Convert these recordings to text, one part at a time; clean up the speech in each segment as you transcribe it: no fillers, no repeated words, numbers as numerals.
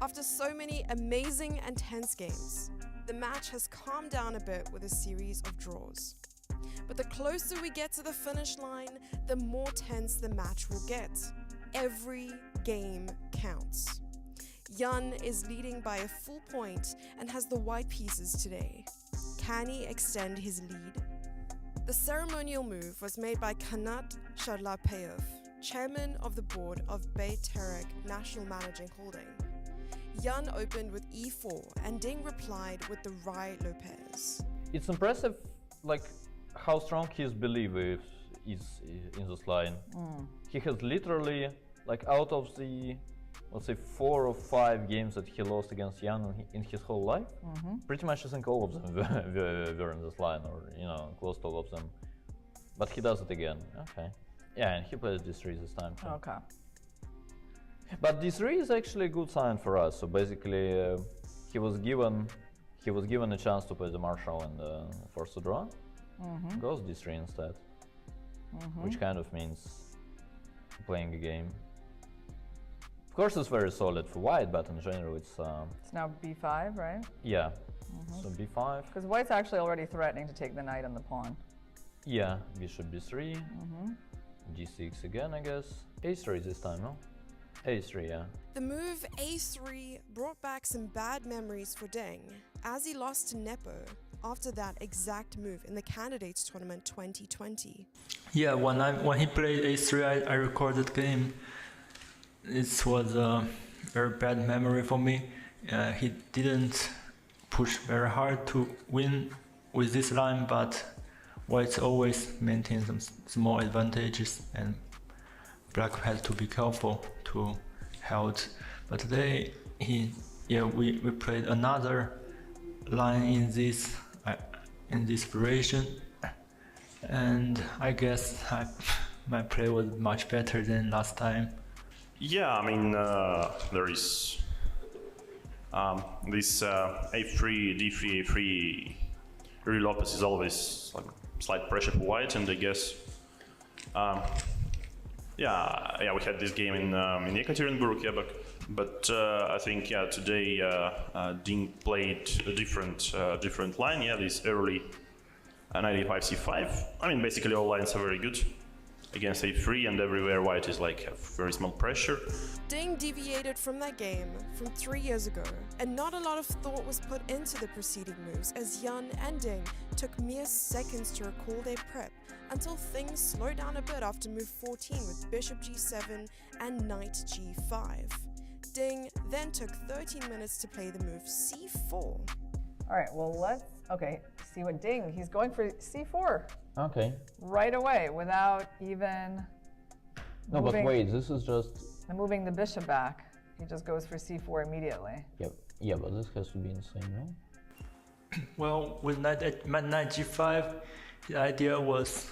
After so many amazing and tense games, the match has calmed down a bit with a series of draws. But the closer we get to the finish line, the more tense the match will get. Every game counts. Jan is leading by a full point and has the white pieces today. Can he extend his lead? The ceremonial move was made by Kanat Shadlapeyev, chairman of the board of Bayterak National Managing Holding. Jan opened with e4 and Ding replied with the Ruy Lopez. It's impressive, like, how strong his belief is in this line. He has literally, like, out of the, let's say, 4 or 5 games that he lost against Jan in his whole life, pretty much I think all of them were in this line, or, you know, close to all of them. But he does it again. Okay. Yeah, and he plays d3 this time too. Okay. But d3 is actually a good sign for us. So basically, he was given a chance to play the marshal and force to draw. Goes d3 instead, which kind of means playing a game. Of course, it's very solid for white, but in general, it's now b5, right? Yeah. So b5. Because white's actually already threatening to take the knight and the pawn. Yeah, bishop b3, g6 again, I guess. a3 this time, no? a3, yeah. The move a3 brought back some bad memories for Ding, as he lost to Nepo after that exact move in the Candidates Tournament 2020. Yeah, when he played a3, I recorded game. It was a very bad memory for me. He didn't push very hard to win with this line, but white always maintains some small advantages, and black had to be careful to hold. But today, we played another line in this variation, and I guess my play was much better than last time. Yeah, I mean, there is this a3, d3, a3. Ruy Lopez is always like slight pressure for white, and I guess, yeah, we had this game in Ekaterinburg, yeah, but I think today Ding played a different line. Yeah, this early knight e5 c5. I mean, basically all lines are very good against a3, and everywhere white is like have very small pressure. Ding deviated from that game from 3 years ago, and not a lot of thought was put into the preceding moves, as Jan and Ding took mere seconds to recall their prep, until things slowed down a bit after move 14 with bishop g7 and knight g5. Ding then took 13 minutes to play the move c4. All right, well, let's see what Ding, he's going for c4. Okay. Right away, without even No, but wait, this is just... moving the bishop back. He just goes for c4 immediately. Yeah, but this has to be insane, no? Well, with knight g5, the idea was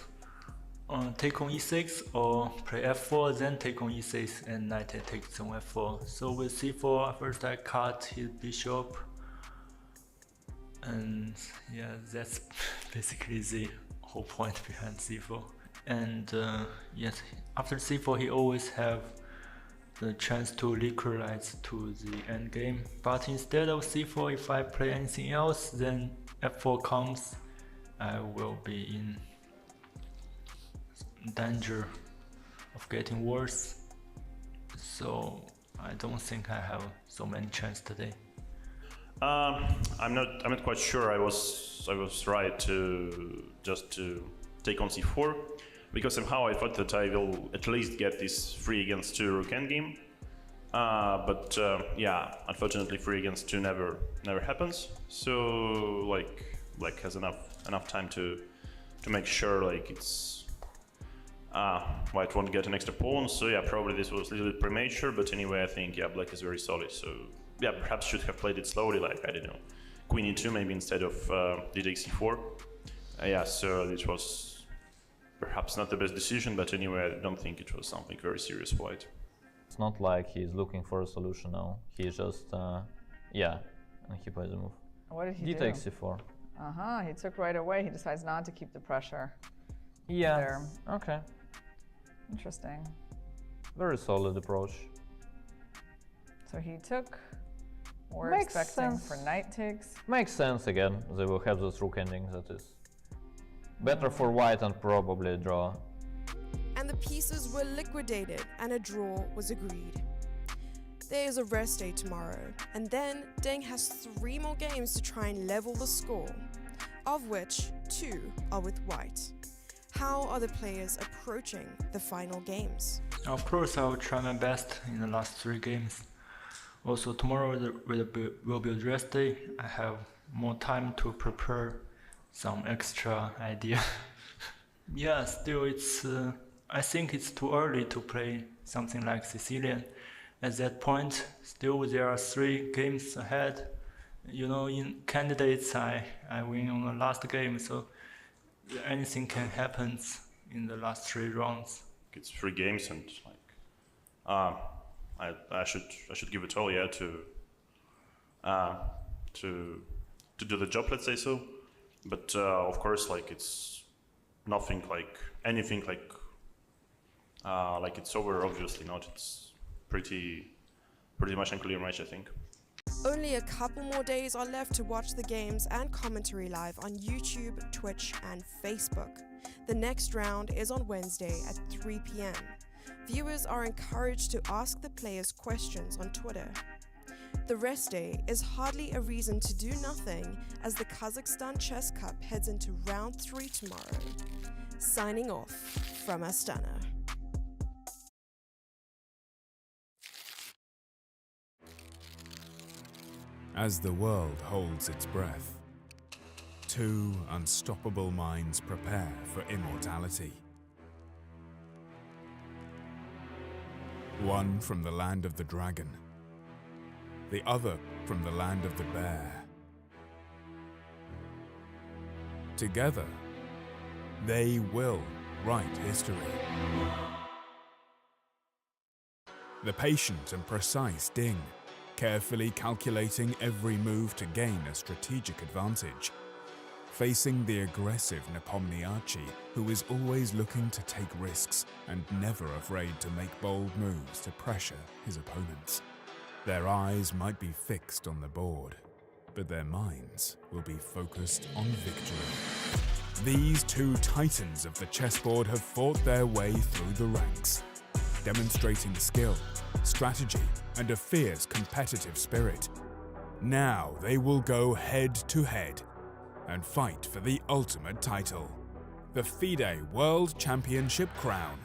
take on e6 or play f4, then take on e6 and knight takes on f4. So with c4, first I cut his bishop, and yeah, that's basically the whole point behind c4. And yes, after c4 he always have the chance to equalize to the endgame. But instead of c4, if I play anything else, then f4 comes, I will be in danger of getting worse. So I don't think I have so many chances today. I'm not quite sure I was right to take on c4, because somehow I thought that I will at least get this 3 against 2 rook endgame. But yeah, unfortunately 3 against 2 never happens. So like black has enough time to make sure like it's white won't get an extra pawn. So yeah, probably this was a little bit premature, but anyway I think yeah, black is very solid. So yeah, perhaps should have played it slowly, like I don't know, queen e2 maybe instead of d takes c4. Yeah, so this was perhaps not the best decision, but anyway, I don't think it was something very serious for white. It's not like he's looking for a solution now. He's just, yeah, and he plays a move. What did he do? D takes c4. He took right away. He decides not to keep the pressure. Yeah, there. Okay. Interesting. Very solid approach. So he took We're Makes expecting sense. for knight takes. Makes sense again. They will have this rook ending that is better for white and probably a draw. And the pieces were liquidated and a draw was agreed. There is a rest day tomorrow, and then Ding has 3 more games to try and level the score, of which 2 are with white. How are the players approaching the final games? Of course, I will try my best in the last 3 games. Also, tomorrow will be a rest day. I have more time to prepare some extra idea. Yeah, still it's. I think it's too early to play something like Sicilian. At that point, still there are 3 games ahead. You know, in candidates, I win on the last game, so anything can happen in the last 3 rounds. It's 3 games, and I should give it all, yeah, to do the job, let's say so. But of course, like it's nothing like anything like it's over. Obviously not. It's pretty much unclear match, I think. Only a couple more days are left to watch the games and commentary live on YouTube, Twitch, and Facebook. The next round is on Wednesday at 3 p.m. Viewers are encouraged to ask the players questions on Twitter. The rest day is hardly a reason to do nothing as the Kazakhstan Chess Cup heads into round 3 tomorrow. Signing off from Astana. As the world holds its breath, 2 unstoppable minds prepare for immortality. One from the land of the dragon, the other from the land of the bear. Together, they will write history. The patient and precise Ding, carefully calculating every move to gain a strategic advantage, facing the aggressive Nepomniachtchi, who is always looking to take risks and never afraid to make bold moves to pressure his opponents. Their eyes might be fixed on the board, but their minds will be focused on victory. These 2 titans of the chessboard have fought their way through the ranks, demonstrating skill, strategy, and a fierce competitive spirit. Now they will go head-to-head and fight for the ultimate title, the FIDE World Championship crown.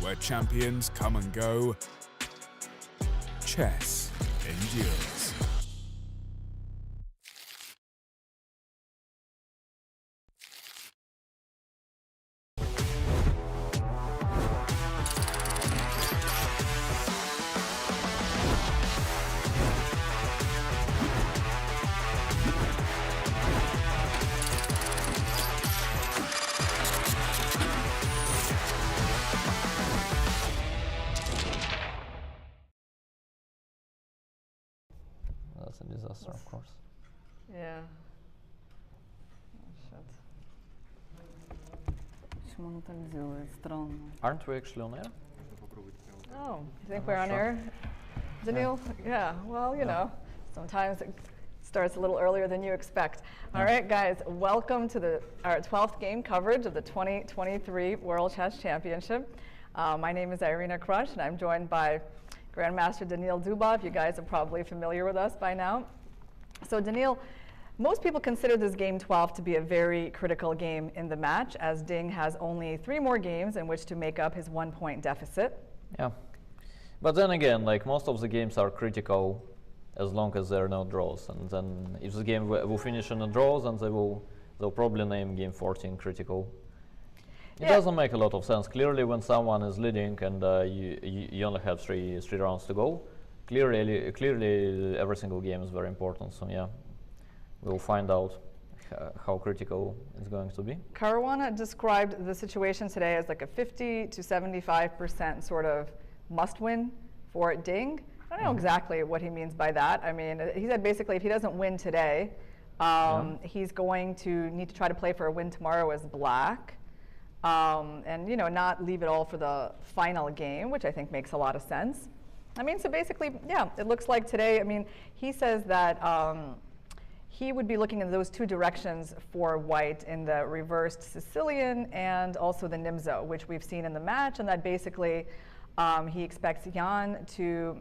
Where champions come and go, chess endures. That's a disaster, of course. Yeah. Oh, shit. Почему она так делает? Странно. Aren't we actually on air? Oh, you think we're on air? Daniil? Yeah, well, you know, sometimes it starts a little earlier than you expect. All right, guys, welcome to our 12th game coverage of the 2023 World Chess Championship. My name is Irina Krush, and I'm joined by Grandmaster Daniil Dubov. You guys are probably familiar with us by now. So Daniil, most people consider this game 12 to be a very critical game in the match, as Ding has only 3 more games in which to make up his 1-point deficit. Yeah. But then again, like most of the games are critical as long as there are no draws. And then if the game will finish in a draw, then they'll probably name game 14 critical. It doesn't make a lot of sense. Clearly, when someone is leading and you only have three rounds to go, clearly every single game is very important. So yeah, we'll find out how critical it's going to be. Caruana described the situation today as like a 50 to 75% sort of must-win for Ding. I don't know exactly what he means by that. I mean, he said basically if he doesn't win today, he's going to need to try to play for a win tomorrow as black. and not leave it all for the final game, which I think makes a lot of sense. I mean, so basically, yeah, it looks like today, I mean, he says that he would be looking in those two directions for white in the reversed Sicilian and also the Nimzo, which we've seen in the match, and that basically he expects Jan to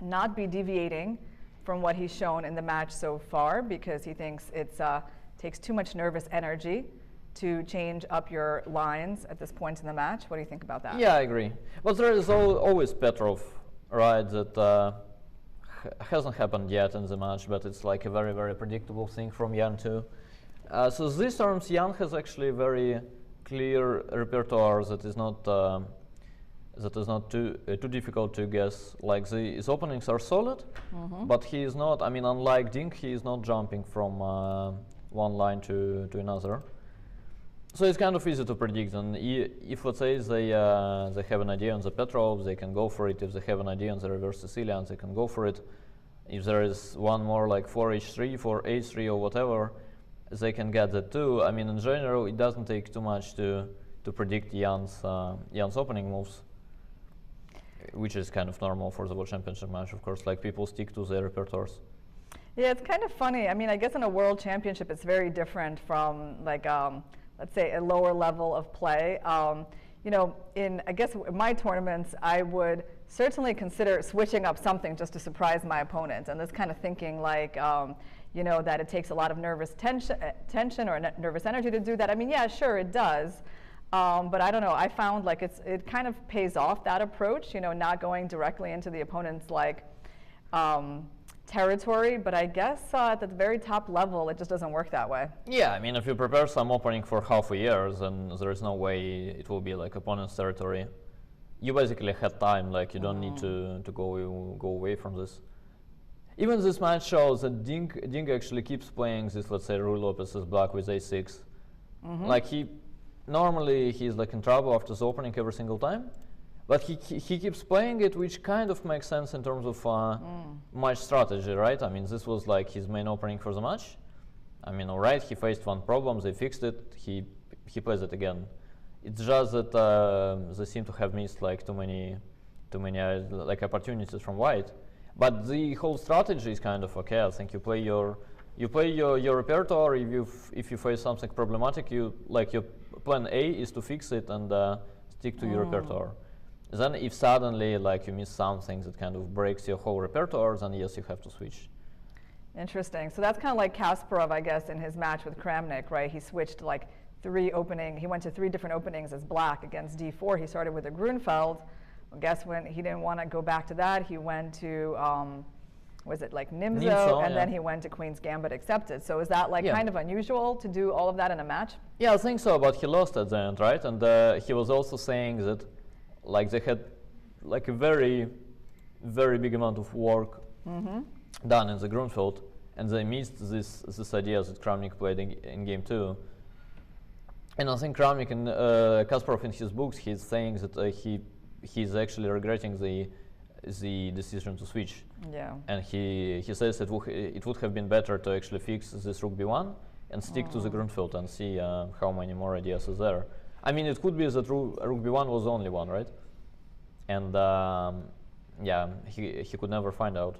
not be deviating from what he's shown in the match so far, because he thinks it takes too much nervous energy to change up your lines at this point in the match. What do you think about that? Yeah, I agree. But there is always Petrov, right, that hasn't happened yet in the match, but it's like a very, very predictable thing from Jan too. So these terms, Jan has actually a very clear repertoire that is not too difficult to guess. Like his openings are solid, but he is not. I mean, unlike Ding, he is not jumping from one line to another. So it's kind of easy to predict. And if let's say they have an idea on the Petrov, they can go for it. If they have an idea on the reverse Sicilian, they can go for it. If there is one more like 4h3, 4h3 or whatever, they can get that too. I mean, in general, it doesn't take too much to predict Jan's opening moves, which is kind of normal for the World Championship match, of course. Like, people stick to their repertoires. Yeah, it's kind of funny. I mean, I guess in a World Championship, it's very different from like let's say a lower level of play. In I guess my tournaments, I would certainly consider switching up something just to surprise my opponent, and this kind of thinking like, that it takes a lot of nervous tension or nervous energy to do that. I mean, yeah, sure, it does, but I don't know. I found like it kind of pays off, that approach. Not going directly into the opponent's like territory, but I guess at the very top level, it just doesn't work that way. Yeah, I mean, if you prepare some opening for half a year, then there is no way it will be like opponent's territory. You basically had time, like you don't need to go away from this. Even this match shows that Ding actually keeps playing this, let's say, Ruy Lopez's black with a6. Like normally he's like in trouble after the opening every single time. But he keeps playing it, which kind of makes sense in terms of match strategy, right? I mean, this was like his main opening for the match. I mean, all right, he faced one problem, they fixed it, he plays it again. It's just that they seem to have missed like too many like opportunities from white. But the whole strategy is kind of okay. I think you play your repertoire. If you face something problematic, your plan A is to fix it and stick to your repertoire. Then if suddenly like you miss something that kind of breaks your whole repertoire, then yes, you have to switch. Interesting. So that's kind of like Kasparov, I guess, in his match with Kramnik, right? He switched like he went to 3 different openings as black against d4. He started with a Grunfeld. Well, guess when he didn't want to go back to that, he went to, was it like Nimzo, and then he went to Queen's Gambit accepted. So is that like kind of unusual to do all of that in a match? Yeah, I think so, but he lost at the end, right? And he was also saying that like they had like a very, very big amount of work done in the Grunfeld, and they missed this idea that Kramnik played in game 2. And I think Kramnik and Kasparov in his books, he's saying that he's actually regretting the decision to switch. Yeah. And he says that it would have been better to actually fix this Rook b1 and stick to the Grunfeld and see how many more ideas are there. I mean, it could be that Rook b1 was the only one, right? And yeah, he could never find out.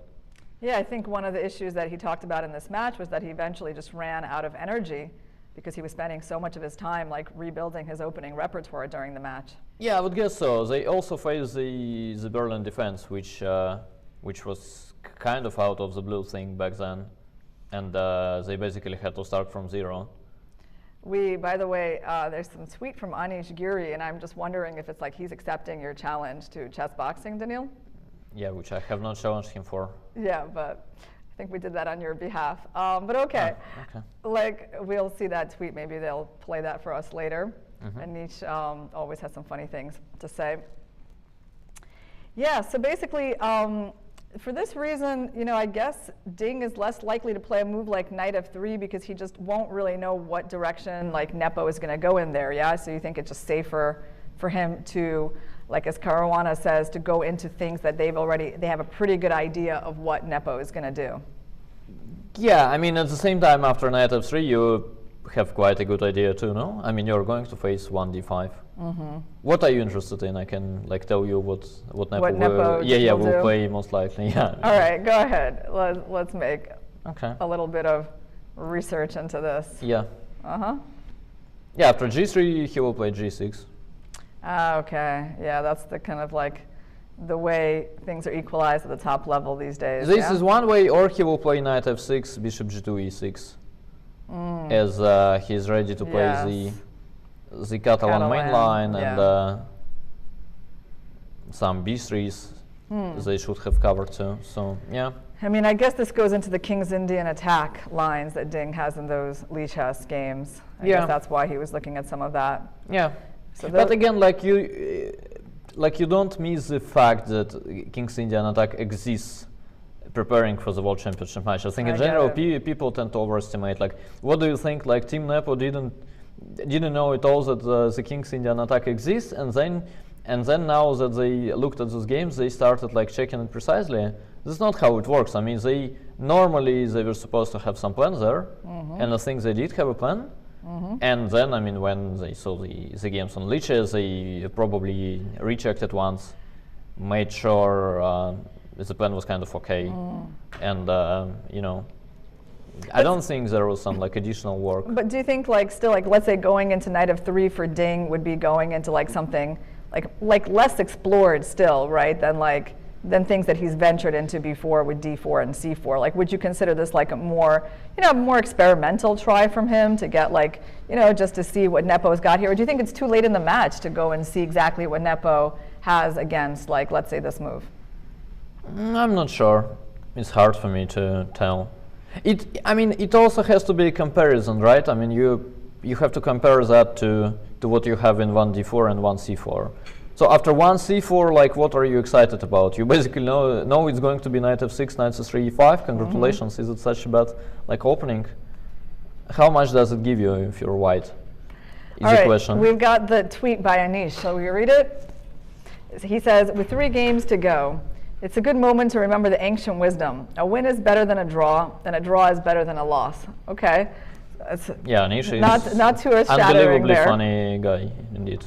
Yeah, I think one of the issues that he talked about in this match was that he eventually just ran out of energy because he was spending so much of his time like rebuilding his opening repertoire during the match. Yeah, I would guess so. They also faced the Berlin defense, which was kind of out of the blue thing back then, and they basically had to start from 0. By the way, there's some tweet from Anish Giri, and I'm just wondering if it's like he's accepting your challenge to chess boxing, Daniil? Yeah, which I have not challenged him for. Yeah, but I think we did that on your behalf. But okay. Like, we'll see that tweet. Maybe they'll play that for us later. Anish always has some funny things to say. Yeah, so basically, for this reason, I guess Ding is less likely to play a move like knight f3 because he just won't really know what direction like Nepo is going to go in there, yeah? So you think it's just safer for him to, like as Caruana says, to go into things that they have a pretty good idea of what Nepo is going to do. Yeah, I mean, at the same time, after knight f3, have quite a good idea too, no? I mean, you're going to face 1d5. What are you interested in? I can like tell you what Nepo Nepo will do. play most likely. Yeah. All right, go ahead. Let's make Okay. a little bit of research into this. Yeah. Uh-huh. Yeah. After g3, he will play g6. Ah, okay. Yeah, that's the kind of like the way things are equalized at the top level these days. This yeah? is one way, or he will play knight f6, bishop g2, e6, as he's ready to play Yes. the Catalan main Catalan, line yeah. and some b3s they should have covered too. So yeah. I mean, I guess this goes into the King's Indian attack lines that Ding has in those Lichess games. I Yeah. guess that's why he was looking at some of that. Yeah. So But again, like you don't miss the fact that King's Indian attack exists preparing for the World Championship match. I think in I general get it. people tend to overestimate. Like, what do you think? Like, Team Nepo didn't know at all that the King's Indian attack exists, and then now that they looked at those games, they started like checking it precisely. That's not how it works. I mean, they were supposed to have some plan there, and I think they did have a plan. And then, I mean, when they saw the games on Lichess, they probably rechecked it once, made sure the plan was kind of okay, and you know, I don't think there was some like additional work. But do you think like still like let's say going into knight of 3 for Ding would be going into like something like less explored still, right? Than things that he's ventured into before with d4 and c4. Like, would you consider this like a more experimental try from him to get like, just to see what Nepo's got here? Or do you think it's too late in the match to go and see exactly what Nepo has against, like, let's say this move? I'm not sure. It's hard for me to tell. It also has to be a comparison, right? I mean, you have to compare that to what you have in 1d4 and 1c4. So after 1c4, like, what are you excited about? You basically know it's going to be knight f6, knight c3, e5. Congratulations! Is it such a bad like opening? How much does it give you if you're white? Is the question. We've got the tweet by Anish. Shall we read it? He says, with 3 games to go, it's a good moment to remember the ancient wisdom. A win is better than a draw is better than a loss. Okay. That's Anish is not too earth-shattering unbelievably there. funny guy, indeed.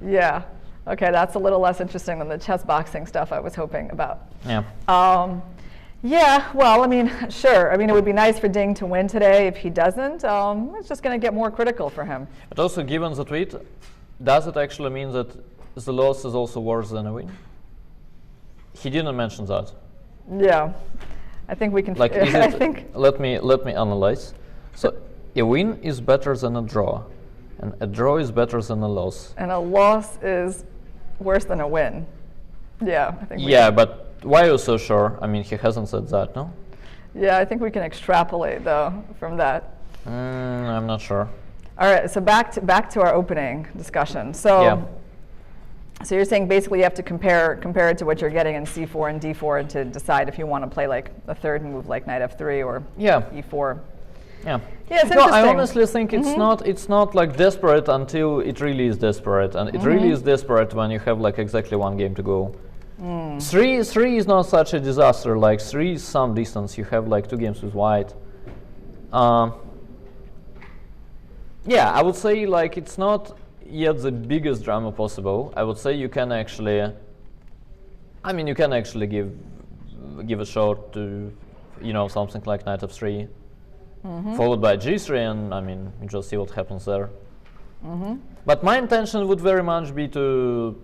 Yeah. Okay, that's a little less interesting than the chess boxing stuff I was hoping about. Yeah. Yeah, well, I mean, sure. I mean, it would be nice for Ding to win today. If he doesn't, it's just going to get more critical for him. But also, given the tweet, does it actually mean that the loss is also worse than a win? He didn't mention that. Yeah, I think we can. Like, is I it, think. let me analyze. So, a win is better than a draw, and a draw is better than a loss. And a loss is worse than a win. Yeah, I think. Yeah, but why are you so sure? I mean, he hasn't said that, no? Yeah, I think we can extrapolate though from that. I'm not sure. All right, so back to our opening discussion. So. Yeah. So you're saying basically you have to compare it to what you're getting in c4 and d4 to decide if you want to play like a third move like knight f3 or e4. Yeah. Yeah, it's no, interesting. I honestly think it's not like desperate until it really is desperate, and it really is desperate when you have like exactly 1 game to go. 3 is not such a disaster. Like 3 is some distance. You have like 2 games with white. Yeah, I would say like it's not yet the biggest drama possible. I would say you can actually give a shot to something like knight f3 followed by g3, and I mean you just see what happens there. But my intention would very much be to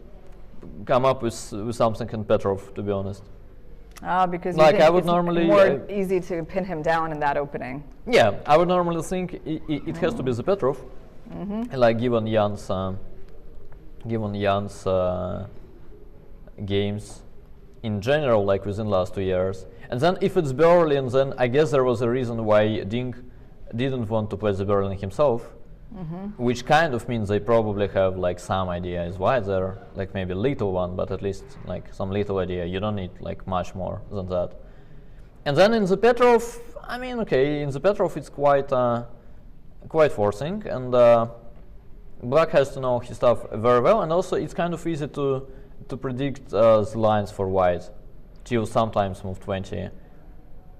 come up with something in Petrov, to be honest. Because like you think I would it's normally more easy to pin him down in that opening. Yeah, I would normally think it has to be the Petrov. Like given Jan's games in general, like within last 2 years. And then if it's Berlin, then I guess there was a reason why Ding didn't want to play the Berlin himself, which kind of means they probably have like some idea is why there, like maybe little one, but at least like some little idea. You don't need like much more than that. And then in the Petrov, I mean, okay, in the Petrov it's quite forcing, and Black has to know his stuff very well, and also it's kind of easy to predict the lines for white till sometimes move 20.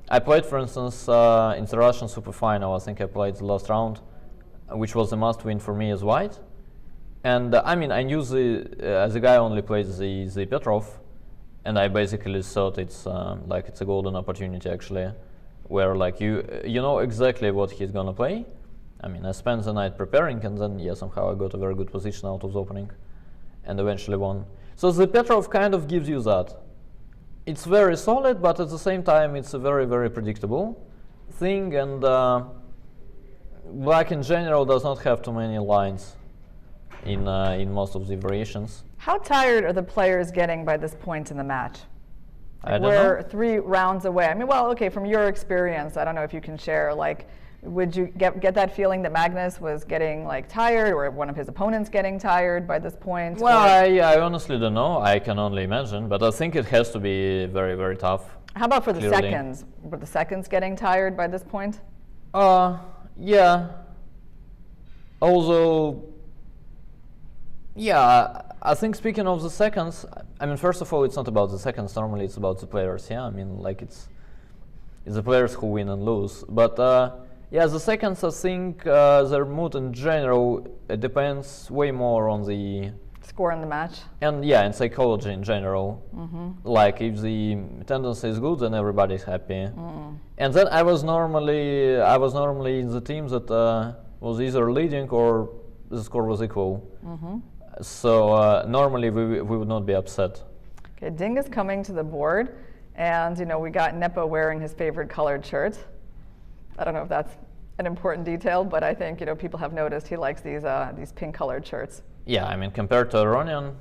I played, for instance, in the Russian Super Final, I think I played the last round, which was a must win for me as white. And I mean, I knew the guy only played the Petrov, and I basically thought it's like it's a golden opportunity actually, where like you know exactly what he's gonna play. I mean, I spent the night preparing, and then yeah, somehow I got a very good position out of the opening, and eventually won. So the Petrov kind of gives you that. It's very solid, but at the same time, it's a very, very predictable thing, and black in general does not have too many lines in most of the variations. How tired are the players getting by this point in the match? I don't We're know. 3 rounds away. I mean, well, okay, from your experience, I don't know if you can share, like, would you get that feeling that Magnus was getting like tired, or one of his opponents getting tired by this point? Well, I honestly don't know. I can only imagine, but I think it has to be very, very tough. How about for the clearly. seconds? Were the seconds getting tired by this point? Yeah. Although, yeah, I think speaking of the seconds, I mean, first of all, it's not about the seconds. Normally, it's about the players. Yeah, I mean, like it's the players who win and lose. But yeah, the seconds, I think their mood in general depends way more on the Score in the match. and yeah, and psychology in general. Like if the tendency is good, then everybody's happy. And then I was normally in the team that was either leading or the score was equal. So normally we would not be upset. Okay, Ding is coming to the board, and you know we got Nepo wearing his favorite colored shirt. I don't know if that's an important detail, but I think you know people have noticed he likes these pink colored shirts. Yeah, I mean compared to Aronian,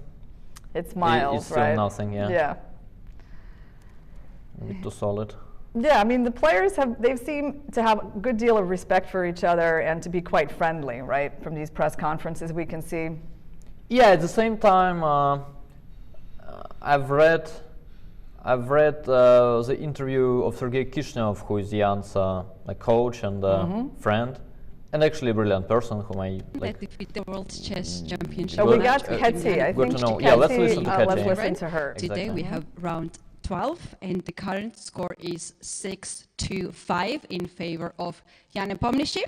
It's mild, it's still right? nothing. Yeah, Yeah. a bit too solid. Yeah, I mean the players they've seemed to have a good deal of respect for each other and to be quite friendly, right? From these press conferences we can see. Yeah, at the same time, I've read the interview of Sergei Kishnov, who is Jan's like coach and friend, and actually a brilliant person whom I like. At the FIDE World Chess Championship. Oh, we Good. got Hetty. I Good think to know. Yeah, let's listen to let's Hetty. listen to her. Today Exactly. we have round 12, and the current score is 6-5 in favor of Jan Nepomniachtchi.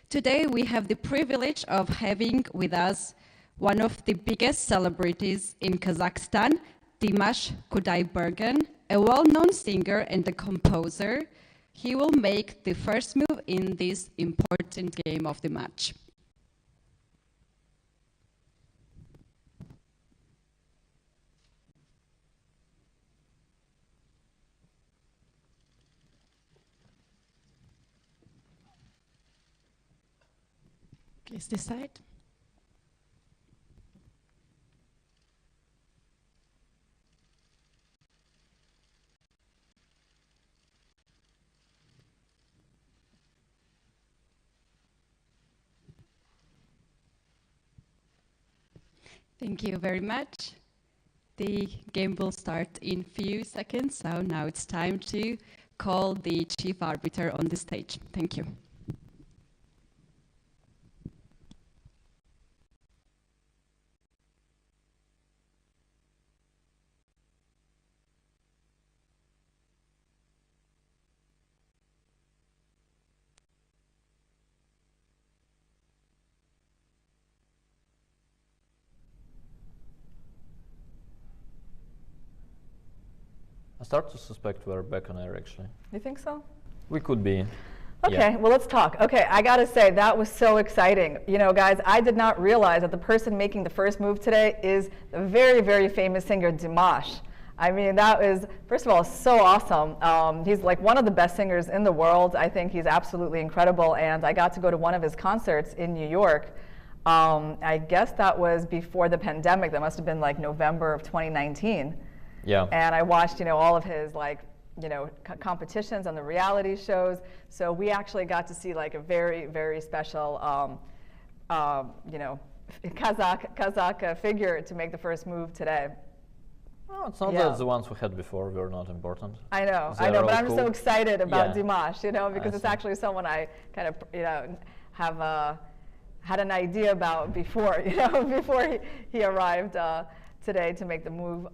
Today we have the privilege of having with us one of the biggest celebrities in Kazakhstan, Dimash Kudaibergen, a well-known singer and a composer. He will make the first move in this important game of the match. Please decide. Thank you very much. The game will start in few seconds, so now it's time to call the chief arbiter on the stage. Thank you. I start to suspect we're back on air actually. You think so? We could be. Okay, Yeah. well, let's talk. Okay, I gotta say, that was so exciting. You know, guys, I did not realize that the person making the first move today is the very, very famous singer Dimash. I mean, that is, first of all, so awesome. He's like one of the best singers in the world. I think he's absolutely incredible, and I got to go to one of his concerts in New York. I guess that was before the pandemic. That must have been like November of 2019. Yeah. And I watched, you know, all of his like, you know, competitions on the reality shows. So we actually got to see like a very, very special, you know, Kazakh figure to make the first move today. Oh, it's not Yeah. that the ones we had before were not important. I know, They're but all I'm so cool. excited about Yeah. Dimash, you know, because I it's see. actually someone I kind of, you know, have had an idea about before, you know, before he arrived today to make the move.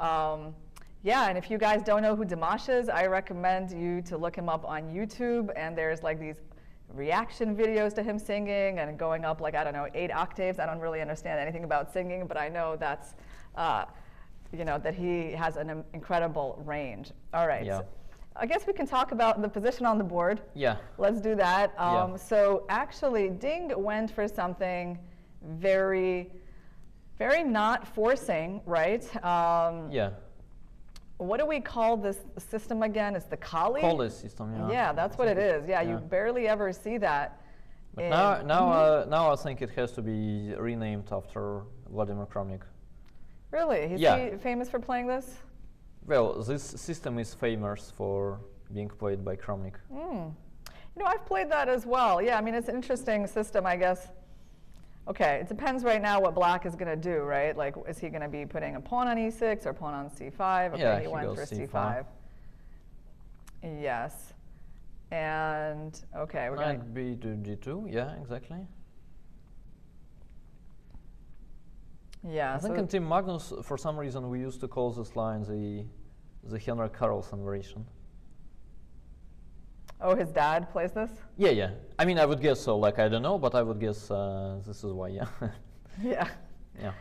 Yeah, and if you guys don't know who Dimash is, I recommend you to look him up on YouTube. And there's like these reaction videos to him singing and going up like, I don't know, 8 octaves. I don't really understand anything about singing, but I know that's, you know, that he has an incredible range. All right. Yeah. So I guess we can talk about the position on the board. Yeah. Let's do that. Yeah. So actually, Ding went for something very, very not forcing, right? Yeah. What do we call this system again? It's the Kali? Kali system, yeah. Yeah, that's what it is. Yeah, Yeah. you barely ever see that. But now I think it has to be renamed after Vladimir Kramnik. Really? Is Yeah. he famous for playing this? Well, this system is famous for being played by Kramnik. You know, I've played that as well. Yeah, I mean, it's an interesting system, I guess. Okay, it depends right now what black is going to do, right? Like, is he going to be putting a pawn on e6 or pawn on c5? Okay, Yeah, he went goes for c5. c5. Yes. And, okay, we're going Knight b to d2, yeah, exactly. Yeah, I think in Team Magnus, for some reason, we used to call this line the Henrik Carlsson version. Oh, his dad plays this? Yeah, yeah. I mean, I would guess so. Like, I don't know, but I would guess this is why, yeah. Yeah. Yeah.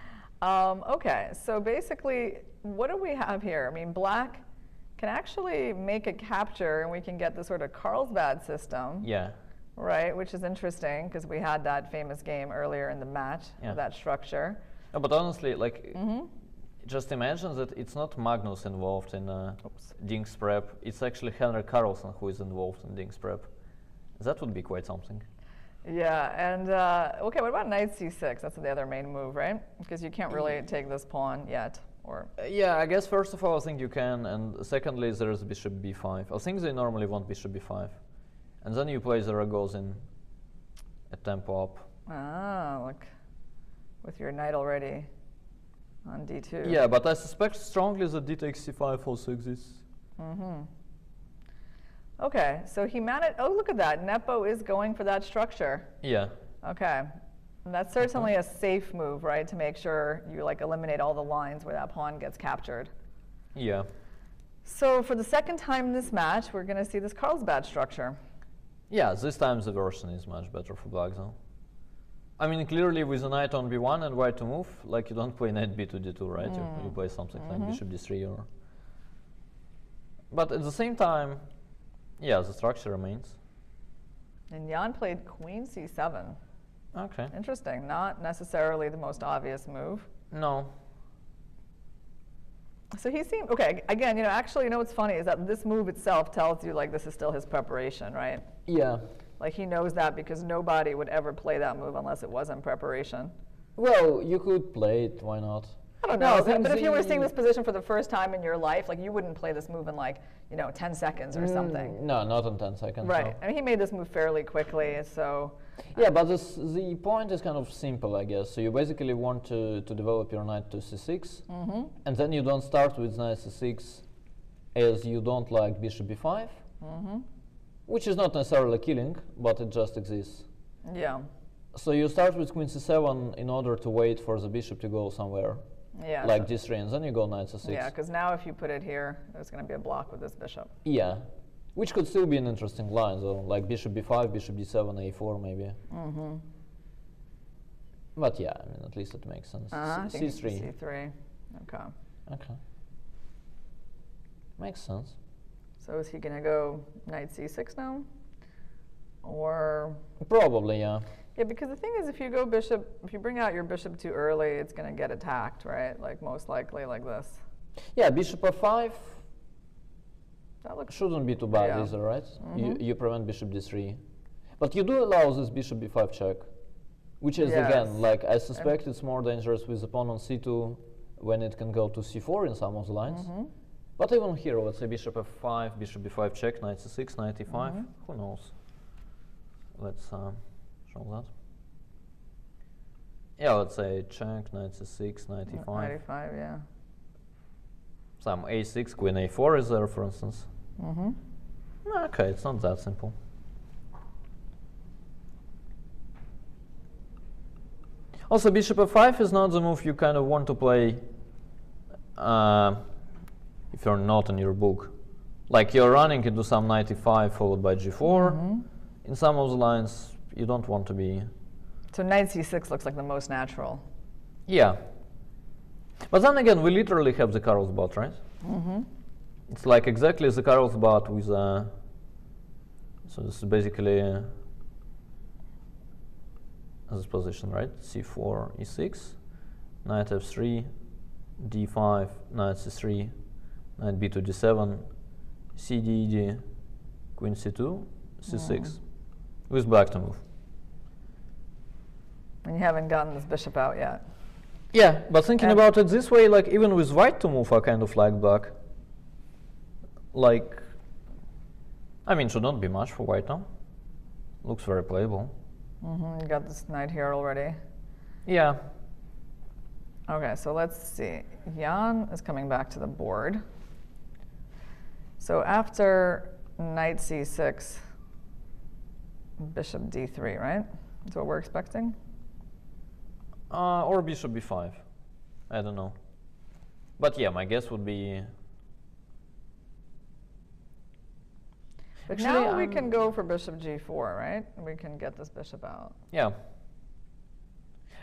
Okay, so basically, what do we have here? I mean, black can actually make a capture, and we can get the sort of Carlsbad system. Yeah. Right, which is interesting, because we had that famous game earlier in the match, Yeah. that structure. No, but honestly, like, just imagine that it's not Magnus involved in Ding's prep. It's actually Henrik Carlsson who is involved in Ding's prep. That would be quite something. Yeah, and okay, what about knight c6? That's the other main move, right? Because you can't really take this pawn yet, or... Yeah, I guess first of all, I think you can, and secondly, there's bishop b5. I think they normally want bishop b5. And then you play the Ragozin at tempo up. Ah, look, with your knight already on d2. Yeah, but I suspect strongly that d takes c5 also exists. Okay, so he managed, oh, look at that, Nepo is going for that structure. Yeah. Okay, and that's certainly a safe move, right, to make sure you like eliminate all the lines where that pawn gets captured. Yeah. So for the second time in this match, we're going to see this Carlsbad structure. Yeah, this time the version is much better for black though. I mean, clearly with a knight on b1 and white to move, like you don't play knight b to d2, right? You play something like bishop d3 or... But at the same time, yeah, the structure remains. And Jan played queen c7. Okay. Interesting, not necessarily the most obvious move. No. So he seemed, okay, again, you know, actually, you know what's funny is that this move itself tells you like this is still his preparation, right? Yeah. Like he knows that because nobody would ever play that move unless it wasn't preparation. Well, you could play it, why not? I don't know, but if you were seeing this position for the first time in your life, like you wouldn't play this move in like, you know, 10 seconds or something. No, not in 10 seconds. Right, No. I mean, he made this move fairly quickly, so. Yeah, but the point is kind of simple, I guess. So you basically want to develop your knight to c6, and then you don't start with knight c6 as you don't like bishop b5, which is not necessarily killing, but it just exists. Yeah. So you start with queen c7 in order to wait for the bishop to go somewhere, Yeah. like d3, and then you go knight c6. Yeah, because now if you put it here, there's going to be a block with this bishop. Yeah, which could still be an interesting line, though, like bishop b5, bishop d7, a4 maybe. But yeah, I mean, at least it makes sense. I think it's c3. c3. Okay. Okay. Makes sense. So is he going to go knight c6 now? Or... Probably, yeah. Yeah, because the thing is, if you go bishop, if you bring out your bishop too early, it's going to get attacked, right? Like most likely like this. Yeah, bishop f5 That looks... shouldn't be too bad Yeah. either, right? You prevent bishop d3. But you do allow this bishop b5 check, which is, Yes. again, like, I suspect it's more dangerous with the pawn on c2 when it can go to c4 in some of the lines. But even here, let's say bishop f5, bishop b5 check, knight c6, knight e5, who knows? Let's show that. Yeah, let's say check, knight c6, knight e5. Knight e5, yeah. Some a6, queen a4 is there, for instance. Okay, it's not that simple. Also, bishop f5 is not the move you kind of want to play if you're not in your book. Like, you're running into some knight e5 followed by g4, in some of the lines you don't want to be. So knight c6 looks like the most natural. Yeah. But then again, we literally have the Carlsbad, right? Mm-hmm. It's like exactly the Carlsbad with so this is basically this position, right? c4, e6, knight f3, d5, knight c3, knight b to d7, cd, ed, queen c2, c6, with black to move. And you haven't gotten this bishop out yet. Yeah, but thinking about it this way, like even with white to move, I kind of like black. Like, I mean, should not be much for white now. Looks very playable. Mm-hmm. You got this knight here already. Yeah. Okay, so let's see. Jan is coming back to the board. So after knight c6, bishop d3, right? That's what we're expecting? Or bishop b5. I don't know. But yeah, my guess would be... But now we can go for bishop g4, right? We can get this bishop out. Yeah.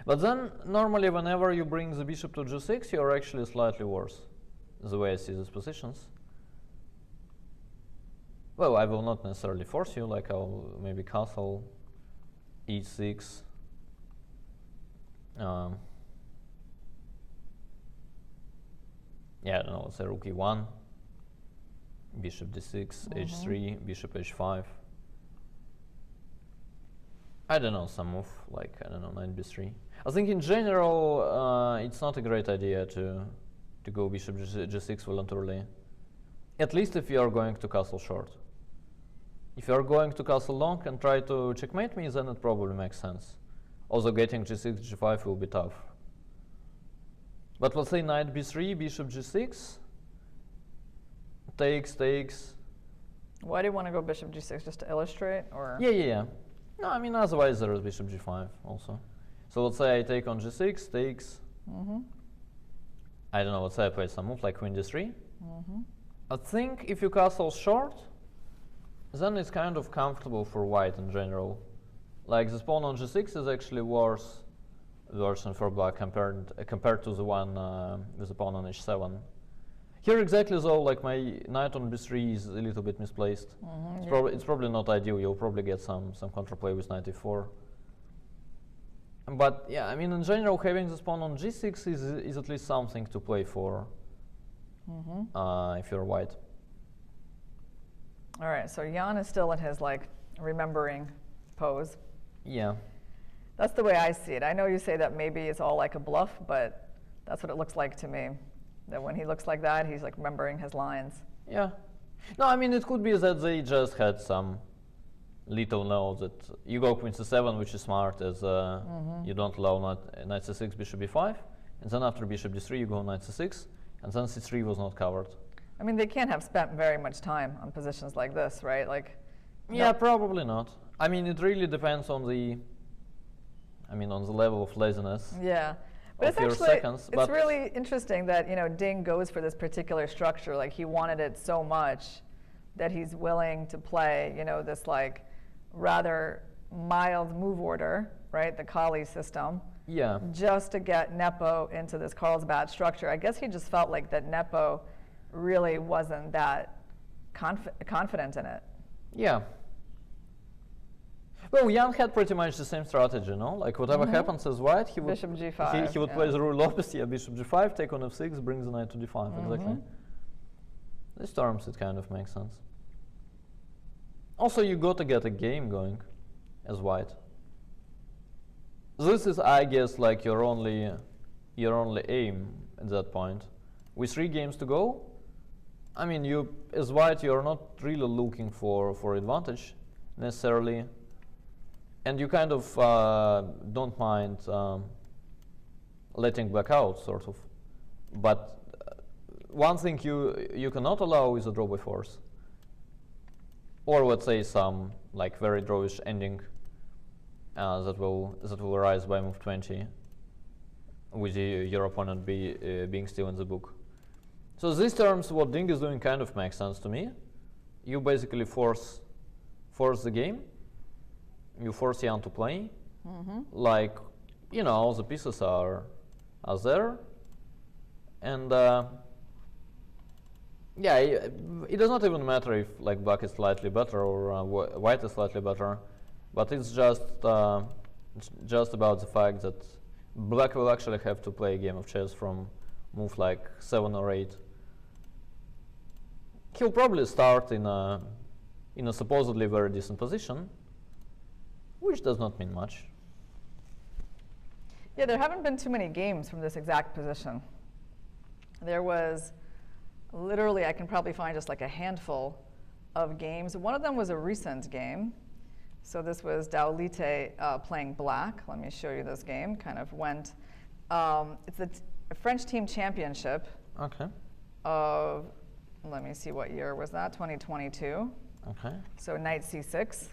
But then, normally, whenever you bring the bishop to g6, you're actually slightly worse, the way I see these positions. Well, I will not necessarily force you, like I'll maybe castle e6. Yeah, I don't know, let's say rook e1, bishop d6, h3, bishop h5. I don't know, some move, like, I don't know, knight b3. I think in general, it's not a great idea to go bishop g6 voluntarily. At least if you are going to castle short. If you are going to castle long and try to checkmate me, then it probably makes sense. Also getting g6, g5 will be tough. But let's say knight b3, bishop g6, takes. Why do you want to go bishop g6, just to illustrate, or? Yeah. No, I mean, otherwise there is bishop g5 also. So let's say I take on g6, takes. I don't know, let's say I play some move like queen d3. I think if you castle short, then it's kind of comfortable for white in general. Like the pawn on g6 is actually worse version for black compared to the one with the pawn on h7. Here exactly though, like my knight on b3 is a little bit misplaced. It's probably not ideal. You'll probably get some counterplay with knight e4. But yeah, I mean in general, having this pawn on g6 is at least something to play for if you're white. All right, so Jan is still in his like remembering pose. Yeah. That's the way I see it. I know you say that maybe it's all like a bluff, but that's what it looks like to me. That when he looks like that, he's like remembering his lines. Yeah. No, I mean, it could be that they just had some little note that you go queen c7, which is smart, as you don't allow knight c6, bishop b5, and then after bishop d3, you go knight c6, and then c3 was not covered. I mean, they can't have spent very much time on positions like this, right? Like. Yeah, probably not. I mean, it really depends on the level of laziness. Yeah. But it's actually, seconds, it's really interesting that, you know, Ding goes for this particular structure. Like, he wanted it so much that he's willing to play, you know, this like rather mild move order, right? The Kali system. Yeah. Just to get Nepo into this Carlsbad structure. I guess he just felt like that Nepo really wasn't that confident in it. Yeah. Well, Jan had pretty much the same strategy, no? Like whatever happens as white, he would bishop g5. He would play the Ruy Lopez, bishop g5, take on f6, bring the knight to d5. Exactly. These terms, it kind of makes sense. Also, you got to get a game going as white. This is, I guess, like your only aim at that point. With 3 games to go, I mean, you as white, you're not really looking for advantage necessarily. And you kind of don't mind letting black out, sort of. But one thing you cannot allow is a draw by force. Or let's say some like very drawish ending that will arise by move 20, with your opponent being still in the book. So these terms, what Ding is doing kind of makes sense to me. You basically force the game. you force Jan to play. Like, you know, all the pieces are there, and yeah, it does not even matter if like black is slightly better or white is slightly better, but it's just about the fact that black will actually have to play a game of chess from move like 7 or 8. He'll probably start in a supposedly very decent position, which does not mean much. Yeah, there haven't been too many games from this exact position. There was literally, I can probably find just like a handful of games. One of them was a recent game. So this was Daolite playing black. Let me show you this game. Kind of went, it's a French team championship of, let me see what year was that, 2022. Okay. So knight c6,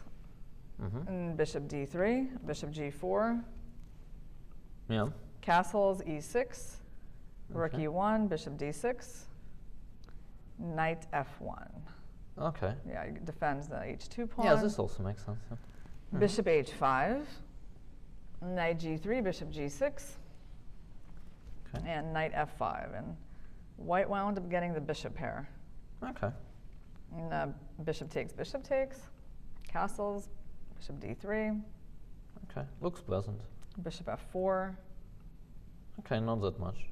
and bishop d3, bishop g4. Yeah. Castles e6, rook e1, bishop d6, knight f1. Okay. Yeah, it defends the h2 pawn. Yeah, this also makes sense. Yeah. Bishop h5, knight g3, bishop g6, and knight f5. And white wound up getting the bishop pair. Okay. And bishop takes, castles, bishop d3. Okay, looks pleasant. Bishop f4. Okay, not that much.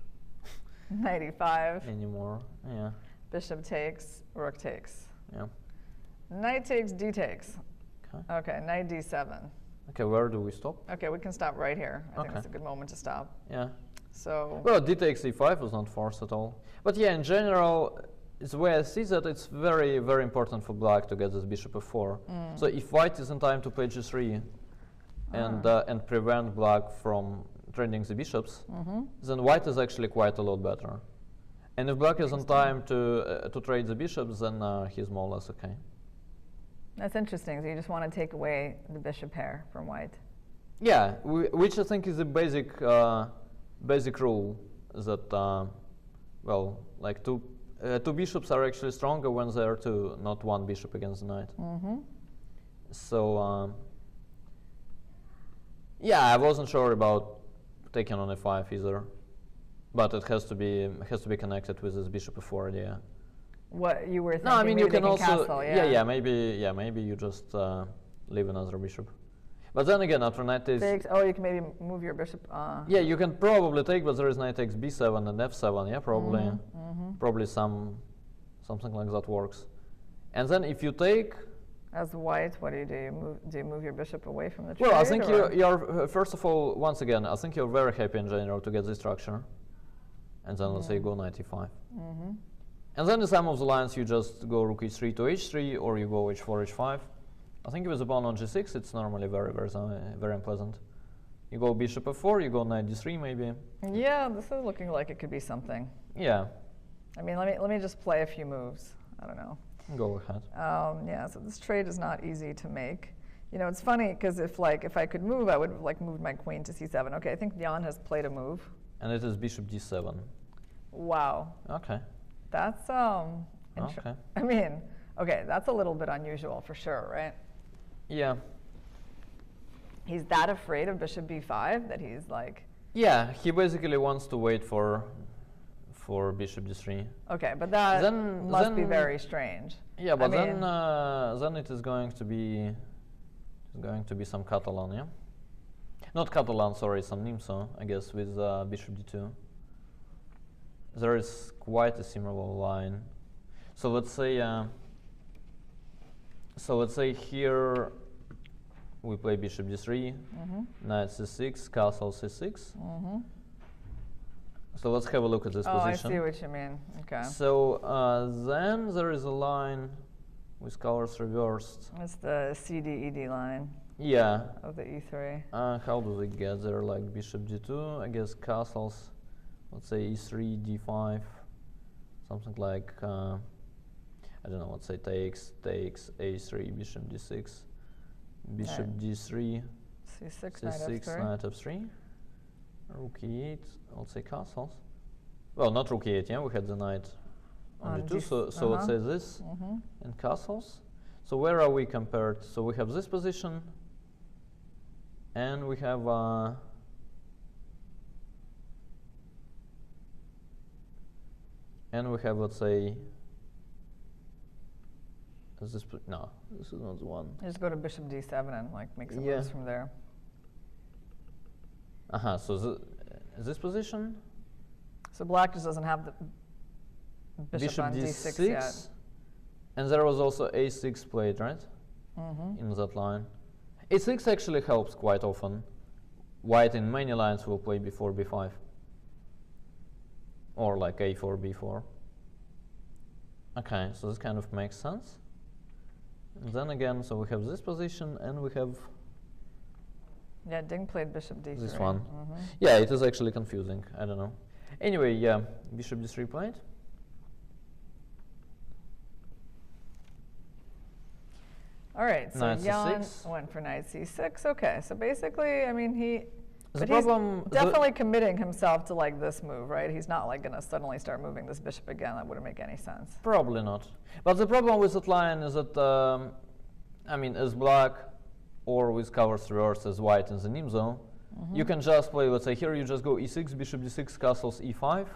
Knight e5. Anymore, yeah. Bishop takes, rook takes. Yeah. Knight takes, d takes. Okay. Okay, knight d7. Okay, where do we stop? Okay, we can stop right here. I think Okay. it's a good moment to stop. Yeah. So. Well, d takes e5 was not forced at all. But yeah, in general, it's the way I see that it's very, very important for black to get this bishop f4. So if white is in time to play g3 and prevent black from trading the bishops, then white is actually quite a lot better. And if black is in time to trade the bishops, then he's more or less okay. That's interesting. So you just want to take away the bishop pair from white. Yeah, which I think is a basic rule that well, like two bishops are actually stronger when there are two, not one bishop against the knight. So yeah, I wasn't sure about taking on a5 either, but it has to be connected with this bishop f4 idea. What you were thinking? No, I mean you can also castle, maybe you just leave another bishop. But then again, after knight takes, oh, you can maybe move your bishop. Yeah, you can probably take, but there is knight takes b7 and f7. Yeah, probably, probably something like that works. And then if you take, as white, what do? Do you move your bishop away from the trade? Well, I think you're first of all, once again, I think you're very happy in general to get this structure, and then let's say go knight e5. And then in some of the lines you just go rook e3 to h3, or you go h4 h5. I think with a pawn on g6, it's normally very unpleasant. You go bishop f4, you go knight d3 maybe. Yeah, this is looking like it could be something. Yeah. I mean, let me just play a few moves. I don't know. Go ahead. Yeah, so this trade is not easy to make. You know, it's funny because if I could move, I would have moved my queen to c7. Okay, I think Jan has played a move. And it is bishop d7. Wow. Okay. That's okay. I mean, okay, that's a little bit unusual for sure, right? Yeah. He's that afraid of bishop b5 that he's like. Yeah, he basically wants to wait for bishop d3. Okay, but that must be very strange. Yeah, but then it is going to be some Catalan, yeah? Not Catalan, sorry, some Nimso, I guess, with bishop d2. There is quite a similar line. So let's say here we play bishop d3, knight c6, castle c6. So let's have a look at this position. I see what you mean. Okay. So then there is a line with colors reversed. It's the CD-ED line. Yeah. Of the e3. How do we get there? Like bishop d2, I guess castles. Let's say e3, d5, something like I don't know. Let's say takes a3, bishop d6, bishop d3, c6, knight f3, rook e8. Let's say castles. Well, not rook e8. Yeah, we had the knight on d2. So let's say this and castles. So where are we compared? So we have this position, And we have let's say, is this no, this is not the one. Just go to bishop d7 and like make some moves from there. So this position. So black just doesn't have the bishop on d6 yet. And there was also a6 played, right? In that line. a6 actually helps quite often. White in many lines will play before b5. Or like a4, b4. Okay, so this kind of makes sense. And then again, so we have this position and we have... Yeah, Ding played bishop d3. This one. Yeah, it is actually confusing. I don't know. Anyway, yeah, bishop d3 played. All right, so knight Jan c6. went for knight c6. Okay, so basically, I mean, he's problem, definitely committing himself to like this move, right? He's not like going to suddenly start moving this bishop again. That wouldn't make any sense. Probably not. But the problem with that line is that, I mean, as black or with covers reversed as white in the Nimzo, you can just play, let's say here you just go e6, bishop d6, castles e5,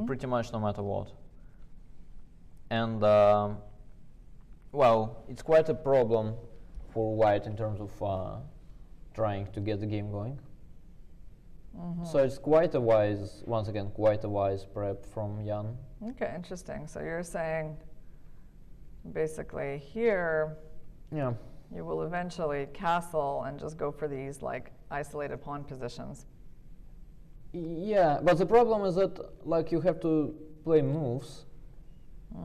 pretty much no matter what. And, well, it's quite a problem for white in terms of trying to get the game going. So it's quite a wise, once again, quite a wise prep from Jan. Okay, interesting. So you're saying basically here, you will eventually castle and just go for these like isolated pawn positions. Yeah, but the problem is that like you have to play moves.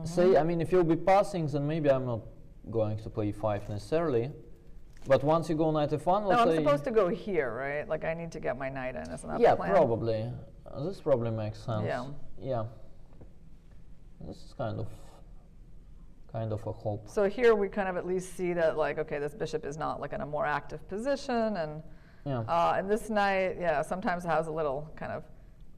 Say, I mean, if you'll be passing, then maybe I'm not going to play e5 necessarily. But once you go knight f1, let's say... I'm supposed to go here, right? Like I need to get my knight in, isn't that the plan? Yeah, probably. This probably makes sense. Yeah. This is kind of a hope. So here we kind of at least see that like, okay, this bishop is not like in a more active position, and and this knight, sometimes has a little kind of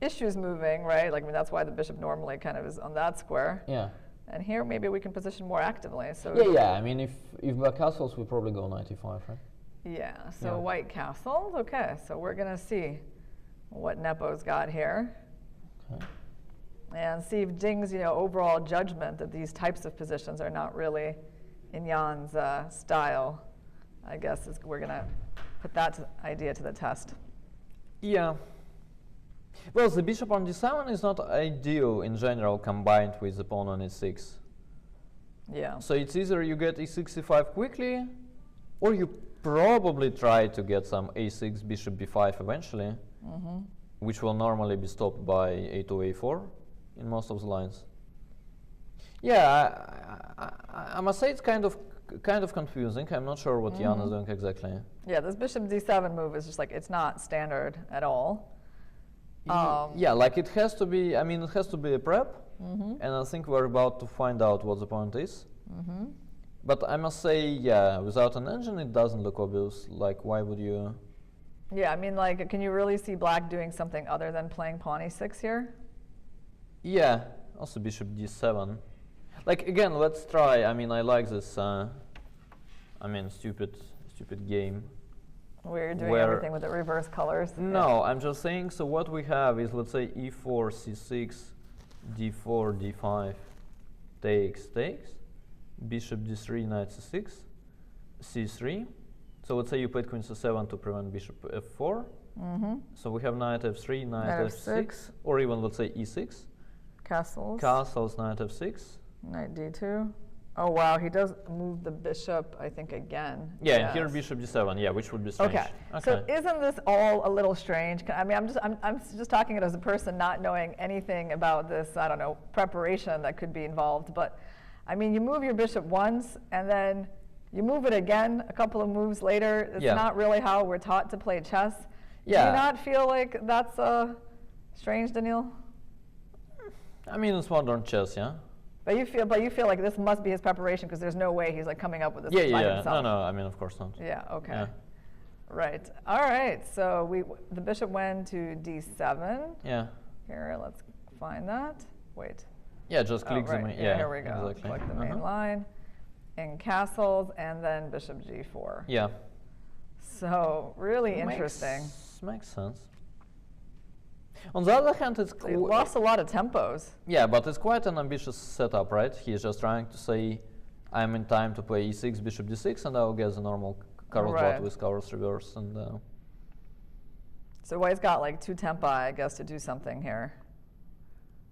issues moving, right? Like, I mean, that's why the bishop normally kind of is on that square. Yeah. And here maybe we can position more actively. So yeah. I mean, if black castles, we probably go knight e5, right? Yeah. So white castles. Okay. So we're gonna see what Nepo's got here. Okay. And see if Ding's overall judgment that these types of positions are not really in Jan's style. I guess we're gonna put that idea to the test. Yeah. Well, the bishop on d7 is not ideal in general combined with the pawn on e6. Yeah. So it's either you get e6, e5 quickly, or you probably try to get some a6, bishop b5 eventually, which will normally be stopped by a2, a4 in most of the lines. Yeah, I must say it's kind of confusing. I'm not sure what Jan is doing exactly. Yeah, this bishop d7 move is just like, it's not standard at all. Yeah, like it has to be, I mean, it has to be a prep, and I think we're about to find out what the point is. But I must say, yeah, without an engine, it doesn't look obvious. Like, why would you? Yeah, I mean, like, can you really see black doing something other than playing pawn e6 here? Yeah, also bishop d7. Like, again, let's try. I mean, I like this, I mean, stupid game. Where you're doing everything with the reverse colors. No, I'm just saying, so what we have is, let's say, e4, c6, d4, d5, takes, bishop d3, knight c6, c3. So let's say you played queen c7 to prevent bishop f4. So we have knight f3, knight f6, or even, let's say, e6. Castles. Castles, knight f6. Knight d2. Oh wow, he does move the bishop, I think, again. Yeah, and here bishop d7, yeah, which would be strange. Okay. So isn't this all a little strange? I mean, I'm just talking it as a person not knowing anything about this, I don't know, preparation that could be involved. But I mean, you move your bishop once and then you move it again a couple of moves later. It's not really how we're taught to play chess. Yeah. Do you not feel like that's strange, Daniil? I mean, it's modern chess, yeah. But you feel like this must be his preparation because there's no way he's like coming up with this by himself. No, I mean, of course not. Yeah, okay. Yeah. Right. All right. So the bishop went to d7. Yeah. Here, let's find that. Wait. Yeah, just click the main. Yeah, here we go. Exactly. Click the main line. In castles, and then bishop g4. Yeah. So really interesting. Makes sense. On the other hand, it's He lost a lot of tempos. yeah, but it's quite an ambitious setup, right? He's just trying to say, I'm in time to play e6, bishop d6, and I'll get the normal Carlsbad Right. with Carl's reverse. And So White's got like 2 tempi, I guess, to do something here.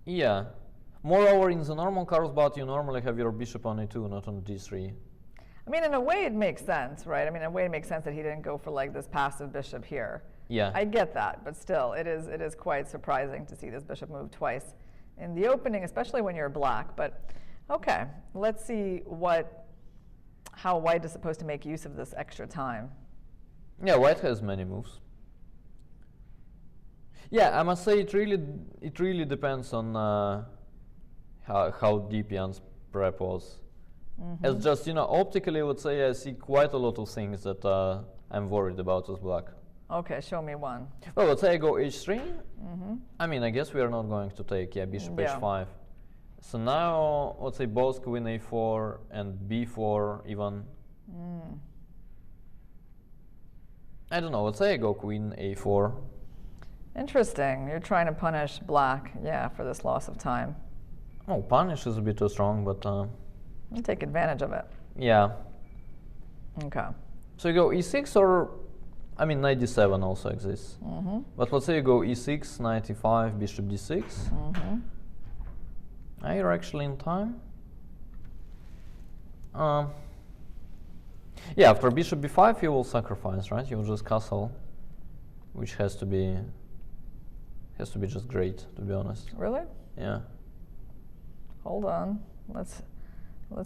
yeah. Moreover, in the normal Carlsbad, you normally have your bishop on e2, not on d3. I mean, in a way, it makes sense, right? I mean, in a way, it makes sense that he didn't go for like this passive bishop here. Yeah. I get that, but still, it is quite surprising to see this bishop move twice in the opening, especially when you're black. But okay, let's see how White is supposed to make use of this extra time. Yeah, White has many moves. Yeah, I must say it really depends on how deep Jan's prep was. As just, optically, I would say I see quite a lot of things that I'm worried about as black. Okay, show me one. Well, let's say I go h3. I mean, I guess we are not going to take, bishop Yeah. h5. So now, let's say both queen a4 and b4 even. I don't know, let's say I go queen a4. Interesting. You're trying to punish black, for this loss of time. Oh, punish is a bit too strong, but You take advantage of it. yeah. Okay. So you go e6 or, I mean, knight d7 also exists. But let's say you go e6, knight e5, bishop d6. You're actually in time. Yeah, after bishop b5 you will sacrifice, right? You will just castle, which has to be just great, to be honest. Really? Yeah. Hold on. Let's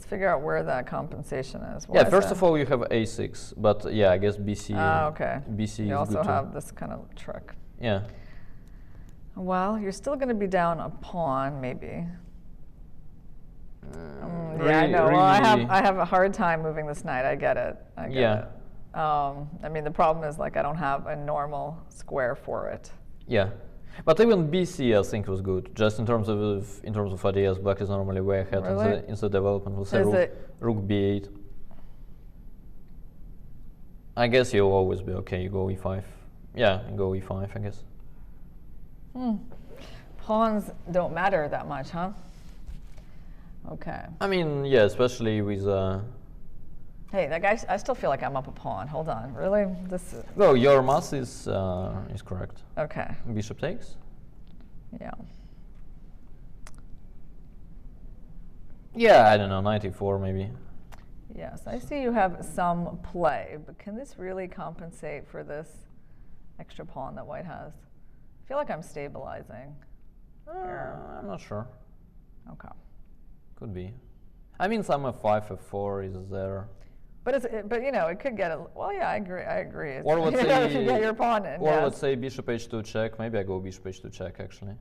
figure out where that compensation is. Yeah, first of all you have a6, but yeah, I guess bc. Okay. bc You is also good too. have this kind of trick. Yeah. Well, you're still going to be down a pawn, maybe. Yeah, I know. Well, I have a hard time moving this knight. I get it. I get it. I mean, the problem is like I don't have a normal square for it. Yeah, but even BC I think was good. Just in terms of ideas, black is normally way ahead in the development. We'll say rook b8. I guess you'll always be okay. You go e5. Yeah, you go e5. I guess. Pawns don't matter that much, huh? Okay. I mean, yeah, especially with. Hey, that guy. I still feel like I'm up a pawn. Hold on, really? This. No, your math is correct. Okay. Bishop takes. Yeah. Yeah, I don't know, 94 maybe. Yes, I see you have some play, but can this really compensate for this extra pawn that White has? I feel like I'm stabilizing. I'm not sure. Okay. Could be. I mean, some f5, f4 is there. But you know, it could get well. Yeah, I agree. Or let's say if you get your pawn in. Or yes. let's say bishop h2 check. Maybe I go bishop h2 check actually.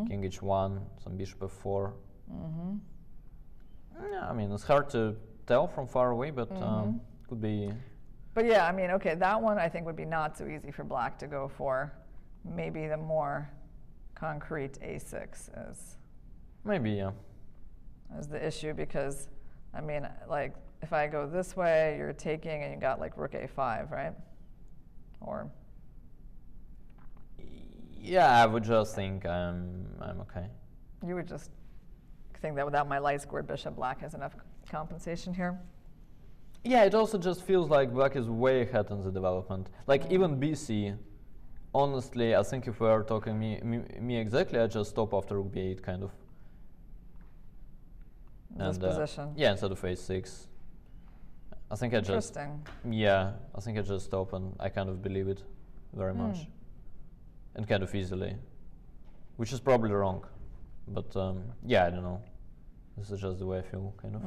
King h1, some bishop f4. Yeah, I mean, it's hard to tell from far away, but could be. But yeah, I mean, okay, that one I think would be not so easy for black to go for. Maybe the more concrete a6 is. Maybe, yeah. Is the issue because, I mean, like if I go this way, you're taking and you got like rook a5, right? Or. Yeah, I would just think I'm okay. You would just think that without my light squared bishop, black has enough compensation here? Yeah, it also just feels like black is way ahead in the development. Like even BC, honestly, I think if we are talking me exactly, I just stop after rook b8 kind of. This position. Yeah, instead of a6. I think I just. Yeah, I think I just stop and I kind of believe it very much. And kind of easily. Which is probably wrong. But yeah, I don't know. This is just the way I feel, kind of.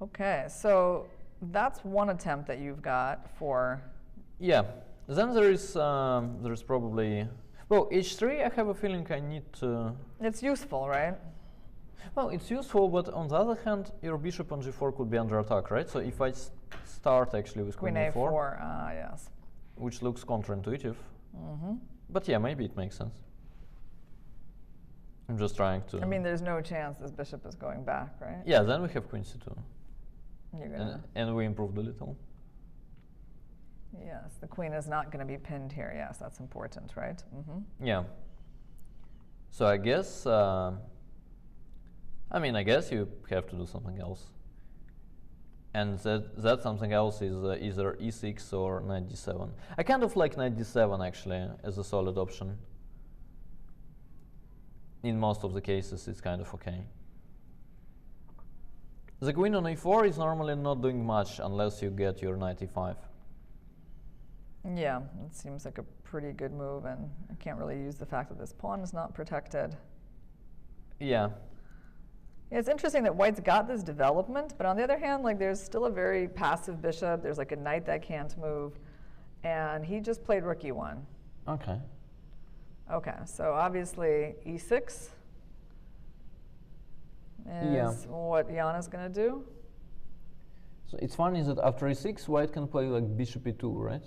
Okay, so that's one attempt that you've got for. Yeah, then there is probably. Well, h3, I have a feeling I need to. It's useful, right? Well, it's useful, but on the other hand, your bishop on g4 could be under attack, right? So if I start actually with queen a4, yes, which looks counterintuitive. But yeah, maybe it makes sense. I'm just trying to. I mean, there's no chance this bishop is going back, right? Yeah, then we have queen c2. You're gonna. And we improved a little. Yes, the queen is not going to be pinned here. Yes, that's important, right? Yeah. So I guess, I guess you have to do something else. And that something else is either e6 or knight d7. I kind of like knight d7 actually as a solid option. In most of the cases, it's kind of okay. The queen on e4 is normally not doing much unless you get your knight e5. Yeah, it seems like a pretty good move, and I can't really use the fact that this pawn is not protected. Yeah. It's interesting that white's got this development, but on the other hand, like there's still a very passive bishop. There's like a knight that can't move, and he just played rook e1. Okay. Okay, so obviously e6 is what Jana's going to do. So it's funny that after e6, white can play like bishop e2, right?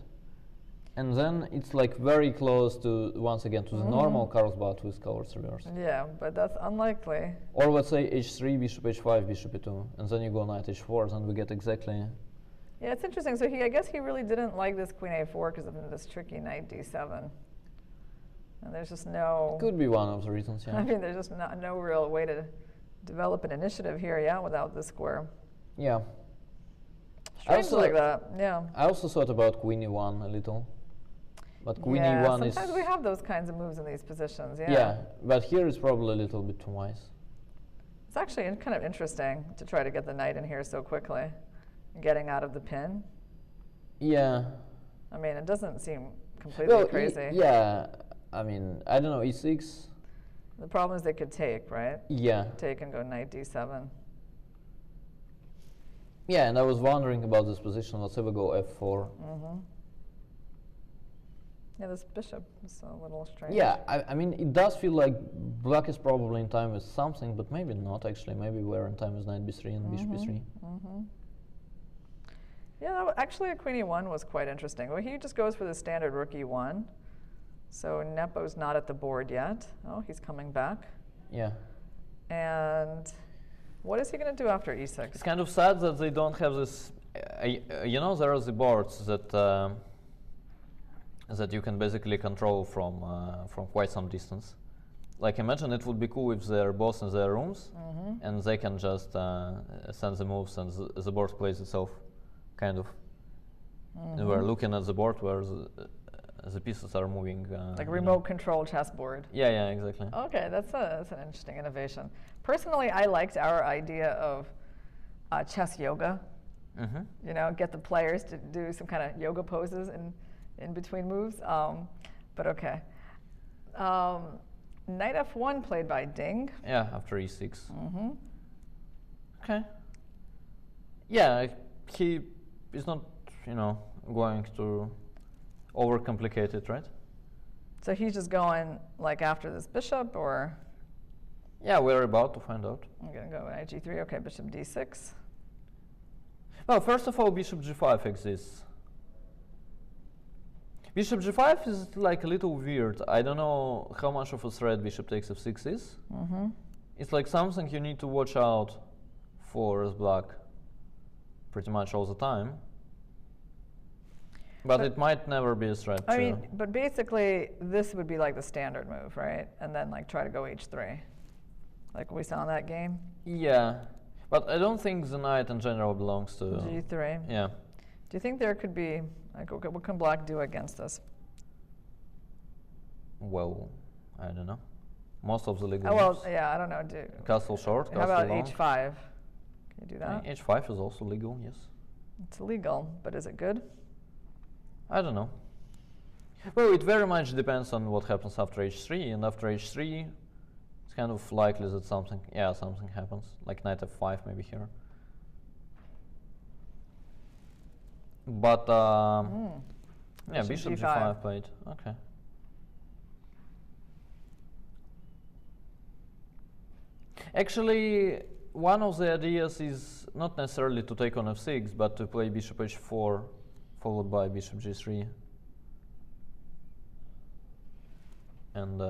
And then it's like very close to, once again, to the normal Carlsbad with colors reversed. Yeah, but that's unlikely. Or let's say h3, bishop h5, bishop e2, and then you go knight h4, and we get exactly... Yeah, it's interesting. So I guess he really didn't like this queen a4 because of this tricky knight d7. And there's just no... Could be one of the reasons, yeah. I mean, there's just no real way to develop an initiative here, yeah, without this square. Yeah. Strange like that, yeah. I also thought about queen e1 a little. But queen yeah, e1 sometimes we have those kinds of moves in these positions, yeah. Yeah, but here it's probably a little bit too wise. It's actually kind of interesting to try to get the knight in here so quickly, getting out of the pin. Yeah. I mean, it doesn't seem completely crazy. Yeah, I mean, I don't know, e6. The problem is they could take, right? Yeah. Take and go knight d7. Yeah, and I was wondering about this position. Let's have a go f4. Yeah, this bishop is a little strange. Yeah, I mean, it does feel like black is probably in time with something, but maybe not actually. Maybe we're in time with knight b3 and bishop b3. Yeah, actually, a queen e1 was quite interesting. Well, he just goes for the standard rook e1. So Nepo's not at the board yet. Oh, he's coming back. Yeah. And what is he going to do after e6? It's kind of sad that they don't have this. You know, there are the boards that that you can basically control from quite some distance. Like, imagine it would be cool if they're both in their rooms and they can just send the moves and the board plays itself, kind of. And we're looking at the board where the pieces are moving. Like remote control chessboard. Yeah, yeah, exactly. Okay, that's an interesting innovation. Personally, I liked our idea of chess yoga. You know, get the players to do some kind of yoga poses in between moves. But okay. Knight f1 played by Ding. Yeah, after e6. Okay. Yeah, he is not, you know, going to overcomplicate it, right? So he's just going like after this bishop, or? Yeah, we're about to find out. I'm going to go knight g3. Okay, bishop d6. Well, first of all, bishop g5 exists. Bishop g5 is like a little weird. I don't know how much of a threat bishop takes f6 is. It's like something you need to watch out for as black pretty much all the time. But it might never be a threat. I mean, but basically, this would be like the standard move, right? And then like try to go h3, like we saw in that game. Yeah, but I don't think the knight in general belongs to g3. Yeah. Do you think there could be like what can black do against this? Well, I don't know. Most of the legal. Oh well, moves. yeah, I don't know. Castle short. How about long. h5? Can you do that? h5 is also legal. Yes. It's illegal, but is it good? I don't know. Well, it very much depends on what happens after h3, and after h3, it's kind of likely that something happens, like knight f5 maybe here. But yeah, bishop g5 played. Okay. Actually, one of the ideas is not necessarily to take on f6, but to play bishop h4. Followed by bishop g3, and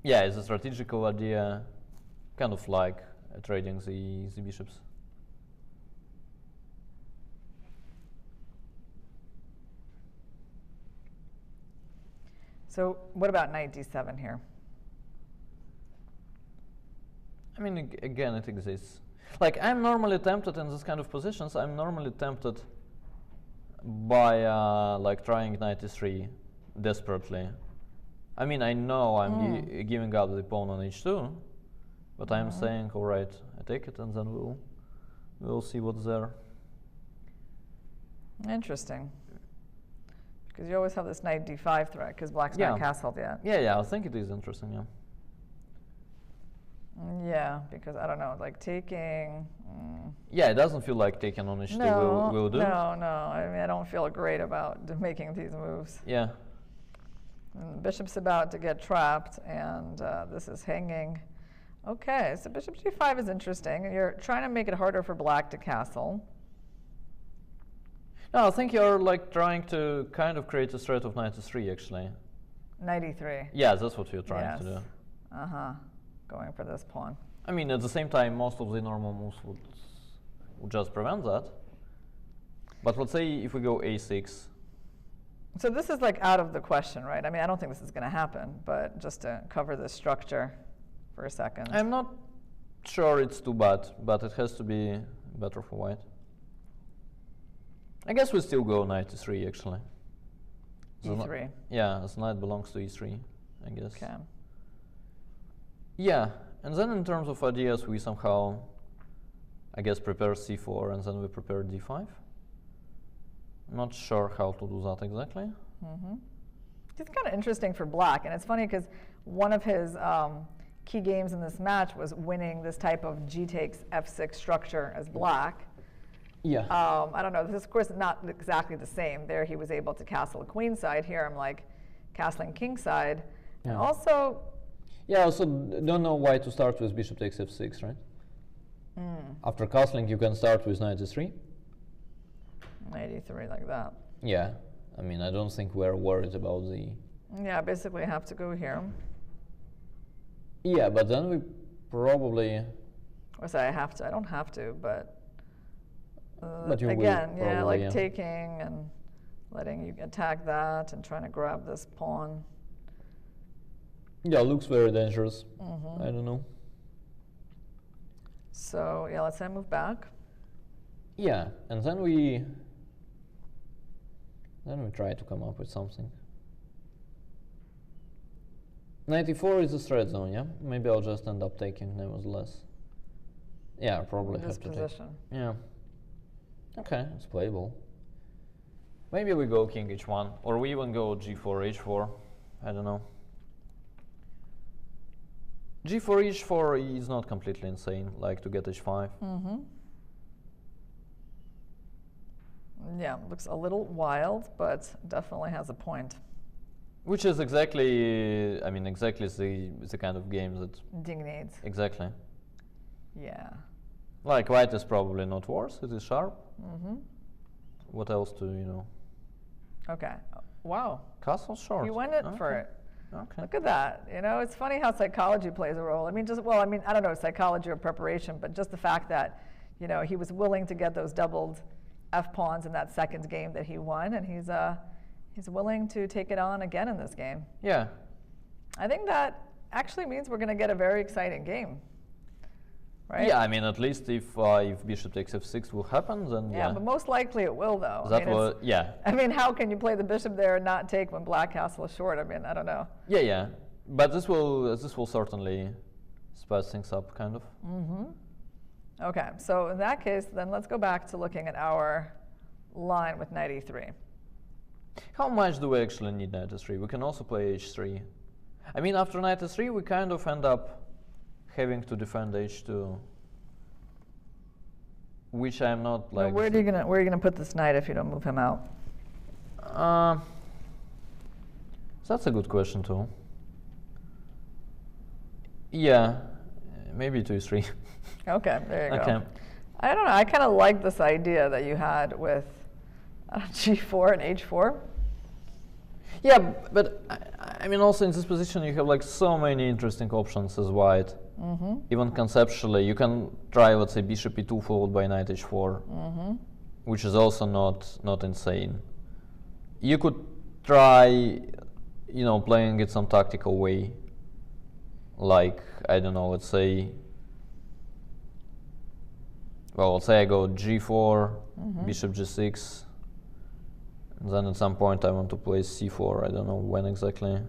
yeah, it's a strategical idea, kind of like trading the bishops. So what about knight d7 here? I mean, again, it exists. Like, I'm normally tempted in this kind of positions, I'm normally tempted by like trying knight e3 desperately. I mean, I know I'm giving up the pawn on h2, but I'm saying, all right, I take it and then we'll see what's there. Interesting. Because you always have this knight d5 threat because black's not castled yet. Yeah, I think it is interesting, yeah. Yeah, because I don't know, like taking. Yeah, it doesn't feel like taking on h2 will do. No. I mean, I don't feel great about making these moves. Yeah. And the bishop's about to get trapped, and this is hanging. Okay, so bishop g5 is interesting. You're trying to make it harder for black to castle. No, I think you're like trying to kind of create a threat of knight e3, actually. Knight e3. Yeah, that's what you're trying to do. Going for this pawn. I mean, at the same time, most of the normal moves would just prevent that. But let's say if we go a6. So this is like out of the question, right? I mean, I don't think this is going to happen, but just to cover this structure for a second. I'm not sure it's too bad, but it has to be better for white. I guess we still go knight e3, actually. e3. Yeah, as knight belongs to e3, I guess. Okay. Yeah, and then in terms of ideas, we somehow, I guess, prepare c4 and then we prepare d5. Not sure how to do that exactly. It's kind of interesting for black, and it's funny because one of his key games in this match was winning this type of g takes f6 structure as black. Yeah. I don't know, this is of course not exactly the same. There he was able to castle a queen side. Here I'm like castling king side. And also, yeah, also don't know why to start with bishop takes f6, right? After castling, you can start with knight e3. Knight e3 like that. Yeah, I mean, I don't think we're worried about the... Yeah, basically have to go here. Yeah, but then we probably... Or say I have to, I don't have to, but you again, will yeah, probably, like taking and letting you attack that and trying to grab this pawn. Yeah, looks very dangerous. I don't know. So yeah, let's say I move back. Yeah, and then we try to come up with something. Knight e4 is a threat zone, yeah? Maybe I'll just end up taking nevertheless. Yeah, probably have to position. take. Yeah. Okay, it's playable. Maybe we go king h1, or we even go g4 h4. I don't know. g4 h4 is not completely insane, like to get h5. Yeah, looks a little wild, but definitely has a point. Which is exactly, I mean, exactly the kind of game that... Ding needs. Exactly. Yeah. Like, white is probably not worse, it is sharp. What else to, you know? Okay. Wow. Castle short. You went for it. Okay. Look at that. You know, it's funny how psychology plays a role. I mean, I don't know, psychology or preparation, but just the fact that, you know, he was willing to get those doubled f-pawns in that second game that he won, and he's willing to take it on again in this game. Yeah. I think that actually means we're going to get a very exciting game. Right? Yeah, I mean, at least if bishop takes f6 will happen, then yeah. But most likely it will, though. I mean, how can you play the bishop there and not take when black castle is short? I mean, I don't know. Yeah. But this will certainly spice things up, kind of. Okay, so in that case, then let's go back to looking at our line with knight e3. How much do we actually need knight e3? We can also play h3. I mean, after knight e3, we kind of end up having to defend h2, which I'm not like. Now, where are you gonna put this knight if you don't move him out? That's a good question too. Yeah, maybe to e3. Okay, there you go. I don't know. I kind of like this idea that you had with g4 and h4. Yeah, but I mean, also in this position, you have like so many interesting options as white. Even conceptually, you can try, let's say, bishop e2 followed by knight h4, which is also not insane. You could try you know, playing it some tactical way. Like, I don't know, let's say, well, let's say I go g4, bishop g6, and then at some point I want to play c4, I don't know when exactly.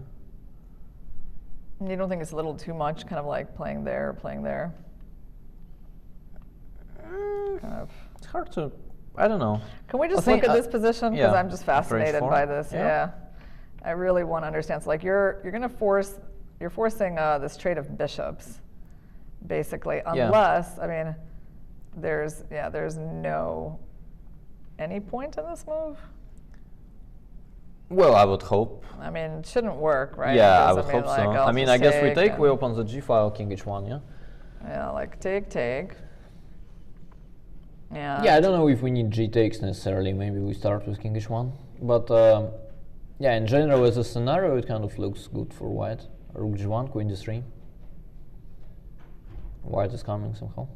You don't think it's a little too much, kind of like playing there, playing there? Kind of. It's hard to, I don't know. Can we just look at this position? Because yeah, I'm just fascinated by this. Yeah. I really want to understand. So like you're forcing this trade of bishops, basically, unless, I mean, there's no any point in this move. Well, I would hope. I mean, it shouldn't work, right? Yeah, because, I would hope like, so. I mean, I guess we take, we open the g file, king h1, yeah? Yeah, like take. Yeah. Yeah, I don't know if we need g takes necessarily. Maybe we start with king h1. But yeah, in general, as a scenario, it kind of looks good for white. Rook g1, queen d3. White is coming somehow.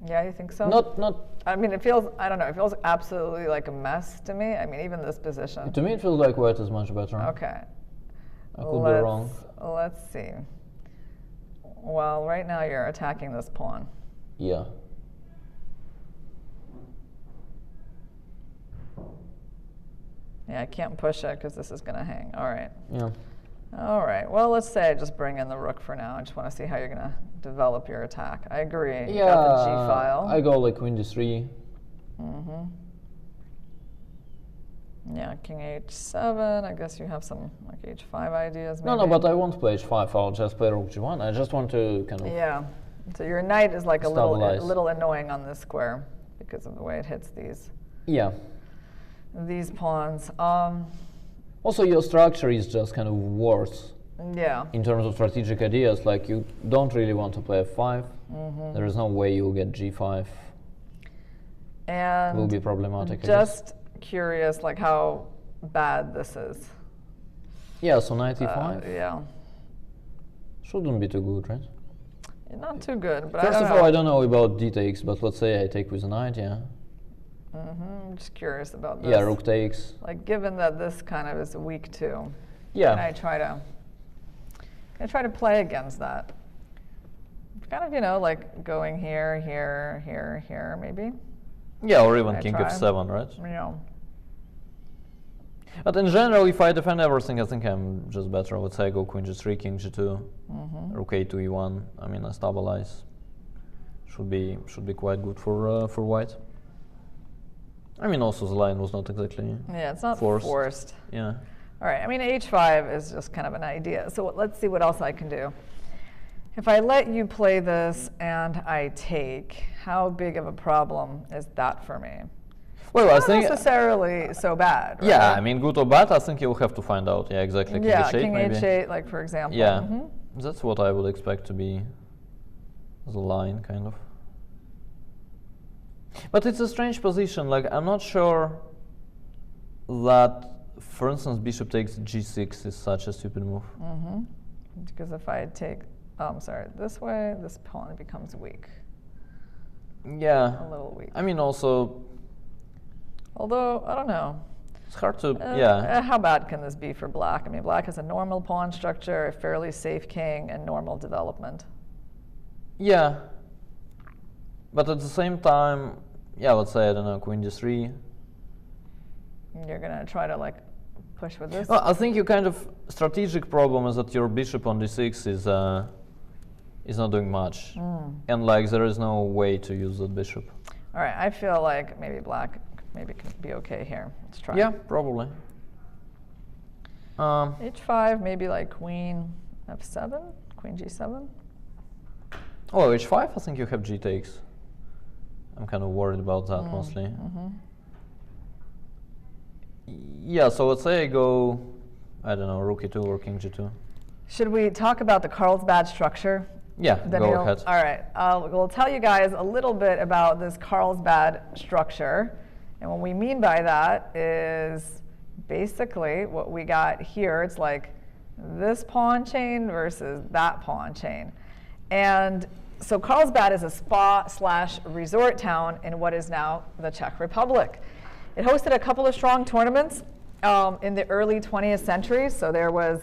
Yeah, you think so? Not. I mean, it feels, I don't know, it feels absolutely like a mess to me. I mean, even this position. To me, it feels like white is much better. Okay. I could be wrong. Let's see. Well, right now you're attacking this pawn. Yeah. Yeah, I can't push it because this is going to hang. All right. Yeah. All right. Well, let's say I just bring in the rook for now. I just want to see how you're going to develop your attack. I agree. Yeah. You got the g file. I go like queen d3. Yeah, king h7. I guess you have some like h5 ideas. Maybe. No, but I won't play h5. I'll just play rook g1. I just want to kind of. Yeah. So your knight is like a little annoying on this square because of the way it hits these. Yeah. These pawns. Also, your structure is just kind of worse. Yeah. In terms of strategic ideas, like you don't really want to play f5. There is no way you'll get g5. And will be problematic. Just curious, like how bad this is. Yeah. So knight e5. Yeah. Shouldn't be too good, right? Not too good, but First of all, I don't know about d takes, but let's say I take with a knight, yeah. I'm just curious about this. Yeah, rook takes. Like, given that this kind of is weak too. Yeah. Can I try to play against that? Kind of, you know, like going here, here, here, here, maybe. Yeah, or even king f7, right? Yeah. But in general, if I defend everything, I think I'm just better. Let's say I go queen g3, king g2, rook a2, e1. I mean, I stabilize. Should be quite good for white. I mean, also the line was not exactly it's not forced. Yeah. All right. I mean, h5 is just kind of an idea. So let's see what else I can do. If I let you play this and I take, how big of a problem is that for me? Well, not I think necessarily so bad. Right? Yeah, I mean, good or bad, I think you'll have to find out. Yeah, exactly. King h8, king maybe. h8, like for example. Yeah, that's what I would expect to be the line, kind of. But it's a strange position. Like, I'm not sure that, for instance, bishop takes g6 is such a stupid move. Because if I take, this way, this pawn becomes weak. Yeah. A little weak. I mean, also. Although, I don't know. It's hard to, How bad can this be for black? I mean, black has a normal pawn structure, a fairly safe king, and normal development. Yeah. But at the same time, yeah, let's say, I don't know, queen d3. You're going to try to, like, push with this? Well, I think your kind of strategic problem is that your bishop on d6 is not doing much. And, like, there is no way to use that bishop. All right, I feel like maybe black maybe can be okay here. Let's try. Yeah, probably. h5, maybe like queen f7, queen g7. Oh, h5, I think you have g takes. I'm kind of worried about that mostly. Yeah, so let's say I go, I don't know, rook e2 or king g2. Should we talk about the Carlsbad structure? Yeah, Daniil? Go ahead. All right, we'll tell you guys a little bit about this Carlsbad structure. And what we mean by that is basically what we got here. It's like this pawn chain versus that pawn chain. And so Carlsbad is a spa/resort town in what is now the Czech Republic. It hosted a couple of strong tournaments in the early 20th century. So there was,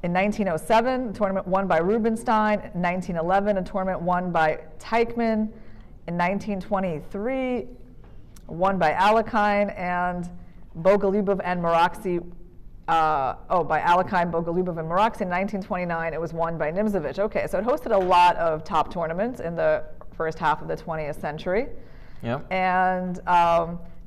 in 1907, a tournament won by Rubinstein. 1911, a tournament won by Teichmann. In 1923, won by Alekhine and Bogolyubov and Moroksi. By Alekhine, Bogolyubov, and Moroksi. In 1929, it was won by Nimzovich. Okay, so it hosted a lot of top tournaments in the first half of the 20th century. Yeah. And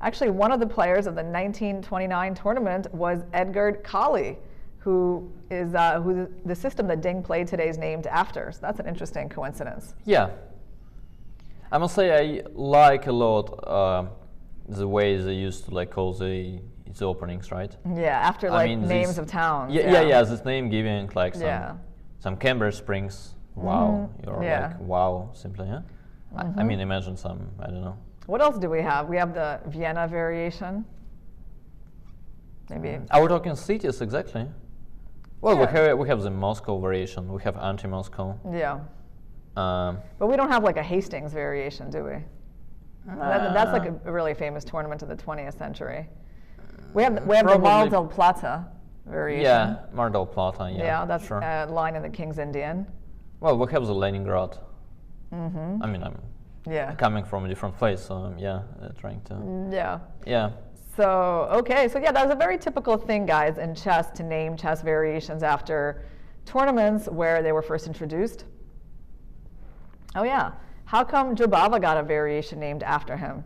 actually, one of the players of the 1929 tournament was Edgard Kali, who is who the system that Ding played today is named after. So that's an interesting coincidence. Yeah. I must say I like a lot the way they used to like call the openings, right? Yeah, after like names of towns. Yeah, this name giving like some Cambridge Springs. Wow, you're like wow, simply. Yeah. I mean, imagine some. I don't know. What else do we have? We have the Vienna variation. Maybe. Are we talking cities exactly? Well, we have the Moscow variation. We have anti-Moscow. Yeah. But we don't have like a Hastings variation, do we? That's like a really famous tournament of the 20th century. We have the Mar del Plata variation. Yeah, Mar del Plata. Yeah. Yeah, that's sure. a line in the King's Indian. Well, we have the Leningrad. I mean, I'm coming from a different place, so I'm trying to. Yeah. Yeah. So okay, so yeah, that was a very typical thing, guys, in chess to name chess variations after tournaments where they were first introduced. Oh yeah, how come Dubov got a variation named after him?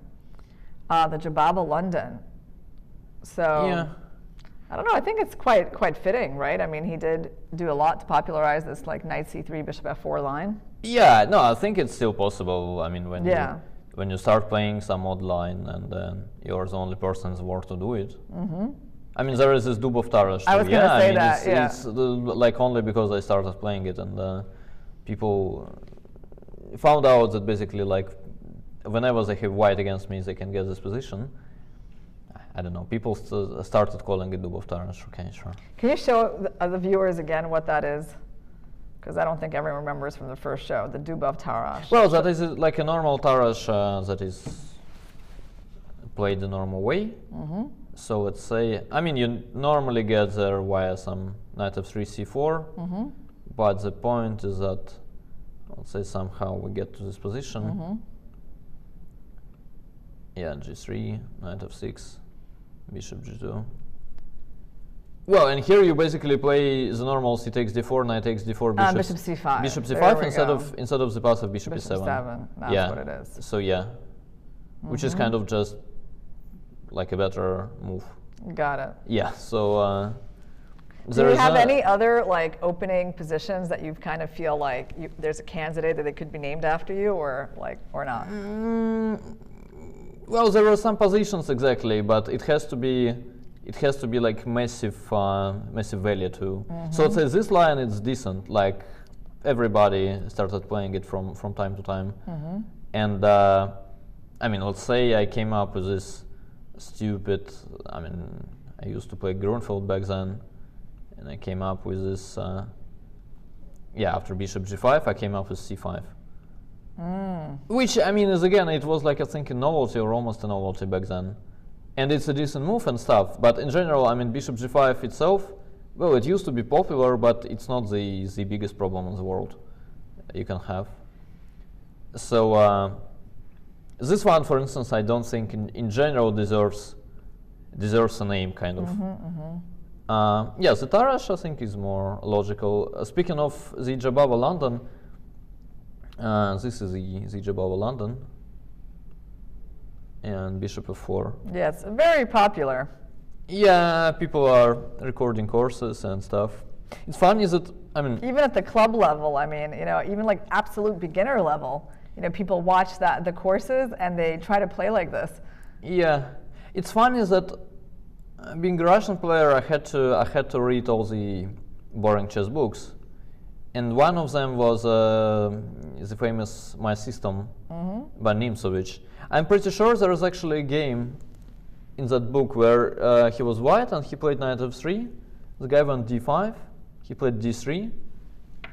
The Dubov London. So yeah. I don't know. I think it's quite fitting, right? I mean, he did do a lot to popularize this like knight c3, bishop f4 line. Yeah, no, I think it's still possible. I mean, when you start playing some odd line and then you're the only person in the world to do it. I mean, there is this Dubov Tarash. I was going to say that. It's like only because I started playing it and people found out that basically like whenever they have white against me, they can get this position. I don't know. People started calling it Dubov Tarash. Okay, sure. Can you show the viewers again what that is? Because I don't think everyone remembers from the first show, the Dubov Tarash. Well, that is like a normal Tarash that is played the normal way. So let's say, I mean, you normally get there via some knight f3, c4, but the point is that, let's say somehow we get to this position. Yeah, g3, knight f6, bishop g2. Well, and here you basically play the normal c takes d4, knight takes d4, bishop c5. Bishop c5 instead of the path of bishop e7. That's what it is. So yeah, which is kind of just like a better move. Got it. Yeah. So do you have any other like opening positions that you kind of feel like there's a candidate that they could be named after you, or not? Well, there are some positions exactly, but it has to be like massive value too. So let's say this line is decent. Like everybody started playing it from time to time, and I mean, let's say I came up with this stupid. I mean, I used to play Grunfeld back then, and I came up with this. After bishop g5, I came up with c5. Which, I mean, is again, it was like I think a novelty or almost a novelty back then. And it's a decent move and stuff, but in general, I mean, bishop g5 itself, well, it used to be popular, but it's not the biggest problem in the world you can have. So this one, for instance, I don't think in general deserves a name, kind of. Yes, the Tarash, I think, is more logical. Speaking of the Dubov London, this is the Dubov London. And bishop f4. Yes, very popular. Yeah, people are recording courses and stuff. It's funny that, I mean, even at the club level, I mean, even like absolute beginner level, people watch the courses and they try to play like this. Yeah, it's funny that being a Russian player, I had to read all the boring chess books, and one of them was the famous My System by Nimzovich. I'm pretty sure there is actually a game in that book where he was white and he played knight f3. The guy went d5. He played d3.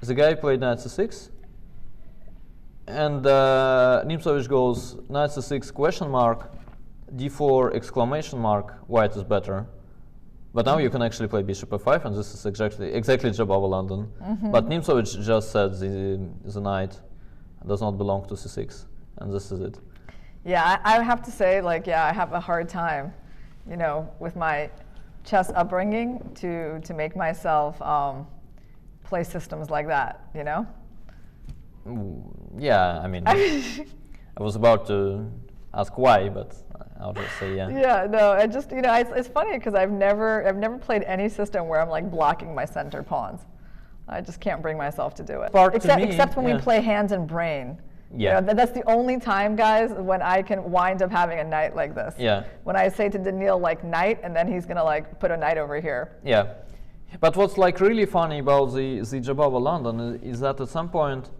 The guy played knight c6. And Nimzovich goes knight c6 question mark, d4 exclamation mark. White is better. But now you can actually play bishop f5, and this is exactly Jabava London. But Nimzowitsch just said the knight does not belong to c6, and this is it. Yeah, I have to say, like, yeah, I have a hard time, you know, with my chess upbringing to make myself play systems like that, you know? Yeah, I mean, I was about to ask why, but I'll just say yeah. Yeah, no, I just, you know, it's funny because I've never played any system where I'm like blocking my center pawns. I just can't bring myself to do it. Except when we play hands and brain. Yeah. You know, that's the only time, guys, when I can wind up having a knight like this. Yeah. When I say to Daniil, like, knight, and then he's going to, like, put a knight over here. Yeah. But what's, like, really funny about the Jabava London is that at some point,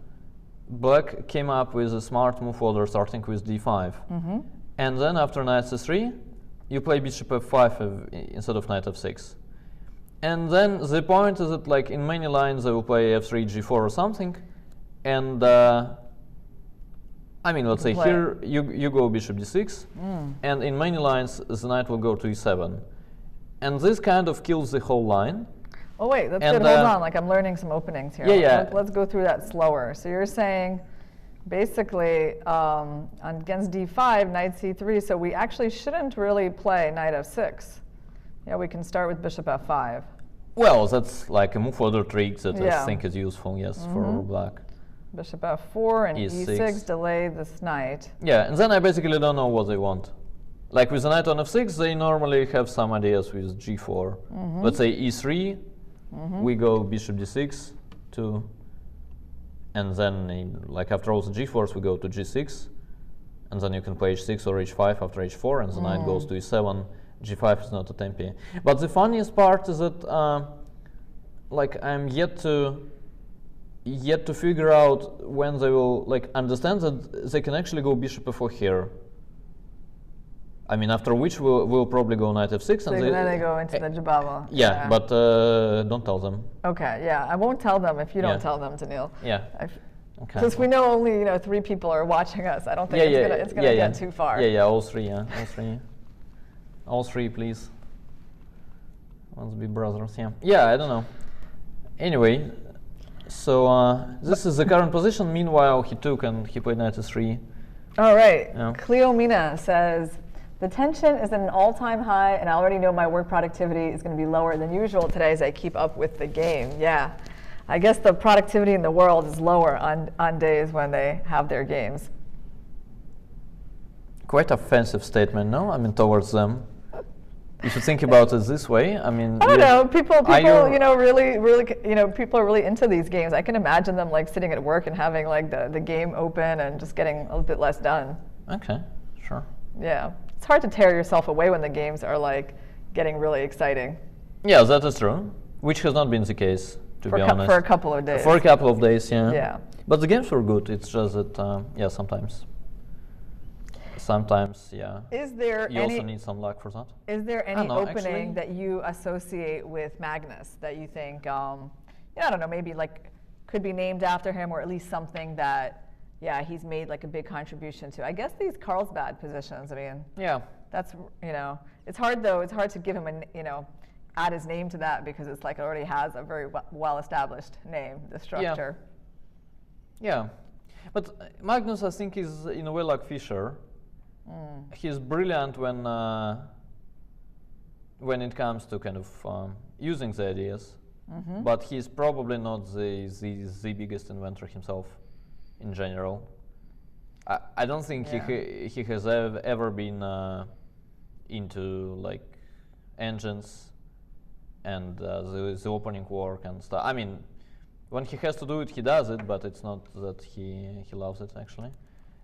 Black came up with a smart move order starting with d5. And then after knight c3, you play bishop f5 instead of knight f6. And then the point is that, like, in many lines, they will play f3, g4 or something. And I mean, let's say here you go bishop d6, and in many lines the knight will go to e7, and this kind of kills the whole line. Oh wait, that's good. Hold on, like I'm learning some openings here. Yeah. Let's go through that slower. So you're saying, basically, against d5, knight c3. So we actually shouldn't really play knight f6. Yeah, we can start with bishop f5. Well, that's like a move order trick that I think is useful, yes, for Black. Bishop f4 and E6. e6 delay this knight. Yeah, and then I basically don't know what they want. Like with the knight on f6, they normally have some ideas with g4. Let's say e3, we go bishop d6 and then like after all the g4s we go to g6, and then you can play h6 or h5 after h4, and the knight goes to e7. g5 is not a tempi. But the funniest part is that like I'm yet to figure out when they will like understand that they can actually go bishop f4 here. I mean, after which we'll probably go knight f6, so and then they go into the Jabava. Yeah, but don't tell them. Okay, yeah, I won't tell them if you don't tell them, Daniil. Yeah. Because we know only 3 people are watching us. I don't think it's gonna get too far. Yeah, all three. All three, please. Let's be brothers. Yeah, I don't know. Anyway. So this is the current position. Meanwhile, he took and he played knight e3. All right. Yeah. Cleo Mina says, the tension is at an all-time high, and I already know my work productivity is going to be lower than usual today as I keep up with the game. Yeah. I guess the productivity in the world is lower on days when they have their games. Quite offensive statement, no? I mean, towards them. You should think about it this way. I mean, I don't know. People, really, people are really into these games. I can imagine them like sitting at work and having like the game open and just getting a little bit less done. Okay, sure. Yeah, it's hard to tear yourself away when the games are like getting really exciting. Yeah, that is true. Which has not been the case, to be honest. For a couple of days. For a couple of days, yeah. Yeah. But the games were good. It's just that, yeah, sometimes. Sometimes, yeah. Is there you also need some luck for that. Is there any opening that you associate with Magnus that you think, I don't know, maybe like could be named after him, or at least something that, yeah, he's made like a big contribution to? I guess these Carlsbad positions. I mean, yeah, that's it's hard though. It's hard to give him add his name to that because it's like it already has a very well-established name, the structure. Yeah, but Magnus, I think, is in a way like Fischer. He's brilliant when it comes to kind of using the ideas, but he's probably not the biggest inventor himself in general. I don't think he has ever been into like engines and the opening work and stuff. I mean, when he has to do it, he does it, but it's not that he loves it actually.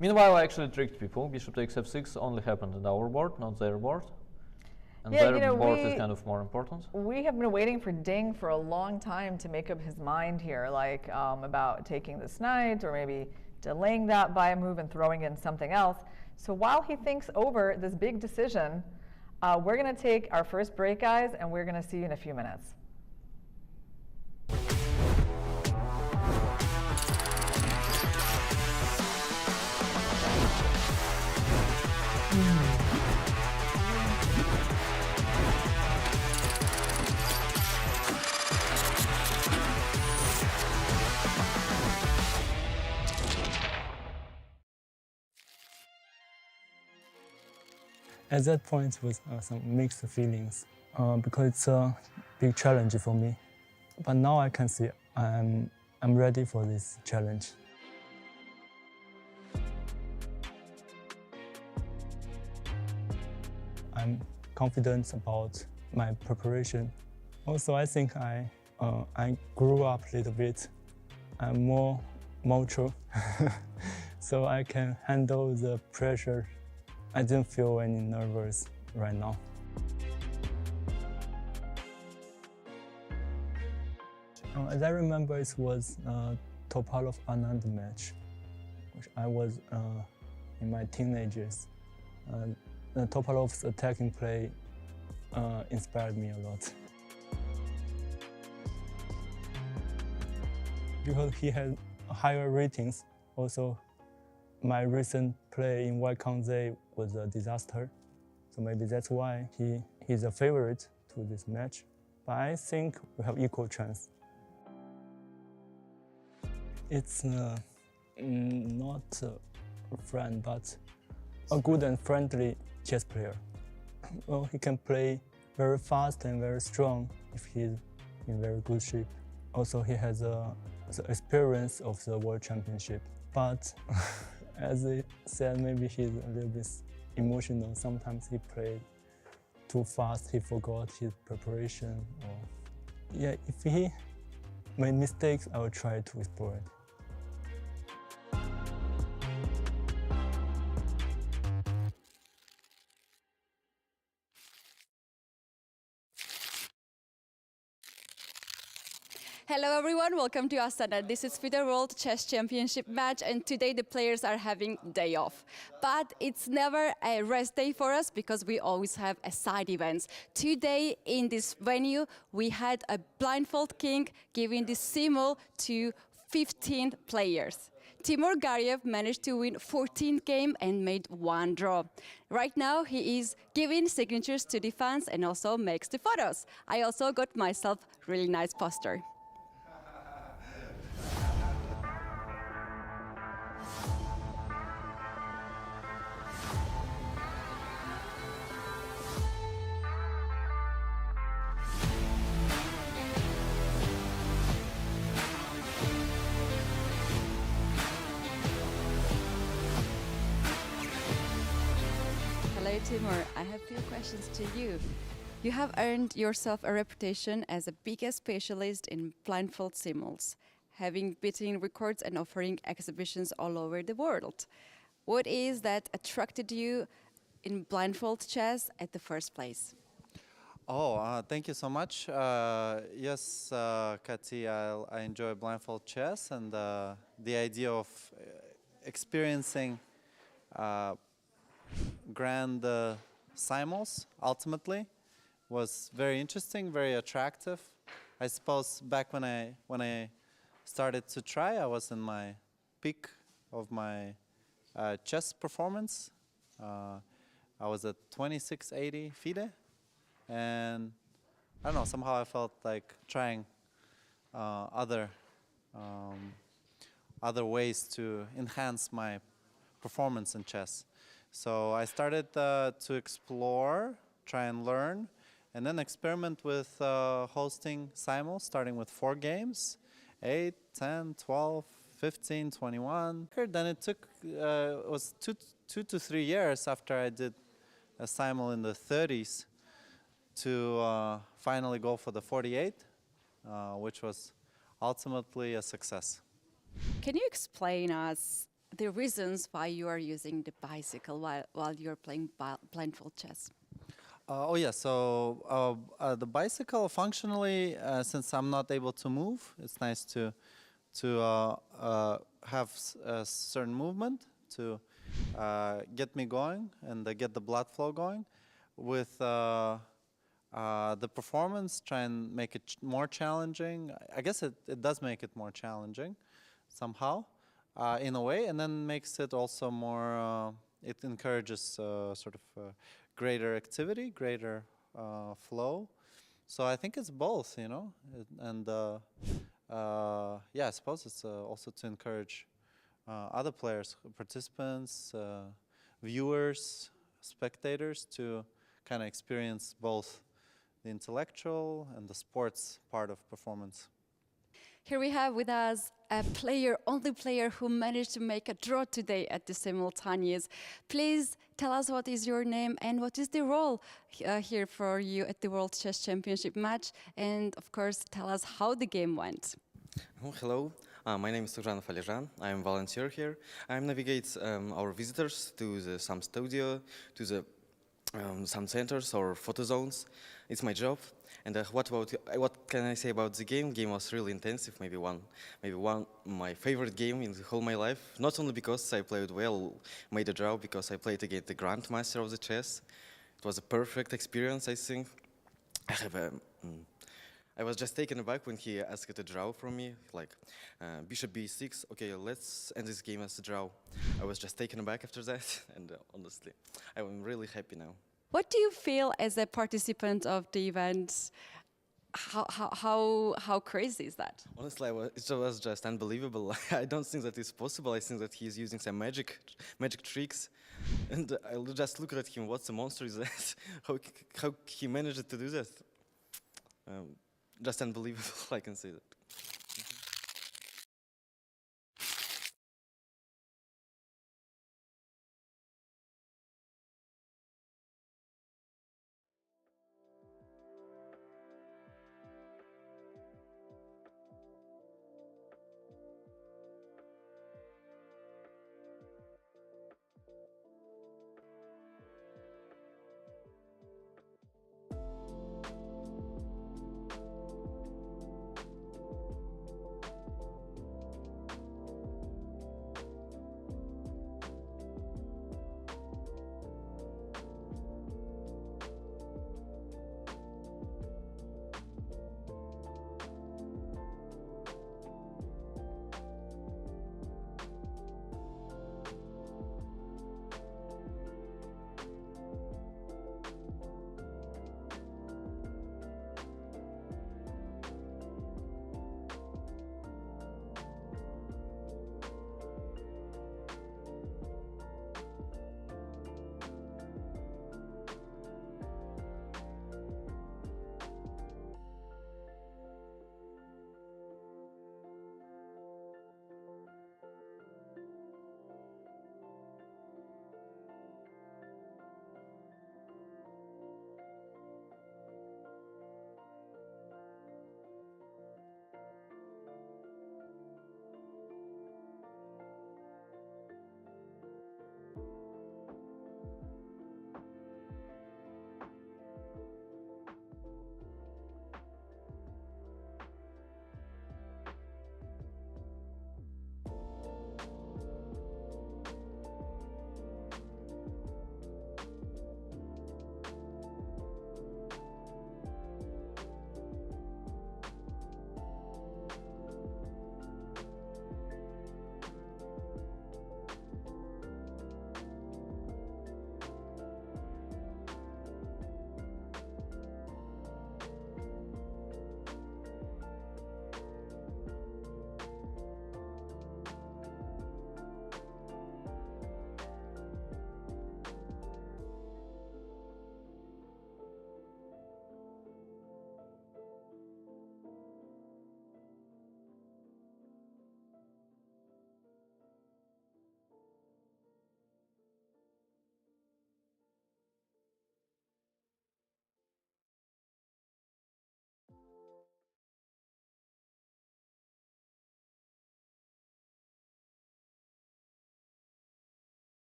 Meanwhile, I actually tricked people. Bishop takes f6 only happened in our board, not their board. And their board is kind of more important. We have been waiting for Ding for a long time to make up his mind here, like about taking this knight or maybe delaying that by a move and throwing in something else. So while he thinks over this big decision, we're going to take our first break, guys, and we're going to see you in a few minutes. At that point, was some mixed feelings because it's a big challenge for me. But now I can see I'm ready for this challenge. I'm confident about my preparation. Also, I think I grew up a little bit. I'm more mature, so I can handle the pressure. I don't feel any nervous right now. As I remember, it was Topalov Anand match, which I was in my teenagers. Topalov's attacking play inspired me a lot. Because he had higher ratings, also my recent play in Waikanze was a disaster. So maybe that's why he's a favorite to this match. But I think we have equal chance. It's not a friend, but a good and friendly chess player. Well, he can play very fast and very strong if he's in very good shape. Also, he has the experience of the World Championship. But as I said, maybe he's a little bit emotional. Sometimes he played too fast, he forgot his preparation. Or yeah, if he made mistakes, I will try to explore it. Hello everyone, welcome to Astana. This is FIDE World Chess Championship match, and today the players are having day off. But it's never a rest day for us because we always have a side events. Today in this venue we had a blindfold king giving the simul to 15 players. Timur Gariev managed to win 14 games and made 1 draw. Right now he is giving signatures to the fans and also makes the photos. I also got myself really nice poster. Hello Timur, I have a few questions to you. You have earned yourself a reputation as a biggest specialist in blindfold simuls, having beaten records and offering exhibitions all over the world. What is that attracted you in blindfold chess at the first place? Thank you so much. Yes, Kati, I enjoy blindfold chess, and the idea of experiencing grand simuls ultimately was very interesting, very attractive. I suppose back when I started to try, I was in my peak of my chess performance. I was at 2680 FIDE, and I don't know, somehow I felt like trying other ways to enhance my performance in chess. So I started to explore, try and learn, and then experiment with hosting simuls, starting with 4 games, 8, 10, 12, 15, 21. Then it took, it was two to 3 years after I did a simul in the 30s to finally go for the 48, which was ultimately a success. Can you explain us the reasons why you are using the bicycle while you're playing blindfold chess? So the bicycle functionally, since I'm not able to move, it's nice to have a certain movement to get me going and get the blood flow going. With the performance, try and make it more challenging. I guess it does make it more challenging somehow, in a way, and then makes it also more, it encourages sort of greater activity, greater flow. So I think it's both, you know, and yeah, I suppose it's also to encourage other players, participants, viewers, spectators to kind of experience both the intellectual and the sports part of performance. Here we have with us a player, only player who managed to make a draw today at the simultaneous. Please tell us what is your name and what is the role here for you at the World Chess Championship match, and of course tell us how the game went. Oh, hello, my name is Sujan Falejan. I am a volunteer here. I navigate our visitors to the some studio, to the some centers or photo zones. It's my job. And what can I say about the game? Game was really intensive. Maybe one my favorite game in the whole my life. Not only because I played well, made a draw, because I played against the grandmaster of the chess. It was a perfect experience, I think. I was just taken aback when he asked a draw from me, like bishop b6. Okay, let's end this game as a draw. I was just taken aback after that, and honestly, I'm really happy now. What do you feel as a participant of the event? How crazy is that? Honestly, it was just unbelievable. I don't think that it's possible. I think that he's using some magic tricks, and I just look at him. What the monster is that? How he managed to do that? Just unbelievable. I can say that.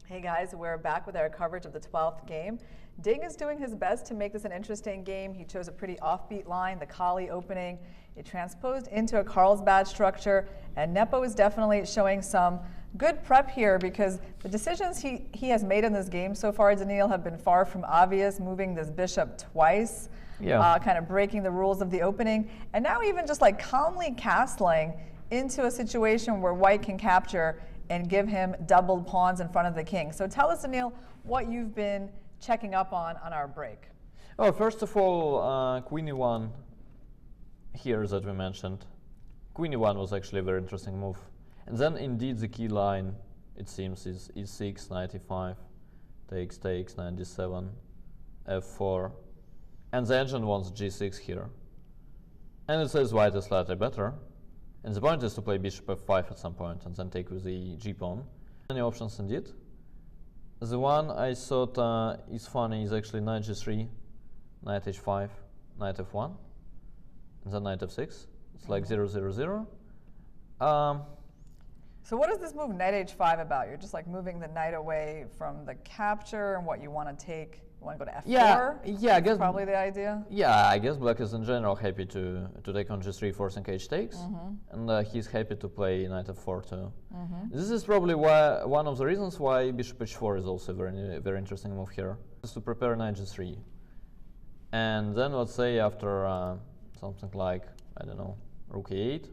Hey guys, we're back with our coverage of the 12th game. Ding is doing his best to make this an interesting game. He chose a pretty offbeat line, the Kali opening. It transposed into a Carlsbad structure, and Nepo is definitely showing some good prep here because the decisions he has made in this game so far, Daniil, have been far from obvious, moving this bishop twice, kind of breaking the rules of the opening, and now even just like calmly castling into a situation where white can capture and give him doubled pawns in front of the king. So tell us, Daniil, what you've been checking up on our break? Oh, first of all, Queen E1 here that we mentioned. Queen E1 was actually a very interesting move. And then indeed the key line, it seems, is E6, 95, takes, 97, F4. And the engine wants G6 here. And it says white is slightly better. And the point is to play bishop F5 at some point and then take with the G pawn. Many options indeed. The one I thought is funny is actually knight G3, knight H5, knight F1, and then knight F6. It's like 0, 0, 0. So what is this move knight H5 about? You're just like moving the knight away from the capture and what you want to take. You want to go to F4? Yeah, I guess probably the idea. Yeah, I guess black is in general happy to take on G3, forcing H takes, and he's happy to play knight F4 too. This is probably one of the reasons why bishop H4 is also a very interesting move here. Is to prepare knight G3, and then let's say after something like, I don't know, rook E8,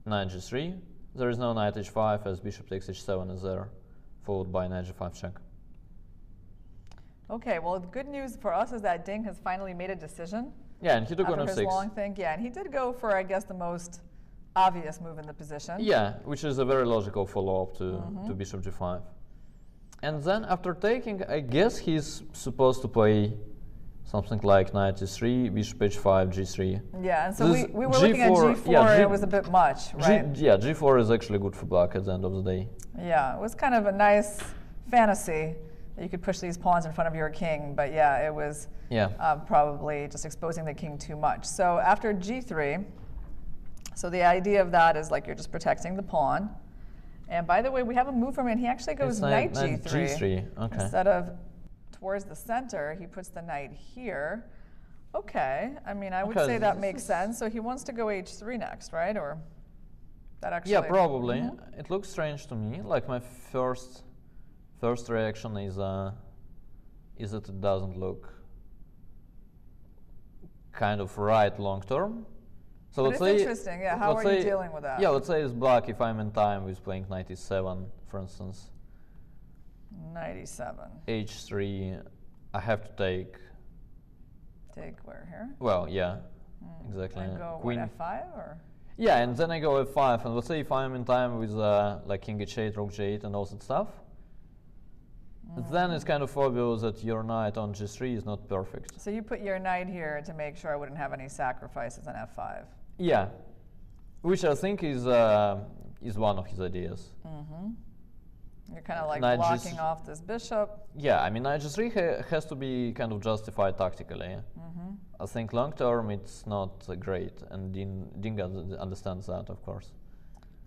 knight G3. There is no knight H5 as bishop takes H7 is there, followed by knight G5 check. Okay, well, the good news for us is that Ding has finally made a decision. Yeah, and he took on F6. His long thing, yeah, and he did go for, I guess, the most obvious move in the position. Yeah, which is a very logical follow-up to bishop G5. And then after taking, I guess he's supposed to play something like knight G3, bishop H5, G3. Yeah, and so we were looking at G4, yeah, it was a bit much, right? Yeah, G4 is actually good for black at the end of the day. Yeah, it was kind of a nice fantasy that you could push these pawns in front of your king, but yeah, it was probably just exposing the king too much. So after G3, so the idea of that is like you're just protecting the pawn. And by the way, we have a move from him, and he actually goes knight G3. G3, okay. Instead of towards the center, he puts the knight here. Okay, I mean, I would say that makes sense. So he wants to go H3 next, right? Or that actually? Yeah, probably. It looks strange to me. Like my first reaction is that it doesn't look kind of right long term. So let's say, interesting. Yeah, how are you dealing with that? Yeah, let's say it's black if I'm in time with playing knight E7, for instance. Knight E7. H3, I have to take. Take where here? Well, yeah, exactly. And go Queen F5 or? Yeah, and then I go F5, and let's say if I'm in time with like King H8, Rook G8, and all that stuff, then it's kind of obvious that your knight on G3 is not perfect. So you put your knight here to make sure I wouldn't have any sacrifices on F5. Yeah, which I think is one of his ideas. You're kind of like blocking off this bishop. Yeah, I mean, knight G3 has to be kind of justified tactically. I think long term it's not great, and Ding understands that, of course.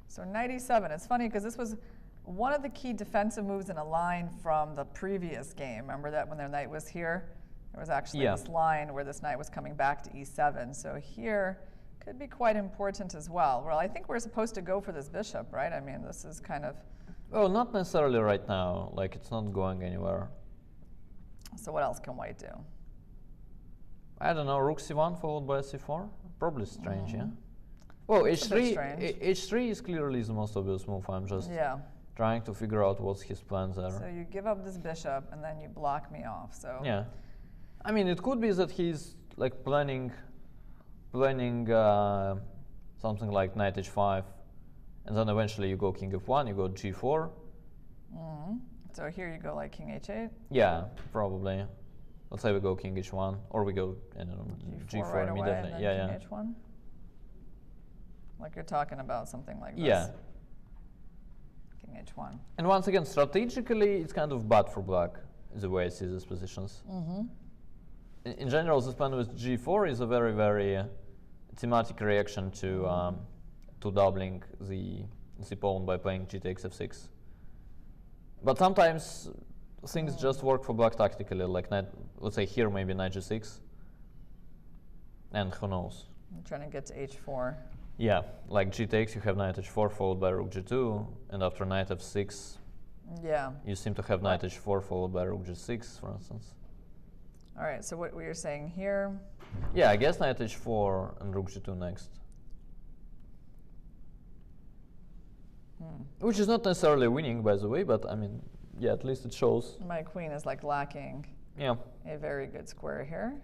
So knight E7. It's funny because this was one of the key defensive moves in a line from the previous game. Remember that when their knight was here? There was actually this line where this knight was coming back to E7. So here could be quite important as well. Well, I think we're supposed to go for this bishop, right? I mean, this is kind of... Well, not necessarily right now. Like, it's not going anywhere. So what else can white do? I don't know, rook C1 followed by C4? Probably strange, yeah? Well, H3 is clearly the most obvious move. I'm just trying to figure out what's his plans there. So you give up this bishop, and then you block me off, so... Yeah. I mean, it could be that he's, like, planning something like knight H5, and then eventually you go king F1, you go G4. So here you go like king H8? Yeah, probably. Let's say we go king H1, or we go, I don't know, G4 right immediately. Away, and then king H1? Like you're talking about something like this. Yeah. King H1. And once again, strategically, it's kind of bad for black, the way I see these positions. In general, this plan with G4 is a very, very thematic reaction to doubling the pawn by playing G takes F6. But sometimes things just work for black tactically, like knight, let's say here maybe knight G6, and who knows. I'm trying to get to H4. Yeah, like G takes, you have knight H4 followed by rook G2, and after knight F6, you seem to have knight H4 followed by rook G6, for instance. All right, so what you're saying here? Yeah, I guess knight H4 and rook G2 next. Which is not necessarily winning, by the way, but I mean, yeah, at least it shows. My queen is like lacking Yeah. a very good square here.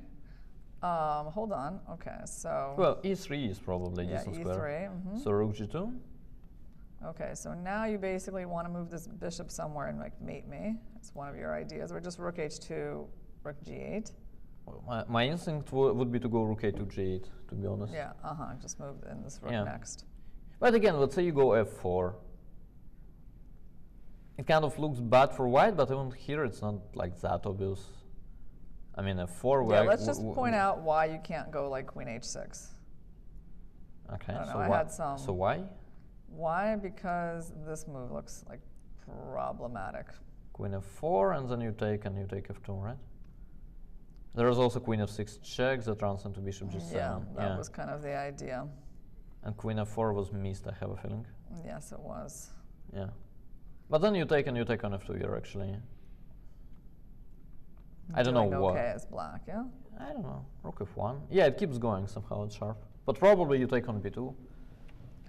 Hold on. Okay, so. Well, e3 is probably yeah, decent e3. square. So rook g2. Okay, so now you basically want to move this bishop somewhere and like mate me. It's one of your ideas. Or just rook h2, rook g8. Well, my instinct would be to go rook a2 g8, to be honest. Yeah, just move in this rook next. But again, let's say you go f4. It kind of looks bad for white, but even here it's not like that obvious. I mean, f4. Yeah, let's just point out why you can't go like queen h6. Okay, I don't so know, I had some. So why? Why? Because this move looks like problematic. Queen f4, and then you take f2, right? There is also queen f6 check that runs into bishop g7. Yeah, that was kind of the idea. And queen f4 was missed, I have a feeling. Yes, it was. Yeah. But then you take on f2 here, actually. I don't know what. Okay, as black, yeah? I don't know. Rook f1. Yeah, it keeps going somehow, it's sharp. But probably you take on b2.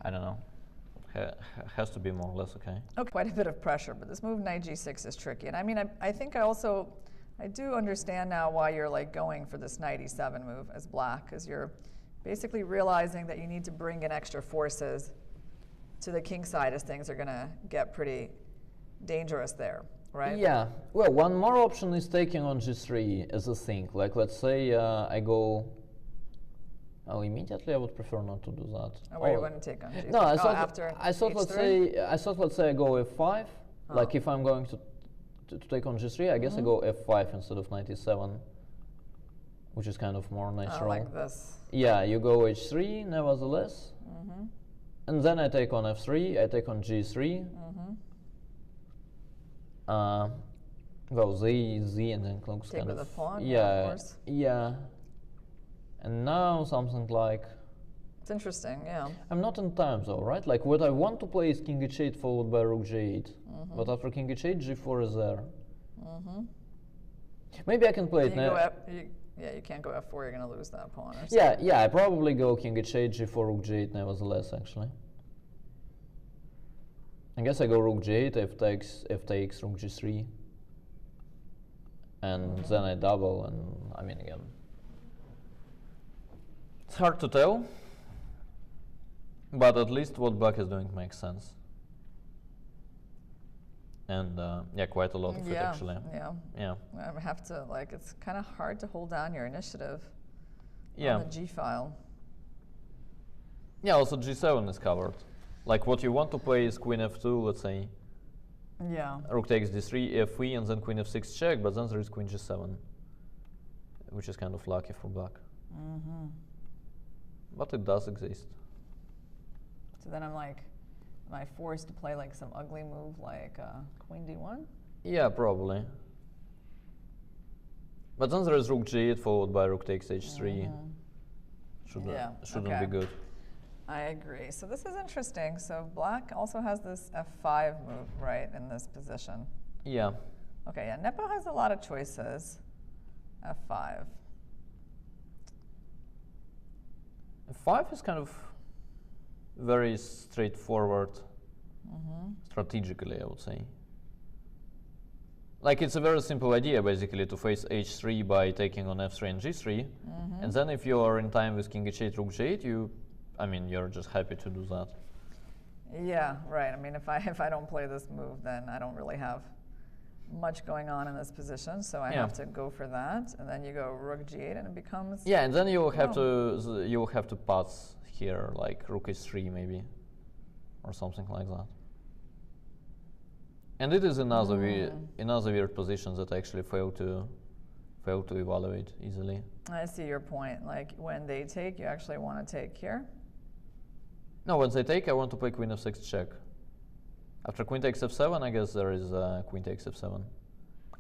I don't know. Has to be more or less okay. Okay, quite a bit of pressure, but this move knight g6 is tricky. And I mean, I think I do understand now why you're like going for this knight e7 move as black, because you're basically realizing that you need to bring in extra forces to the king side as things are going to get pretty dangerous there, right? Yeah. Well, one more option is taking on g3 as a thing. Like, let's say I go. Well, immediately I would prefer not to do that. Oh, where are you going to take on g3? No, I thought after let's say I go f5. Like if I'm going to take on g3, I guess I go f5 instead of knight e7, which is kind of more natural. Like this. Yeah, you go h3 nevertheless, and then I take on f3. I take on g3. Well, z, and then looks take kind with of the pawn. yeah, of course. yeah. And now something like. It's interesting, yeah. I'm not in time though, right? Like what I want to play is king h8 followed by rook g8. But after king h8, g4 is there. Maybe I can play it now. Yeah, you can't go f4, you're going to lose that pawn. Or Yeah, I probably go king h8, g4, rook g8 nevertheless, actually. I guess I go rook g8, f takes, rook g3. And then I double, and I mean again. It's hard to tell, but at least what black is doing makes sense. And yeah, quite a lot of it actually. Yeah. I have to, like, it's kind of hard to hold down your initiative on the G file. Yeah, also G7 is covered. Like what you want to play is queen f2, let's say. Yeah. Rook takes d3, f3, and then queen f6 check, but then there is queen g7, which is kind of lucky for black. But it does exist. So then I'm like, am I forced to play like some ugly move like queen d1? Yeah, probably. But then there is rook g8 followed by rook takes h3. Shouldn't be good. I agree. So this is interesting. So black also has this f5 move, right, in this position. Yeah. Okay, yeah, Nepo has a lot of choices. f5. f5 is kind of very straightforward, strategically, I would say. Like it's a very simple idea, basically, to face h3 by taking on f3 and g3, and then if you are in time with king h8, rook g8, you're just happy to do that. Yeah, right. I mean, if I don't play this move, then I don't really have much going on in this position, so I have to go for that, and then you go rook g8, and it becomes. Yeah, and then you will have to pass here, like rook h3 maybe, or something like that. And it is another weird position that I actually fail to evaluate easily. I see your point. Like when they take, you actually want to take here. No, when they take, I want to play queen f6 check. After queen takes f7, I guess there is queen takes f7.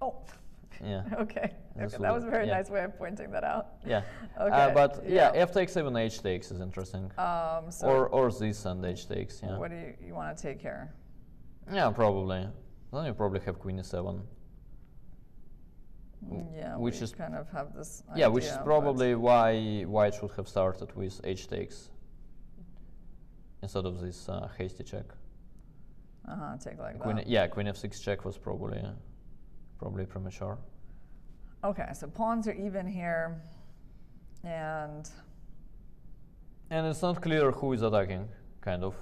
Oh. Yeah. Okay. That was a very nice way of pointing that out. Yeah. Okay. But f takes even h takes is interesting. Or this and h takes. Yeah. What do you want to take here? Yeah, probably. Then you probably have queen e7. Yeah, which is kind of have this. Yeah, which is probably why white should have started with h takes instead of this hasty check. Take like Queen, that. yeah, queen f6 check was probably premature. Okay, so pawns are even here, and it's not clear who is attacking, kind of.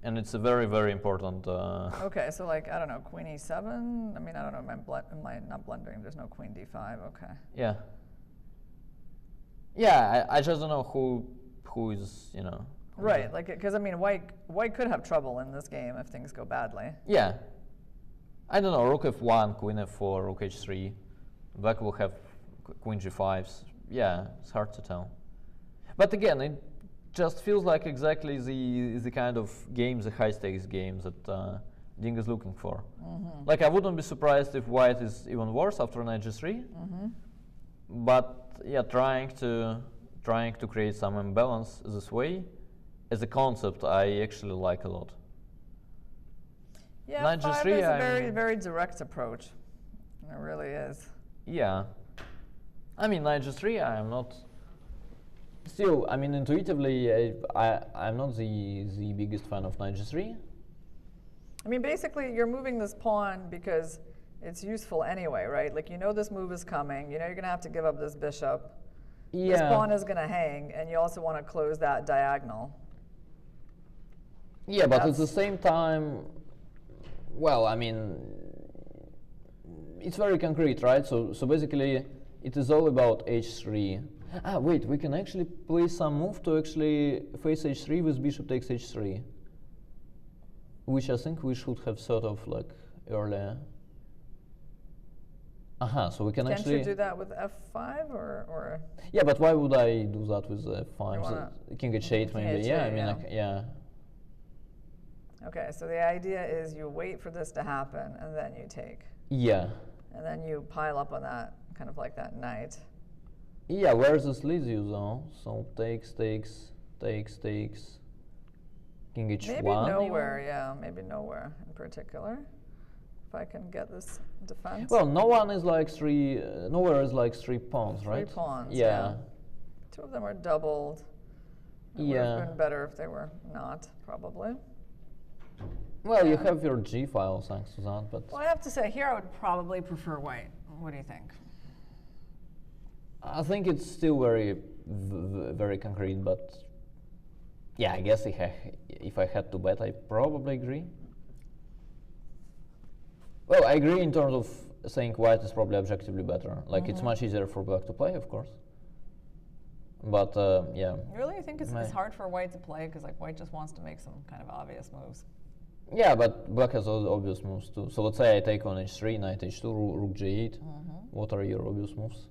And it's a very, very important. Okay, so like, I don't know, queen e7. I mean, I don't know, am I not blundering? There's no queen d5. Okay. Yeah. Yeah, I just don't know who is, you know. Right, like, because I mean, white could have trouble in this game if things go badly. Yeah. I don't know, rook f1, queen f4, rook h3. Black will have queen g5s. Yeah, it's hard to tell. But again, it just feels like exactly the kind of games, the high-stakes games that Ding is looking for. Like, I wouldn't be surprised if white is even worse after knight g3. But yeah, trying to create some imbalance this way, as a concept, I actually like a lot. Yeah, knight FIDE g3, is a very, very direct approach. It really is. Yeah. I mean, knight g3, I'm not. Still, I mean, intuitively, I'm not the biggest fan of knight g3. I mean, basically, you're moving this pawn because it's useful anyway, right? Like, you know this move is coming. You know you're going to have to give up this bishop. Yeah. This pawn is going to hang, and you also want to close that diagonal. Yeah, but at the same time, well, I mean, it's very concrete, right? So basically, it is all about h3. Ah, wait, we can actually play some move to actually face h3 with bishop takes h3, which I think we should have thought of like earlier. So we can Can't actually. you do that with f5 or? Yeah, but why would I do that with f5? So king h8 maybe. H8, yeah, I mean, yeah. like, yeah. Okay, so the idea is you wait for this to happen and then you take. Yeah. And then you pile up on that, kind of like that knight. Yeah, where this leads you though? So takes, king h1. Maybe nowhere, yeah, maybe nowhere in particular. If I can get this defense. Well, nowhere is like three pawns, right? 3 pawns. Yeah. 2 of them are doubled. It would have been better if they were not, probably. Well, you have your G file thanks to that, but. Well, I have to say, here I would probably prefer white. What do you think? I think it's still very concrete, but yeah, I guess if I had to bet, I probably agree. Well, I agree in terms of saying white is probably objectively better. Like, it's much easier for black to play, of course. But yeah. Really, you think it's hard for white to play because like white just wants to make some kind of obvious moves? Yeah, but black has obvious moves too. So let's say I take on h3, knight h2, rook g8. What are your obvious moves?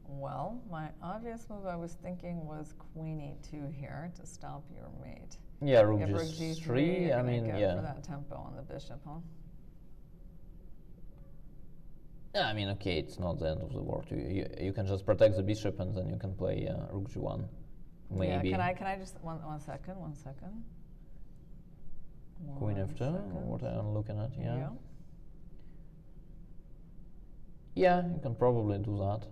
Well, my obvious move I was thinking was queen e2 here to stop your mate. Yeah, rook g3. I mean, yeah. For that tempo on the bishop, huh? Yeah, I mean, okay, it's not the end of the world. You can just protect the bishop and then you can play rook g1, maybe. Yeah, can I just one second? Queen f2, what I'm looking at, yeah. Yeah. Yeah, you can probably do that.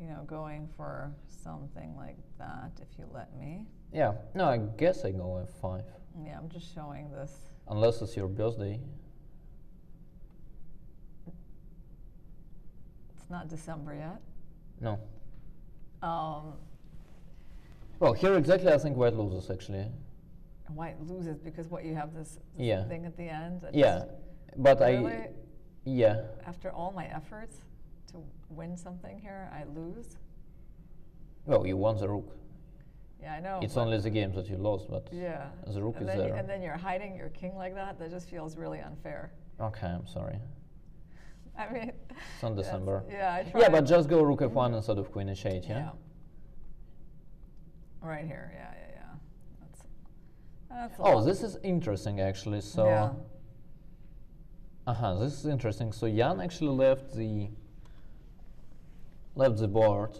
You know, going for something like that, if you let me. Yeah, no, I guess I go f5. Yeah, I'm just showing this. Unless it's your birthday. It's not December yet. No. Well, here exactly I think white loses, actually. White loses because what, you have this thing at the end? Yeah, but really, yeah. After all my efforts to win something here, I lose? Well, you won the rook. Yeah, I know. It's only the games that you lost, but yeah, the rook is there. And then you're hiding your king like that? That just feels really unfair. Okay, I'm sorry. I mean, it's on December. Yeah, I tried. Yeah, but just go rook f1 instead of queen h8, yeah? Right here, yeah. That's oh, this is interesting, actually. So, this is interesting. So Jan actually left the board.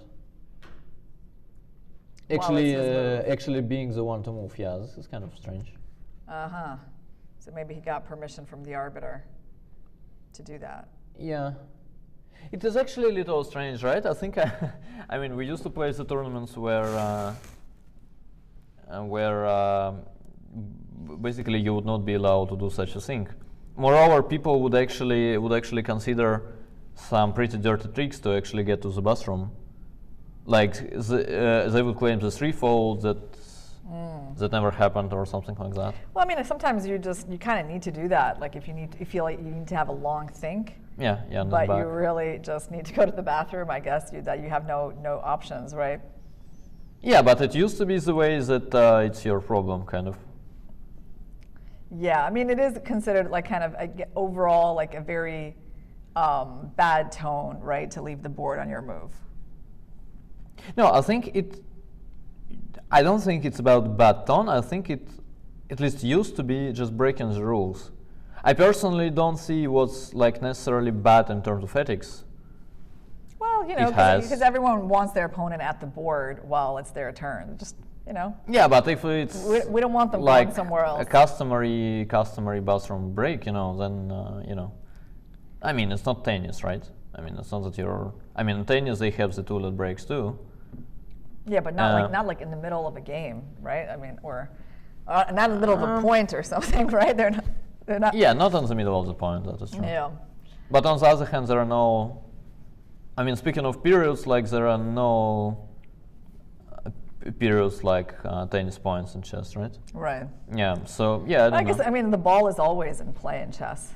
Actually being the one to move. Yeah, this is kind of strange. So maybe he got permission from the arbiter to do that. Yeah. It is actually a little strange, right? I think I mean, we used to play the tournaments where basically you would not be allowed to do such a thing. Moreover, people would actually consider some pretty dirty tricks to actually get to the bathroom. Like they would claim the threefold that never happened or something like that. Well, I mean, sometimes you kind of need to do that. Like if you feel like you need to have a long think. Yeah. But you really just need to go to the bathroom. I guess that you have no options, right? Yeah, but it used to be the way that it's your problem, kind of. Yeah, I mean, it is considered like kind of overall like a very bad tone, right, to leave the board on your move. No, I don't think it's about bad tone. I think it at least used to be just breaking the rules. I personally don't see what's like necessarily bad in terms of ethics. Well, you know, because everyone wants their opponent at the board while it's their turn. Just, you know. Yeah, but if it's we don't want them like going somewhere else. A customary bathroom break, you know, then you know. I mean, it's not tennis, right? I mean, it's not that you're. I mean, in tennis they have the toilet breaks too. Yeah, but not like in the middle of a game, right? I mean, or not in the middle of a point or something, right? They're not. Yeah, not in the middle of the point. That is true. Yeah. But on the other hand, there are no. I mean, speaking of periods, like there are no periods like tennis points in chess, right? Right. Yeah. So yeah. I guess I mean the ball is always in play in chess.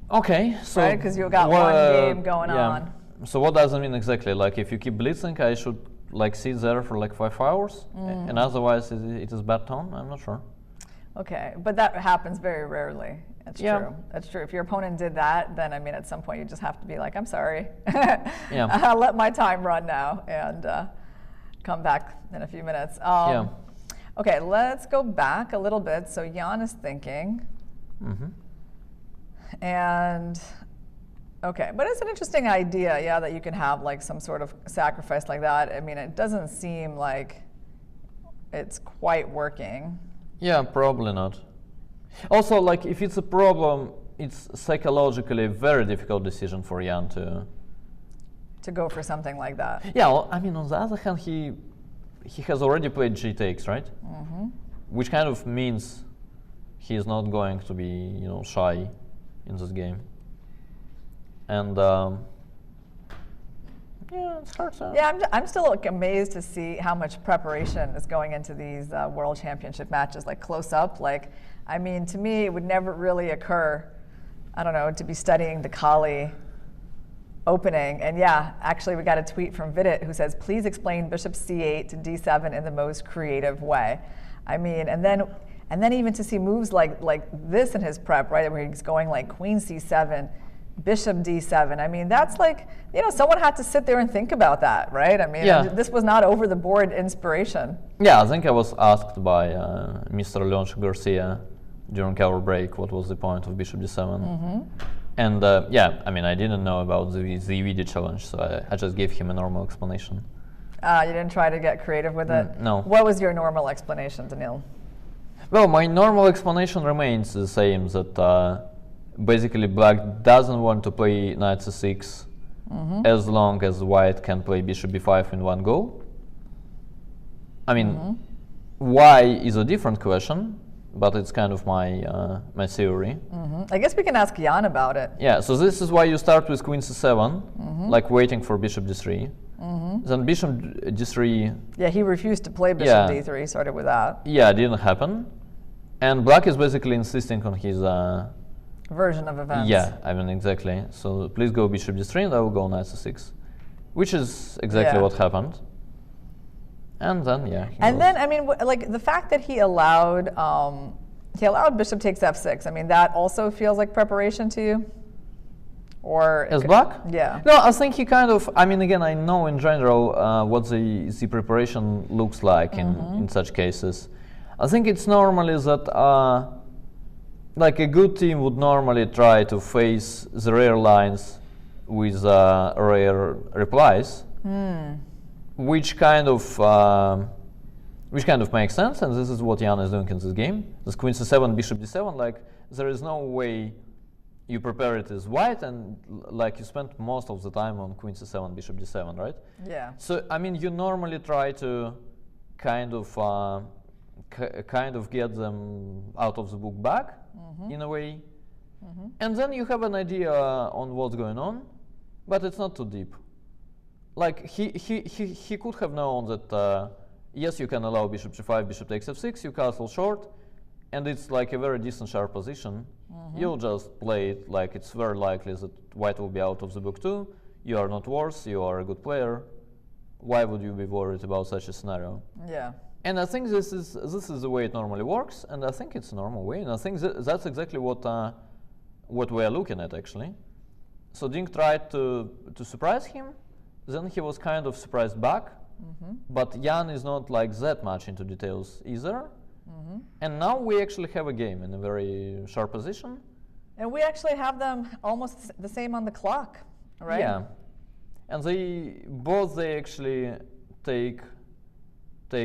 Okay. So right, because you've got one game going on. So what does it mean exactly? Like if you keep blitzing, I should like sit there for like 5 hours, and otherwise it is bad tone? I'm not sure. Okay, but that happens very rarely. That's true. That's true. If your opponent did that, then I mean, at some point you just have to be like, I'm sorry. I'll let my time run now and come back in a few minutes. Okay, let's go back a little bit. So Jan is thinking. And okay, but it's an interesting idea, yeah, that you can have like some sort of sacrifice like that. I mean, it doesn't seem like it's quite working. Yeah, probably not. Also, like if it's a problem, it's psychologically a very difficult decision for Jan to go for something like that. Yeah, well, I mean, on the other hand, he has already played G takes, right? Which kind of means he's not going to be, you know, shy in this game. And yeah, it's hard to. Yeah, I'm still like, amazed to see how much preparation is going into these World Championship matches, like close up. Like, I mean, to me, it would never really occur, I don't know, to be studying the Kali opening. And yeah, actually, we got a tweet from Vidit who says, "Please explain Bishop C8 to D7 in the most creative way." I mean, and then even to see moves like this in his prep, right, where he's going like Queen C7. Bishop D7. I mean, that's like, you know, someone had to sit there and think about that, right? I mean, this was not over the board inspiration. Yeah, I think I was asked by Mr. Leoncio Garcia during our break what was the point of Bishop D7. And yeah, I mean, I didn't know about the video challenge, so I just gave him a normal explanation. You didn't try to get creative with it? No. What was your normal explanation, Daniil? Well, my normal explanation remains the same, that basically black doesn't want to play knight c6 as long as white can play bishop b5 in one go. I mean, why is a different question, but it's kind of my my theory. I guess we can ask Jan about it. Yeah, so this is why you start with queen c7, like waiting for bishop d3. Then bishop d3. Yeah, he refused to play bishop d3, started with that. Yeah, it didn't happen. And black is basically insisting on his version of events. Yeah, I mean, exactly. So please go bishop d3 and I will go knight c6, which is exactly what happened. And then, yeah. And then, I mean, like the fact that he allowed bishop takes f6, I mean, that also feels like preparation to you? Or as black? Yeah. No, I think he kind of, I mean, again, I know in general what the preparation looks like in such cases. I think it's normally that like a good team would normally try to face the rare lines with rare replies, which kind of makes sense, and this is what Jan is doing in this game. This queen c7, bishop d7, like there is no way you prepare it as white, and like you spend most of the time on queen c7, bishop d7, right? Yeah. So I mean, you normally try to kind of kind of get them out of the book back in a way. And then you have an idea on what's going on, but it's not too deep. Like he could have known that yes, you can allow bishop g5, bishop takes f6, you castle short, and it's like a very decent sharp position. You'll just play it like it's very likely that white will be out of the book too. You are not worse, you are a good player. Why would you be worried about such a scenario? Yeah. And I think this is the way it normally works, and I think it's a normal way, and I think that's exactly what we are looking at actually. So Ding tried to surprise him, then he was kind of surprised back, but Jan is not like that much into details either. And now we actually have a game in a very sharp position. And we actually have them almost the same on the clock, right? Yeah. And they actually take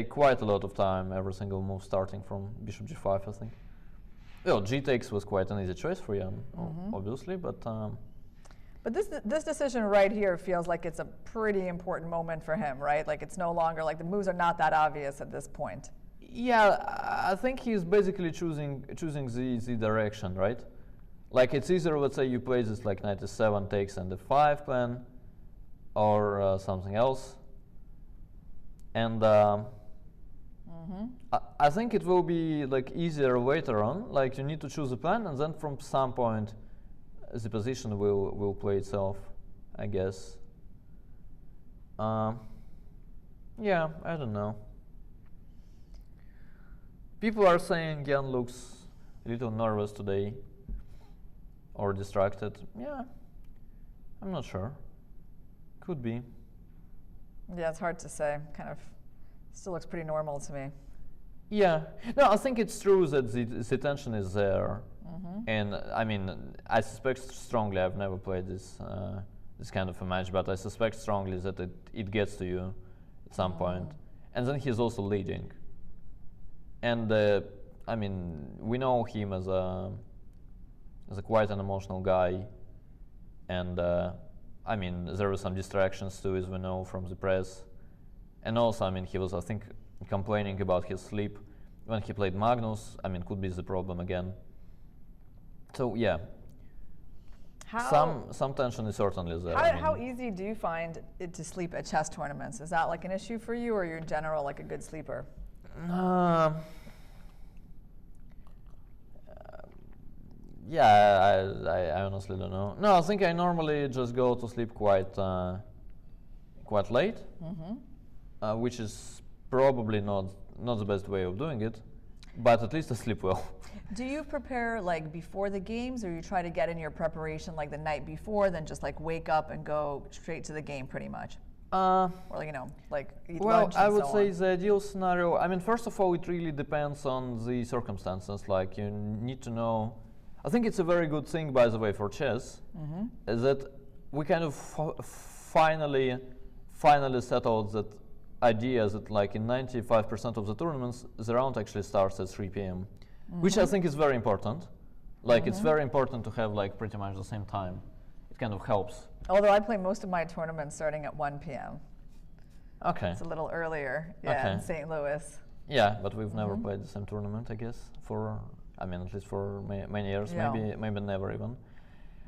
quite a lot of time, every single move starting from bishop g5, I think. Well, g takes was quite an easy choice for Jan, obviously, but this decision right here feels like it's a pretty important moment for him, right? Like it's no longer, like the moves are not that obvious at this point. Yeah, I think he's basically choosing the direction, right? Like it's either, let's say you play this like knight e7 takes and f5 plan, or something else. And I think it will be like easier later on. Like you need to choose a plan, and then from some point, the position will play itself, I guess. Yeah, I don't know. People are saying Jan looks a little nervous today, or distracted. Yeah, I'm not sure. Could be. Yeah, it's hard to say. Kind of still looks pretty normal to me. Yeah. No, I think it's true that the tension is there. And I mean, I suspect strongly, I've never played this kind of a match, but I suspect strongly that it gets to you at some point. And then he's also leading. And I mean, we know him as a quite an emotional guy. And I mean, there were some distractions too, as we know from the press. And also, I mean, he was, I think, complaining about his sleep when he played Magnus. I mean, could be the problem again. So yeah, some tension is certainly there. How easy do you find it to sleep at chess tournaments? Is that like an issue for you, or you're in general like a good sleeper? Yeah, I honestly don't know. No, I think I normally just go to sleep quite late, which is probably not the best way of doing it, but at least I sleep well. Do you prepare like before the games, or you try to get in your preparation like the night before, then just like wake up and go straight to the game pretty much? Or like, you know, like eat lunch and I would so say on. the ideal scenario, I mean, first of all, it really depends on the circumstances. Like you need to know, I think it's a very good thing, by the way, for chess, is that we kind of finally settled that idea that like in 95% of the tournaments, the round actually starts at 3 p.m. Which I think is very important. Like it's very important to have like pretty much the same time. It kind of helps. Although I play most of my tournaments starting at 1 p.m. Okay. It's a little earlier, yeah, in St. Louis. Yeah, but we've never played the same tournament, I guess, for, I mean, at least for many years, maybe never even.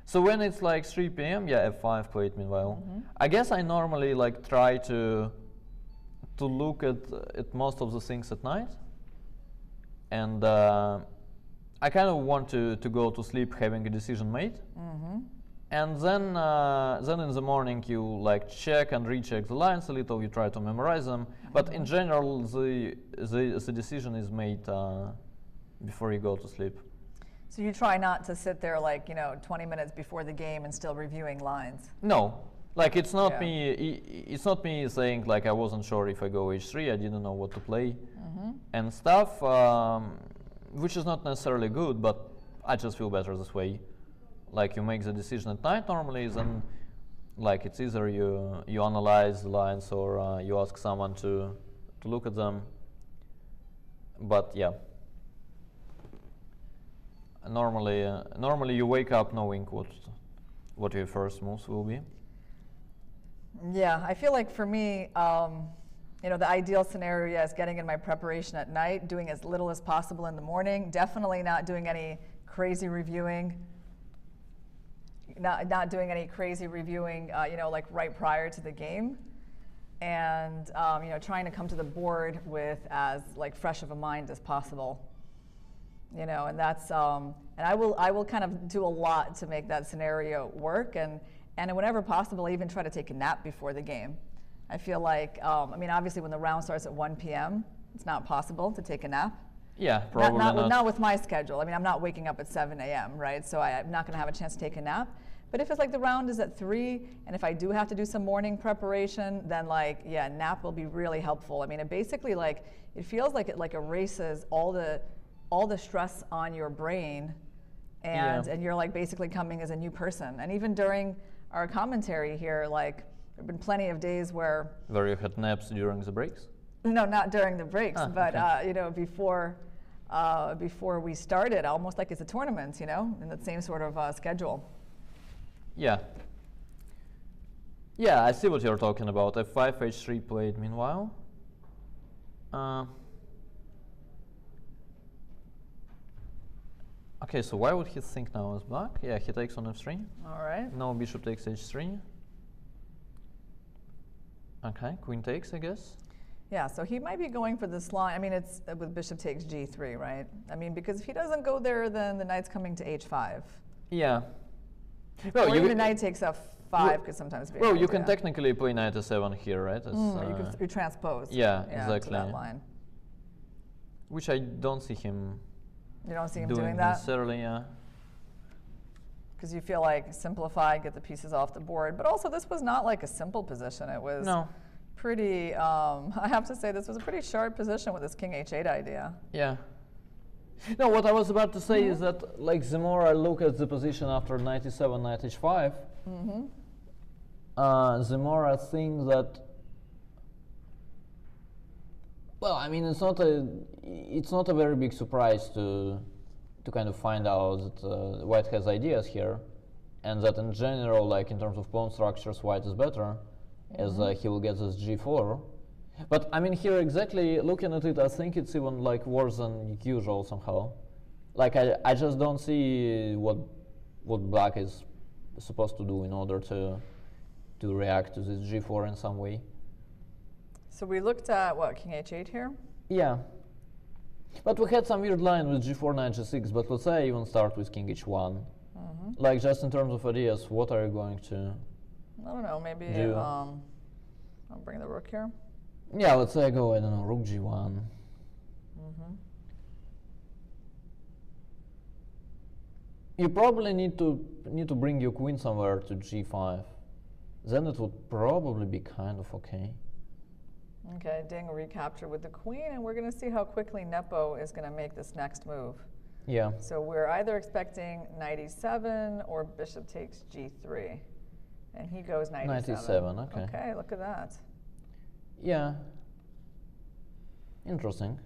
So when it's like 3 p.m., yeah, f5 played meanwhile. I guess I normally like try to look at most of the things at night. And I kind of want to go to sleep having a decision made. And then in the morning you like check and recheck the lines a little, you try to memorize them. But in general, the decision is made before you go to sleep. So you try not to sit there like, you know, 20 minutes before the game and still reviewing lines? No. Like it's not it's not me saying like I wasn't sure if I go h3, I didn't know what to play and stuff, which is not necessarily good, but I just feel better this way. Like you make the decision at night normally, then like it's either you analyze the lines or you ask someone to look at them. But yeah, normally you wake up knowing what your first moves will be. Yeah, I feel like for me, the ideal scenario is getting in my preparation at night, doing as little as possible in the morning, definitely not doing any crazy reviewing, not doing any crazy reviewing, like right prior to the game, and trying to come to the board with as like fresh of a mind as possible. And that's and I will kind of do a lot to make that scenario work, and whenever possible, I even try to take a nap before the game. I feel like, obviously when the round starts at 1 p.m., it's not possible to take a nap. Yeah, probably not with my schedule. I'm not waking up at 7 a.m., right? So I'm not going to have a chance to take a nap. But if it's like the round is at 3, and if I do have to do some morning preparation, then nap will be really helpful. It basically it feels like it erases all the stress on your brain, and you're basically coming as a new person. And even during our commentary here, there have been plenty of days where you had naps during the breaks? No, not during the breaks, but okay. before we started, almost like it's a tournament, in the same sort of schedule. Yeah. Yeah, I see what you're talking about. F5, H3 played meanwhile. Okay, so why would he think now as black? Yeah, he takes on F3. All right. Now bishop takes H3. Okay, queen takes, I guess. Yeah, so he might be going for this line. It's with bishop takes G3, right? Because if he doesn't go there, then the knight's coming to H5. Yeah. Well, or even knight takes F5 could sometimes be. Well, you can technically play knight to7 here, right? You transpose. Yeah, exactly. To that line. Which I don't see him. You don't see him doing that? Necessarily, yeah. Because you feel like simplify, get the pieces off the board. But also, this was not like a simple position. It was pretty, I have to say, this was a pretty sharp position with this king H8 idea. Yeah. No, what I was about to say is that, the more I look at the position after knight e7, knight h5, the more I think that, well, it's not a very big surprise to kind of find out that white has ideas here, and that in general, in terms of pawn structures, white is better, as he will get this g4. But here exactly looking at it, I think it's even worse than usual somehow. I just don't see what black is supposed to do in order to react to this g4 in some way. So we looked at what, king h8 here? Yeah. But we had some weird line with g4, knight g6, but let's say I even start with king h1. Just in terms of ideas, what are you going to I don't know, maybe I'll bring the rook here. Yeah, let's say I go, I don't know, rook g1. You probably need to bring your queen somewhere to g5. Then it would probably be kind of okay. Okay, Ding recapture with the queen, and we're going to see how quickly Nepo is going to make this next move. Yeah. So we're either expecting knight e7 or bishop takes g3. And he goes knight e7, okay. Okay, look at that. Yeah. Interesting.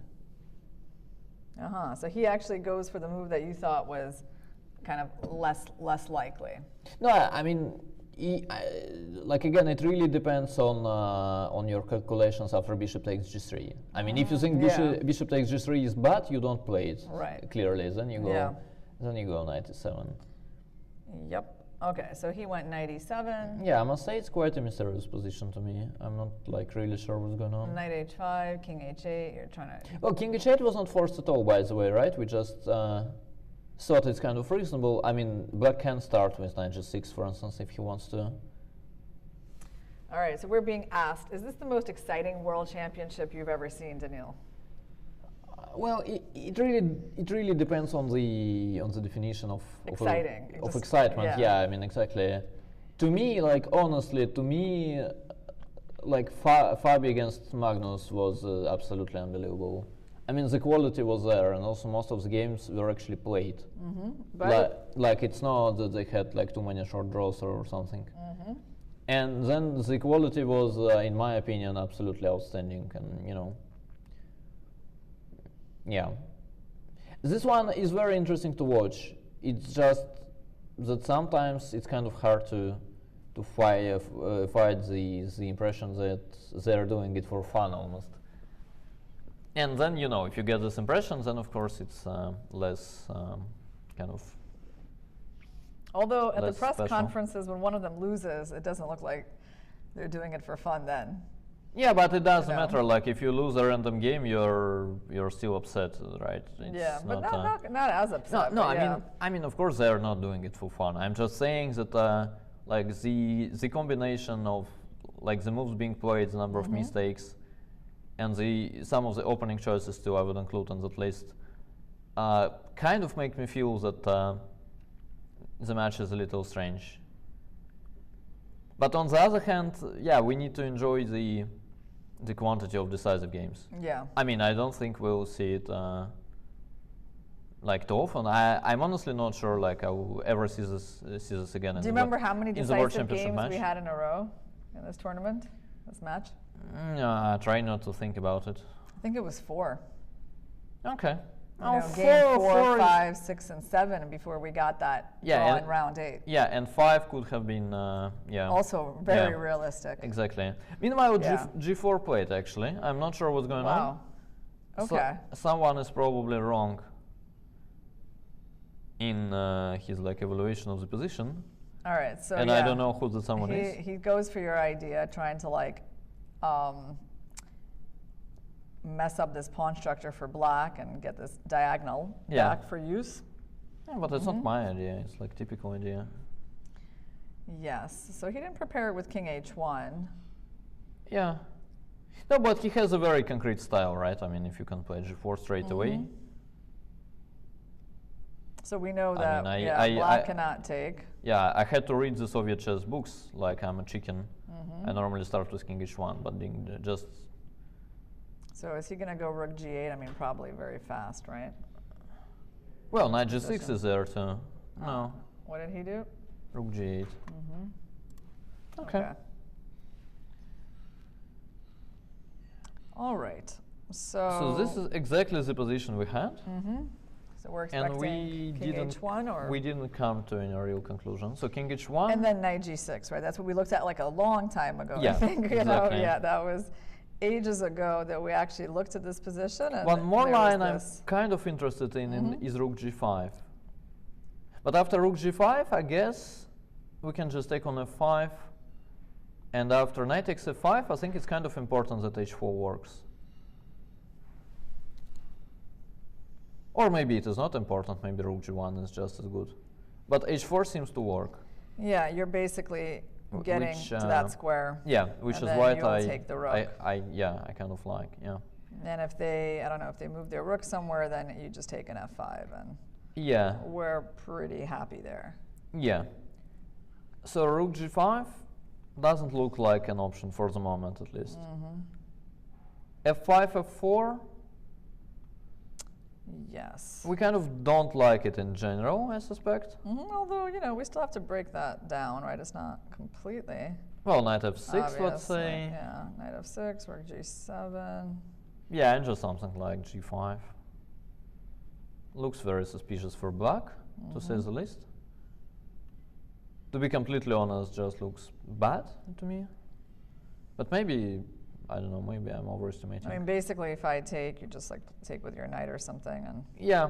So he actually goes for the move that you thought was kind of less likely. No, again, it really depends on your calculations after bishop takes g3. If you think bishop takes g3 is bad, you don't play it clearly. Then you go knight e7. Yep. Okay, so he went knight e7. Yeah, I must say it's quite a mysterious position to me. I'm not really sure what's going on. Knight h5, king h8. You're trying to. Well, king h8 was not forced at all, by the way, right? We just thought it's kind of reasonable. Black can start with knight g6, for instance, if he wants to. All right, so we're being asked, is this the most exciting world championship you've ever seen, Daniil? Well, it really depends on the definition of exciting. Of excitement. Yeah, exactly. To me, honestly, Fabi against Magnus was absolutely unbelievable. The quality was there, and also most of the games were actually played. It's not that they had too many short draws or something. And then the quality was, in my opinion, absolutely outstanding, and yeah. This one is very interesting to watch. It's just that sometimes it's kind of hard to fight the impression that they're doing it for fun almost. And then, you know, if you get this impression, then of course it's less kind of. Although at the press special. conferences, when one of them loses, it doesn't look like they're doing it for fun then. Yeah, but it doesn't matter. Like if you lose a random game, you're still upset, right? It's yeah, but not as upset. No, yeah. I mean, of course they're not doing it for fun. I'm just saying that like the combination of like the moves being played, the number of mistakes, and some of the opening choices too, I would include on that list, kind of make me feel that the match is a little strange. But on the other hand, yeah, we need to enjoy the quantity of decisive games. Yeah. I mean, I don't think we'll see it like too often. I'm honestly not sure like I will ever see this again. Do you remember how many decisive games match? we had in a row in this tournament, this match? I try not to think about it. I think it was 4. Okay. Game 4, 5, 6, and 7 before we got that draw in round 8. Yeah, and 5 could have been also very realistic. Exactly. Meanwhile, G4 played actually. I'm not sure what's going on. Okay. So, someone is probably wrong in his like evaluation of the position. All right. So and I don't know who the someone is. He goes for your idea, trying to like mess up this pawn structure for black and get this diagonal back for use. Yeah, but it's not my idea. It's like typical idea. Yes. So he didn't prepare it with King H1. Yeah. No, but he has a very concrete style, right? I mean, if you can play G4 straight away. So we know that black cannot take. Yeah, I had to read the Soviet chess books like I'm a chicken. I normally start with King H1, but Ding just. So is he going to go Rook G8? I mean, probably very fast, right? Well, Knight G6 is there too. No. What did he do? Rook G8. Okay. All right. So this is exactly the position we had. So we're expecting King H1 or? We didn't come to any real conclusion. So King H1. And then Knight G6, right? That's what we looked at like a long time ago, yeah, I think. Exactly. You know? Yeah, that was ages ago that we actually looked at this position. And one more line I'm kind of interested in is Rook G5. But after Rook G5, I guess we can just take on F5. And after Knight takes F5, I think it's kind of important that H4 works. Or maybe it is not important, maybe Rook G1 is just as good. But H4 seems to work. Yeah, you're basically getting to that square. Yeah, which is why take the rook. I kind of like, yeah. And if they, I don't know, if they move their rook somewhere, then you just take an F5 and we're pretty happy there. Yeah. So Rook G5 doesn't look like an option for the moment, at least. F5, F4. Yes. We kind of don't like it in general, I suspect. Although, you know, we still have to break that down, right? It's not completely. Well, Knight F6, obviously. let's say. Yeah, Knight F6, Rook G7. Yeah, and just something like G5. Looks very suspicious for black, to say the least. To be completely honest, just looks bad to me. But maybe, I don't know, maybe I'm overestimating. I mean, basically, if I take, you just like take with your knight or something, and yeah.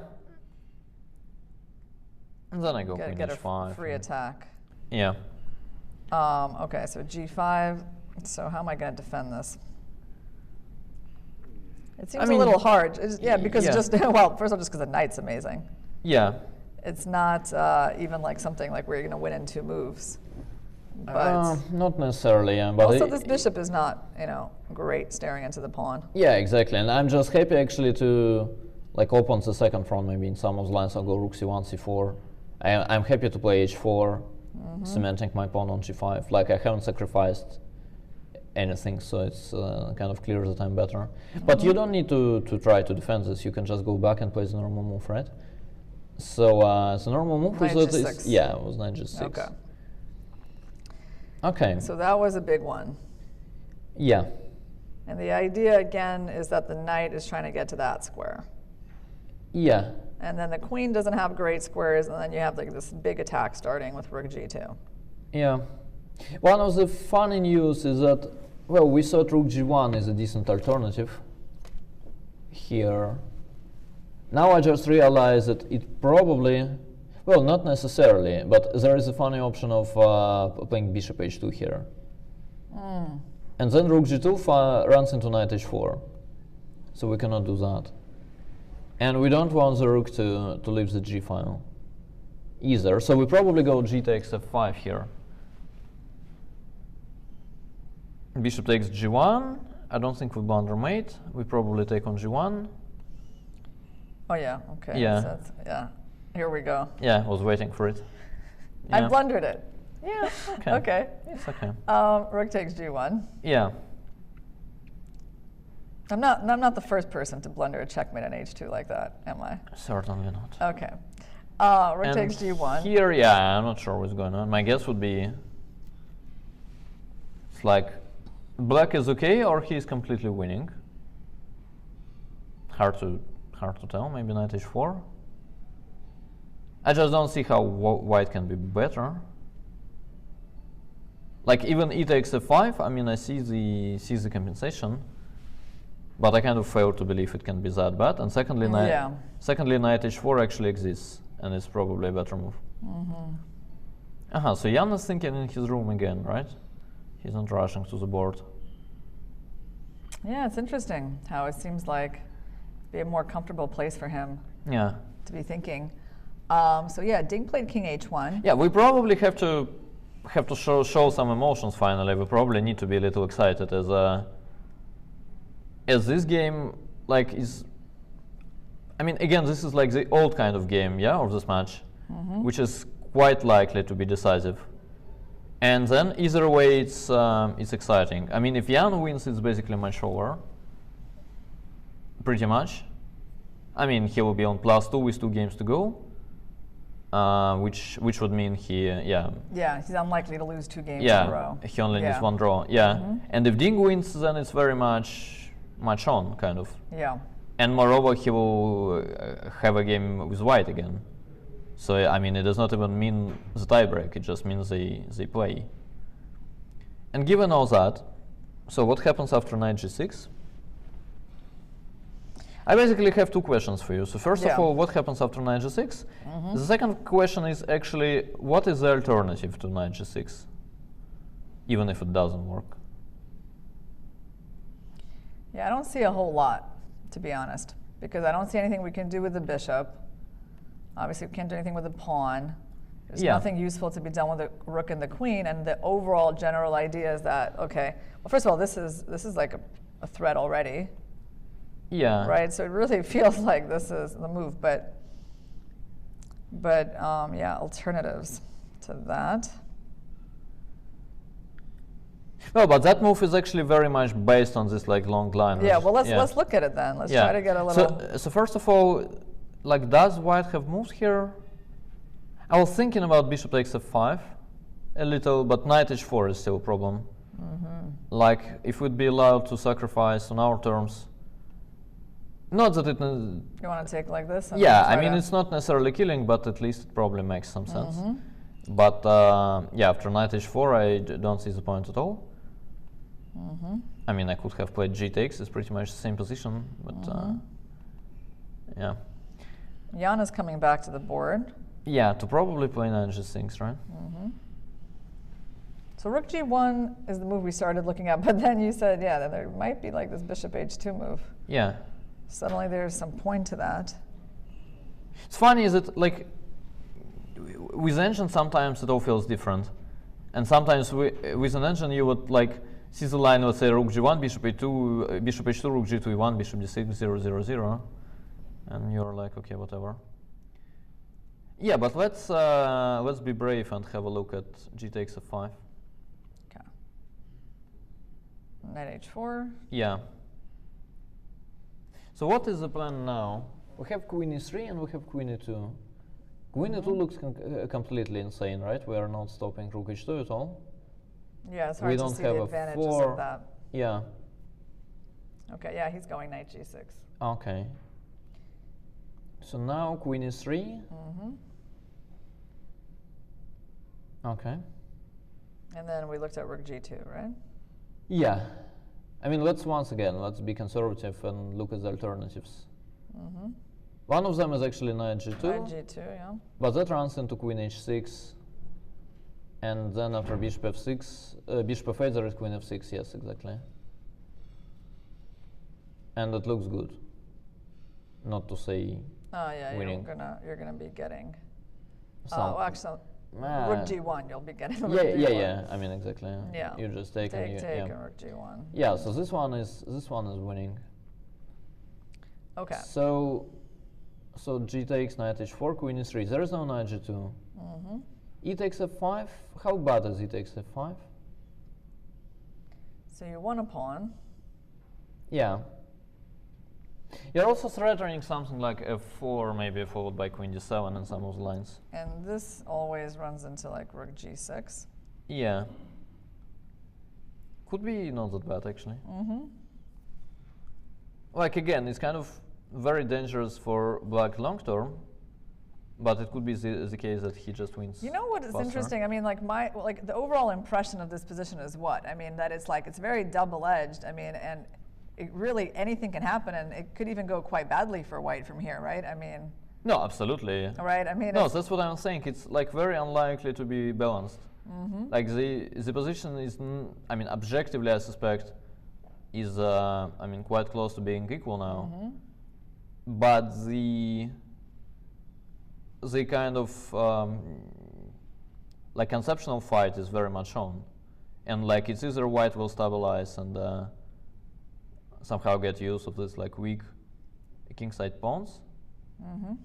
And then I go get H5. a free attack. Yeah. Okay, so G5. So how am I going to defend this? It seems a little hard. Because just well, first of all, just because the knight's amazing. Yeah. It's not even like something like where you're going to win in 2 moves. But not necessarily, but also this bishop is not, you know, great staring into the pawn. Yeah, exactly, and I'm just happy actually to like open the second front. Maybe in some of the lines I'll go Rook C1, C4. I'm happy to play H4, cementing my pawn on G5. Like I haven't sacrificed anything, so it's kind of clear that I'm better. But you don't need to try to defend this. You can just go back and play the normal move, right? So the normal move was was Knight G6. Okay. Okay. So that was a big one. Yeah. And the idea again is that the knight is trying to get to that square. Yeah. And then the queen doesn't have great squares, and then you have like this big attack starting with Rook G2. Yeah. One of the funny news is that, well, we thought rook g1 is a decent alternative here. Now I just realized that it probably, well, not necessarily, but there is a funny option of playing bishop h2 here. And then rook g2 runs into knight h4. So we cannot do that. And we don't want the rook to leave the g file either. So we probably go g takes f5 here. Bishop takes g1. I don't think we blunder mate. We probably take on g1. Oh yeah, okay. Yeah. Yeah. Here we go. Yeah, I was waiting for it. I Yeah. blundered it. Yeah, okay. Okay. It's okay. Rook takes g1. Yeah. I'm not the first person to blunder a checkmate on h2 like that, am I? Certainly not. Okay. Rook takes g1. Here, yeah, I'm not sure what's going on. My guess would be it's like black is okay or he's completely winning. Hard to tell. Maybe knight h4. I just don't see how white can be better. Like even e takes f5. I mean, I see the compensation, but I kind of fail to believe it can be that bad. And secondly, knight h4 actually exists, and it's probably a better move. So Jan is thinking in his room again, right? He's not rushing to the board. Yeah, it's interesting how it seems like be a more comfortable place for him. Yeah. To be thinking. So yeah, Ding played king h1. Yeah, we probably have to show some emotions finally. We probably need to be a little excited as this game like is. I mean, again, this is like the old kind of game, yeah, of this match, which is quite likely to be decisive. And then either way, it's exciting. I mean, if Jan wins, it's basically match over. Pretty much. I mean, he will be on +2 with 2 games to go. Which would mean he, Yeah, he's unlikely to lose 2 games in a row. He only needs 1 draw. Yeah, and if Ding wins, then it's very much on, kind of. Yeah. And moreover, he will have a game with white again. So I mean, it does not even mean the tiebreak. It just means they play. And given all that, so what happens after knight g6? I basically have 2 questions for you. So first of all, what happens after knight g6? The second question is actually, what is the alternative to knight g6? Even if it doesn't work. Yeah, I don't see a whole lot, to be honest, because I don't see anything we can do with the bishop. Obviously, we can't do anything with the pawn. There's nothing useful to be done with the rook and the queen, and the overall general idea is that, okay, well, first of all, this is like a threat already. Yeah. Right. So it really feels like this is the move, but yeah, alternatives to that. Well, but that move is actually very much based on this like long line. Yeah. Well, let's look at it then. Let's try to get a little. So first of all, like, does white have moves here? I was thinking about bishop takes f5 a little, but knight h4 is still a problem. Like, if we'd be allowed to sacrifice on our terms. Not that it. You want to take like this? Yeah, I mean, it's not necessarily killing, but at least it probably makes some sense. But yeah, after knight h4, I don't see the point at all. I mean, I could have played g takes. It's pretty much the same position, but yeah. Jan is coming back to the board. Yeah, to probably play knight g6, right? So rook g1 is the move we started looking at, but then you said, yeah, then there might be like this bishop h2 move. Yeah. Suddenly there's some point to that. It's funny, is it like with engine sometimes it all feels different, and sometimes with an engine you would like see the line, let's say rook g1, bishop h2, rook g2 e1, bishop d6, 0, 0, 0, and you're like, okay, whatever. Yeah, but let's be brave and have a look at g takes f5. Okay. Knight h4. Yeah. So what is the plan now? We have queen e3 and we have queen e2. Queen e2 looks completely insane, right? We are not stopping rook h2 at all. Yeah, it's hard to see the advantages of that. Yeah. Okay, yeah, he's going knight g6. Okay. So now queen e3. Okay. And then we looked at rook g2, right? Yeah. I mean, let's be conservative and look at the alternatives. One of them is actually knight g2. Knight g2, yeah. But that runs into queen h6. And then after bishop f6, bishop f8, there is queen f6, yes, exactly. And it looks good. Not to say winning. You're gonna be getting. Some, actually, rook g1, you'll be getting. Rook yeah, g1. yeah. I mean, exactly. Yeah. You just take and yeah. rook g1. Yeah. So this one is winning. Okay. So g takes knight h4, queen e3. There is no knight g2. E takes f5. How bad is e takes f5? So you won a pawn. Yeah. You're also threatening something like f4, maybe followed by queen d7 and some of the lines. And this always runs into like rook g6. Yeah. Could be not that bad, actually. Like, again, it's kind of very dangerous for black long term, but it could be the case that he just wins. You know what is interesting? I mean, like the overall impression of this position is what? I mean, that it's very double-edged. I mean, and it really anything can happen, and it could even go quite badly for white from here, right? I mean. No, absolutely. Right. I mean. No, that's what I'm saying. It's like very unlikely to be balanced. Like the position is, I mean, objectively, I suspect, is I mean, quite close to being equal now. But the kind of like conceptual fight is very much on, and like it's either white will stabilize and somehow get use of this like weak kingside pawns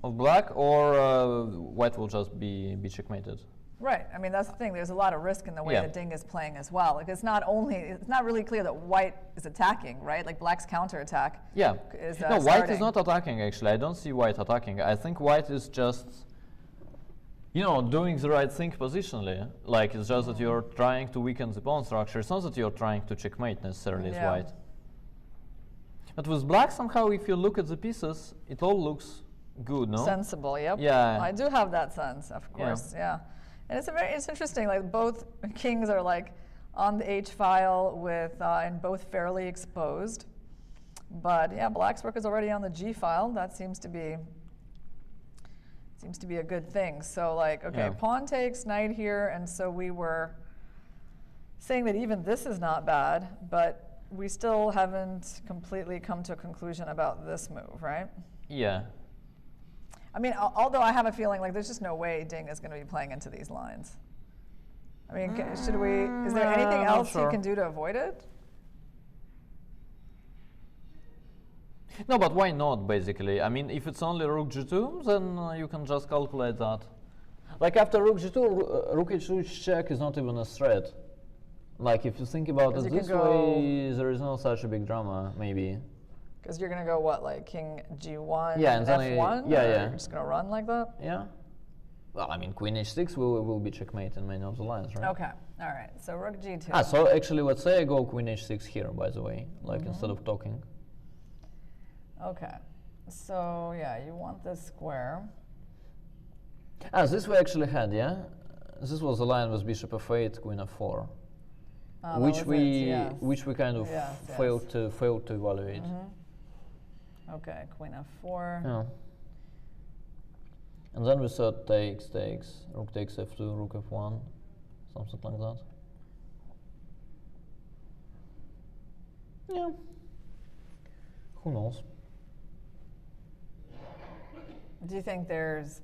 of black, or white will just be checkmated. Right. I mean, that's the thing. There's a lot of risk in the way that Ding is playing as well. Like, it's not really clear that white is attacking, right? Like, black's counterattack. Yeah. Is, no, white is not attacking, actually. I don't see white attacking. I think white is just, you know, doing the right thing positionally. Like, it's just that you're trying to weaken the pawn structure. It's not that you're trying to checkmate necessarily as white. But with black, somehow, if you look at the pieces, it all looks good, no? Sensible, yep. Yeah. I do have that sense, of course, yeah. And it's interesting, like both kings are like on the H file with, and both fairly exposed. But yeah, black's rook is already on the G file. That seems to be a good thing. So like, okay, pawn takes knight here, and so we were saying that even this is not bad, but we still haven't completely come to a conclusion about this move, right? Yeah. I mean, although I have a feeling like there's just no way Ding is going to be playing into these lines. I mean, should we? Is there anything else you can do to avoid it? No, but why not, basically? I mean, if it's only rook g2, then you can just calculate that. Like, after rook g2, rook h2 check is not even a threat. Like, if you think about it this way, there is no such a big drama, maybe. Because you're going to go, what, like king g1, yeah, and f1? Yeah. You're just going to run like that? Yeah. Well, I mean, queen h6 will be checkmate in many of the lines, right? Okay. All right. So rook g2. So actually, let's say I go queen h6 here, by the way, like instead of talking. Okay. So, yeah, you want this square. This we actually had, yeah? This was the line with bishop f8, queen f4. Which we kind of failed to evaluate. Okay, queen f4. Yeah. And then we thought takes, rook takes f2, rook f1, something like that. Yeah. Who knows? Do you think there's?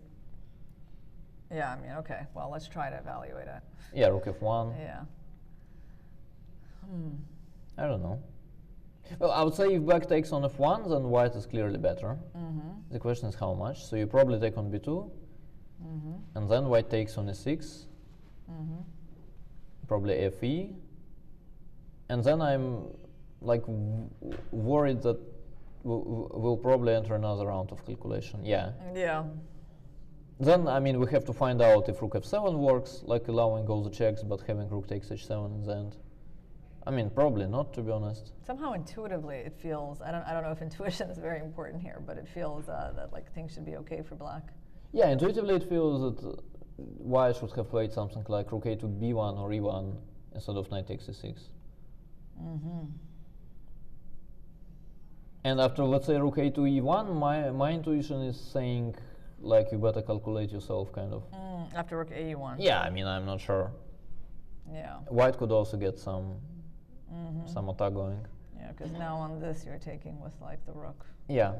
Yeah, I mean, okay. Well, let's try to evaluate it. Yeah, rook f1. Yeah. I don't know. Well, I would say if black takes on f1, then white is clearly better. The question is how much. So you probably take on b2, and then white takes on e6, probably fe, and then I'm like worried that we'll probably enter another round of calculation. Yeah. Yeah. Then, I mean, we have to find out if rook f7 works, like allowing all the checks, but having rook takes h7 in the end. I mean, probably not, to be honest. Somehow intuitively it feels, I don't know if intuition is very important here, but it feels that like things should be okay for black. Yeah, intuitively it feels that white should have played something like rook a to b1 or e1 instead of knight takes e6. And after, let's say, rook a to e1, my intuition is saying like you better calculate yourself, kind of. After rook a1. Yeah, I mean, I'm not sure. Yeah. White could also get some attack going. Yeah, because now on this you're taking with like the rook. Yeah.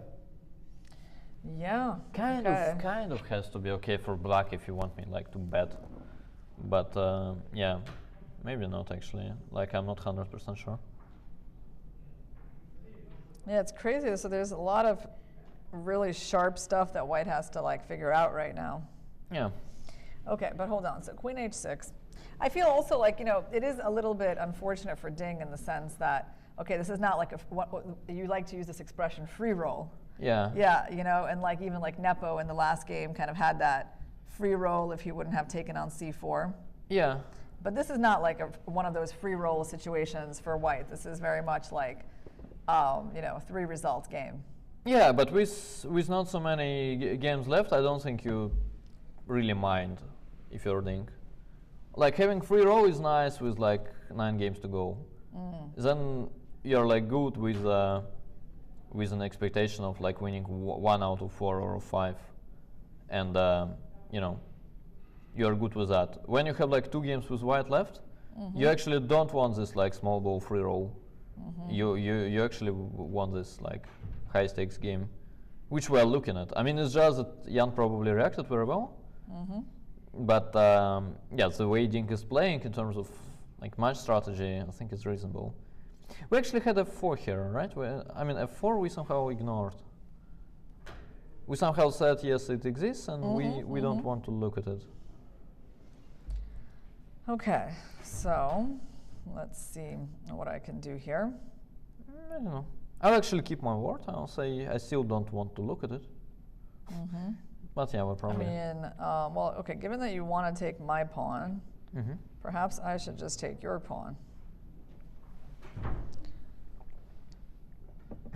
Yeah. Kind of has to be okay for black if you want me like to bet, but yeah, maybe not actually. Like I'm not 100% sure. Yeah, it's crazy. So there's a lot of really sharp stuff that white has to like figure out right now. Yeah. Okay, but hold on. So queen h6. I feel also like, you know, it is a little bit unfortunate for Ding in the sense that, okay, this is not like what you like to use this expression free roll. Yeah. Yeah, you know, and like even like Nepo in the last game kind of had that free roll if he wouldn't have taken on c4. Yeah. But this is not like one of those free roll situations for white. This is very much like, you know, 3-result game. Yeah, but with not so many games left, I don't think you really mind if you're Ding. Like having free roll is nice with like 9 games to go. Then you're like good with an expectation of like winning 1 out of 4 or 5, and you know, you're good with that. When you have like 2 games with white left, you actually don't want this like small ball free roll. You actually want this like high stakes game, which we're looking at. I mean, it's just that Jan probably reacted very well, but yeah, the way Ding is playing in terms of like match strategy, I think it's reasonable. We actually had f4 here, right? I mean, f4 we somehow ignored. We somehow said, yes, it exists, and we don't want to look at it. Okay, so let's see what I can do here. I don't know. I'll actually keep my word. I'll say I still don't want to look at it. But yeah, we'll probably... I mean, well, okay, given that you want to take my pawn, perhaps I should just take your pawn.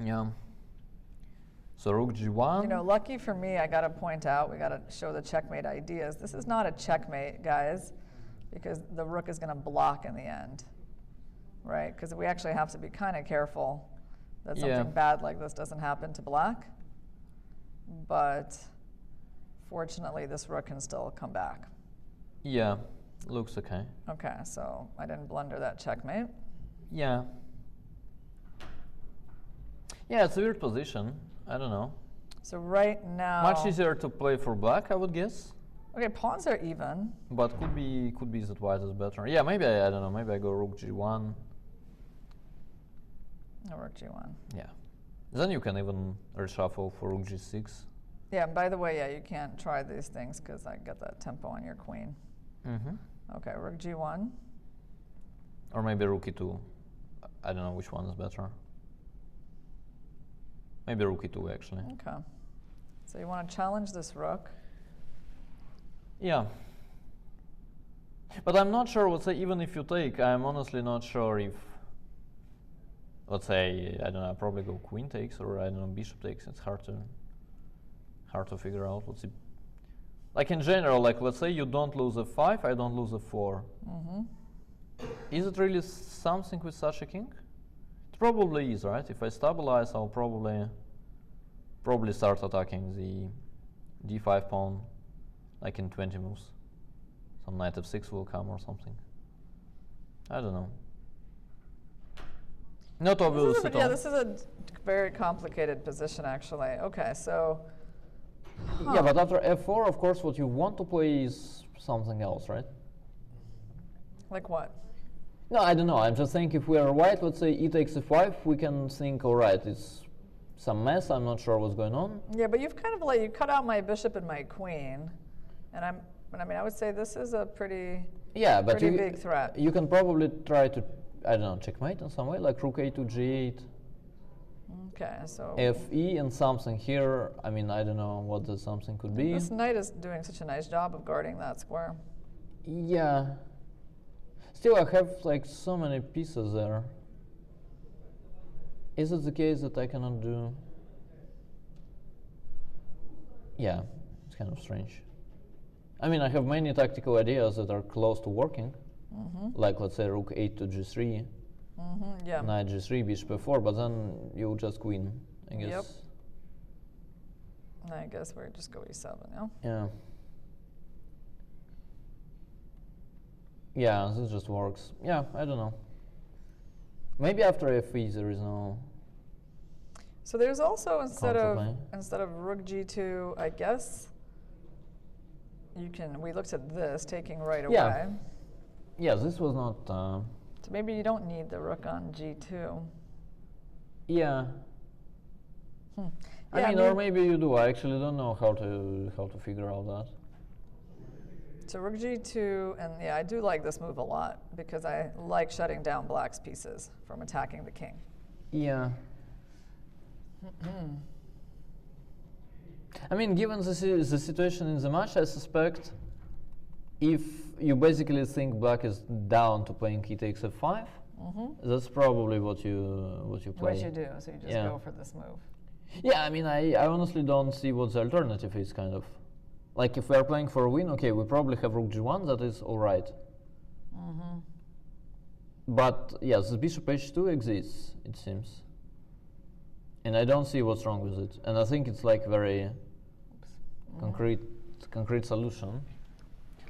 Yeah. So rook g1. You know, lucky for me, I got to point out, we got to show the checkmate ideas. This is not a checkmate, guys, because the rook is going to block in the end, right? Because we actually have to be kind of careful that something bad like this doesn't happen to black. But fortunately, this rook can still come back. Yeah, looks okay. Okay, so I didn't blunder that checkmate. Yeah. Yeah, it's a weird position. I don't know. So right now... Much easier to play for black, I would guess. Okay, pawns are even. But could be that white is better. Yeah, maybe I don't know. Maybe I go rook g1. No, rook g1. Yeah. Then you can even reshuffle for rook g6. Yeah, and by the way, yeah, you can't try these things because I get that tempo on your queen. Okay, rook g1. Or maybe rook e2. I don't know which one is better. Maybe rook e2, actually. Okay. So you want to challenge this rook? Yeah. But I'm not sure, let's say, even if you take, I'm honestly not sure if, let's say, I don't know, I probably go queen takes, or I don't know, bishop takes. It's hard to figure out. Let's see. Like in general, like let's say you don't lose f5, I don't lose f4. Is it really something with such a king? It probably is, right? If I stabilize, I'll probably start attacking the d5 pawn, like in 20 moves. Some knight f6 will come or something. I don't know. Not obvious at all. Yeah, this is a very complicated position, actually. Okay, so... Yeah, but after f4, of course, what you want to play is something else, right? Like what? No, I don't know. I'm just saying if we are white, let's say e takes f5, we can think, all right, it's some mess. I'm not sure what's going on. Yeah, but you've kind of like, you cut out my bishop and my queen. And I mean, I would say this is a pretty, pretty big threat. You can probably try to, I don't know, checkmate in some way, like rook a to g8. Okay, so... fe and something here. I mean, I don't know what the something could be. This knight is doing such a nice job of guarding that square. Yeah. Still, I have like so many pieces there. Is it the case that I cannot do? Yeah, it's kind of strange. I mean, I have many tactical ideas that are close to working. Like let's say rook 8 to g3, Yeah. knight g3, bishop f4, but then you just queen, I guess. Yep. And I guess we just go e7, yeah? Yeah. Yeah, this just works. Yeah, I don't know. Maybe after f3 there is no. So there's also instead Counterplay. of rook g2, I guess we looked at this taking right Yeah. away. Yeah, this was not. So maybe you don't need the rook on g2. Yeah. Yeah, I mean, or maybe you do. I actually don't know how to figure out that. So rook g2, and yeah, I do like this move a lot because I like shutting down black's pieces from attacking the king. Yeah. I mean, given the situation in the match, I suspect if you basically think black is down to playing he takes f5, that's probably what you play. What you do, so you just go for this move. Yeah, I mean, I honestly don't see what the alternative is, kind of. Like, if we're playing for a win, okay, we probably have rook g1, that is alright. But, yes, the bishop h2 exists, it seems. And I don't see what's wrong with it. And I think it's like very concrete solution.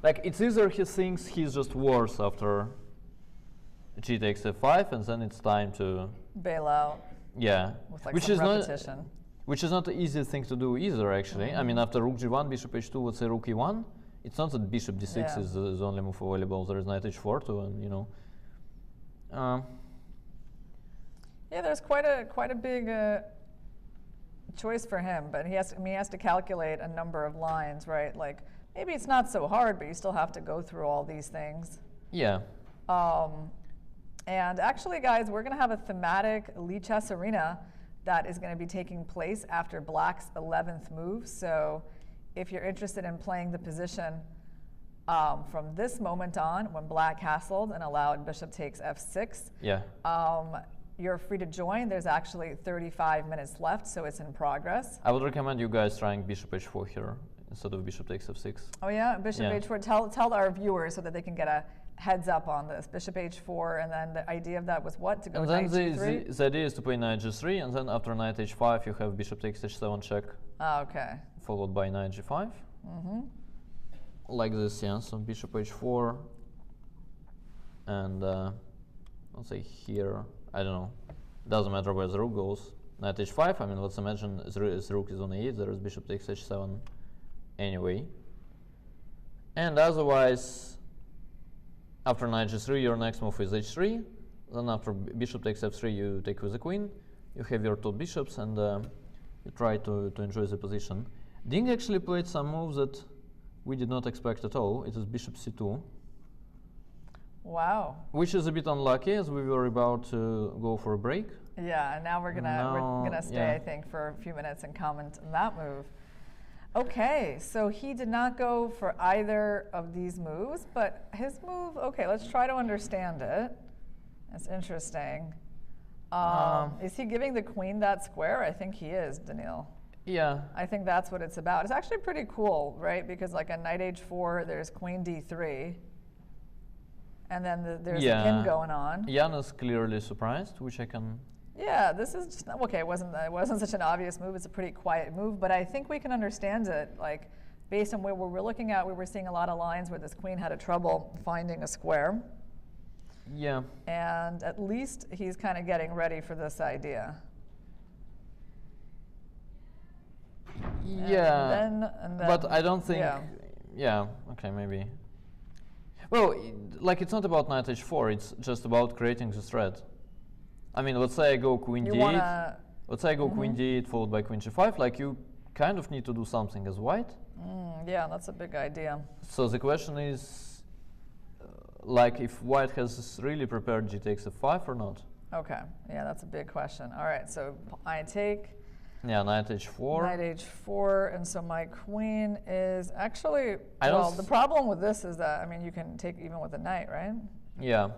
Like, it's either he thinks he's just worse after g takes f5, and then it's time to bail out. Yeah, With like which some is repetition. which is not the easy thing to do either, actually. I mean, after rook g1, bishop h2, let's say rook e1, it's not that bishop d6 is the only move available. There is knight h4 too, and you know. Yeah, there's quite a big choice for him, but he has to calculate a number of lines, right? Like maybe it's not so hard, but you still have to go through all these things. Yeah. And actually, guys, we're going to have a thematic Lichess arena that is going to be taking place after black's 11th move. So if you're interested in playing the position from this moment on, when black castled and allowed bishop takes f6, you're free to join. There's actually 35 minutes left, so it's in progress. I would recommend you guys trying bishop h4 here instead of bishop takes f6. Oh yeah, bishop h4. Tell our viewers so that they can get a heads up on this. Bishop h4, and then the idea of that was what? To go and knight then g3? the idea is to play knight g3, and then after knight h5 you have bishop takes h7 check. Oh, okay. Followed by knight g5. Like this, yeah. So bishop h4, and let's say here, I don't know, doesn't matter where the rook goes. Knight h5, I mean, let's imagine the rook is on e8, there is bishop takes h7 anyway. And otherwise, after knight g3, your next move is h3. Then after bishop takes f3, you take with the queen. You have your two bishops, and you try to enjoy the position. Ding actually played some moves that we did not expect at all. It is bishop c2. Wow. Which is a bit unlucky, as we were about to go for a break. Yeah, and now we're gonna stay, I think, for a few minutes and comment on that move. Okay, so he did not go for either of these moves, but his move, okay, let's try to understand it. That's interesting. Is he giving the queen that square? I think he is, Daniil. Yeah. I think that's what it's about. It's actually pretty cool, right? Because like a knight h4, there's queen d3. And then there's a pin going on. Jan is clearly surprised, which I can... Yeah, this is just, okay, it wasn't such an obvious move. It's a pretty quiet move, but I think we can understand it. Like, based on where we were looking at, we were seeing a lot of lines where this queen had a trouble finding a square. Yeah. And at least he's kind of getting ready for this idea. Yeah. And then, but I don't think... Yeah, okay, maybe. Well, like, it's not about knight h4, it's just about creating the threat. I mean, let's say I go queen d8. Let's say I go queen d8 followed by queen g5. Like, you kind of need to do something as white. Yeah, that's a big idea. So the question is, like, if white has really prepared g takes f5 or not? Okay, yeah, that's a big question. All right, so I take... Yeah, knight h4. Knight h4, and so my queen is actually... Well, the problem with this is that, I mean, you can take even with a knight, right? Yeah.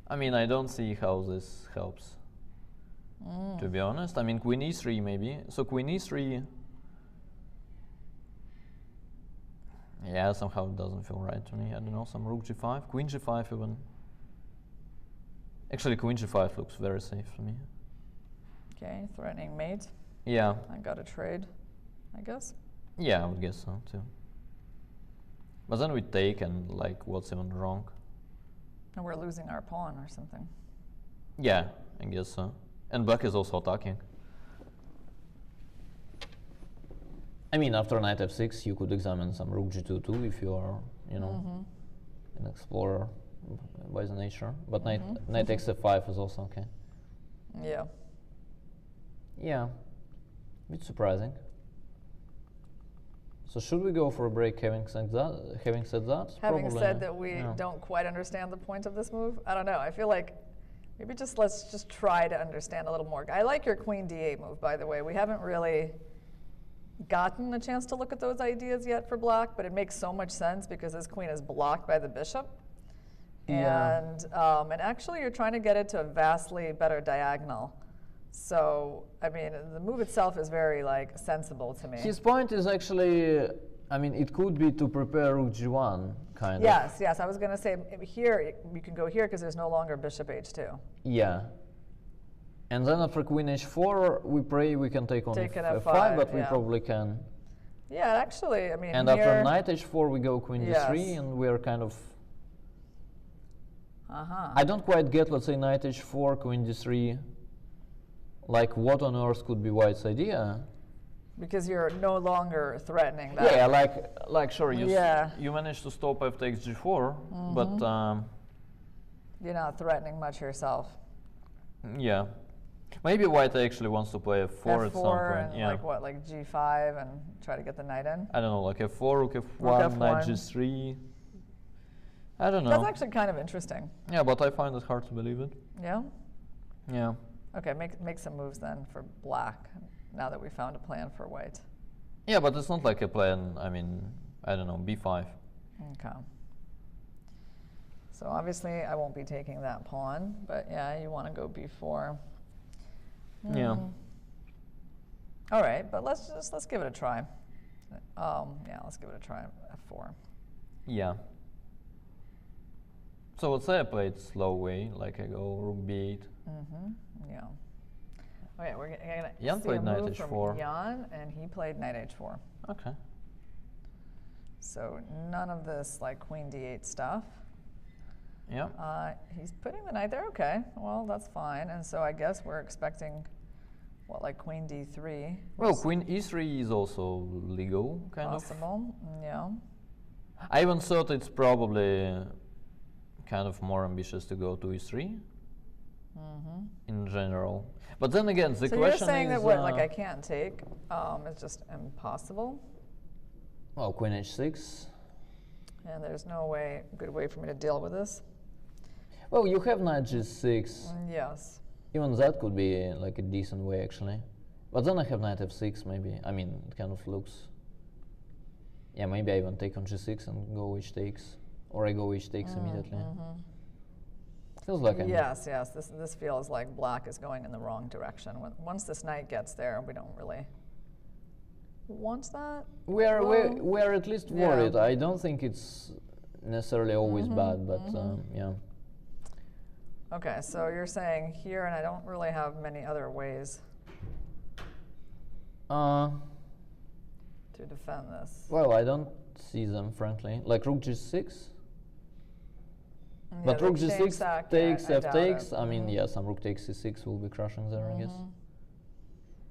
I mean, I don't see how this helps, to be honest. I mean, queen e3 maybe. So queen e3... Yeah, somehow it doesn't feel right to me. I don't know, some rook g5, queen g5 even. Actually, queen g5 looks very safe to me. Okay, threatening mate. Yeah. I got a trade, I guess. Yeah, I would guess so too. But then we take and like, what's even wrong? And we're losing our pawn or something. Yeah, I guess so. And black is also attacking. I mean, after knight f6, you could examine some rook g2 too if you are, you know, an explorer by the nature. But knight x f5 is also okay. Yeah. Yeah, a bit surprising. So should we go for a break having said that? Having said that, we don't quite understand the point of this move. I don't know. I feel like maybe let's just try to understand a little more. I like your queen d8 move, by the way. We haven't really gotten a chance to look at those ideas yet for black, but it makes so much sense because this queen is blocked by the bishop. Yeah. And actually you're trying to get it to a vastly better diagonal. So, I mean, the move itself is very, like, sensible to me. His point is actually, I mean, it could be to prepare rook g1, kind of. Yes, I was going to say, here, you can go here because there's no longer bishop h2. Yeah. And then after queen h4, we pray we can take on f5, but we probably can. Yeah, actually, I mean, and here, after knight h4, we go queen d3, and we're kind of... I don't quite get, let's say, knight h4, queen d3. Like, what on earth could be white's idea? Because you're no longer threatening that. Yeah, like sure, you managed to stop f takes g4, but... you're not threatening much yourself. Yeah. Maybe white actually wants to play f4 at some point. And like what, like g5 and try to get the knight in? I don't know, like f4, rook f1, knight g3. I don't know. That's actually kind of interesting. Yeah, but I find it hard to believe it. Yeah? Yeah. Okay, make some moves then for black, now that we found a plan for white. Yeah, but it's not like a plan, I mean, I don't know, b5. Okay. So obviously I won't be taking that pawn, but yeah, you want to go b4. Yeah. All right, but let's give it a try. Yeah, let's give it a try, f4. Yeah. So let's say I played slow way, like I go rook b8. Yeah. Okay, we're gonna Jan see played a knight move h4. from Jan, and he played knight h4. Okay. So none of this like queen d8 stuff. Yeah. He's putting the knight there. Okay, well that's fine. And so I guess we're expecting what, like queen d3? Well, queen e3 is also legal, kind of. Possible. Yeah. I even thought it's probably kind of more ambitious to go to e3 in general. But then again, the question is... So you're saying that what, like I can't take, it's just impossible? Well, queen h6. And there's no good way for me to deal with this? Well, you have knight g6. Yes. Even that could be like a decent way, actually. But then I have knight f6, maybe. I mean, it kind of looks... Yeah, maybe I even take on g6 and go h takes. Or I go h takes immediately. Feels like I'm... Yes, this feels like black is going in the wrong direction. Once this knight gets there, we don't really want that. We are at least worried. I don't think it's necessarily always bad, but yeah. Okay, so you're saying here, and I don't really have many other ways to defend this. Well, I don't see them, frankly. Like rook g6. Yeah, but rook g6 takes, f takes. It. I mean, yeah, some rook takes c6 will be crushing there, I guess.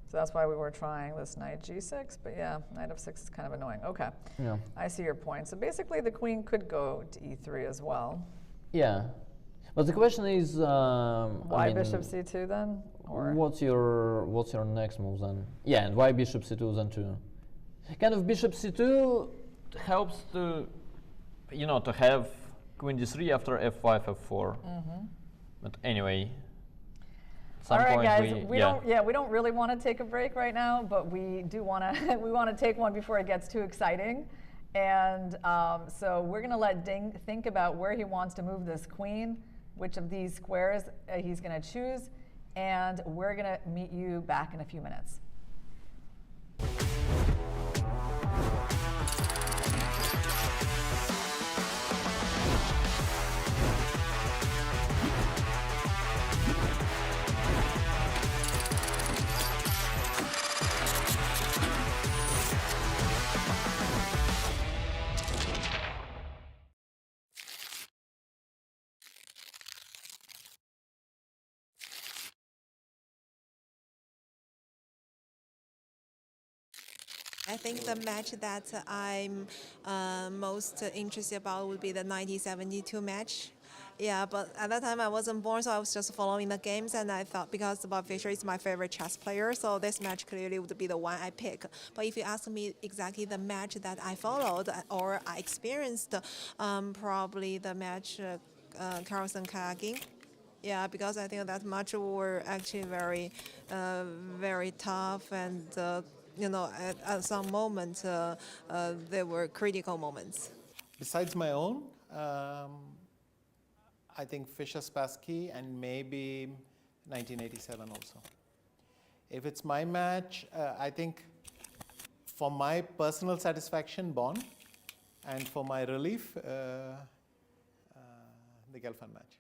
So that's why we were trying this knight g6, but yeah, knight f6 is kind of annoying. Okay, yeah. I see your point. So basically the queen could go to e3 as well. Yeah, but the question is... why I mean, bishop c2 then? Or what's your next move then? Yeah, and why bishop c2 then too? Kind of bishop c2 helps to, you know, to have queen d3 after f5, f4. But anyway, at some point guys, we don't really want to take a break right now, but we do want to we want to take one before it gets too exciting. And so we're going to let Ding think about where he wants to move this queen, which of these squares he's going to choose, and we're going to meet you back in a few minutes. I think the match that I'm most interested about would be the 1972 match. Yeah, but at that time I wasn't born, so I was just following the games, and I thought because Bob Fischer is my favorite chess player, so this match clearly would be the one I pick. But if you ask me exactly the match that I followed or I experienced, probably the match Carlsbad-Kagin. Yeah, because I think that match were actually very tough, and at some moments there were critical moments. Besides my own, I think Fischer-Spassky and maybe 1987 also. If it's my match, I think for my personal satisfaction, Bonn, and for my relief, the Gelfand match.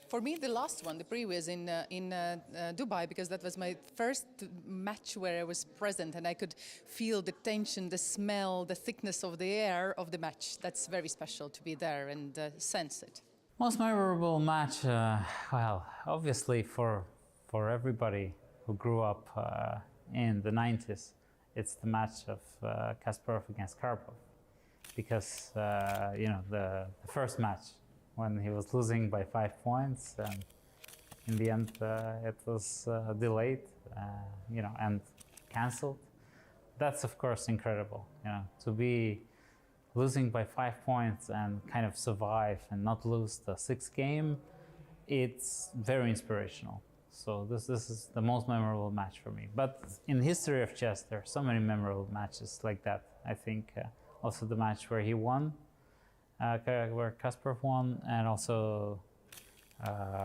For me, the last one, the previous in Dubai, because that was my first match where I was present and I could feel the tension, the smell, the thickness of the air of the match. That's very special to be there and sense it. Most memorable match, well, obviously for everybody who grew up in the 90s, it's the match of Kasparov against Karpov, because the first match when he was losing by 5 points, and in the end it was delayed, and cancelled. That's of course incredible, to be losing by 5 points and kind of survive and not lose the 6th game. It's very inspirational. So this is the most memorable match for me. But in the history of chess, there are so many memorable matches like that. I think also the match where he won, where Kasparov won, and also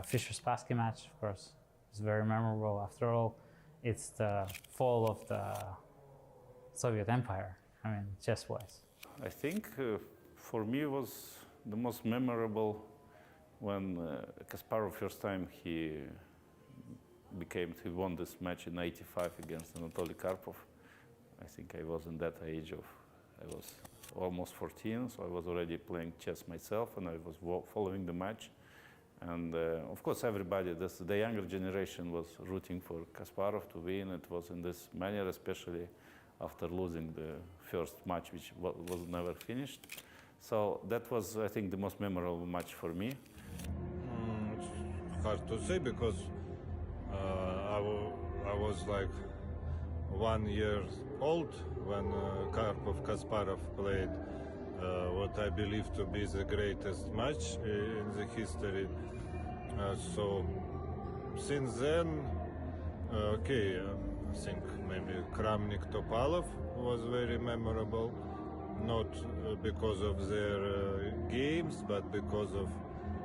Fischer-Spassky match, of course, is very memorable. After all, it's the fall of the Soviet Empire, I mean, chess-wise. I think for me it was the most memorable when Kasparov first time he won this match in '85 against Anatoly Karpov. I think I was in that age I was almost 14, so I was already playing chess myself, and I was following the match. And of course, everybody, the younger generation was rooting for Kasparov to win. It was in this manner, especially after losing the first match, which was never finished. So that was, I think, the most memorable match for me. It's hard to say because I was like 1 year old when Kasparov played what I believe to be the greatest match in the history. So since then, I think maybe Kramnik-Topalov was very memorable, not because of their games, but because of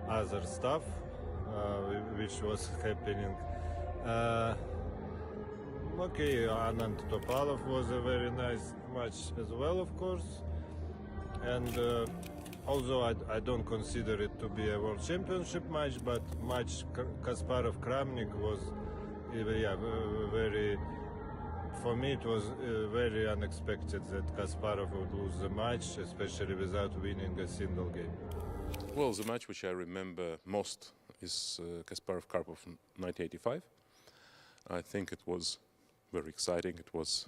other stuff which was happening. Anand Topalov was a very nice match as well, of course. And although I don't consider it to be a World Championship match, but match Kasparov-Kramnik was very, for me it was very unexpected that Kasparov would lose the match, especially without winning a single game. Well, the match which I remember most is Kasparov-Karpov 1985. I think it was very exciting. It was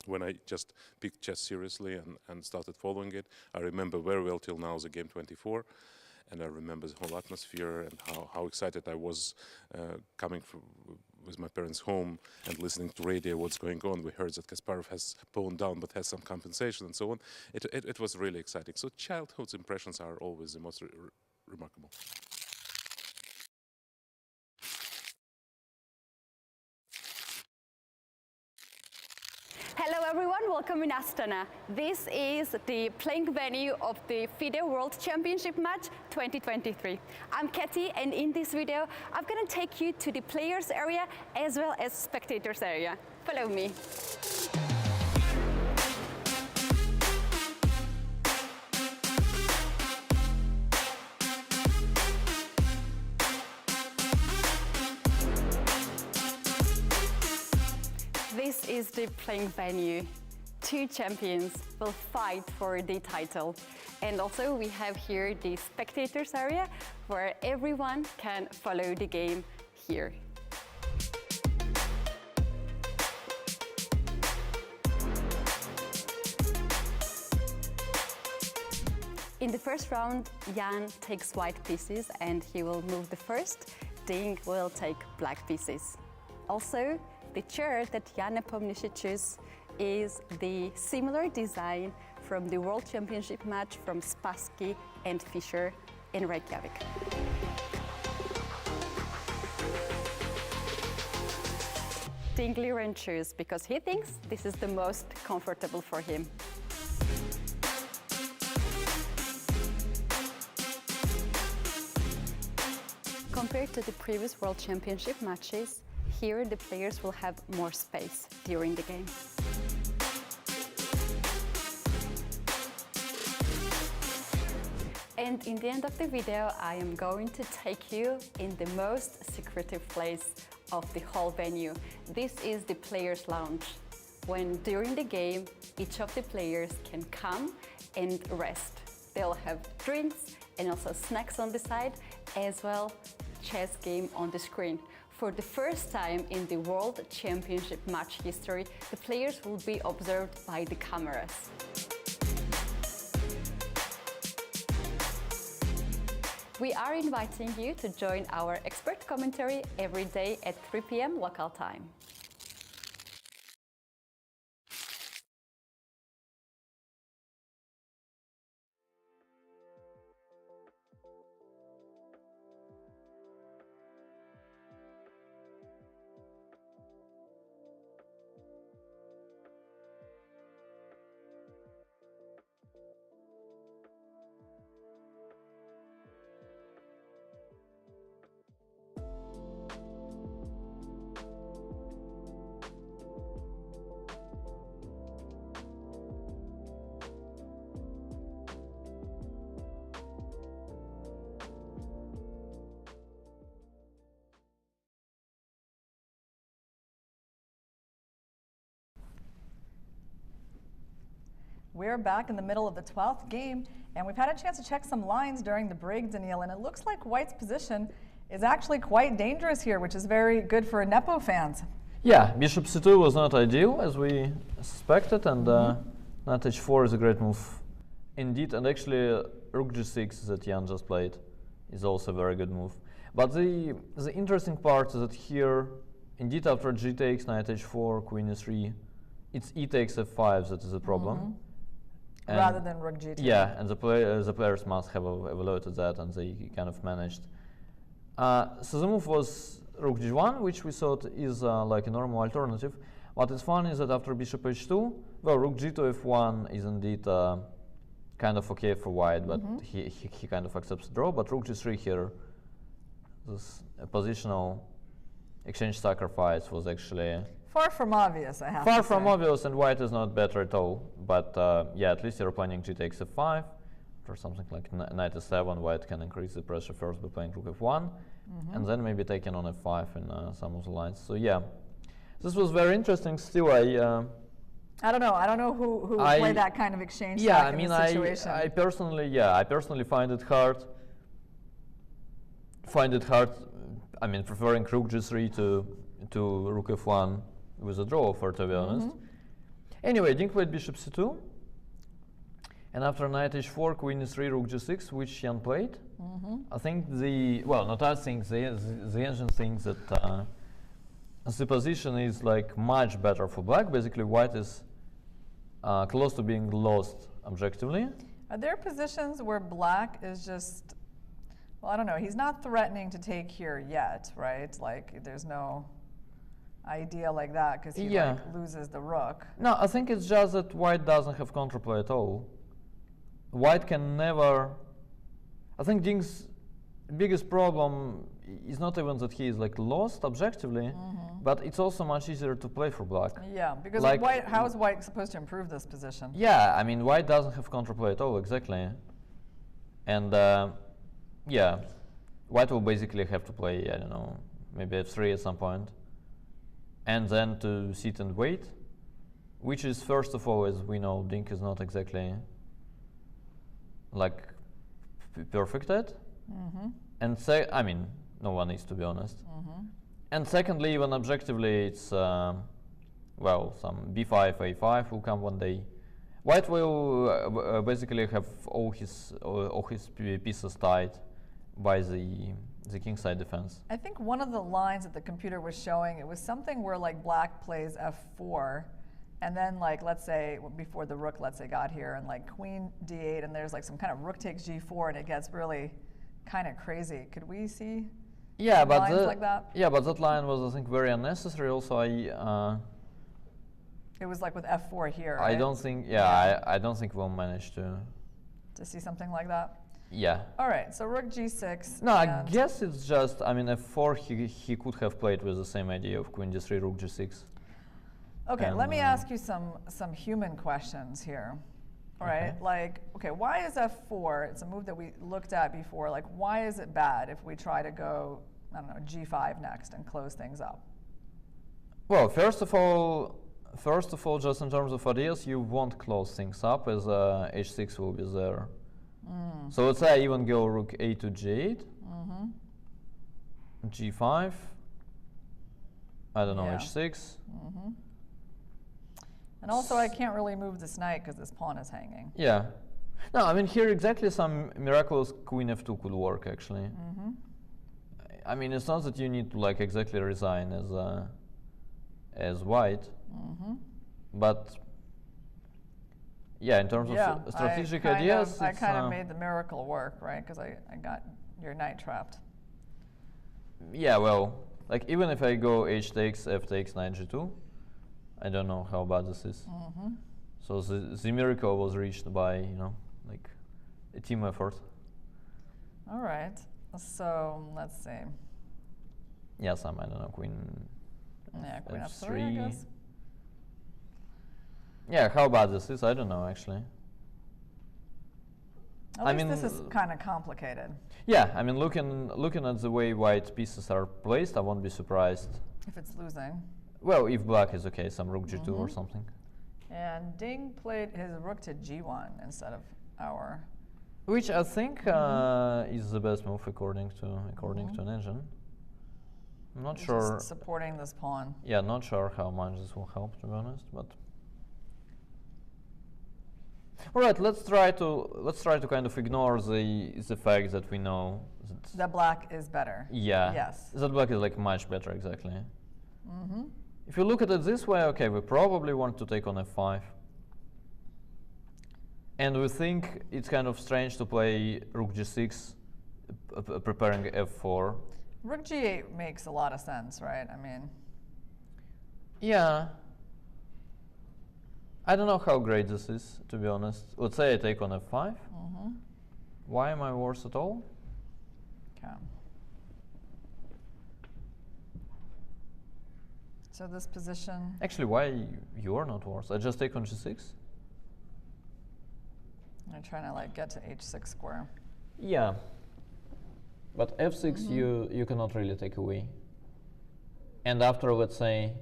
when I just picked chess seriously and started following it. I remember very well till now the game 24, and I remember the whole atmosphere and how excited I was coming with my parents home and listening to radio what's going on. We heard that Kasparov has pawned down but has some compensation and so on. It was really exciting. So childhood's impressions are always the most remarkable. Hello everyone, welcome in Astana. This is the playing venue of the FIDE World Championship match 2023. I'm Katie, and in this video I'm going to take you to the players area as well as spectators area. Follow me. This is the playing venue. 2 champions will fight for the title. And also we have here the spectators area where everyone can follow the game here. In the first round, Jan takes white pieces and he will move the first. Ding will take black pieces. Also, the chair that Jan Nepomniachtchi chose is the similar design from the World Championship match from Spassky and Fischer in Reykjavik. Ding Liren chose because he thinks this is the most comfortable for him. Compared to the previous World Championship matches, here the players will have more space during the game. And in the end of the video, I am going to take you in the most secretive place of the whole venue. This is the players' lounge, when during the game, each of the players can come and rest. They'll have drinks and also snacks on the side, as well chess game on the screen. For the first time in the World Championship match history, the players will be observed by the cameras. We are inviting you to join our expert commentary every day at 3 p.m. local time. We're back in the middle of the 12th game, and we've had a chance to check some lines during the break, Daniil, and it looks like White's position is actually quite dangerous here, which is very good for Nepo fans. Yeah, bishop c2 was not ideal, as we suspected, and knight h4 is a great move indeed, and actually rook g6 that Jan just played is also a very good move. But the interesting part is that here, indeed after g takes, knight h4, queen e3, it's e takes f5 that is a problem. Rather than rook g2. Yeah, and the players must have evaluated that, and they kind of managed. So the move was rook g1, which we thought is like a normal alternative. What is fun is that after bishop h2, well, rook g to f1 is indeed kind of okay for white, but he kind of accepts the draw. But rook g3 here, this positional exchange sacrifice was actually far from obvious, I have to say. Far from obvious, and white is not better at all. But yeah, at least you're planning g takes f5. For something like knight f7, white can increase the pressure first by playing rook f1, and then maybe taking on f5 in some of the lines. So yeah, this was very interesting. Still, I don't know who would play that kind of exchange. Yeah, I mean, I personally find it hard. I mean, preferring rook g3 to rook f1 with a draw offer, to be honest. Anyway, Ding played bishop c2, and after knight h4, queen e3, rook g6, which Jan played. I think the ancient thinks that the position is like much better for black. Basically, white is close to being lost objectively. Are there positions where black is just, well, I don't know, he's not threatening to take here yet, right? Like, there's no idea like that because he like, loses the rook. No, I think it's just that white doesn't have counterplay at all. White can never. I think Ding's biggest problem is not even that he is like lost objectively, but it's also much easier to play for black. Yeah, because like, white, how is white supposed to improve this position? Yeah, I mean, white doesn't have counterplay at all, exactly. And yeah, white will basically have to play, I don't know, maybe f3 at some point, and then to sit and wait, which is, first of all, as we know, Ding is not exactly like perfect at. And I mean, no one is, to be honest. And secondly, even objectively, it's well, some b5, a5 will come one day. White will basically have all his pieces tied by the king side defense. I think one of the lines that the computer was showing, it was something where like black plays f4, and then like let's say before the rook, let's say got here, and like queen d8, and there's like some kind of rook takes g4, and it gets really kind of crazy. Could we see lines like that? Yeah, but that line was I think very unnecessary. Also, it was like with f4 here. I right? don't think. Yeah, I don't think we'll manage to see something like that. Yeah. All right, so rook g6. No, I guess it's just, I mean, f4 he could have played with the same idea of queen d3, rook g6. Okay, and let me ask you some human questions here. All right, like, okay, why is f4, it's a move that we looked at before, like why is it bad if we try to go, I don't know, g5 next and close things up? Well, first of all, just in terms of ideas, you won't close things up as h6 will be there. So let's say I even go rook a to g8, g5, I don't know, h6. And also I can't really move this knight because this pawn is hanging. Yeah. No, I mean here exactly some miraculous queen f2 could work actually. I mean it's not that you need to like exactly resign as white, but yeah, in terms of strategic ideas, I kind of made the miracle work, right? Because I got your knight trapped. Yeah, well, like even if I go h takes, f takes, knight g2, I don't know how bad this is. So the miracle was reached by, you know, like a team effort. All right, so let's see. Yeah, some, I don't know, queen queen f3. I guess. Yeah, how bad this is, I don't know actually. At least this is kind of complicated. Yeah, I mean looking at the way white pieces are placed, I won't be surprised. If it's losing. Well, if black is okay, some rook g2 or something. And Ding played his rook to g1 instead of our. Which I think is the best move according to an engine. I'm not sure. Just supporting this pawn. Yeah, not sure how much this will help, to be honest, but. All right, let's try to kind of ignore the fact that we know that black is better. Yeah. Yes. That black is like much better, exactly. If you look at it this way, okay, we probably want to take on f5. And we think it's kind of strange to play rook g6, preparing f4. Rook g8 makes a lot of sense, right? I mean. Yeah. I don't know how great this is, to be honest. Let's say I take on f5. Why am I worse at all? Okay. So this position. Actually, why you are not worse? I just take on g6. I'm trying to like get to h6 square. Yeah. But f6 you cannot really take away. And after, let's say,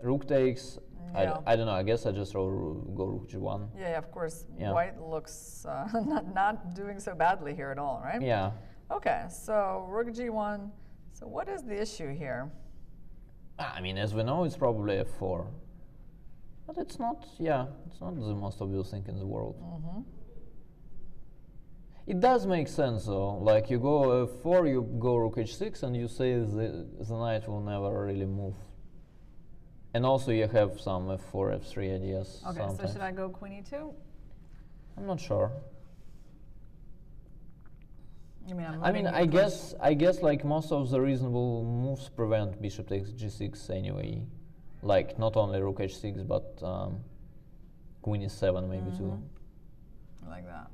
rook takes, I don't know, I guess I just go rook g1. Yeah, of course. Yeah. White looks not doing so badly here at all, right? Yeah. Okay, so rook g1. So what is the issue here? I mean, as we know, it's probably f4. But it's not, it's not the most obvious thing in the world. It does make sense though, like you go f4, you go rook h6, and you say the knight will never really move. And also you have some f4, f3 ideas. Okay, sometimes. so should I go queen e2? I'm not sure. You mean I mean, I guess like most of the reasonable moves prevent bishop takes g6 anyway. Like not only rook h6, but queen e7 maybe too. Like that.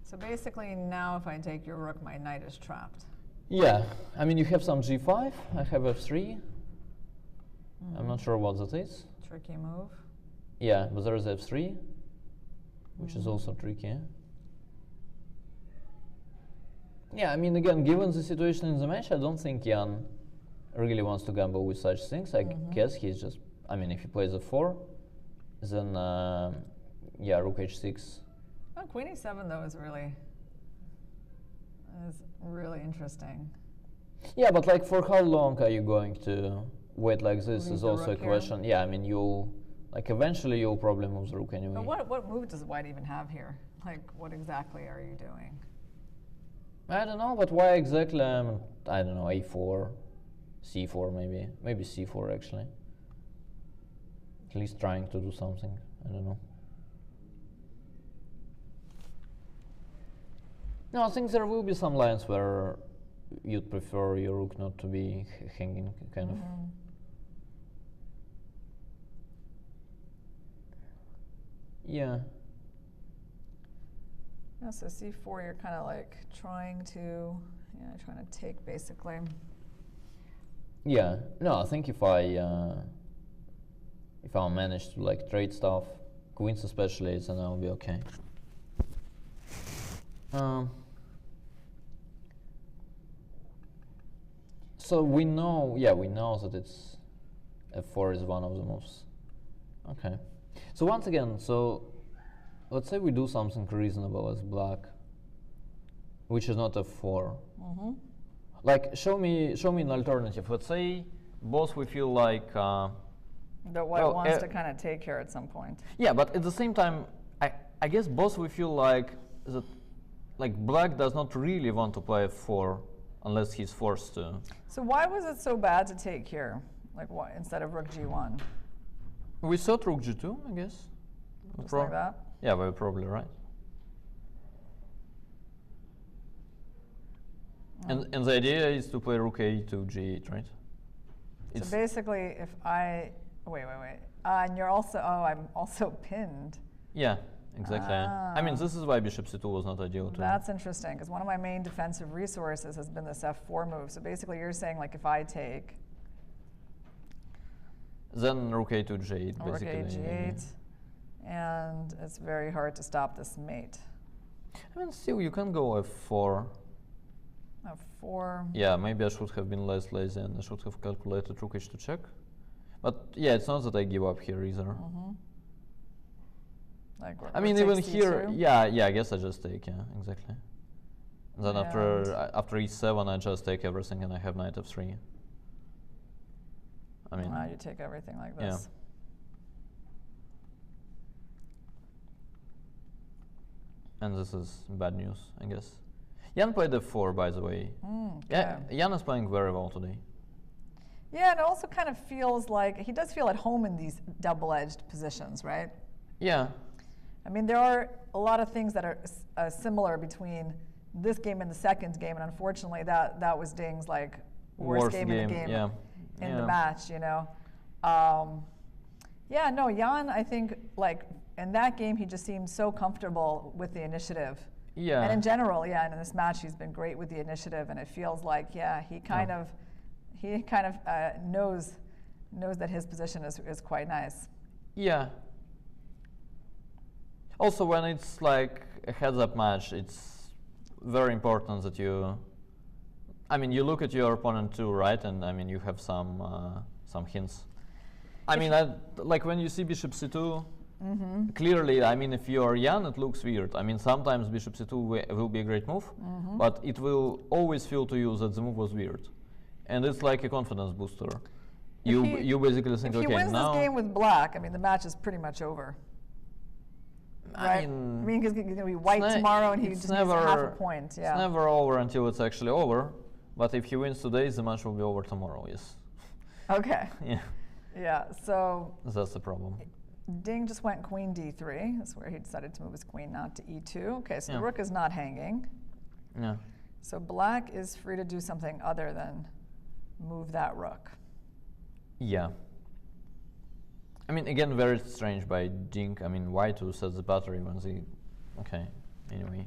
So basically now if I take your rook, my knight is trapped. Yeah, I mean you have some g5, I have f3. I'm not sure what that is. Tricky move. Yeah, but there is f3, which is also tricky. Yeah, I mean, again, given the situation in the match, I don't think Jan really wants to gamble with such things. I guess he's just, I mean, if he plays f4, then, yeah, rook h6. Oh, queen e7, though, is really interesting. Yeah, but like, for how long are you going to wait like this Leave is the also a rook here? question. Yeah, I mean, you'll Like eventually you'll probably move the rook anyway. But what move does white even have here? Like, what exactly are you doing? I don't know, but why exactly? I don't know, a4, c4 maybe. Maybe c4 actually. At least trying to do something. I don't know. No, I think there will be some lines where you'd prefer your rook not to be hanging, kind of. Yeah. Yeah, so c4, you're kind of like trying to take basically. Yeah. No, I think if I manage to like trade stuff, queens especially, then I'll be okay. So we know that it's f4 is one of the moves. Okay. So once again, let's say we do something reasonable as black, which is not f4. Like show me an alternative. Let's say both we feel like that white wants to kind of take here at some point. Yeah, but at the same time, I guess both we feel like that, like black does not really want to play f4 unless he's forced to. So why was it so bad to take here, like what instead of rook g1? We thought rook g2, I guess. Just like that? Yeah, we're probably right. And the idea is to play rook a to g8, right? So basically, if I wait, and you're also I'm also pinned. Yeah, exactly. I mean, this is why bishop c2 was not ideal too. That's interesting because one of my main defensive resources has been this f4 move. So basically, you're saying like if I take. Then rook a to g8, basically. Rook a g8, and it's very hard to stop this mate. I mean, still you can go f4. f4. Yeah, maybe I should have been less lazy and I should have calculated rook h to check. But yeah, it's not that I give up here either. Like I mean, even here, yeah, I guess I just take, yeah, exactly. And then after e7, I just take everything and I have knight f3. I mean, you take everything like this. Yeah. And this is bad news, I guess. Jan played f4, by the way. Yeah, Jan is playing very well today. Yeah, and it also kind of feels like he does feel at home in these double-edged positions, right? Yeah. I mean, there are a lot of things that are similar between this game and the second game, and unfortunately, that was Ding's like worst game in the game. In the match, you know. Yeah, no, Jan, I think, like, in that game, he just seemed so comfortable with the initiative. Yeah. And in general, yeah, and in this match, he's been great with the initiative, and it feels like, yeah, he kind of knows that his position is quite nice. Yeah. Also, when it's like a heads-up match, it's very important that you look at your opponent too, right? And I mean, you have some hints. I mean, like when you see bishop c2, clearly, I mean, if you're Jan, it looks weird. I mean, sometimes bishop c2 will be a great move, but it will always feel to you that the move was weird. And it's like a confidence booster. You basically think, okay, now... If he wins this game with black, I mean, the match is pretty much over. Right? I mean, because he's going to be white tomorrow and he just needs half a point. Yeah. It's never over until it's actually over. But if he wins today, the match will be over tomorrow, yes. Okay. Yeah. Yeah, so... That's the problem. Ding just went queen d3. That's where he decided to move his queen not to e2. Okay, so the rook is not hanging. Yeah. So black is free to do something other than move that rook. Yeah. I mean, again, very strange by Ding. I mean, why to set the battery when the... Okay, anyway.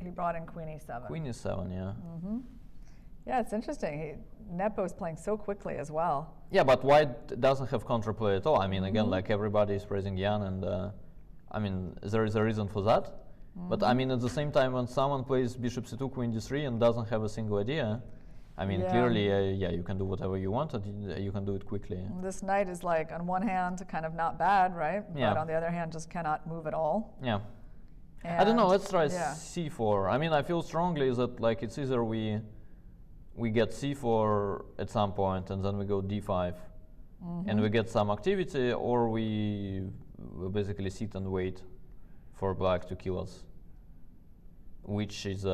He brought in queen e7. Queen e7, yeah. Yeah, it's interesting. Nepo is playing so quickly as well. Yeah, but white doesn't have counterplay at all. I mean, again, like everybody is praising Jan, and I mean, there is a reason for that. But I mean, at the same time, when someone plays bishop c2, queen d3, and doesn't have a single idea, I mean, clearly, yeah, you can do whatever you want, and you can do it quickly. This knight is like, on one hand, kind of not bad, right? Yeah. But on the other hand, just cannot move at all. Yeah. And I don't know. Let's try c4. I mean, I feel strongly that like it's either we get c4 at some point, and then we go d5, and we get some activity, or we basically sit and wait for black to kill us, which is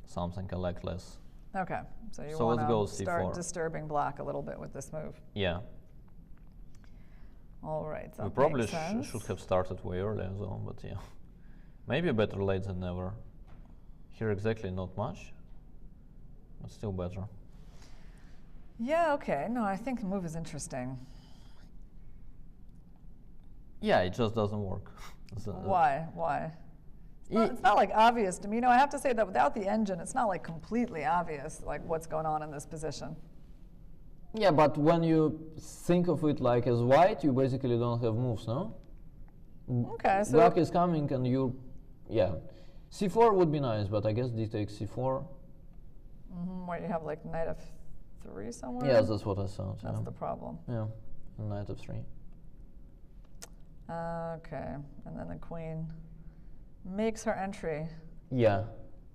something I like less. Okay, so you let's go want to start C4. disturbing black a little bit with this move. Yeah. All right, that We probably makes sense. should have started way earlier though, but yeah. Maybe better late than never. Here exactly not much, but still better. Yeah, okay. No, I think the move is interesting. Yeah, it just doesn't work. Why? Why? It's not like obvious to me. You know, I have to say that without the engine, it's not like completely obvious like what's going on in this position. Yeah, but when you think of it like as white, you basically don't have moves, no? Okay, so black is coming and yeah. C4 would be nice, but I guess d takes C4. Where you have like knight f3 somewhere? Yeah, that's what I thought. That's the problem. Yeah, and knight f3. Okay, and then the queen makes her entry. Yeah,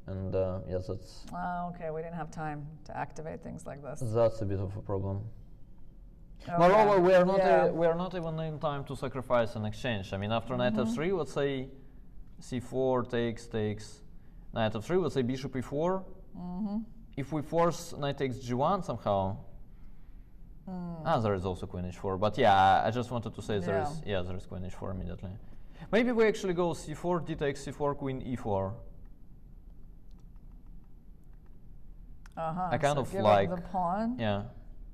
and yes, that's... Okay, we didn't have time to activate things like this. That's a bit of a problem. Okay. Moreover, we are not even in time to sacrifice an exchange. I mean, after knight f3, let's say c4 takes, knight f3, let's say bishop e4. If we force knight takes g1 somehow, there is also queen h4. But yeah, I just wanted to say there is queen h4 immediately. Maybe we actually go c4, d takes c4, queen e4. I kind so of give like up the pawn. Yeah.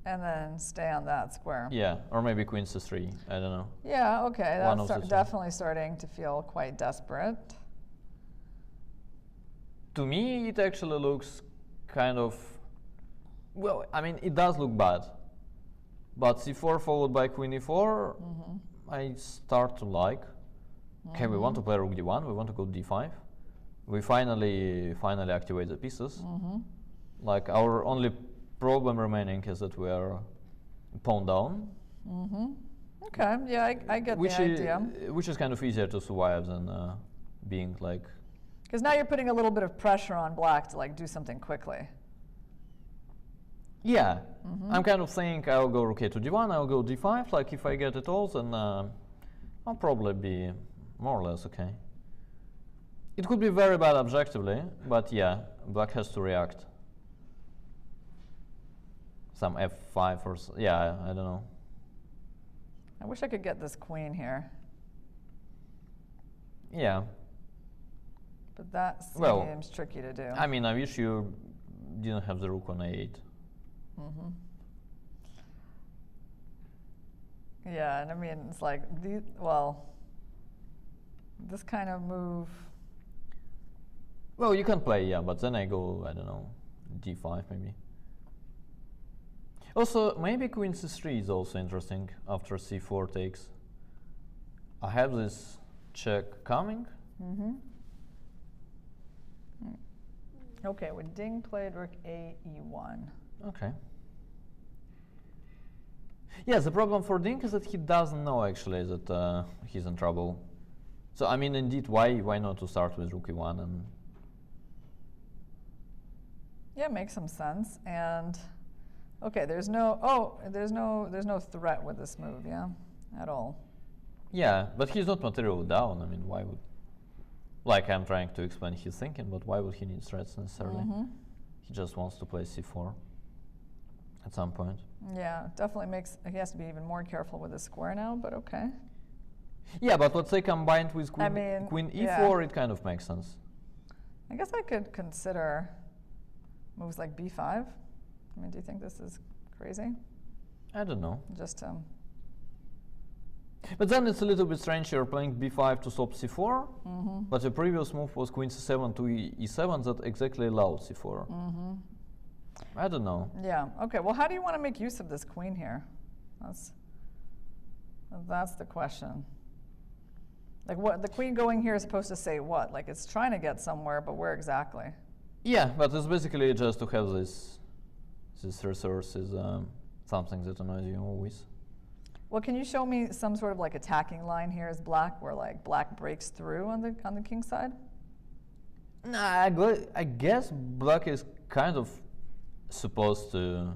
And then stay on that square. Yeah, or maybe queen c3. I don't know. Yeah, okay, that's definitely starting to feel quite desperate. To me, it actually looks kind of, well, I mean, it does look bad. But c4 followed by queen e4, I start to like. Okay, we want to play rook d1, we want to go d5. We finally activate the pieces. Like, our only problem remaining is that we are pawn down. Okay, yeah, I get the idea. Which is kind of easier to survive than being like... Because now you're putting a little bit of pressure on black to like do something quickly. Yeah, I'm kind of saying I'll go rook a to d1, I'll go d5, like if I get it all, then I'll probably be more or less okay. It could be very bad objectively, but yeah, black has to react. Some f5 or so, yeah, I don't know. I wish I could get this queen here. Yeah. But that seems tricky to do. I mean, I wish you didn't have the rook on a8. Yeah, and I mean, it's like, this kind of move. Well, you can play, yeah, but then I go, I don't know, d5 maybe. Also, maybe queen c3 is also interesting after c4 takes. I have this check coming. Okay, well, Ding played rook a e1. Okay. Yeah, the problem for Ding is that he doesn't know actually that he's in trouble. So I mean, indeed, why not to start with rook e1 and? Yeah, it makes some sense. And okay, there's no threat with this move, yeah, at all. Yeah, but he's not materially down. I mean, why would? Like I'm trying to explain his thinking, but why would he need threats necessarily? He just wants to play c4 at some point. Yeah, definitely he has to be even more careful with his square now, but okay. Yeah, but let's say combined with queen e4, it kind of makes sense. I guess I could consider moves like b5. I mean, do you think this is crazy? I don't know. Just but then it's a little bit strange. You're playing b5 to stop c4, but the previous move was queen c7 to e7 that exactly allowed c4. I don't know. Yeah. Okay. Well, how do you want to make use of this queen here? That's the question. Like, what the queen going here is supposed to say what? Like, it's trying to get somewhere, but where exactly? Yeah, but it's basically just to have this resource is something that annoys you always. Well, can you show me some sort of like attacking line here as black, where like black breaks through on the king side? Nah, I guess black is kind of supposed to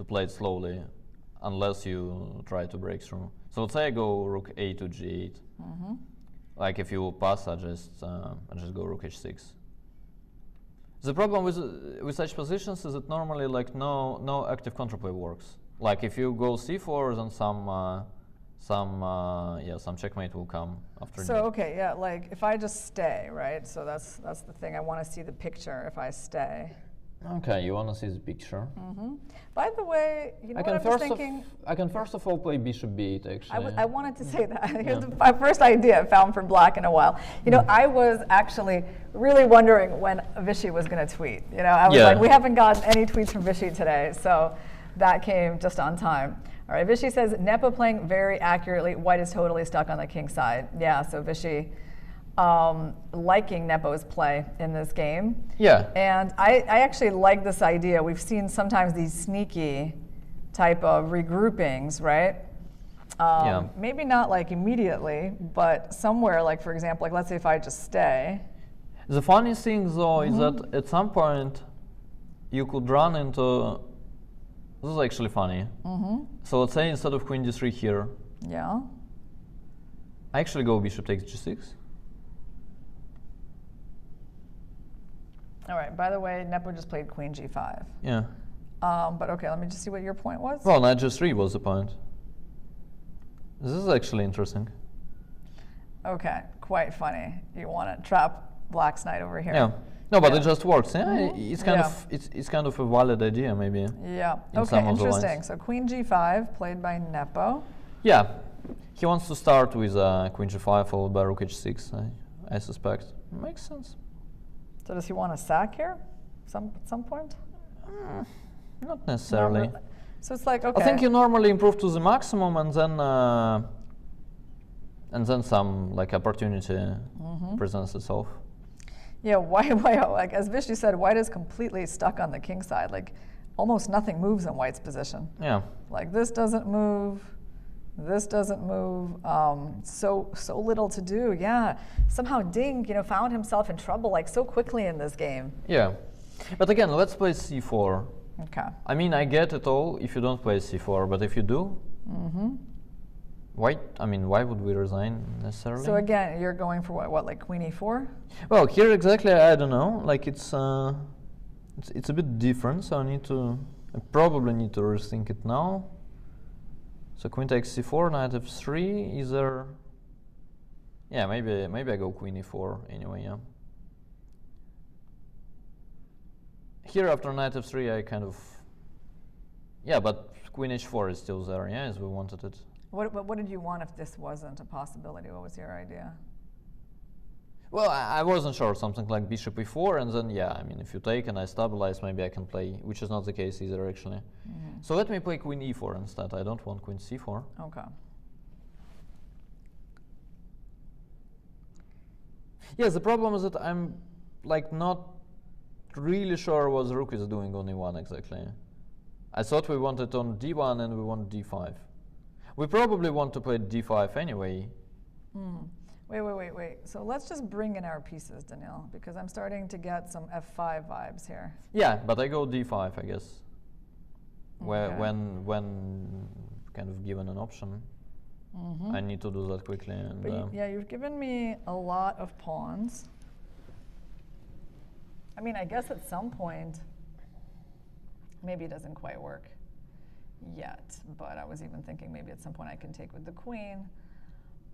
play it slowly. unless you try to break through. So let's say I go rook a to g8. Like if you pass, I just go rook h6. The problem with such positions is that normally like no active counterplay works. Like if you go c4, then some checkmate will come after. So okay, yeah, like if I just stay, right? So that's the thing. I want to see the picture if I stay. Okay, you want to see the picture. By the way, you know what I was thinking? I can first of all play bishop b8, actually. I wanted to say that. Here's my first idea I found for black in a while. You know, I was actually really wondering when Vichy was going to tweet. You know, I was like, we haven't gotten any tweets from Vichy today, so that came just on time. All right, Vichy says, Nepo playing very accurately. White is totally stuck on the king side. Yeah, so Vichy liking Nepo's play in this game. Yeah. And I actually like this idea. We've seen sometimes these sneaky type of regroupings, right? Maybe not like immediately, but somewhere, like for example, like let's say if I just stay. The funny thing though is that at some point you could run into, this is actually funny. So let's say instead of queen d3 here, I actually go bishop takes g6. All right, by the way, Nepo just played queen g5. Yeah. But okay, let me just see what your point was. Well, knight g3 was the point. This is actually interesting. Okay, quite funny. You want to trap black's knight over here. Yeah. No, but it just works. Yeah, it's kind of a valid idea, maybe. Yeah. Okay, interesting. So queen g5 played by Nepo. Yeah, he wants to start with queen g5 followed by rook h6. I suspect. Makes sense. So does he want to sack here, at some point? Not necessarily. So it's like okay. I think you normally improve to the maximum, and then some like opportunity presents itself. Yeah, why? Like as Vichy said, White is completely stuck on the king side. Like almost nothing moves in White's position. Yeah. Like this doesn't move. This doesn't move. So little to do. Yeah. Somehow Ding, found himself in trouble like so quickly in this game. Yeah. But again, let's play c4. Okay. I mean, I get it all if you don't play c4, but if you do, why would we resign necessarily? So again, you're going for what like queen e4? Well, here exactly, I don't know. Like it's a bit different, so I probably need to rethink it now. So queen takes c4, knight f3, either. Yeah, maybe I go queen e4 anyway. Yeah. Here after knight f3, I kind of. Yeah, but queen h4 is still there. Yeah, as we wanted it. What did you want if this wasn't a possibility? What was your idea? Well, I wasn't sure. Something like bishop e4, and then yeah, I mean, if you take and I stabilize, maybe I can play, which is not the case either actually. So let me play queen e4 instead. I don't want queen c4. Okay. Yeah, the problem is that I'm like not really sure what the rook is doing on e1 exactly. I thought we wanted on d1 and we want d5. We probably want to play d5 anyway. Wait. So let's just bring in our pieces, Daniil, because I'm starting to get some f5 vibes here. Yeah, but I go d5, I guess. When kind of given an option, I need to do that quickly. And, but yeah, you've given me a lot of pawns. I mean, I guess at some point, maybe it doesn't quite work yet, but I was even thinking maybe at some point I can take with the queen.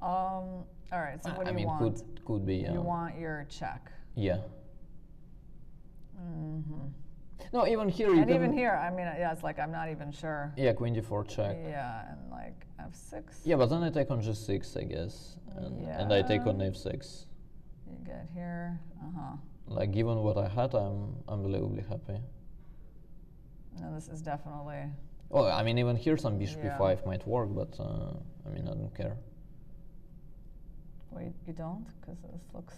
All right, so what do you want? Could be, yeah. You want your check. Yeah. No, even here and even here, I mean, yeah, it's like I'm not even sure. Yeah, queen d4 check. Yeah, and like f6. Yeah, but then I take on g6, I guess, and I take on f6. You get here, Like given what I had, I'm unbelievably happy. No, this is definitely. Oh, I mean, even here some bishop e5 might work, but I mean, I don't care. Wait, you don't? Because this looks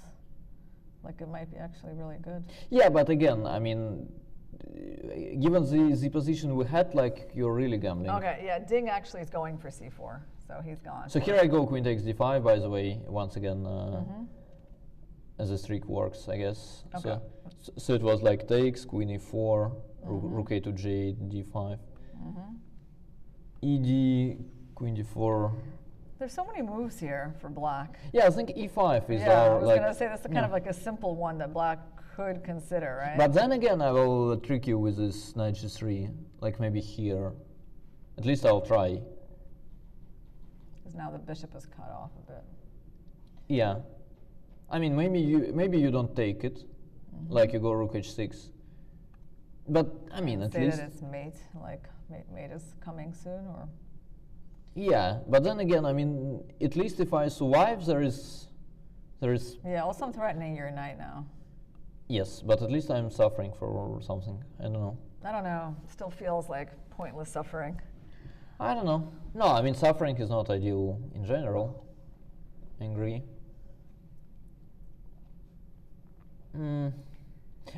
like it might be actually really good. Yeah, but again, I mean, given the position we had, like, you're really gambling. Okay, yeah, Ding actually is going for c4, so he's gone. So here I go queen takes d5, by the way, once again, as the streak works, I guess. Okay. So it was like takes, queen e4, rook a to g8, d5. ED, queen d4. There's so many moves here for black. Yeah, I think e5 is yeah, our I was like. gonna say that's kind of like a simple one that black could consider, right? But then again, I will trick you with this knight g3, like maybe here. At least I'll try. Because now the bishop is cut off a bit. Yeah, I mean maybe you don't take it, like you go rook h6. But I mean at least. Say that it's mate, like mate is coming soon, or. Yeah, but then again, I mean, at least if I survive, there is. Yeah, also I'm threatening your knight now. Yes, but at least I'm suffering for something. I don't know. I don't know. Still feels like pointless suffering. I don't know. No, I mean, suffering is not ideal in general. I agree.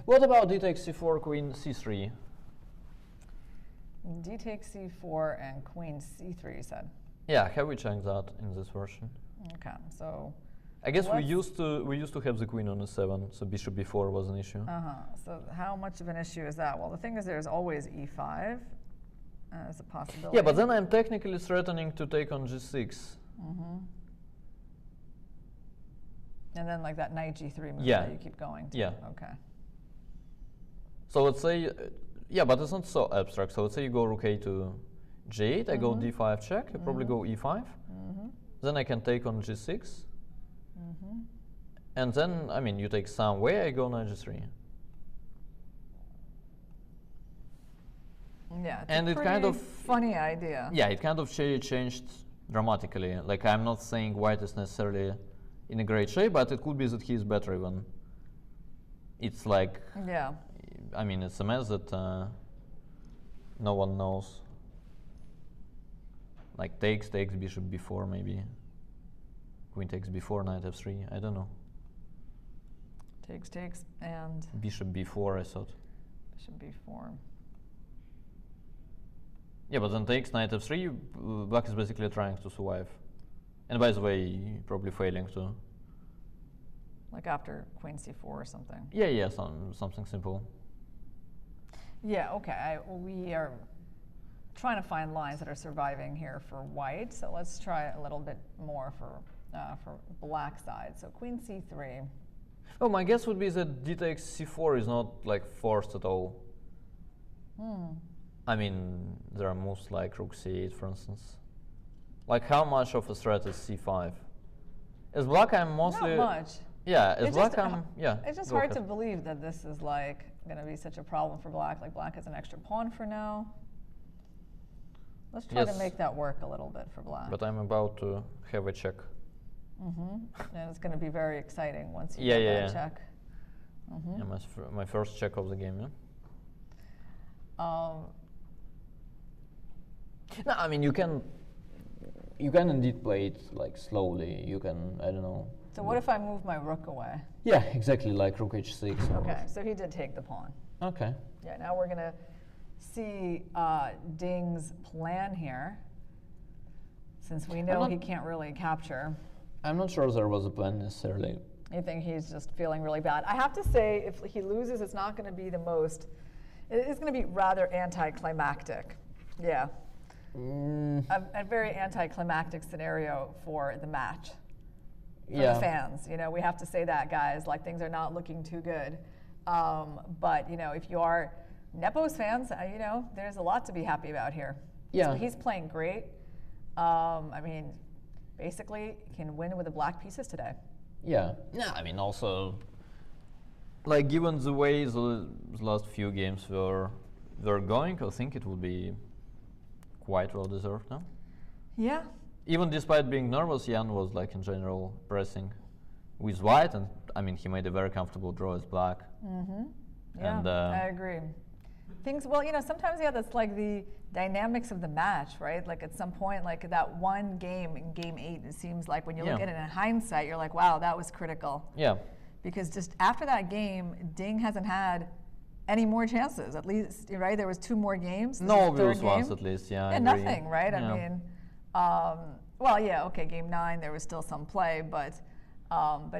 What about d takes c4, queen c3? D takes c4 and queen c3, you said? Yeah, have we checked that in this version? Okay, so. I guess we used to have the queen on e7, so bishop b4 was an issue. So how much of an issue is that? Well, the thing is, there's always e5 as a possibility. Yeah, but then I'm technically threatening to take on g6. And then like that knight g3 move yeah. that you keep going to. Yeah. Okay. So let's say, yeah, but it's not so abstract. So let's say you go rook a to g8, I go d5 check, I probably go e5. Then I can take on g6. And then, I mean, you take some way, I go knight g3. Yeah, it's and a it kind of funny idea. Yeah, it kind of changed dramatically. Like, I'm not saying white is necessarily in a great shape, but it could be that he's better even. It's like, yeah. I mean, it's a mess that no one knows. Like takes bishop b4 maybe. Queen takes b4, knight f3. I don't know. Takes and bishop b4. I thought. Bishop b4. Yeah, but then takes knight f3. Black is basically trying to survive, and by the way, probably failing to. Like after queen c4 or something. Yeah, something simple. Yeah. Okay. We are trying to find lines that are surviving here for white. So let's try a little bit more for black side. So queen c3. Oh, my guess would be that d takes c4 is not like forced at all. I mean, there are moves like rook c8, for instance. Like, how much of a threat is c5? As black, I'm mostly not much. Yeah, as black, I'm yeah. It's just hard to believe that this is like going to be such a problem for black. Like black has an extra pawn for now. Let's try to make that work a little bit for black. But I'm about to have a check. And it's going to be very exciting once you get that check. Yeah, my first check of the game. Yeah. No, I mean you can indeed play it like slowly. You can, I don't know. So what if I move my rook away? Yeah, exactly, like rook h6. Okay, so he did take the pawn. Okay. Yeah, now we're going to see Ding's plan here, since we know he can't really capture. I'm not sure there was a plan necessarily. I think he's just feeling really bad. I have to say, if he loses, it's not going to be the most, it's going to be rather anticlimactic. Yeah. A very anticlimactic scenario for the match. For the fans, you know, we have to say that, guys. Like, things are not looking too good. But, you know, if you are Nepo's fans, you know, there's a lot to be happy about here. Yeah. So he's playing great. I mean, basically, can win with the black pieces today. Yeah. Yeah, I mean, also, like, given the way the last few games were going, I think it would be quite well deserved, no? Yeah. Even despite being nervous, Jan was, like, in general pressing with white, and I mean, he made a very comfortable draw as black. Yeah, and, I agree. Well, you know, sometimes, yeah, that's like the dynamics of the match, right? Like at some point, like that one game in game 8, it seems like when you look at it in hindsight, you're like, wow, that was critical. Yeah. Because just after that game, Ding hasn't had any more chances, at least, right? There was 2 more games. No obvious ones, at least, yeah. And nothing, right? Yeah. I mean, well, yeah, okay, game 9, there was still some play, but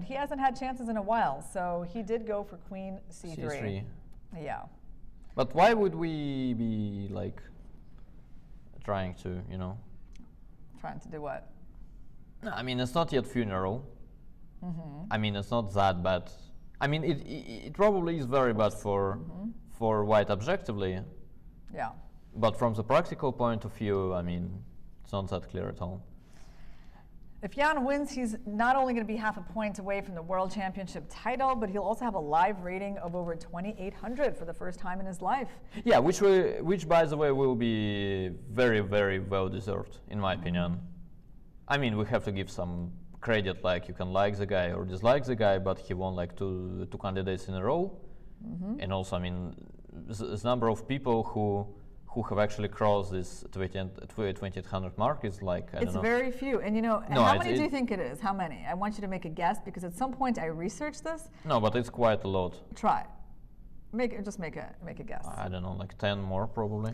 he hasn't had chances in a while. So he did go for queen c3. Yeah. But why would we be, like, trying to, you know. Trying to do what? No, I mean, it's not yet funeral. I mean, it's not that bad. I mean, it probably is very bad for white objectively. Yeah. But from the practical point of view, I mean, it's not that clear at all. If Jan wins, he's not only going to be half a point away from the World Championship title, but he'll also have a live rating of over 2,800 for the first time in his life. Yeah, which by the way will be very, very well deserved, in my opinion. I mean, we have to give some credit, like you can like the guy or dislike the guy, but he won like two candidates in a row. And also, I mean, the number of people who have actually crossed this 2,800 mark is like, I don't know. It's very few. And you know, No, how many do you think it is? How many? I want you to make a guess, because at some point I researched this. No, but it's quite a lot. Try. Just make a guess. I don't know, like 10 more probably.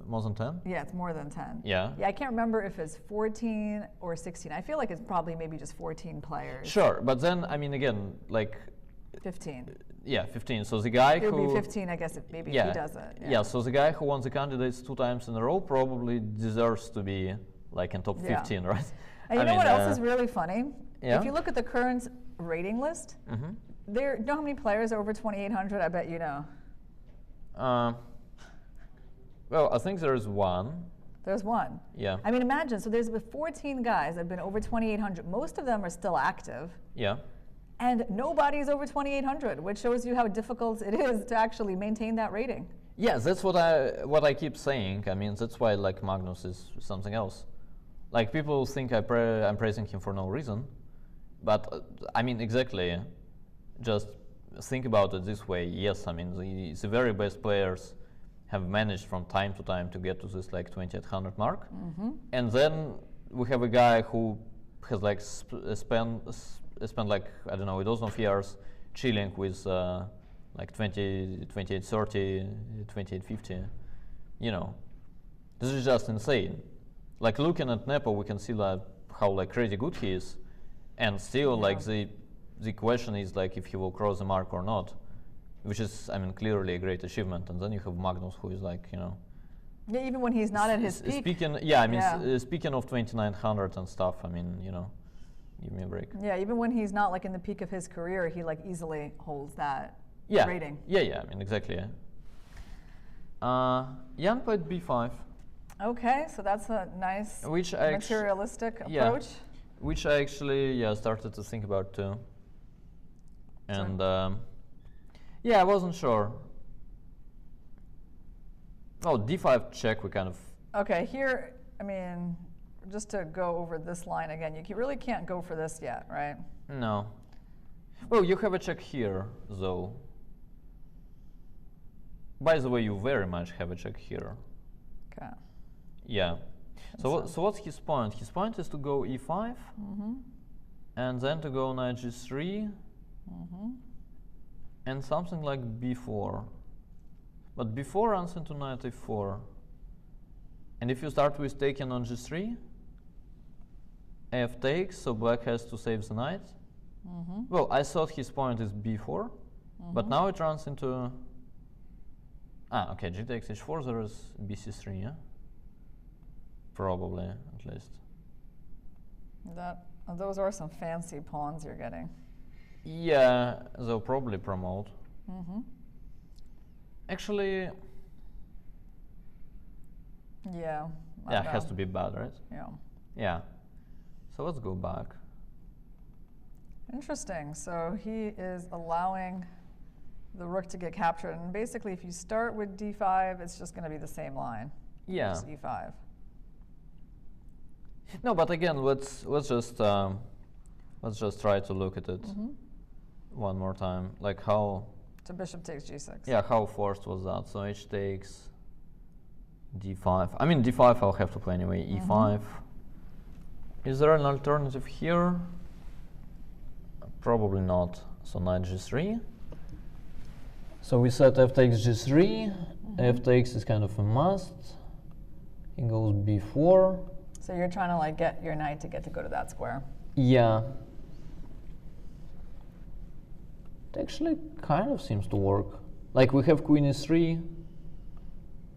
More than 10? Yeah, it's more than 10. Yeah. Yeah, I can't remember if it's 14 or 16. I feel like it's probably maybe just 14 players. Sure, but then, I mean, again, like... 15. Yeah, 15. So the guy it who... would be 15, I guess, if he does it. Yeah, so the guy who won the candidates 2 times in a row probably deserves to be like in top 15, right? And you know what else is really funny? Yeah? If you look at the current rating list, you know how many players are over 2,800? I bet you know. Well, I think there is one. There's one. Yeah. I mean, imagine, so there's 14 guys that have been over 2,800. Most of them are still active. Yeah. And nobody's over 2,800, which shows you how difficult it is to actually maintain that rating. Yeah, that's what I keep saying. I mean, that's why like Magnus is something else. Like people think I'm praising him for no reason, but I mean exactly. Just think about it this way. Yes, I mean the very best players have managed from time to time to get to this like 2,800 mark, and then we have a guy who has like spent like, I don't know, a dozen of years chilling with like 2830, 2850, you know. This is just insane. Like looking at Nepo, we can see like how like crazy good he is, and still like the question is like if he will cross the mark or not, which is, I mean, clearly a great achievement. And then you have Magnus, who is like, you know. Yeah, even when he's not at his peak. Speaking of 2,900 and stuff, I mean, you know. Give me a break. Yeah, even when he's not like in the peak of his career, he like easily holds that rating. Yeah, I mean, exactly. Jan played b5. Okay, so that's a nice materialistic approach. Which I actually started to think about too. And yeah, I wasn't sure. Oh, d5 check, we kind of... Okay, here, I mean, just to go over this line again, you really can't go for this yet, right? No. Well, you have a check here, though. By the way, you very much have a check here. Okay. Yeah. So what's his point? His point is to go e5, and then to go knight g3, and something like b4. But b4 runs into knight a4. And if you start with taking on g3, f takes, so black has to save the knight. Well, I thought his point is b4, but now it runs into... okay, g takes h4, there is bc3, yeah? Probably, at least. Those are some fancy pawns you're getting. Yeah, they'll probably promote. Actually... Yeah. Yeah, it has to be bad, right? Yeah. Yeah. So let's go back. Interesting. So he is allowing the rook to get captured. And basically, if you start with d5, it's just going to be the same line. Yeah. Just e5. No, but again, let's just try to look at it one more time. Like how... So bishop takes g6. Yeah, how forced was that? So h takes d5. I mean, d5 I'll have to play anyway. e5. Is there an alternative here? Probably not. So knight g3. So we set f takes g3. F takes is kind of a must. He goes b4. So you're trying to like get your knight to go to that square. Yeah. It actually kind of seems to work. Like we have queen e3.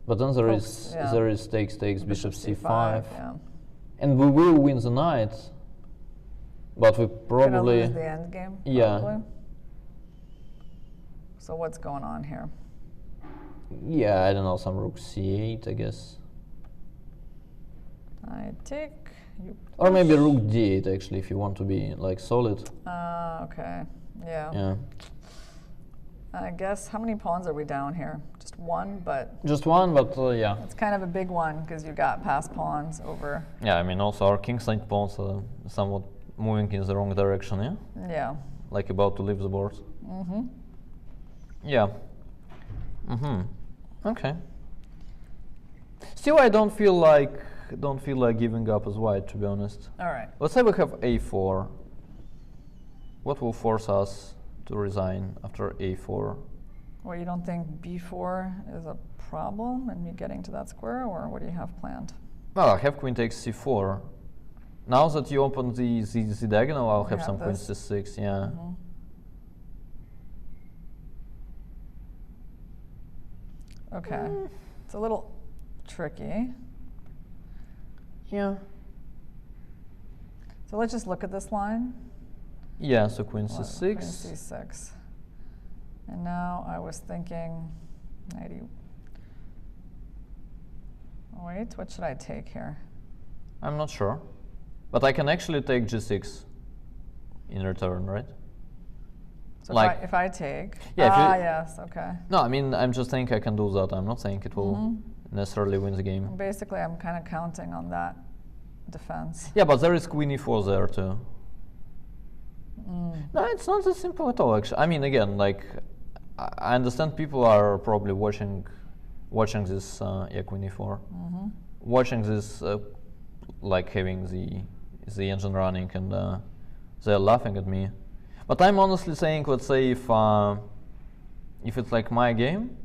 But then there Hopes, yeah. there is takes bishop c5. Yeah. And we will win the knight. But we Gonna probably lose the endgame. yeah. Probably. So what's going on here? Yeah, I don't know, some rook c8, I guess. I take. You Or maybe rook d8 actually, if you want to be like solid. Okay. Yeah. Yeah. I guess how many pawns are we down here? Just one, but Just one, but yeah. it's kind of a big one because you got passed pawns over. Yeah, I mean also our kingside pawns are somewhat moving in the wrong direction, yeah? Yeah. Like about to leave the board. Mm-hmm. Yeah. Mm-hmm. Okay. Still, I don't feel like giving up as white, to be honest. All right. Let's say we have a4. What will force us to resign after a4? Well, you don't think b4 is a problem in me getting to that square, or what do you have planned? Well, I have queen takes c4. Now that you open the diagonal, I'll have some queen c6, yeah. Mm-hmm. Okay. It's a little tricky. Yeah. So let's just look at this line. Yeah, so queen Queen c6. c6. And now I was thinking, wait, what should I take here? I'm not sure. But I can actually take g6 in return, right? So like if I take, yeah, yes, okay. No, I mean, I'm just saying I can do that. I'm not saying it will necessarily win the game. Basically, I'm kind of counting on that defense. Yeah, but there is queen e4 there too. Mm. No, it's not that simple at all, actually. I mean, again, like, I understand people are probably watching this, yeah, queen e4. Watching this, like, having the engine running, and they're laughing at me. But I'm honestly saying, let's say if it's like my game,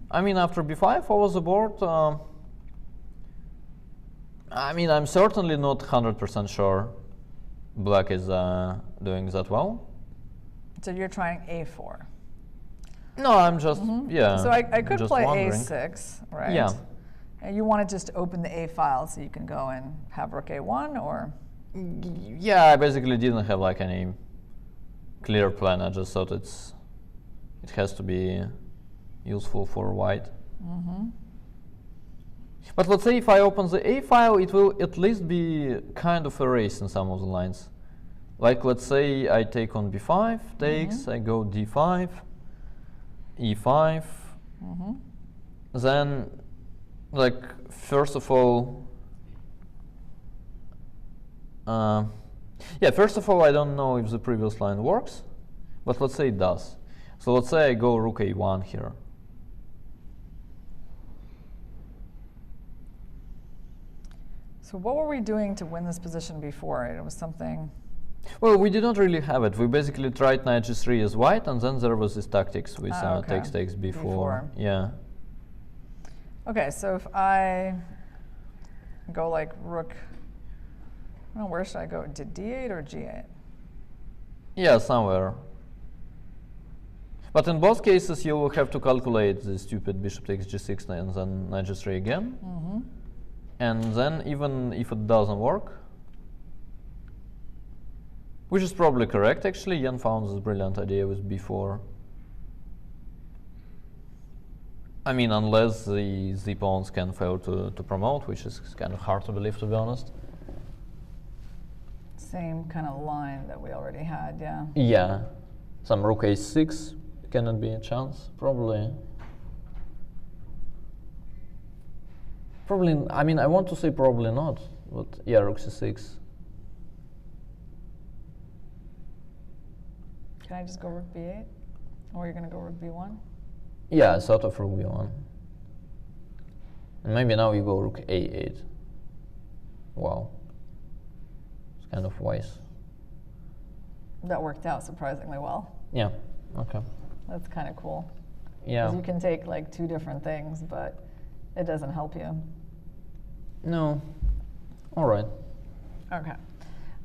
I mean, after b5 over the board, I mean, I'm certainly not 100% sure black is doing that well. So you're trying a4. No, I'm just, yeah. So I could play wondering. a6, right? Yeah. And you want to just open the a file so you can go and have rook a1, or? Yeah, I basically didn't have like any clear plan. I just thought it has to be useful for white. But let's say if I open the a file, it will at least be kind of erased in some of the lines. Like, let's say I take on b5, takes, I go d5, e5, then, like, first of all, yeah, first of all, I don't know if the previous line works, but let's say it does. So let's say I go rook a1 here. So what were we doing to win this position before? It was something. Well, we did not really have it. We basically tried knight g3 as white, and then there was this tactics with takes b4. Yeah. Okay, so if I go like rook, well, where should I go? To d8 or g8? Yeah, somewhere. But in both cases, you will have to calculate the stupid bishop takes g6 and then knight g3 again. And then even if it doesn't work, which is probably correct actually, Jan found this brilliant idea with b4. I mean, unless the pawns can fail to promote, which is kind of hard to believe, to be honest. Same kind of line that we already had, yeah. Yeah, some rook a6 cannot be a chance, probably. Probably, I mean, I want to say probably not, but yeah, rook c6. Can I just go rook b8? Or you're going to go rook b1? Yeah, sort of rook b1. And maybe now you go rook a8. Wow. It's kind of wise. That worked out surprisingly well. Yeah, okay. That's kind of cool. Yeah. 'Cause you can take like two different things, but it doesn't help you. No. All right. Okay.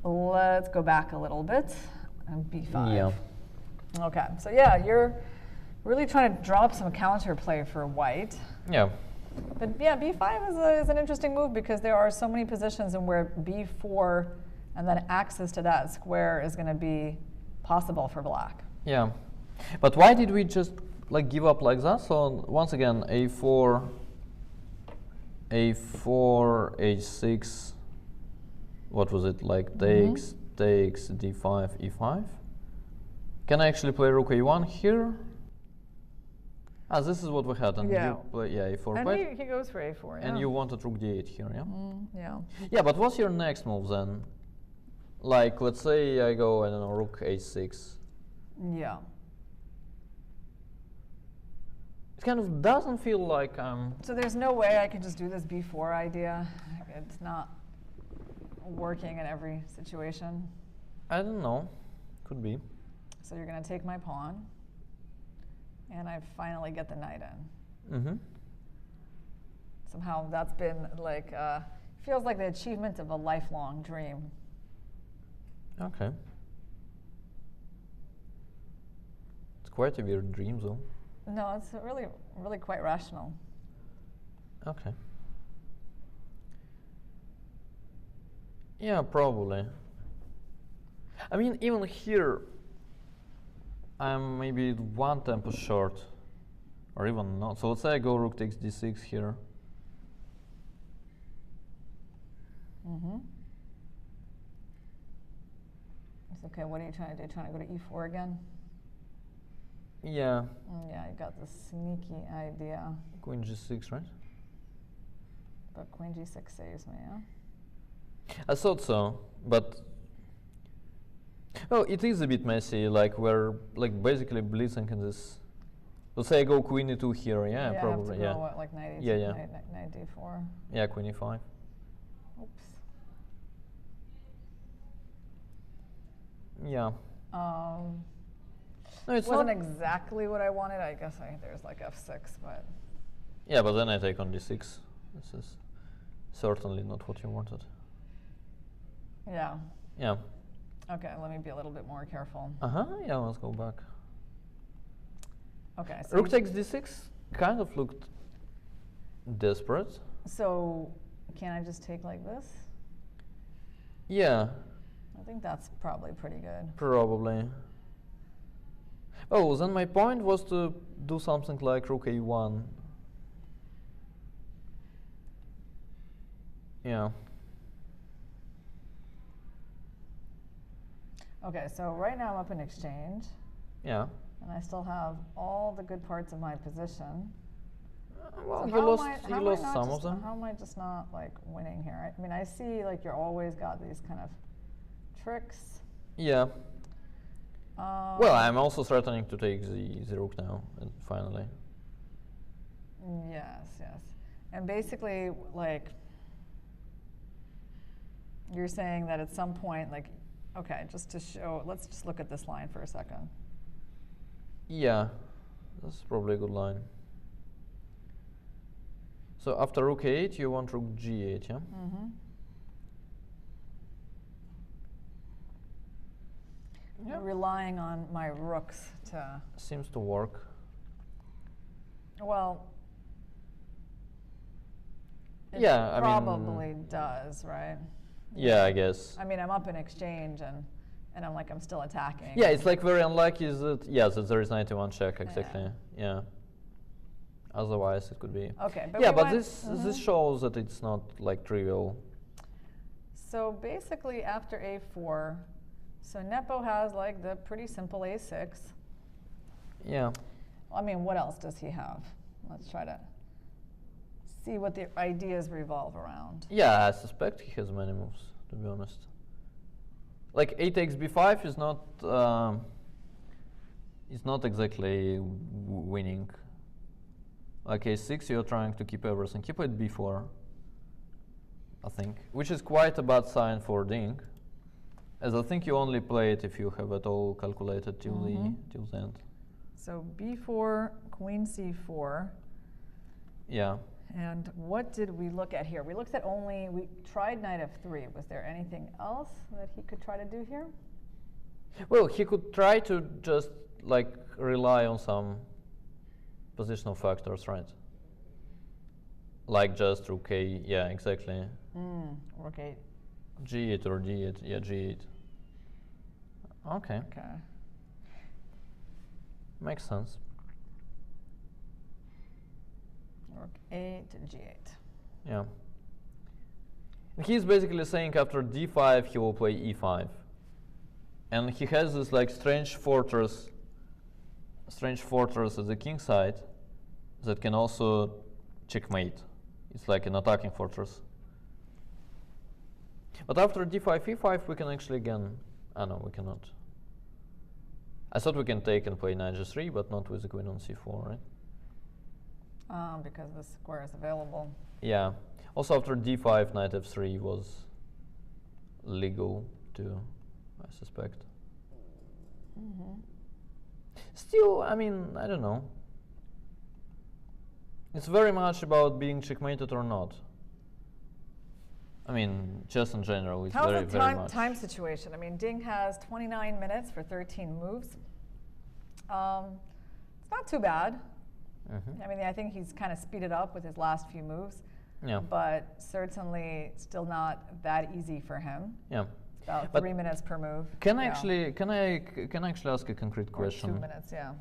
Let's go back a little bit. And b5. Yeah. Okay. So yeah, you're really trying to drop some counterplay for white. Yeah. But yeah, b5 is an interesting move because there are so many positions in where b4 and then access to that square is going to be possible for black. Yeah, but why did we just like give up like that? So once again, a4, a6. What was it like? Takes, takes, d5, e5. Can I actually play rook a1 here? Ah, this is what we had, and you play a4. And he goes for a4. Yeah. And you wanted rook d8 here, yeah? Yeah. Yeah, but what's your next move then? Like, let's say I go, I don't know, rook a6. Yeah. It kind of doesn't feel like I'm... So there's no way I can just do this b4 idea. It's not working in every situation. I don't know. Could be. So you're going to take my pawn, and I finally get the knight in. Mm-hmm. Somehow that's been like, feels like the achievement of a lifelong dream. Okay. It's quite a weird dream, though. No, it's really, really quite rational. Okay. Yeah, probably. I mean, even here, I'm maybe one tempo short, or even not. So let's say I go rook takes d6 here. Mm-hmm. It's okay. What are you trying to do? Trying to go to e4 again? Yeah. Yeah, you got this sneaky idea. Queen g6, right? But queen g6 saves me, yeah? I thought so, but oh, it is a bit messy. Like we're like basically blitzing in this. Let's say I go queen e2 here. Yeah, yeah probably. I have to yeah. go, what, like knight e2, yeah, yeah. Knight d4. Yeah, queen e5. Oops. Yeah. No, it wasn't exactly what I wanted. I guess there's like f6, but. Yeah, but then I take on d6. This is certainly not what you wanted. Yeah. Yeah. Okay, let me be a little bit more careful. Yeah, let's go back. Okay. So rook takes d6 kind of looked desperate. So, can I just take like this? Yeah. I think that's probably pretty good. Probably. Oh, then my point was to do something like rook a1. Yeah. Okay, so right now I'm up in exchange. Yeah. And I still have all the good parts of my position. Well, so you lost some of them. How am I just not like winning here? I mean, I see like you're always got these kind of tricks. Yeah. Well, I'm also threatening to take the rook now, and finally. Yes, yes. And basically, like, you're saying that at some point, like, okay, just to show, let's just look at this line for a second. Yeah, that's probably a good line. So after rook a8, you want rook g8, yeah? Mm-hmm. Yeah. Relying on my rooks to... Seems to work. Well, it yeah, I probably does, right? Yeah, I guess. I mean, I'm up in exchange and I'm still attacking. Yeah, it's like very unlucky that, yeah, that there is 91 check, exactly. Yeah. Otherwise, it could be. Okay, but yeah, but this shows that it's not like trivial. So basically, after a4, so Nepo has like the pretty simple a6. Yeah. I mean, what else does he have? Let's try to see what the ideas revolve around. Yeah, I suspect he has many moves, to be honest. Like a takes b5 is not exactly winning. Like a6, you're trying to keep everything. Keep it b4, I think, which is quite a bad sign for Ding, as I think you only play it if you have it all calculated till the end. So b4, queen c4. Yeah. And what did we look at here? We looked at we tried knight f3. Was there anything else that he could try to do here? Well, he could try to just like rely on some positional factors, right? like just rook a, yeah, exactly. Rook 8. G8 or D8, yeah, G8. Okay. Okay. Makes sense. Rook 8 to G8. Yeah. He's basically saying after D5 he will play E5. And he has this like strange fortress at the king side that can also checkmate. It's like an attacking fortress. But after D5, E5 we can actually again, no, we cannot. I thought we can take and play knight G3, but not with the queen on C4, right? Because the square is available. Yeah. Also after D5, knight F3 was legal too, I suspect. Still, I mean, I don't know. It's very much about being checkmated or not. I mean, chess in general is How's very the much. time situation? I mean, Ding has 29 minutes for 13 moves. It's not too bad. I mean, I think he's kind of speeded up with his last few moves. Yeah. But certainly still not that easy for him. Yeah. About but 3 minutes per move. Can I actually ask a concrete Or question? 2 minutes, yeah.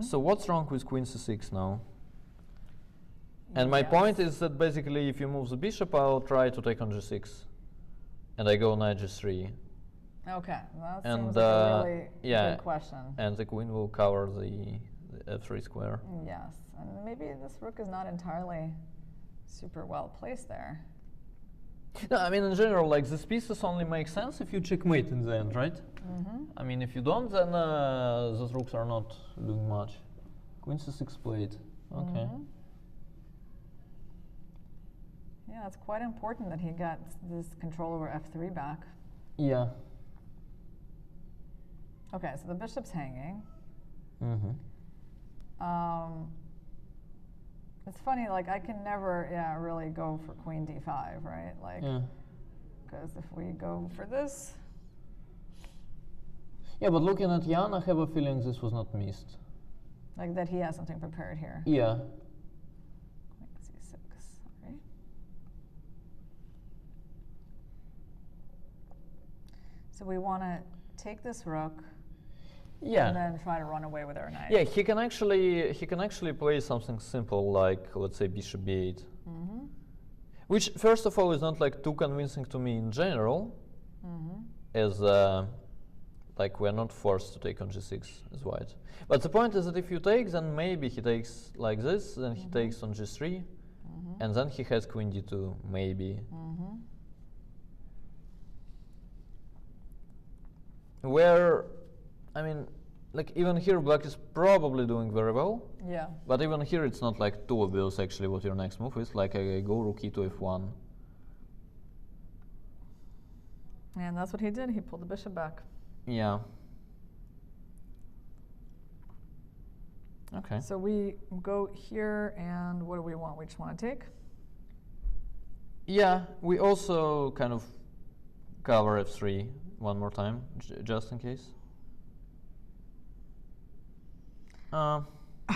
So what's wrong with queen c6 now? And my point is that basically if you move the bishop, I'll try to take on g6. And I go knight g3. Okay, well, that And seems like a really yeah, good question. and the queen will cover the f3 square. Yes, and maybe this rook is not entirely super well placed there. No, I mean in general, like these pieces only make sense if you checkmate in the end, right? I mean if you don't, then those rooks are not doing much. Queen c6 played. Okay. Yeah, it's quite important that he got this control over f3 back. Yeah. Okay, so the bishop's hanging. It's funny, like I can never, really go for queen d5, right? Like, because if we go for this. Yeah, but looking at Jan, I have a feeling this was not missed. Like that he has something prepared here. Yeah. Queen c6, all right. So we want to take this rook. Yeah. And then try to run away with our knight. Yeah, he can actually play something simple like, let's say, bishop b8. Which, first of all, is not like too convincing to me in general, as like we're not forced to take on g6 as white. But the point is that if you take, then maybe he takes like this, then he takes on g3, and then he has queen d2, maybe. Where, I mean, like even here black is probably doing very well. Yeah. But even here it's not like too obvious actually what your next move is. Like I go rook e to f1. And that's what he did. He pulled the bishop back. Yeah. Okay. So we go here, and what do we want? We just want to take? Yeah, we also kind of cover f3 one more time, just in case.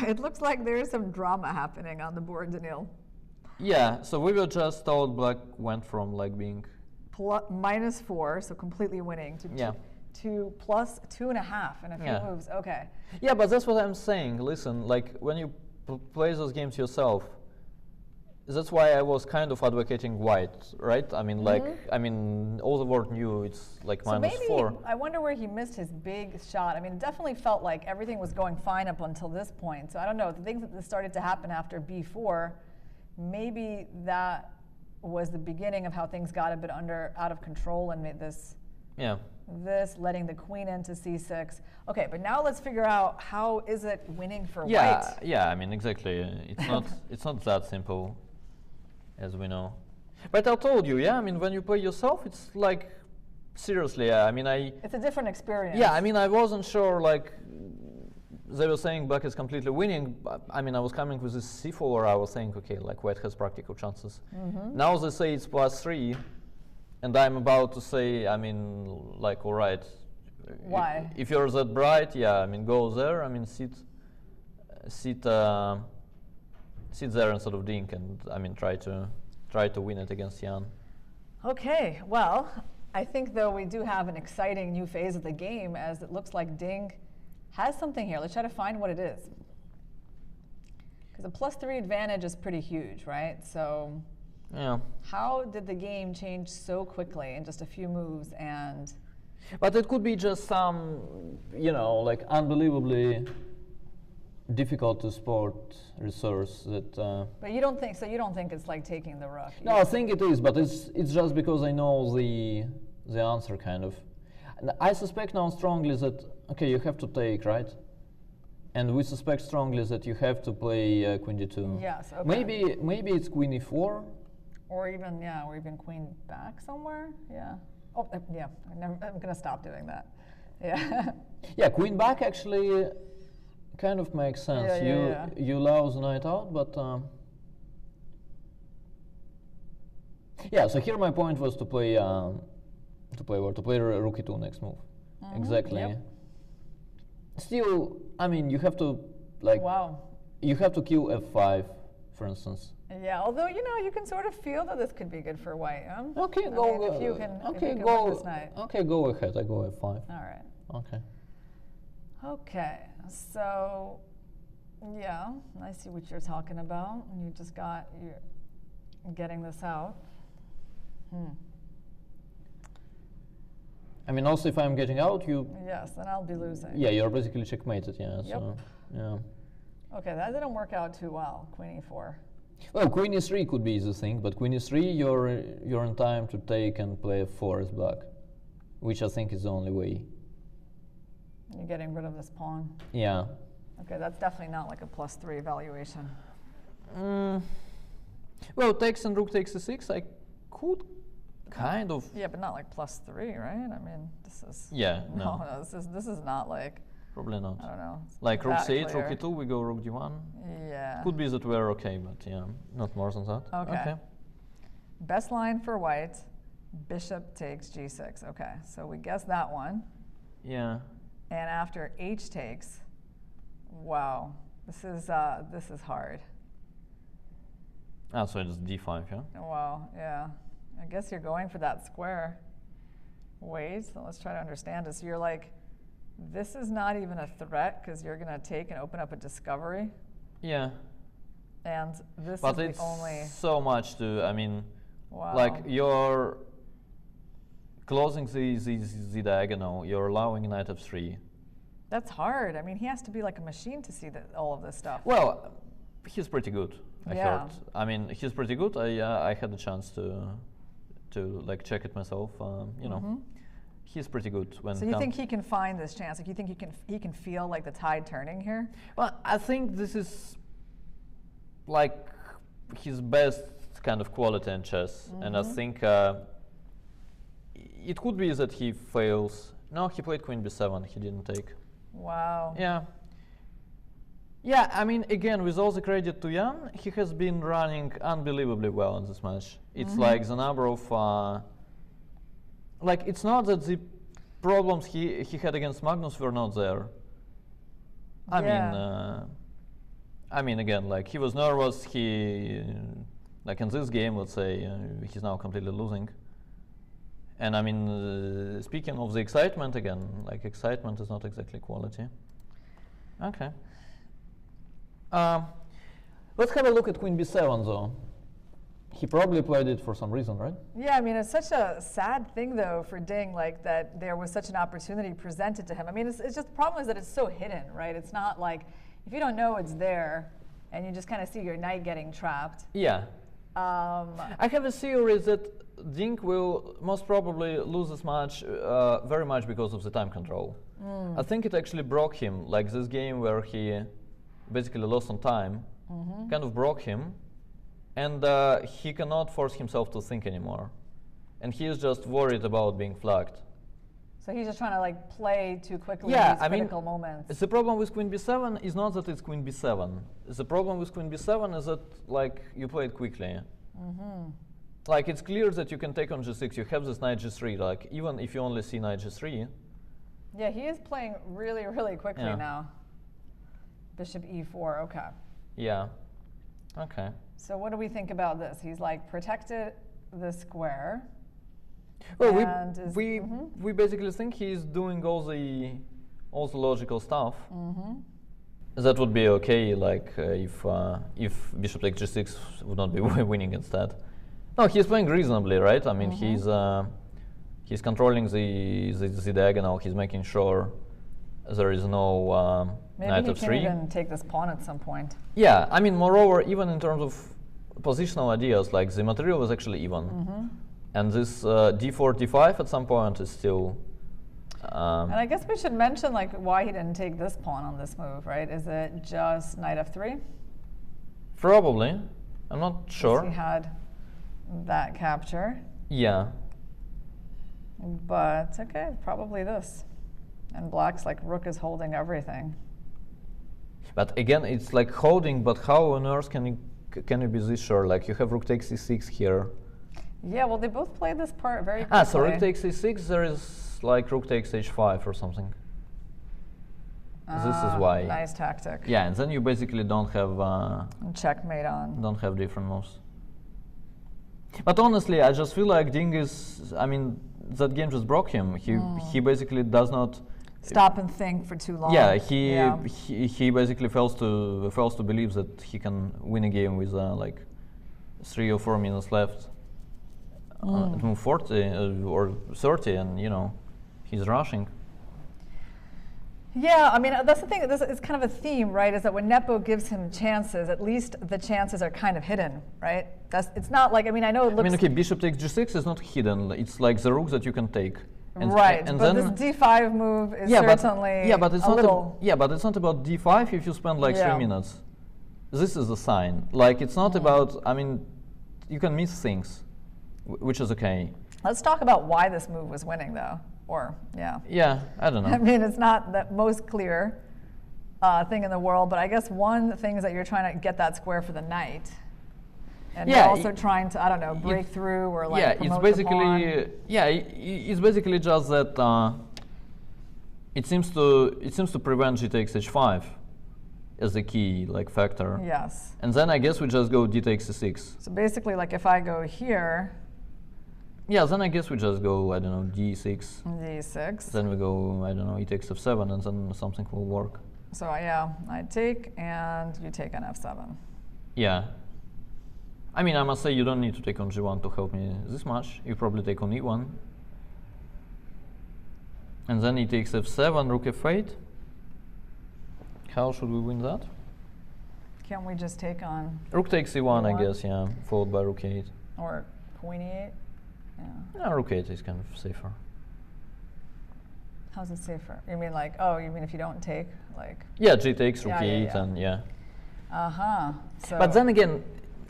It looks like there is some drama happening on the board, Daniil. Yeah, so we were just told black went from like being -4, so completely winning, to to plus 2.5 in a few moves. Okay. Yeah, but that's what I'm saying. Listen, like when you play those games yourself, that's why I was kind of advocating white, right? I mean, like, I mean, all the world knew it's like so maybe -4. I wonder where he missed his big shot. I mean, it definitely felt like everything was going fine up until this point. So I don't know, the things that started to happen after b4, maybe that was the beginning of how things got a bit out of control and made this. Yeah. This letting the queen into c6. Okay, but now let's figure out how is it winning for white? Yeah, I mean, exactly. It's not that simple, as we know. But I told you, I mean, when you play yourself, it's like, seriously, I mean, it's a different experience. Yeah, I mean, I wasn't sure, like, they were saying black is completely winning. I mean, I was coming with this c4, I was saying, okay, like, white has practical chances. Now they say it's +3, and I'm about to say, I mean, like, all right. Why? If you're that bright, I mean, go there. I mean, sit sit there instead of Ding and I mean try to win it against Jan. Okay, well, I think though we do have an exciting new phase of the game as it looks like Ding has something here. Let's try to find what it is. Because a +3 advantage is pretty huge, right? So yeah. How did the game change so quickly in just a few moves? And but it could be just some, you know, like unbelievably difficult to spot resource that. But you don't think so? You don't think it's like taking the rook? No, I think it is, but it's just because I know the answer kind of. And I suspect now strongly that okay, you have to take, right? And we suspect strongly that you have to play Queen D2. Yes. Okay. Maybe it's Queen E4. Or even Queen back somewhere. Yeah. Oh, yeah. I'm gonna stop doing that. Yeah. Yeah, Queen back actually kind of makes sense. You allow the knight out, but yeah. So here my point was to play Rook E2 next move. Exactly. Yep. Still, I mean, you have to like. Wow. You have to kill F5, for instance. Yeah, although you know you can sort of feel that this could be good for white. Okay, I go. mean, if you can go. win this night. Okay, go ahead. I go F5. All right. Okay. Okay, so yeah, I see what you're talking about. You just you're getting this out. I mean, also if I'm getting out, you. Yes, then I'll be losing. Yeah, you're basically checkmated. Yeah. Yep. So yeah. Okay, that didn't work out too well. Queen E4. Well, Queen E3 could be the thing, but Queen E3, you're in time to take and play F4 as black, which I think is the only way. You're getting rid of this pawn. Yeah. Okay, that's definitely not like a +3 evaluation. Well, takes and Rook takes E6, I could kind of. Yeah, but not like +3, right? I mean, this is. Yeah. No, this is not like. Probably not. I don't know. Like Rook C8, Rook E2, we go Rook D1. Yeah. Could be that we're okay, but yeah, not more than that. Okay. Best line for white, bishop takes G6. Okay, so we guess that one. Yeah. And after H takes, wow, this is hard. Ah, so it's D5, yeah? Wow, yeah. I guess you're going for that square. Wait, so let's try to understand this. So you're like, this is not even a threat because you're going to take and open up a discovery. Yeah. And this but is the only. So much to, I mean, wow. Like you're closing the diagonal, you're allowing knight F3. That's hard. I mean, he has to be like a machine to see all of this stuff. Well, he's pretty good, I heard. I mean, he's pretty good. I had the chance to like check it myself, you know. He's pretty good when. So you think he can find this chance? Like you think he can feel like the tide turning here? Well, I think this is like his best kind of quality in chess, and I think it could be that he fails. No, he played Queen B7. He didn't take. Wow. Yeah. Yeah, I mean, again, with all the credit to Jan, he has been running unbelievably well in this match. It's like the number of. Like, it's not that the problems he had against Magnus were not there. I mean, again, like, he was nervous, like, in this game, let's say, he's now completely losing. And, I mean, speaking of the excitement, again, like, excitement is not exactly quality. Okay. Let's have a look at Queen B7, though. He probably played it for some reason, right? Yeah, I mean, it's such a sad thing, though, for Ding, like, that there was such an opportunity presented to him. I mean, it's just the problem is that it's so hidden, right? It's not like, if you don't know it's there, and you just kind of see your knight getting trapped. Yeah. I have a theory that Ding will most probably lose this match very much because of the time control. I think it actually broke him, like this game where he basically lost on time, kind of broke him. And he cannot force himself to think anymore. And he is just worried about being flagged. So he's just trying to like play too quickly in these critical moments. The problem with Queen B7 is not that it's Queen B7. The problem with Queen B7 is that like you play it quickly. Like it's clear that you can take on G6, you have this knight G3, like even if you only see knight G3. Yeah, he is playing really, really quickly now. Bishop E4, okay. Yeah. Okay. So what do we think about this? He's like protected the square. Well, and we basically think he's doing all the logical stuff. That would be okay, like if bishop takes g6 would not be winning instead. No, he's playing reasonably, right? I mean, he's controlling the diagonal. He's making sure there is no knight maybe f3. he can even take this pawn at some point. Yeah, I mean, moreover, even in terms of positional ideas, like the material is actually even, and this d4, d5 at some point is still. And I guess we should mention like why he didn't take this pawn on this move, right? Is it just knight f3? Probably. I'm not sure. He had that capture. Yeah. But okay, probably this. And black's like rook is holding everything. But again, it's like holding, but how on earth can you be this sure? Like you have rook takes c6 here. Yeah, well, they both play this part very quickly. So rook takes c6, there is like rook takes h5 or something. This is why. Nice tactic. Yeah, and then you basically don't have checkmate on. Don't have different moves. But honestly, I just feel like Ding is. I mean, that game just broke him. He basically does not stop and think for too long. Yeah, he basically fails to believe that he can win a game with like 3 or 4 minutes left. At move 40 or 30, and you know, he's rushing. Yeah, I mean, that's the thing. This is kind of a theme, right? Is that when Nepo gives him chances, at least the chances are kind of hidden, right? It's not like, I mean, I know it looks. I mean, okay, bishop takes g6 is not hidden. It's like the rook that you can take. And right, and but then this d5 move is certainly but it's a not little. but it's not about d5 if you spend like 3 minutes. This is the sign. Like, it's not about. I mean, you can miss things, which is okay. Let's talk about why this move was winning, though. Or, yeah. Yeah, I don't know. I mean, it's not the most clear thing in the world, but I guess one thing is that you're trying to get that square for the knight. And you're also trying to, I don't know, break through or like promote it's basically, it's basically just that it seems to prevent g takes h5 as the key like factor. Yes. And then I guess we just go d takes c6. So basically, like if I go here. Yeah, then I guess we just go, I don't know, d6. d6. Then we go, I don't know, e takes f7, and then something will work. So yeah, I take, and you take on f7. Yeah. I mean, I must say you don't need to take on g1 to help me this much. You probably take on e1. And then e takes f7, rook f8. How should we win that? Can't we just take on rook takes e1, I guess, yeah, followed by rook e8. Or queen e8? Yeah. No, rook 8 is kind of safer. How's it safer? You mean like, oh, you mean if you don't take, like? Yeah, g takes, rook e8, and yeah. So but then again,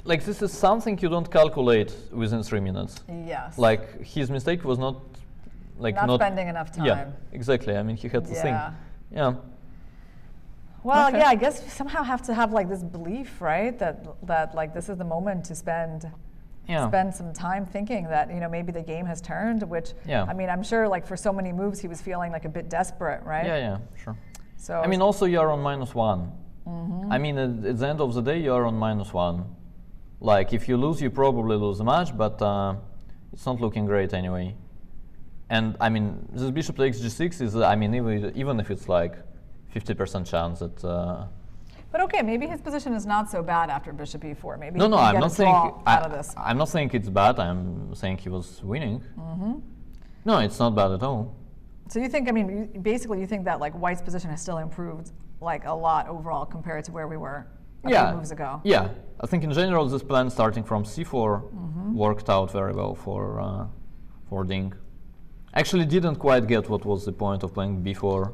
like this is something you don't calculate within 3 minutes. Yes. Like his mistake was not, like not spending enough time. Yeah, exactly. I mean, he had to think. Yeah. Well, yeah, I guess we somehow have to have like this belief, right? That like this is the moment to spend some time thinking that, you know, maybe the game has turned, which, I mean, I'm sure like for so many moves he was feeling like a bit desperate, right? Yeah, sure. So I mean, also you're on -1. I mean, at the end of the day, you're on -1. Like, if you lose, you probably lose the match, but it's not looking great anyway. And I mean, this bishop takes g6 is, I mean, even if it's like 50% chance that but okay, maybe his position is not so bad after bishop e4. Maybe no, he I'm can not get a saying draw out of this. I'm not saying it's bad. I'm saying he was winning. No, it's not bad at all. So you think? I mean, basically, you think that like White's position has still improved like a lot overall compared to where we were a few moves ago. Yeah, I think in general this plan starting from c4 worked out very well for Ding. Actually, didn't quite get what was the point of playing b4.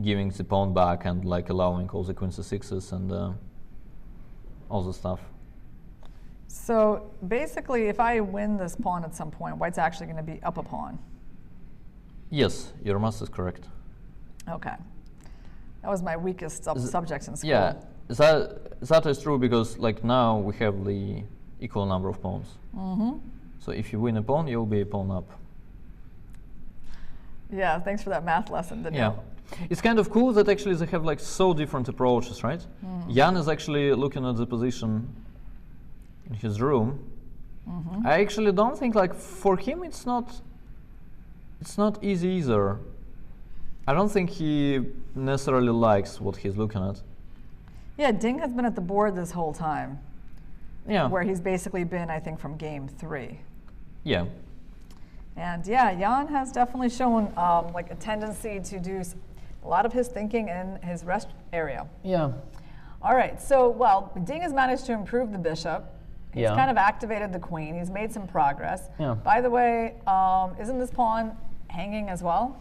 Giving the pawn back and like allowing all the queen c6s and all the stuff. So basically, if I win this pawn at some point, White's actually going to be up a pawn. Yes, your math is correct. Okay, that was my weakest subject in school. Yeah, that is true because like now we have the equal number of pawns. So if you win a pawn, you'll be a pawn up. Yeah, thanks for that math lesson, Daniil. Yeah. It's kind of cool that actually they have like so different approaches, right? Jan is actually looking at the position in his room. I actually don't think like for him it's not easy either. I don't think he necessarily likes what he's looking at. Yeah, Ding has been at the board this whole time. Yeah. Where he's basically been, I think, from game 3. Yeah. And yeah, Jan has definitely shown like a tendency to do a lot of his thinking in his rest area. Yeah. All right, so, well, Ding has managed to improve the bishop. He's Yeah. kind of activated the queen. He's made some progress. Yeah. By the way, isn't this pawn hanging as well?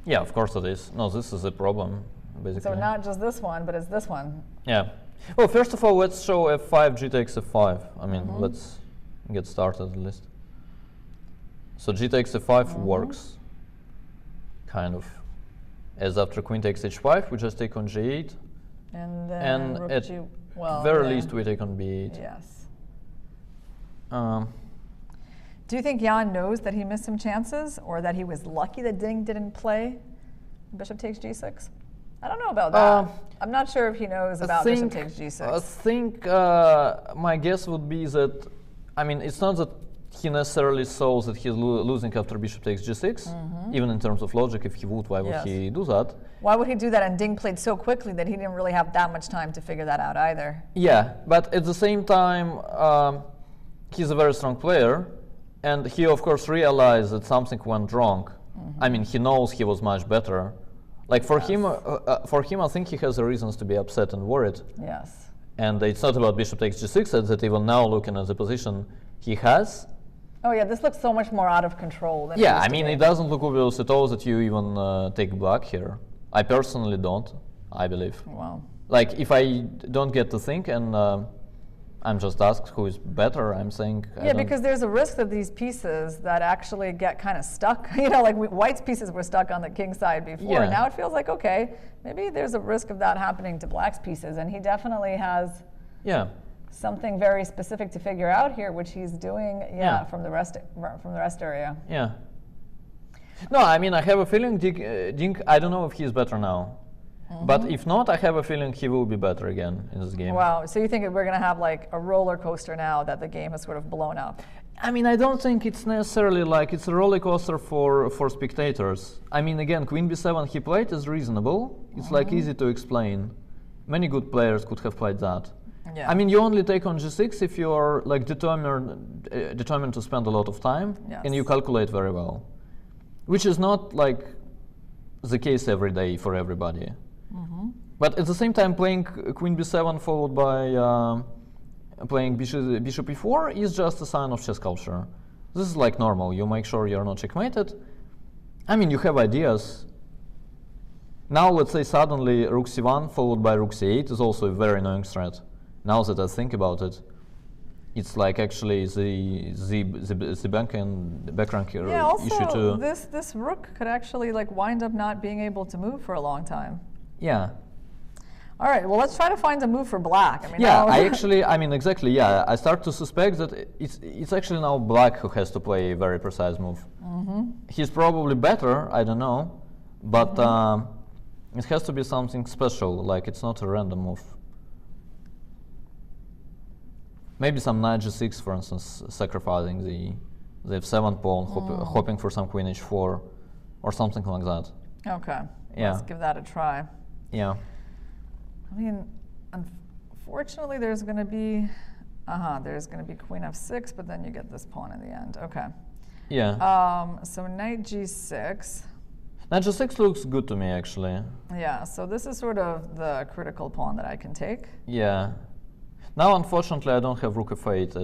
Yeah, of course it is. No, this is a problem, basically. So not just this one, but it's this one. Yeah. Well, first of all, let's show f5, g takes f5. I mean, let's get started at least. So g takes f5 works, kind of. As after queen takes h5, we just take on g8. And then rook at g, well, very yeah. least we take on b8. Yes. Do you think Jan knows that he missed some chances, or that he was lucky that Ding didn't play bishop takes g6? I don't know about that. I'm not sure if he knows about bishop takes g6. I think my guess would be that, I mean, it's not that he necessarily saw that he's losing after bishop takes g6, even in terms of logic. If he would, why would he do that? Why would he do that? And Ding played so quickly that he didn't really have that much time to figure that out either. Yeah, but at the same time, he's a very strong player, and he of course realized that something went wrong. I mean, he knows he was much better. Like for him, I think he has the reasons to be upset and worried. Yes. And it's not about bishop takes g6, it's that even now looking at the position he has. Oh yeah, this looks so much more out of control than Yeah, I mean, it doesn't look obvious at all that you even take black here. I personally don't, I believe. Wow. Like, if I don't get to think and I'm just asked who is better, I'm saying... Yeah, because there's a risk that these pieces that actually get kind of stuck, you know, like White's pieces were stuck on the king side before. Yeah. And now it feels like, okay, maybe there's a risk of that happening to Black's pieces. And he definitely has something very specific to figure out here, which he's doing, from the rest area. Yeah. No, I mean, I have a feeling Ding, I don't know if he's better now. But if not, I have a feeling he will be better again in this game. Wow, so you think we're going to have like a roller coaster now that the game has sort of blown up? I mean, I don't think it's necessarily like it's a roller coaster for spectators. I mean, again, queen b7 he played is reasonable. It's like easy to explain. Many good players could have played that. Yeah. I mean, you only take on g6 if you're like determined to spend a lot of time and you calculate very well, which is not like the case every day for everybody. But at the same time, playing queen b7 followed by playing bishop e4 is just a sign of chess culture. This is like normal. You make sure you're not checkmated. I mean, you have ideas. Now, let's say suddenly rook c1 followed by rook c8 is also a very annoying threat. Now that I think about it, it's like actually the backrank issue Yeah, also too. this rook could actually like wind up not being able to move for a long time. Yeah. All right, well, let's try to find a move for Black. I mean, Yeah, I mean, exactly, yeah. I start to suspect that it's actually now Black who has to play a very precise move. He's probably better, I don't know, but it has to be something special, like it's not a random move. Maybe some knight g6, for instance, sacrificing the f7 pawn, hoping for some queen h4, or something like that. Okay, Yeah. let's give that a try. Yeah. I mean, unfortunately, there's going to be, queen f6, but then you get this pawn in the end. Okay. Yeah. So knight g6. Knight g6 looks good to me, actually. Yeah. So this is sort of the critical pawn that I can take. Yeah. Now, unfortunately, I don't have rook f8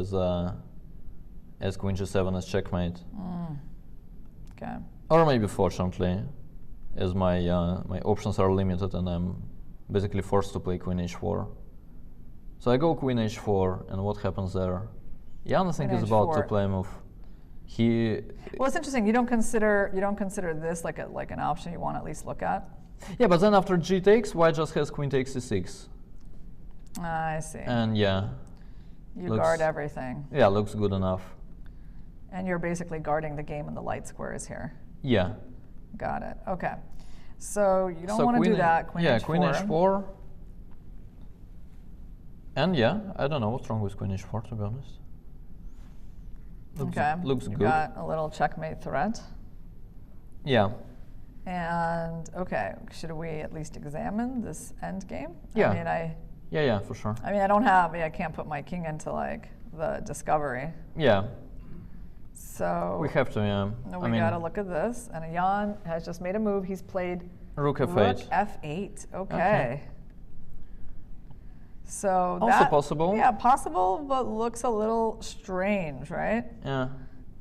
as queen g7 as checkmate. Okay. Or maybe fortunately, as my my options are limited and I'm basically forced to play queen h4. So I go queen h4, and what happens there? Jan, I think, is about to play a move. Well, it's interesting. You don't consider this like an option you want to at least look at. Yeah, but then after g takes, White just has queen takes c6. I see. And yeah. You guard everything. Yeah, looks good enough. And you're basically guarding the game in the light squares here. Yeah. Got it. Okay. So you don't want to do that. Queen H4. Queen H4. And yeah, I don't know what's wrong with Queen H4, to be honest. Looks you good. Got a little checkmate threat. Yeah. And okay, should we at least examine this endgame? Yeah. I mean, Yeah, for sure. I mean, I can't put my king into like the discovery. Yeah. So we have to, yeah. No, we gotta look at this. And Jan has just made a move. He's played Rook F8. Rook F8. Okay. So also possible. Yeah, possible, but looks a little strange, right? Yeah.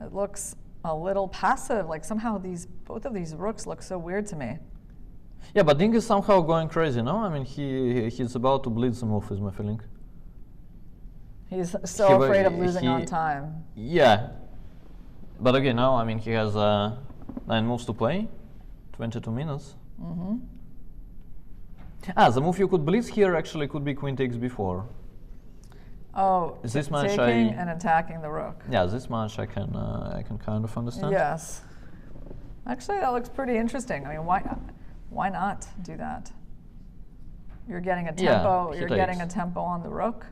It looks a little passive. Like somehow both of these rooks look so weird to me. Yeah, but Ding is somehow going crazy, no? I mean, he's about to blitz the move, is my feeling. He's so afraid of losing on time. Yeah. But again, now, I mean, he has 9 moves to play, 22 minutes. Mm-hmm. The move you could blitz here actually could be Queen takes b4. Oh, this match taking and attacking the rook. Yeah, this match I can kind of understand. Yes. Actually, that looks pretty interesting. I mean, why not do that? You're getting a tempo. Yeah, you're getting a tempo on the rook.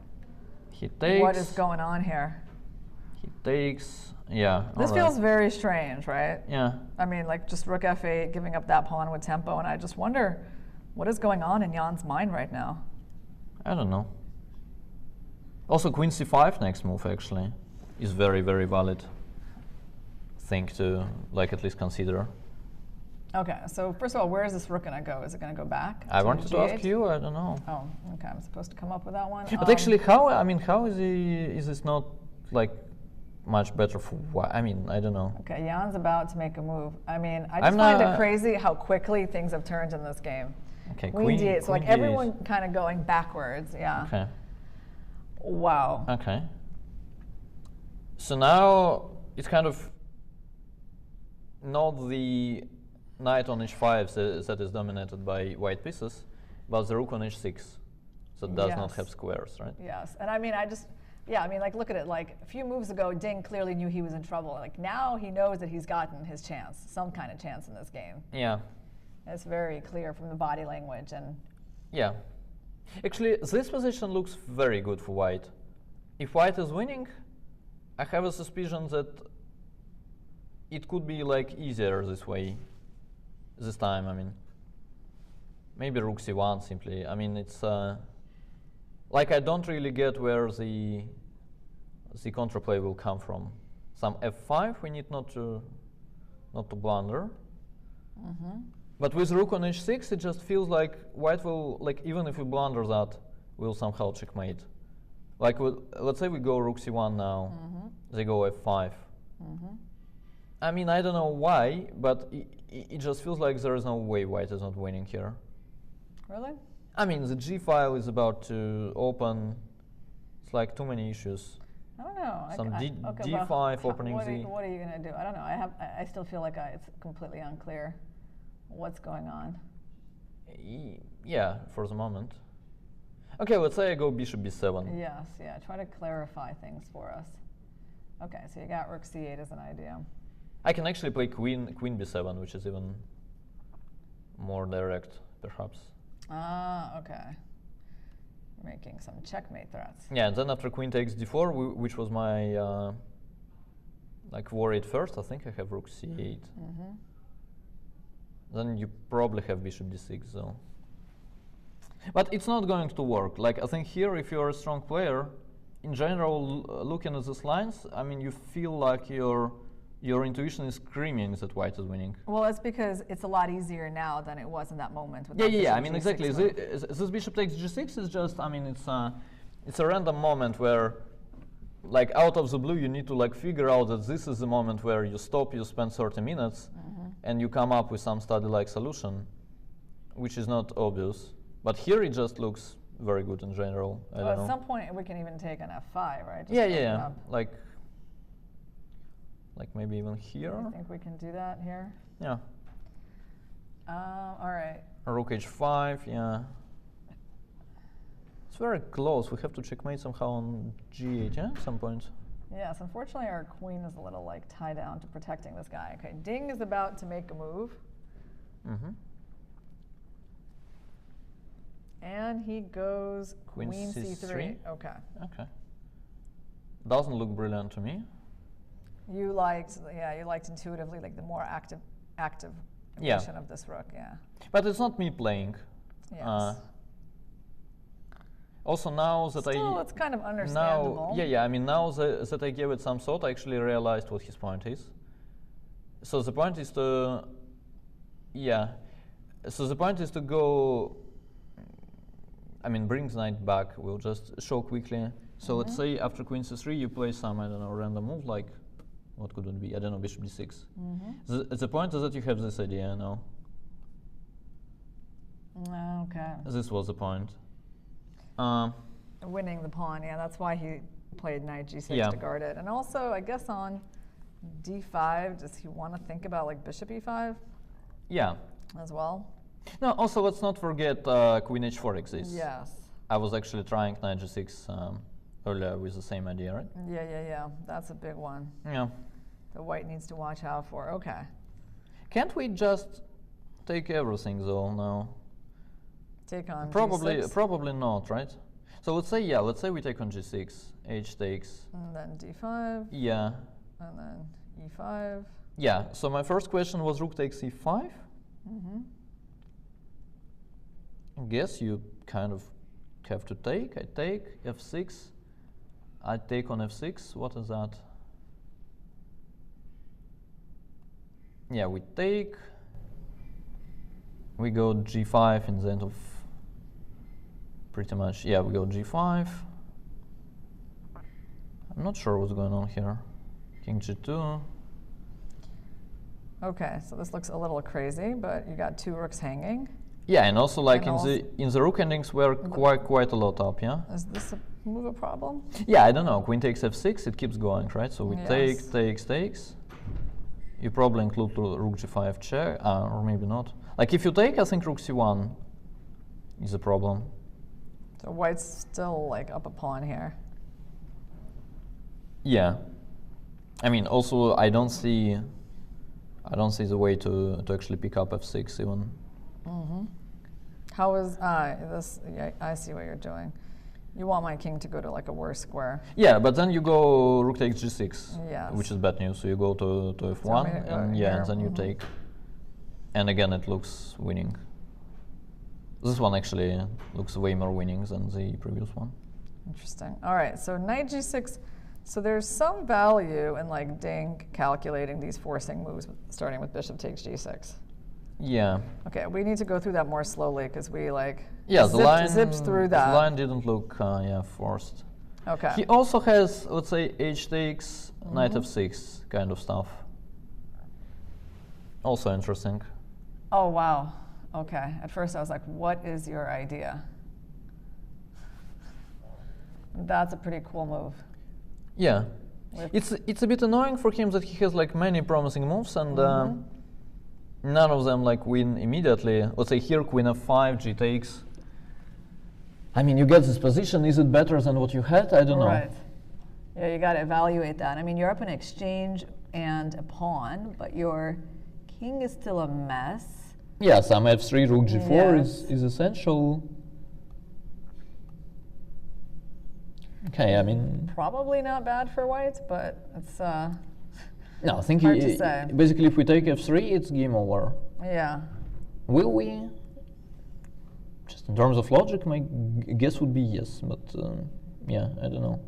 He takes. What is going on here? He takes. Yeah. This feels very strange, right? Yeah. I mean, like just Rook F8, giving up that pawn with tempo, and I just wonder what is going on in Jan's mind right now. I don't know. Also, Queen C5 next move actually is very, very valid thing to like at least consider. Okay, so first of all, where is this rook gonna go? Is it gonna go back? I wanted to ask you. I don't know. Oh, okay. I'm supposed to come up with that one. But actually, how? I mean, how is this not like much better for? I mean, I don't know. Okay, Jan's about to make a move. I mean, I just find it crazy how quickly things have turned in this game. Okay, Queen D8. So like D8. everyone kind of going backwards. Yeah. Okay. Wow. Okay. So now it's kind of not the knight on h5 that is dominated by white pieces, but the rook on h6 that does not have squares, right? Yes, and I mean, I mean, like, look at it. Like a few moves ago, Ding clearly knew he was in trouble. Like now, he knows that he's gotten his chance, some kind of chance in this game. Yeah. It's very clear from the body language and. Yeah. Actually, this position looks very good for white. If white is winning, I have a suspicion that it could be like easier this way. This time, I mean, maybe rook c1 simply. I mean, it's like I don't really get where the counterplay will come from. Some f5 we need not to blunder. Mm-hmm. But with rook on h6, it just feels like white will, like even if we blunder that, will somehow checkmate. Like let's say we go rook c1 now, they go f5. I mean, I don't know why, but it just feels like there is no way white is not winning here. Really? I mean, the g file is about to open. It's like too many issues. I don't know. Some okay, d5 opening what z. What are you going to do? I don't know. I still feel like it's completely unclear what's going on. Yeah, for the moment. Okay, let's say I go bishop b7. Yes, yeah. Try to clarify things for us. Okay, so you got rook c8 as an idea. I can actually play queen b7, which is even more direct, perhaps. Ah, okay. You're making some checkmate threats. Yeah, and then after queen takes d4, which was my like worry at first, I think I have rook c8. Then you probably have bishop d6, though. But it's not going to work. Like I think here, if you're a strong player, in general, looking at these lines, I mean, you feel like your intuition is screaming that white is winning. Well, that's because it's a lot easier now than it was in that moment. With Yeah. I mean, exactly. This bishop takes g6 is just. I mean, it's a random moment where, like, out of the blue, you need to like figure out that this is the moment where you stop. You spend 30 minutes, and you come up with some study-like solution, which is not obvious. But here it just looks very good in general. I don't know. At some point, we can even take an f5, right? Just yeah. Like maybe even here. I think we can do that here. Yeah. All right. Rook h5, yeah. It's very close. We have to checkmate somehow on g8, yeah, at some point. Yes, unfortunately our queen is a little like tied down to protecting this guy. Okay, Ding is about to make a move. then he goes Queen C3. Okay. Okay. Doesn't look brilliant to me. You liked intuitively like the more active position of this rook, yeah. But it's not me playing. Yes. Also now that Still, it's kind of understandable. I mean, now that I gave it some thought, I actually realized what his point is. So the point is to, so the point is to go, I mean, bring the knight back. We'll just show quickly. So let's say after Queen C3, you play some, I don't know, random move like, what could it be? I don't know, Bishop D6. The point is that you have this idea now. Okay. This was the point. Winning the pawn, yeah, that's why he played Knight G6 to guard it. And also, I guess on D5, does he want to think about like Bishop E5? Yeah. As well? No, also let's not forget Queen H4 exists. Yes. I was actually trying Knight G6 earlier with the same idea, right? Yeah, that's a big one. Yeah. The white needs to watch out for, okay. Can't we just take everything though now? Take on G6? G6? Probably not, right? So let's say we take on G6, H takes. And then D5. Yeah. And then E5. Yeah, so my first question was rook takes E5. I guess you kind of have to take. I take F6. I take on F6. What is that? Yeah, we take. We go G5 in the end of pretty much, we go G5. I'm not sure what's going on here. King G2. Okay, so this looks a little crazy, but you got two rooks hanging. Yeah, and also like in the rook endings we're quite a lot up, yeah? Is this move a problem? Yeah, I don't know. Queen takes F6, it keeps going, right? So we take, takes. You probably include rook G5 check, or maybe not. Like if you take, I think rook C1 is a problem. So white's still like up a pawn here. Yeah. I mean, also I don't see the way to actually pick up F6 even. How is this? Yeah, I see what you're doing. You want my king to go to like a worse square. Yeah, but then you go rook takes G6, yes. which is bad news. So you go to F1, and and then you take. And again, it looks winning. This one actually looks way more winning than the previous one. Interesting. All right, so Knight G6. So there's some value in like Ding calculating these forcing moves, starting with Bishop takes G6. Yeah. Okay, we need to go through that more slowly because we like zipped through that. The line didn't look forced. Okay. He also has, let's say, H takes, Knight F6 kind of stuff. Also interesting. Oh wow. Okay. At first I was like, what is your idea? That's a pretty cool move. Yeah. It's a bit annoying for him that he has like many promising moves and none of them like win immediately. Let's say here Queen F5, G takes. I mean, you get this position. Is it better than what you had? I don't know. Right. Yeah, you got to evaluate that. I mean, you're up in exchange and a pawn, but your king is still a mess. Yeah, some F3, rook G4 is essential. Okay, I mean... Probably not bad for white, but it's no, I think hard to say. Basically, if we take F3, it's game over. Yeah. Will we? Just in terms of logic, my guess would be yes, but yeah, I don't know.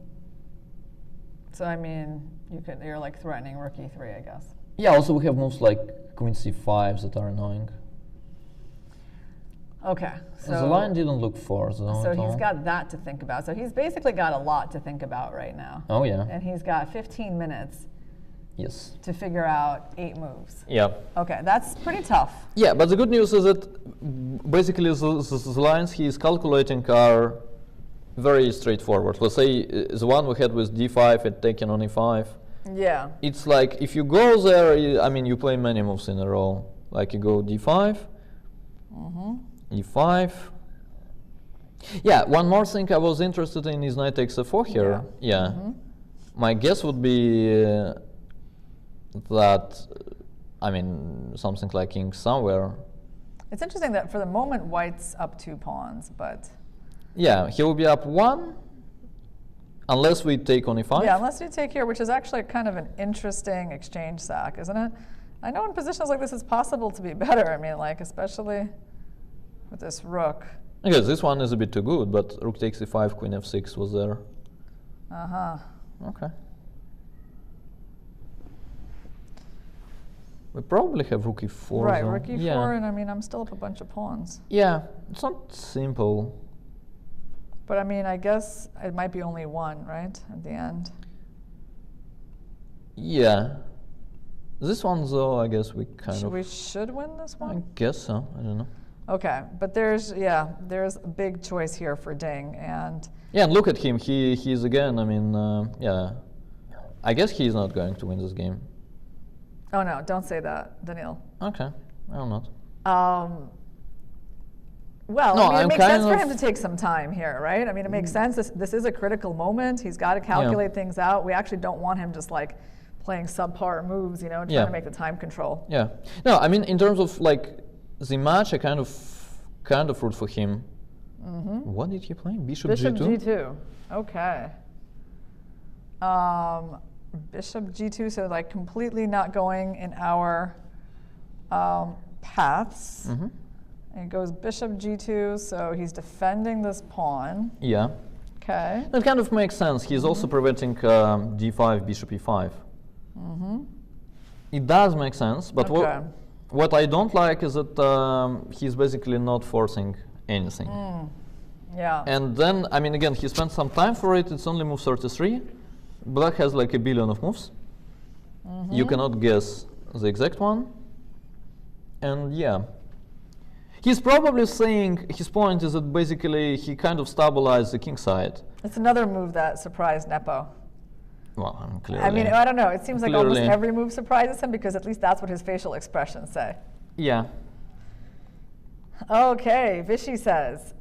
So I mean, you're like threatening rook E3, I guess. Yeah, also we have moves like Queen C5 that are annoying. Okay, so the line didn't look forced though. So he's got that to think about. So he's basically got a lot to think about right now. Oh yeah. And he's got 15 minutes. Yes. To figure out 8 moves. Yeah. Okay, that's pretty tough. Yeah, but the good news is that basically the lines he is calculating are very straightforward. Let's say the one we had with D5 and taken on E5. Yeah. It's like if you go there, I mean, you play many moves in a row. Like you go D5, E5. Yeah, one more thing I was interested in is Knight takes F4 here. Yeah. My guess would be that, I mean, something like king somewhere. It's interesting that for the moment white's up 2 pawns, but Yeah, he will be up 1, unless we take on e5. Yeah, unless you take here, which is actually kind of an interesting exchange sack, isn't it? I know in positions like this it's possible to be better. I mean, like, especially with this rook. Okay, this one is a bit too good, but rook takes e5, queen f6 was there. Uh-huh. Okay. We probably have rook e4. Right, though. rook e4, yeah. and I mean, I'm still up a bunch of pawns. Yeah, it's not simple. But I mean, I guess it might be only 1, right, at the end. Yeah. This one, though, I guess we kind of... We should win this one? I guess so, I don't know. Okay, but there's a big choice here for Ding, and... Yeah, and look at him, he's again, I mean, yeah. I guess he's not going to win this game. Oh no, don't say that, Daniil. Okay, I'm not. Well, No, I mean, it I'm makes sense kind for him to take some time here, right? I mean, it makes sense. This is a critical moment. He's got to calculate things out. We actually don't want him just like playing subpar moves, you know, trying to make the time control. Yeah. No, I mean, in terms of like the match, I kind of root for him. Mm-hmm. What did he play? Bishop Bishop G2? G2. Okay. Bishop G2, so like completely not going in our paths. Mm-hmm. And it goes Bishop G2, so he's defending this pawn. Yeah. Okay. That kind of makes sense. He's also preventing D5, Bishop E5. Mm-hmm. It does make sense, but what I don't like is that he's basically not forcing anything. Yeah. And then, I mean, again, he spent some time for it. It's only move 33. Black has like a billion of moves. Mm-hmm. You cannot guess the exact one. And yeah. He's probably saying, his point is that basically he kind of stabilized the king side. It's another move that surprised Nepo. Well, I mean, clearly. I mean, I don't know. It seems like almost every move surprises him because at least that's what his facial expressions say. Yeah. Okay, Vishy says,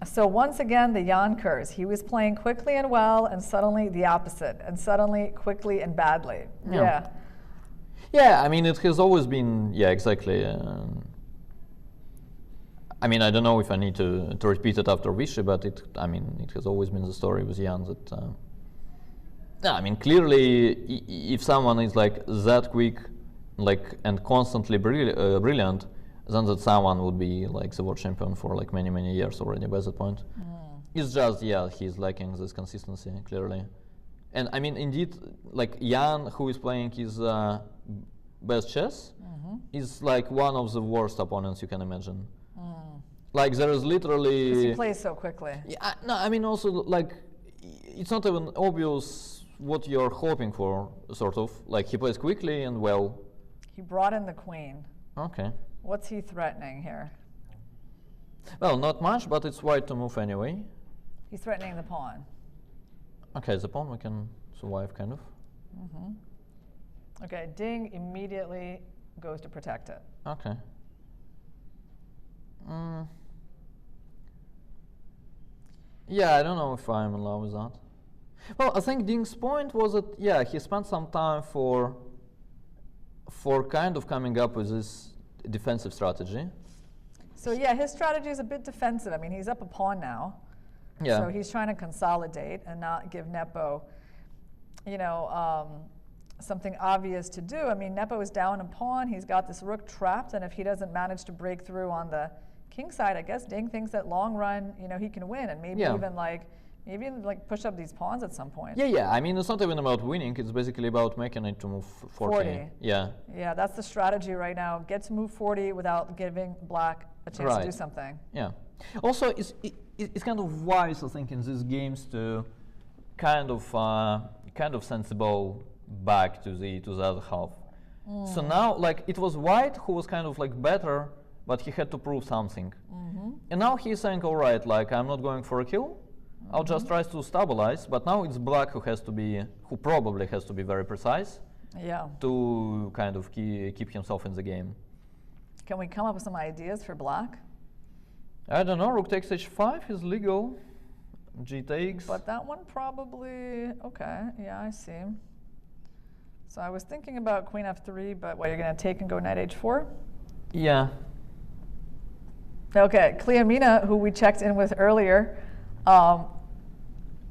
so once again, the Yonkers. He was playing quickly and well, and suddenly the opposite, and suddenly quickly and badly. Yeah. Yeah, I mean, it has always been, yeah, exactly. I mean, I don't know if I need to repeat it after Vishy, but it has always been the story with Jan that, I mean, clearly, if someone is like that quick, like, and constantly brilliant, then that someone would be like the world champion for like many, many years already by that point. It's just, yeah, he's lacking this consistency, clearly. And I mean, indeed, like Jan, who is playing his best chess, is like one of the worst opponents you can imagine. Like there is literally... Because he plays so quickly. Yeah, no, I mean also like, it's not even obvious what you're hoping for, sort of. Like he plays quickly and well. He brought in the queen. Okay. What's he threatening here? Well, not much, but it's white to move anyway. He's threatening the pawn. Okay, the pawn we can survive, kind of. Okay, Ding immediately goes to protect it. Okay. Yeah, I don't know if I'm in love with that. Well, I think Ding's point was that, yeah, he spent some time for kind of coming up with this defensive strategy. So yeah, his strategy is a bit defensive. I mean, he's up a pawn now. Yeah. So he's trying to consolidate and not give Nepo, you know, something obvious to do. I mean, Nepo is down a pawn. He's got this rook trapped, and if he doesn't manage to break through on the king side, I guess Ding thinks that long run, you know, he can win, and maybe even like push up these pawns at some point. Yeah. I mean, it's not even about winning. It's basically about making it to move 40. Yeah. Yeah, that's the strategy right now. Get to move 40 without giving black a chance to do something. Yeah. Also, it's kind of wise, I think, in these games to kind of sensible back to the other half. So now, like, it was white who was kind of like better, but he had to prove something. And now he's saying, all right, like, I'm not going for a kill. I'll just try to stabilize, but now it's black who probably has to be very precise to kind of keep himself in the game. Can we come up with some ideas for black? I don't know, rook takes h5 is legal, g takes. But that one probably, okay, yeah, I see. So I was thinking about queen f3, but what, you're going to take and go knight h4? Yeah. Okay, Cleomina, who we checked in with earlier, on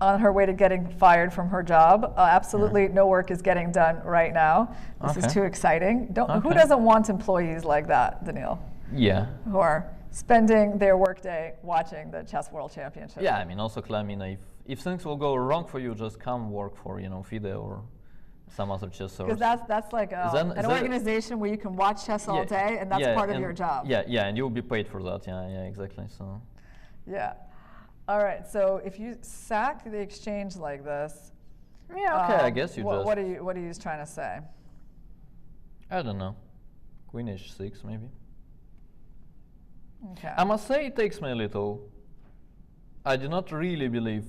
her way to getting fired from her job. Absolutely no work is getting done right now. This is too exciting. Who doesn't want employees like that, Daniil? Yeah. Who are spending their workday watching the Chess World Championship. Yeah, I mean, also, Cleomina, if things will go wrong for you, just come work for, FIDE or some other chess source. Because that's like an organization where you can watch chess all day, and that's part of your job. Yeah, and you'll be paid for that. Yeah, exactly. So. Yeah. All right. So if you sack the exchange like this, yeah, okay, I guess you just. What are you trying to say? I don't know. Queen h6 maybe. Okay. I must say it takes me a little. I do not really believe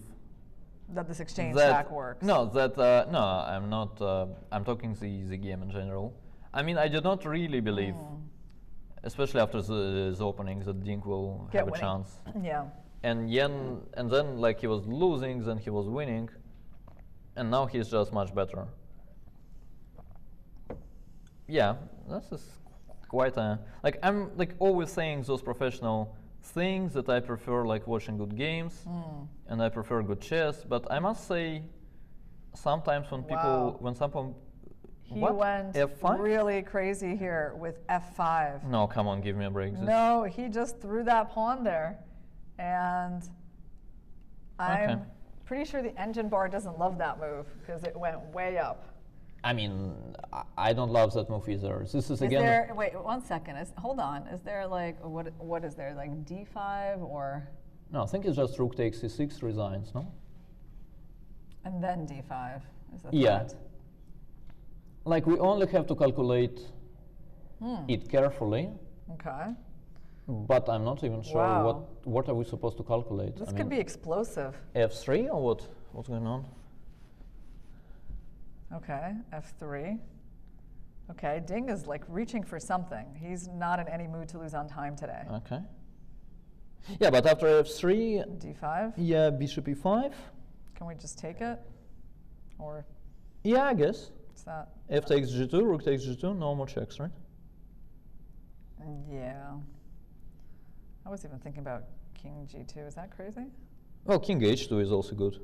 that this exchange sack works. No, no, I'm not. I'm talking the game in general. I mean, I do not really believe, especially after the opening, that Ding will have a chance. Yeah. And then like he was losing, then he was winning, and now he's just much better. Yeah, this is quite a I'm like always saying those professional things that I prefer, like watching good games, and I prefer good chess. But I must say, sometimes when someone he went F5? Really crazy here with F5. No, come on, give me a break. No, he just threw that pawn there, and I'm pretty sure the engine bar doesn't love that move because it went way up. I mean, I don't love that move either. This is again. Wait, 1 second. Hold on. Is there like what is there, like D5 or? No, I think it's just rook takes C6 resigns, no? And then D5 is the threat. Like we only have to calculate it carefully. Okay. But I'm not even sure what are we supposed to calculate. This could be explosive. F3 or what? What's going on? Okay, F3. Okay, Ding is like reaching for something. He's not in any mood to lose on time today. Okay. Yeah, but after F3... D5? Yeah, bishop E5. Can we just take it? Or? Yeah, I guess. What's that? F takes G2, rook takes G2, no more checks, right? Yeah. I was even thinking about King G2. Is that crazy? Well, King H2 is also good.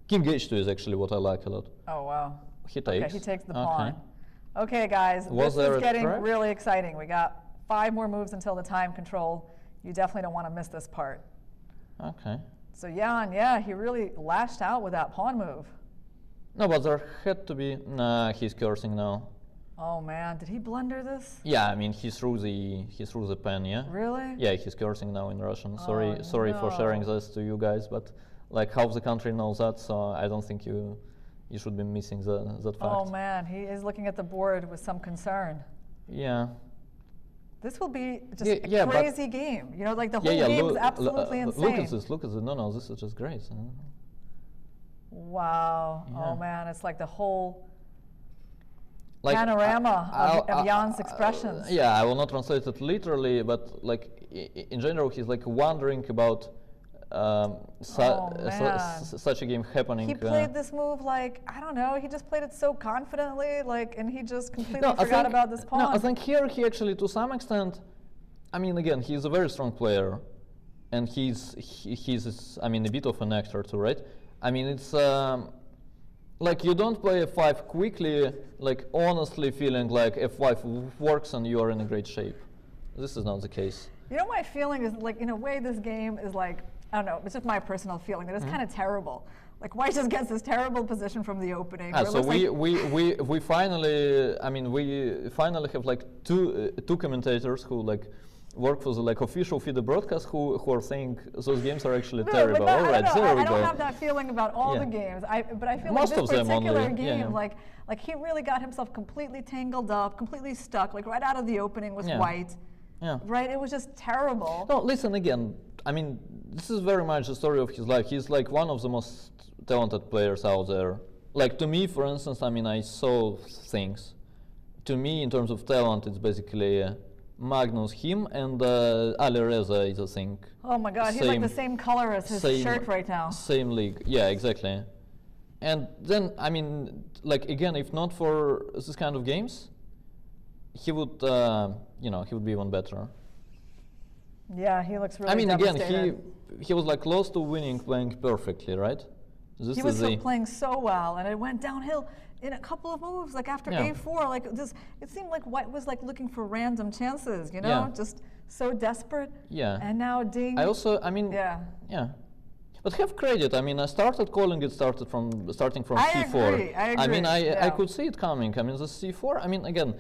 King H2 is actually what I like a lot. Oh, wow. He takes. Okay, he takes the pawn. Okay, guys, this is getting really exciting. We got 5 more moves until the time control. You definitely don't want to miss this part. Okay. So Jan, he really lashed out with that pawn move. No, but there had to be. Nah, he's cursing now. Oh man, did he blunder this? Yeah, I mean he threw the pen. Yeah. Really? Yeah, he's cursing now in Russian. Sorry for sharing this to you guys, but like half the country knows that, so I don't think you should be missing that fact. Oh man, he is looking at the board with some concern. Yeah. This will be just a crazy game. You know, like the whole game is absolutely insane. Look at this, No, this is just great. Wow. Yeah. Oh man, it's like the whole panorama of Jan's expressions. Yeah, I will not translate it literally, but like in general, he's like wondering about such a game happening. He played this move like, I don't know, he just played it so confidently, like, and he just completely forgot about this pawn. No, I think here he actually, to some extent, I mean, again, he's a very strong player, and he's I mean, a bit of an actor too, right? I mean, it's like you don't play F5 quickly, like honestly feeling like F5 works and you are in a great shape. This is not the case. You know, my feeling is like, in a way, this game is like, I don't know, it's just my personal feeling that it's kind of terrible. Like, White just gets this terrible position from the opening. So we finally, I mean, we finally have like two commentators who like work for the like official FIDE broadcast who are saying those games are actually terrible. All right, there we go. I don't have that feeling about all the games, but I feel like this particular game, like he really got himself completely tangled up, completely stuck, like right out of the opening with White. Yeah. Right, it was just terrible. No, listen again. I mean, this is very much the story of his life. He's like one of the most talented players out there. Like to me, for instance, I mean, I saw things. To me, in terms of talent, it's basically Magnus, him, and Ali Reza is a thing. Oh my God, he's like the same color as his shirt right now. Same league, yeah, exactly. And then, I mean, like again, if not for this kind of games, he would, he would be even better. Yeah, he looks really I mean, again, devastated. he was like close to winning, playing perfectly, right? This He was is still the playing so well, and it went downhill in a couple of moves. Like after Yeah. A4, like just it seemed like White was like looking for random chances, you know, Yeah. just so desperate. Yeah. And now Ding. I also, I mean, yeah. yeah. But have credit. I mean, I started calling it starting from I C4. agree, I I mean, agree, I yeah. could see it coming. I mean, the C4. I mean, again,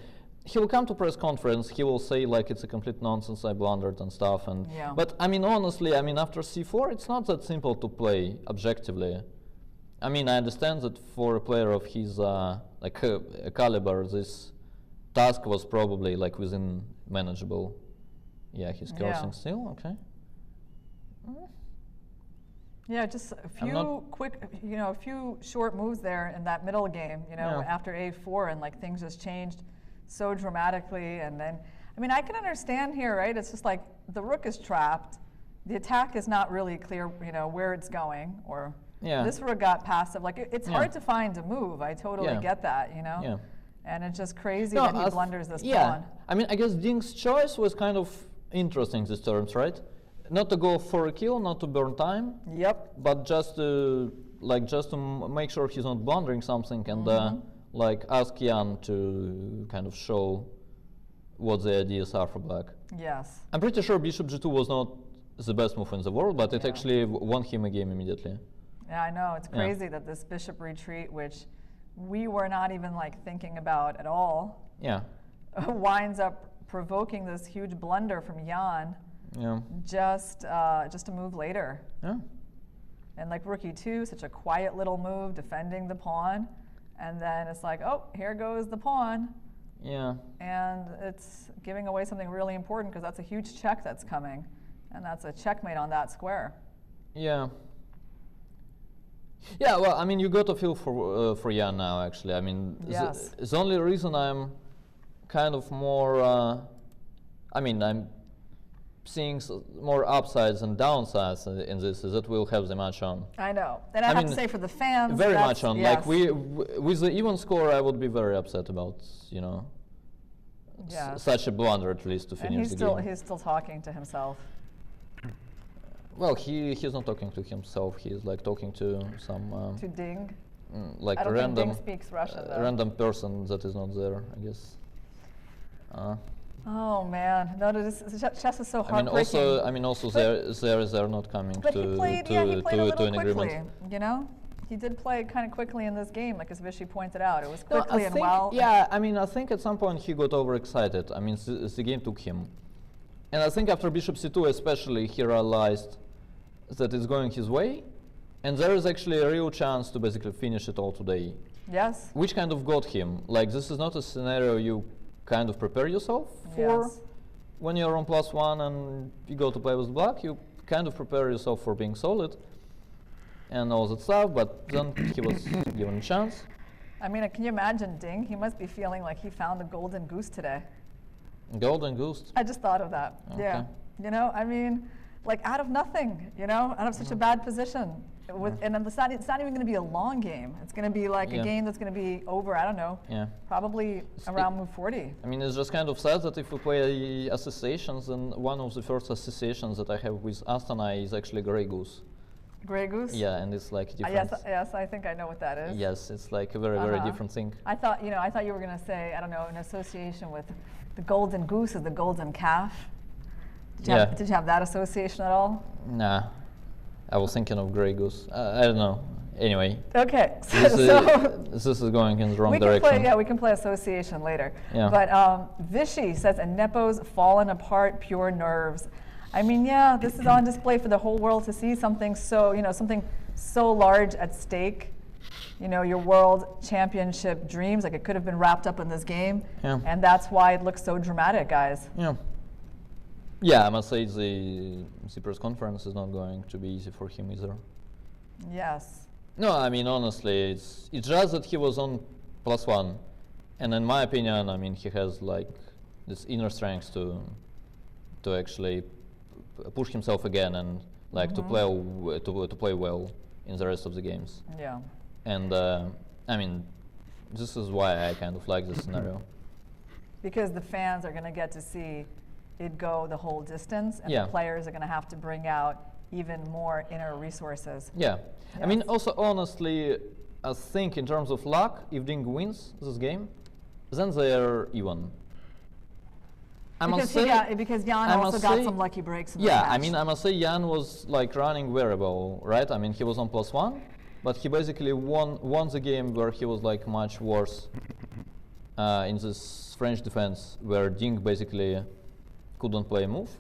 he will come to press conference. He will say like it's a complete nonsense. I blundered and stuff. And Yeah. but I mean, honestly, I mean, after C4, it's not that simple to play objectively. I mean, I understand that for a player of his caliber, this task was probably like within manageable. Yeah, he's crossing still. Okay. Yeah, just a few not- quick, you know, a few short moves there in that middle game, you know, Yeah. after A4, and like things just changed so dramatically. And then, I mean, I can understand here, right? It's just like the rook is trapped. The attack is not really clear, you know, where it's going, or Yeah. this rook got passive. Like it's Yeah. hard to find a move. I totally Yeah. get that, you know? Yeah. And it's just crazy No, that he I blunders this yeah. pawn. I mean, I guess Ding's choice was kind of interesting these terms, right? Not to go for a kill, not to burn time. Yep. But just to make sure he's not blundering something, and like ask Jan to kind of show what the ideas are for black. Yes. I'm pretty sure Bishop G2 was not the best move in the world, but it actually won him a game immediately. Yeah, I know. It's Yeah. crazy that this bishop retreat, which we were not even like thinking about at all, Yeah. winds up provoking this huge blunder from Jan Yeah. just a move later. Yeah. And like rook e2, such a quiet little move defending the pawn, and then it's like, oh, here goes the pawn, Yeah. and it's giving away something really important because that's a huge check that's coming, and that's a checkmate on that square. Yeah. Yeah, well, I mean, you got a feel for Jan now, actually. I mean, Yes. the only reason I'm kind of more, I mean, I'm seeing more upsides and downsides in this is that we'll have the match on. I know, and I have to say for the fans, very that's- much on. yes. Like with the even score, I would be very upset about, you know, Yes. such a blunder at least to And finish the game. he's still talking to himself. Well, he's not talking to himself. He's like talking to some To Ding. Like I don't random think Ding speaks Russian, though. random person that is not there, I guess. Oh man, no, chess is so I mean, heartbreaking. also, they're not coming But to he played a an little quickly, agreement. you know? He did play kind of quickly in this game, like as Vichy pointed out. It was No, quickly I and think, well. yeah, I mean, I think at some point he got overexcited. I mean, the game took him. And I think after Bishop C2 especially, he realized that it's going his way, and there is actually a real chance to basically finish it all today. Yes. Which kind of got him. Like, this is not a scenario you kind of prepare yourself for. Yes. When you're on +1 and you go to play with black, you kind of prepare yourself for being solid and all that stuff, but then he was given a chance. I mean, can you imagine Ding? He must be feeling like he found the golden goose today. Golden goose. I just thought of that. Yeah. Okay. You know, I mean, like out of nothing, you know, out of such a bad position. And then it's not even going to be a long game. It's going to be like a game that's going to be over, I don't know, probably around move 40. I mean, it's just kind of sad that if we play associations, and one of the first associations that I have with Astana is actually Grey Goose. Grey Goose? Yeah, and it's like different. Yes, I think I know what that is. Yes, it's like a very different thing. I thought you were going to say, I don't know, an association with the golden goose or the golden calf. Did you have that association at all? Nah, I was thinking of Grey Goose. I don't know. Anyway. Okay, this is going in the wrong direction. We can play association later. Yeah. But Vichy says, and Nepo's fallen apart, pure nerves. I mean, yeah, this is on display for the whole world to see something so large at stake. You know, your world championship dreams, like it could have been wrapped up in this game. Yeah. And that's why it looks so dramatic, guys. Yeah. Yeah, I must say the press conference is not going to be easy for him either. Yes. No, I mean, honestly, it's just that he was on +1. And in my opinion, I mean, he has like this inner strength to actually push himself again and like to play well in the rest of the games. Yeah. And I mean, this is why I kind of like this scenario. Because the fans are going to get to see it go the whole distance, and Yeah. the players are going to have to bring out even more inner resources. Yeah. I mean, also honestly, I think in terms of luck, if Ding wins this game, then they are even. I must say, because Jan I also must got say- some lucky breaks in Yeah, the match. I mean, I must say Jan was like running very well, right? I mean, he was on +1, but he basically won the game where he was like much worse in this French defense, where Ding basically couldn't play a move.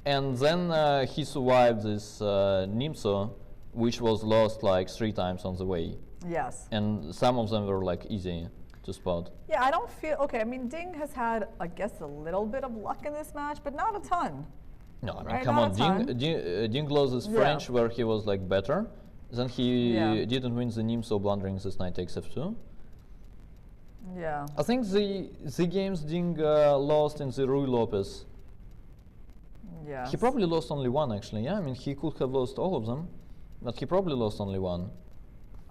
And then he survived this Nimso, which was lost like 3 times on the way. Yes. And some of them were like easy to spot. Yeah, I don't feel, okay, I mean, Ding has had, I guess, a little bit of luck in this match, but not a ton. No, I mean, Right, come not on, a ton. Ding lost this Yeah. French where he was like better. Then he Yeah. didn't win the Nimso, blundering this knight takes f2. Yeah. I think the games Ding lost in the Ruy Lopez. Yeah. He probably lost only one, actually. Yeah, I mean, he could have lost all of them, but he probably lost only one.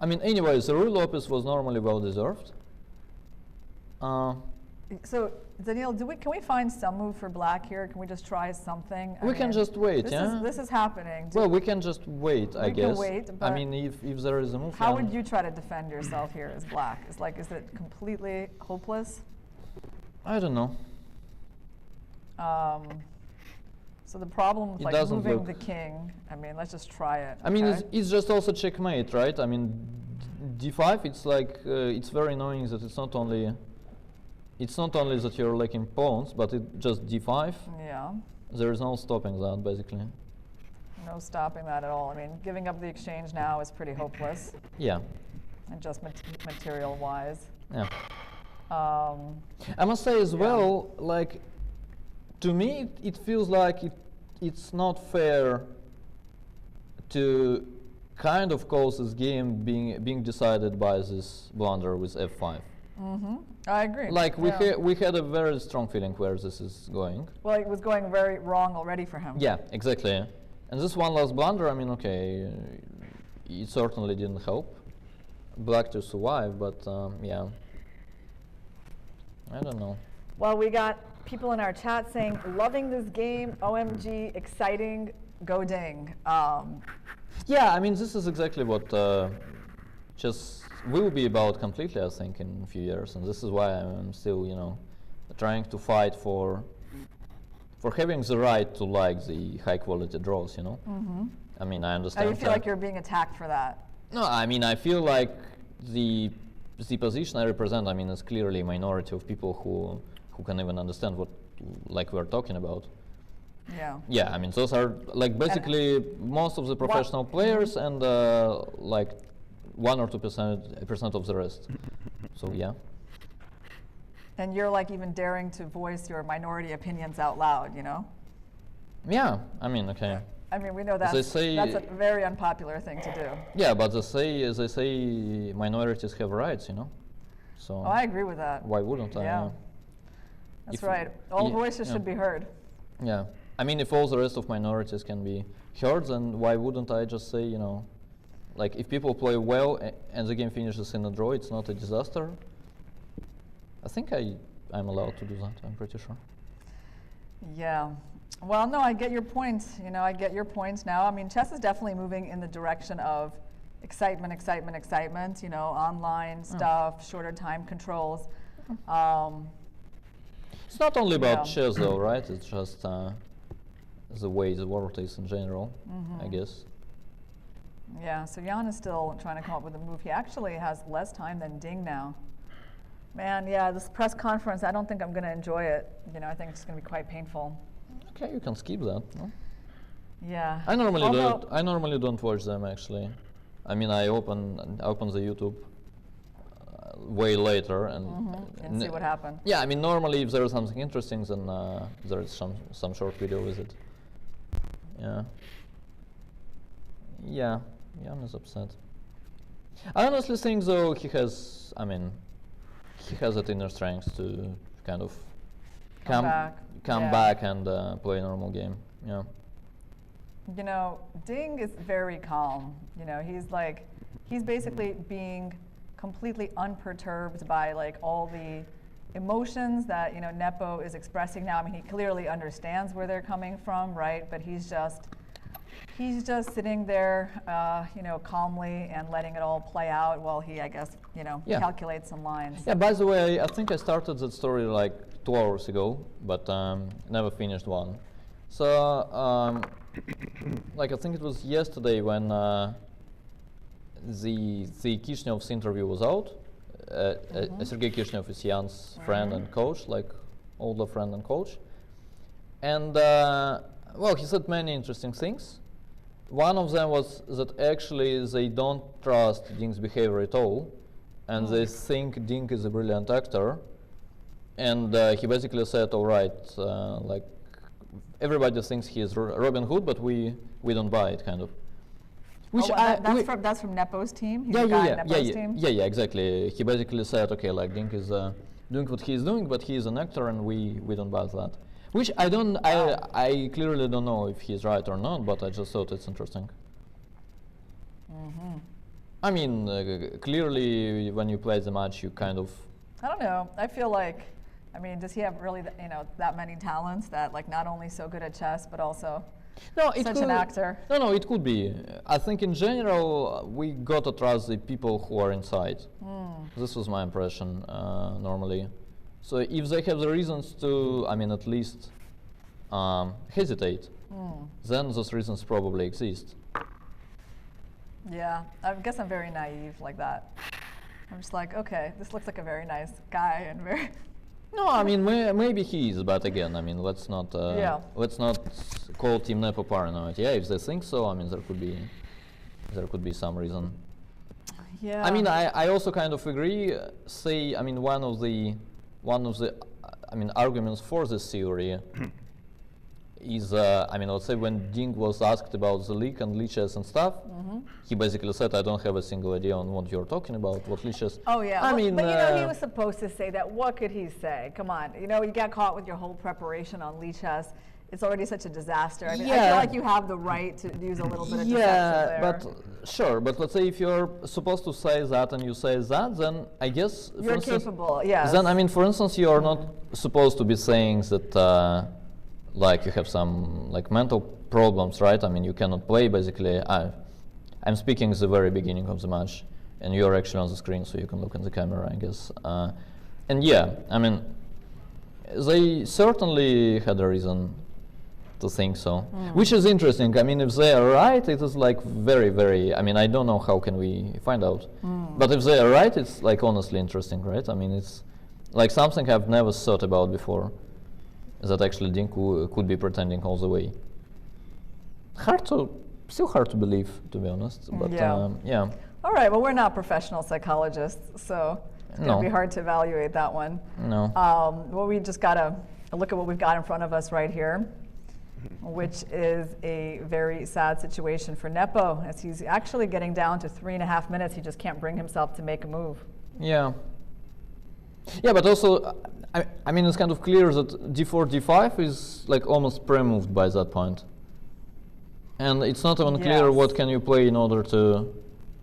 I mean, anyway, the Ruy Lopez was normally well deserved. So, Daniil, can we find some move for black here? Can we just try something? We can just wait, yeah? This is happening. Well, we can just wait, I guess. We can wait, I but mean, if there is a move. how yeah. would you try to defend yourself here as black? Is it completely hopeless? I don't know. So the problem with It like doesn't moving look- the king, I mean, let's just try it. I mean, okay? it's just also checkmate, right? I mean, d5. It's like it's very annoying that it's not only that you're lacking pawns, but it just d5. Yeah. There is no stopping that, basically. No stopping that at all. I mean, giving up the exchange now is pretty hopeless. Yeah. And just material-wise. Yeah. I must say as well, like, to me, it feels like it's not fair to kind of cause this game being decided by this blunder with f5. Mm-hmm. I agree. Like yeah. we had a very strong feeling where this is going. Well, it was going very wrong already for him. Yeah, exactly. And this one last blunder, I mean, okay, it certainly didn't help black to survive, but yeah, I don't know. Well, we got people in our chat saying, loving this game, OMG, exciting, go Ding. Yeah, I mean, this is exactly what chess will be about completely, I think, in a few years, and this is why I'm still, you know, trying to fight for having the right to like the high quality draws, you know. Mm-hmm. I mean, I understand. Oh, you feel like you're being attacked for that? No, I mean, I feel like the position I represent, I mean, is clearly a minority of people who can even understand what, like, we're talking about. Yeah. Yeah, I mean, those are like basically most of the professional players and like 1 or 2% of the rest. So yeah. And you're like even daring to voice your minority opinions out loud, you know? Yeah, I mean, okay. I mean, we know that's a very unpopular thing to do. Yeah, but they say minorities have rights, you know. So. Oh, I agree with that. Why wouldn't I? Yeah. That's right. All voices should be heard. Yeah. I mean, if all the rest of minorities can be heard, then why wouldn't I just say, you know, like if people play well and the game finishes in a draw, it's not a disaster. I think I'm allowed to do that, I'm pretty sure. Yeah. Well, no, I get your point. You know, I get your point now. I mean, chess is definitely moving in the direction of excitement, excitement, excitement, you know, online stuff, shorter time controls. It's not only about chess, though, right? It's just the way the world is in general, I guess. Yeah, so Jan is still trying to come up with a move. He actually has less time than Ding now. Man, yeah, this press conference, I don't think I'm going to enjoy it. You know, I think it's going to be quite painful. Okay, you can skip that, no? Yeah. I normally don't watch them, actually. I mean, I open the YouTube way later and see what happened. Yeah, I mean, normally if there is something interesting, then there is some short video with it. Yeah. Yeah, Jan is upset. I honestly think, though, he has that inner strength to kind of come back and play a normal game. Yeah. You know, Ding is very calm. You know, he's basically being completely unperturbed by like all the emotions that Nepo is expressing now. I mean, he clearly understands where they're coming from, right? But he's just sitting there, calmly and letting it all play out while he, I guess, calculates some lines. Yeah. By the way, I think I started that story like 2 hours ago, but never finished one. So, like I think it was yesterday when the Kishnev's interview was out. Sergei Kishnev is Jan's friend and coach, like older friend and coach. And well, he said many interesting things. One of them was that actually they don't trust Ding's behavior at all, and they think Ding is a brilliant actor. And he basically said, all right, like everybody thinks he is Robin Hood, but we don't buy it, kind of. Which that's from Nepo's team? He's yeah, exactly. He basically said, okay, like Ding is doing what he's doing, but he is an actor and we don't buy that. Which I clearly don't know if he's right or not, but I just thought it's interesting. I mean, clearly when you play the match, you kind of... I don't know. I feel like, I mean, does he have really, that many talents that, like, not only so good at chess, but also such an actor? No, it could be. I think in general, we got to trust the people who are inside. This was my impression, normally. So if they have the reasons to, I mean, at least hesitate, then those reasons probably exist. Yeah, I guess I'm very naive like that. I'm just like, okay, this looks like a very nice guy and very... No, I mean, maybe he is, but again, I mean, let's not call Team Nepo paranoid. Yeah, if they think so, I mean, there could be some reason. Yeah. I mean, I also kind of agree. Say, I mean, one of the arguments for this theory is, I mean, let's say when Ding was asked about the leak and leeches and stuff, he basically said, I don't have a single idea on what you're talking about, what leeches. Oh, yeah. But he was supposed to say that. What could he say? Come on. You got caught with your whole preparation on leeches. It's already such a disaster. I mean, I feel like you have the right to use a little bit of deception there. But sure. But let's say if you're supposed to say that and you say that, then I guess you're capable. Yes. Then I mean, for instance, you're not supposed to be saying that like you have some like mental problems, right? I mean, you cannot play basically. I'm speaking at the very beginning of the match, and you're actually on the screen, so you can look in the camera, I guess. And yeah, I mean, they certainly had a reason to think so, which is interesting. I mean, if they are right, it is like very, very, I mean, I don't know how can we find out. But if they are right, it's like honestly interesting, right? I mean, it's like something I've never thought about before, that actually Ding could be pretending all the way. Still hard to believe, to be honest, but yeah. All right, well, we're not professional psychologists, so it's going to be hard to evaluate that one. No. Well, we just got to look at what we've got in front of us right here, which is a very sad situation for Nepo, as he's actually getting down to 3.5 minutes. He just can't bring himself to make a move. Yeah. Yeah, but also, I mean, it's kind of clear that d4, d5 is like almost pre-moved by that point. And it's not even clear what can you play in order to...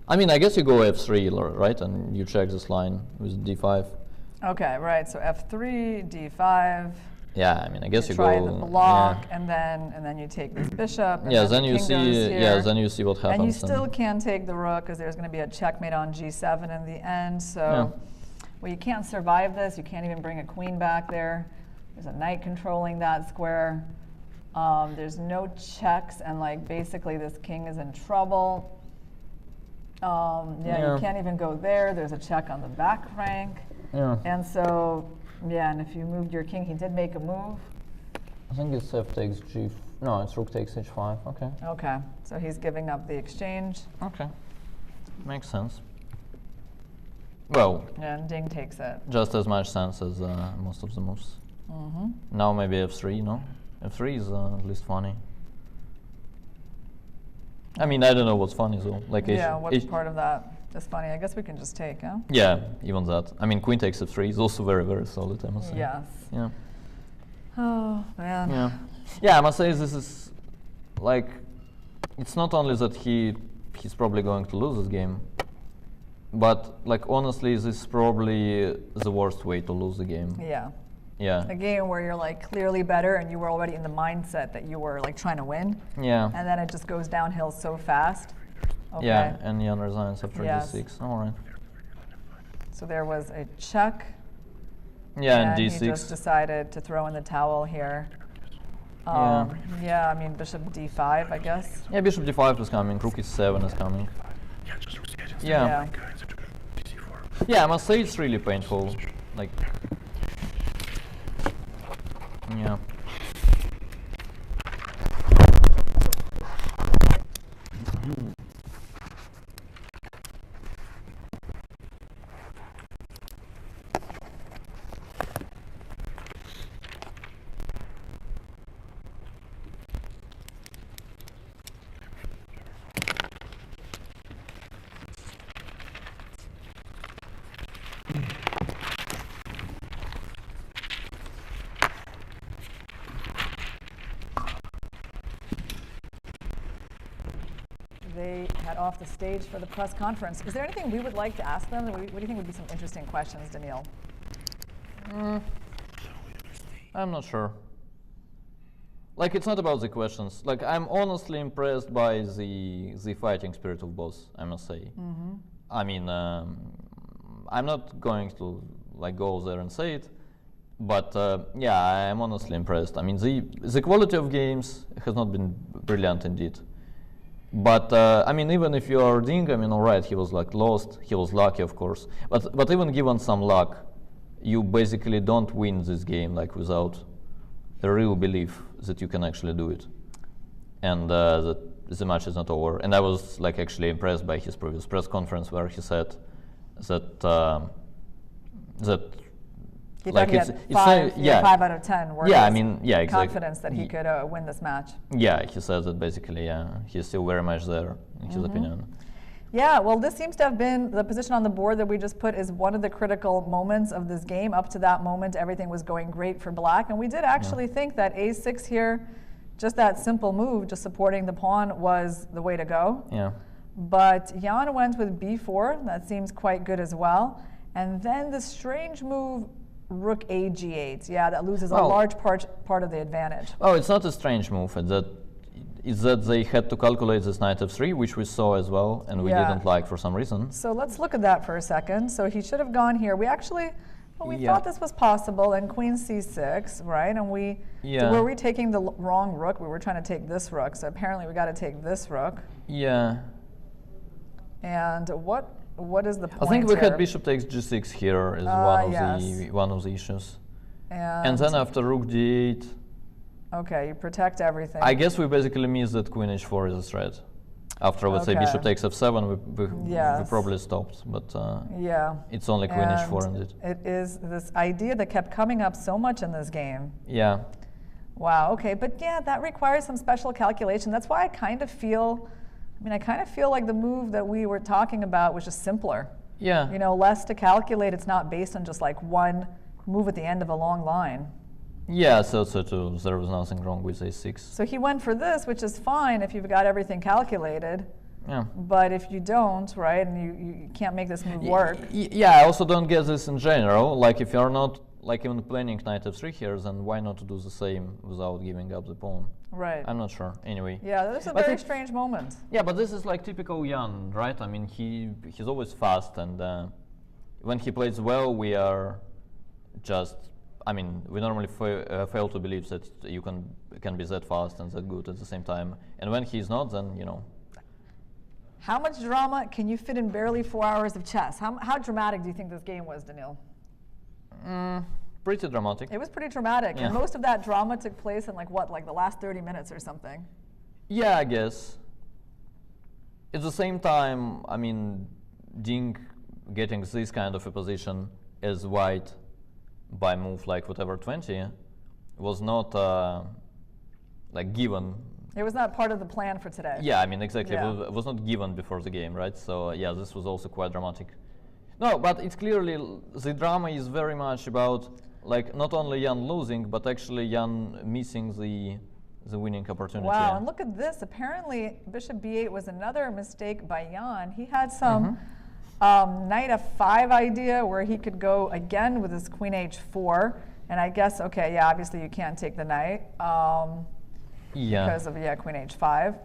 I mean, I guess you go f3, right? And you check this line with d5. Okay, right. So f3, d5. Yeah, I mean, I guess you try go... the block, and then you take this bishop. And then you see. Then you see what happens. And you still can take the rook, because there's going to be a checkmate on g7 in the end. So, well, you can't survive this. You can't even bring a queen back there. There's a knight controlling that square. There's no checks, and like basically this king is in trouble. You can't even go there. There's a check on the back rank. Yeah. And so, and if you moved your king, he did make a move. I think it's f takes g. No, it's rook takes h5. Okay. Okay. So he's giving up the exchange. Okay. Makes sense. Well. And Ding takes it. Just as much sense as most of the moves. Now maybe f3. No. F3 is at least funny. I mean, I don't know what's funny though. Like what's part of that? Just funny. I guess we can just take, huh? Yeah, even that. I mean, queen takes f3 is also very, very solid, I must say. Yes. Yeah. Oh, man. Yeah. Yeah, I must say this is like, it's not only that he's probably going to lose this game. But like honestly, this is probably the worst way to lose the game. Yeah. Yeah. A game where you're like clearly better and you were already in the mindset that you were like trying to win. Yeah. And then it just goes downhill so fast. Okay. Yeah, and Jan resigns after Yes. d6. All right. So there was a check. Yeah, and he d6. just decided to throw in the towel here. Yeah, I mean bishop d5, I guess. Yeah, bishop d5 is coming. Rook e7 is coming. Yeah. Yeah, I must say it's really painful. Like. Yeah. They head off the stage for the press conference. Is there anything we would like to ask them? What do you think would be some interesting questions, Daniil? I'm not sure. Like, it's not about the questions. Like, I'm honestly impressed by the fighting spirit of both, I must say. Mm-hmm. I mean, I'm not going to like go there and say it, but yeah, I'm honestly impressed. I mean, the quality of games has not been brilliant indeed. But I mean, even if you are Ding, I mean, all right, he was like lost, he was lucky, of course. But even given some luck, you basically don't win this game like without a real belief that you can actually do it, and that the match is not over. And I was like actually impressed by his previous press conference where he said that that. He Like thought he had 5 out of 10 were yeah, I mean, yeah, exactly. confidence that he could win this match. Yeah, he says that basically, yeah, he's still very much there, in his opinion. Yeah, well, this seems to have been the position on the board that we just put is one of the critical moments of this game. Up to that moment, everything was going great for black, and we did actually think that a6 here, just that simple move, just supporting the pawn, was the way to go. Yeah. But Jan went with b4. That seems quite good as well. And then the strange move, rook a g8. Yeah, that loses a large part of the advantage. Oh, it's not a strange move. It's that they had to calculate this knight f3, which we saw as well, and we didn't like for some reason. So let's look at that for a second. So he should have gone here. We actually, well, we thought this was possible, and queen c6, right? And we, were we taking the wrong rook? We were trying to take this rook, so apparently we got to take this rook. Yeah. And what is the point? I think we here? had bishop takes g6 here as one of the issues. And then after rook d8. Okay, you protect everything. I guess we basically missed that queen h4 is a threat. After, let's say, bishop takes f7, we probably stopped, but it's only queen h4 indeed. It is this idea that kept coming up so much in this game. Yeah. Wow, okay, but yeah, that requires some special calculation. That's why I kind of feel like the move that we were talking about was just simpler. Yeah. You know, less to calculate. It's not based on just like one move at the end of a long line. Yeah, so too, there was nothing wrong with a6. So he went for this, which is fine if you've got everything calculated. Yeah. But if you don't, right, and you can't make this move work. Yeah, I also don't get this in general. Like, if you're not like even planning knight f3 here, then why not to do the same without giving up the pawn? Right. I'm not sure. Anyway. Yeah, this is a very strange moment. Yeah, but this is like typical Jan, right? I mean, he's always fast, and when he plays well, we are just. I mean, we normally fail to believe that you can be that fast and that good at the same time. And when he's not, then you know. How much drama can you fit in barely 4 hours of chess? How dramatic do you think this game was, Daniil? Pretty dramatic. It was pretty dramatic, and most of that drama took place in like the last 30 minutes or something. Yeah, I guess. At the same time, I mean, Ding getting this kind of a position as white by move like whatever 20 was not like given. It was not part of the plan for today. Yeah, I mean, exactly. It was not given before the game, right? So yeah, this was also quite dramatic. No, but it's clearly the drama is very much about like not only Jan losing, but actually Jan missing the winning opportunity. Wow, and look at this. Apparently, bishop b8 was another mistake by Jan. He had some Knight f5 idea where he could go again with his queen h4. And I guess, okay, yeah, obviously you can't take the knight because of, queen h5.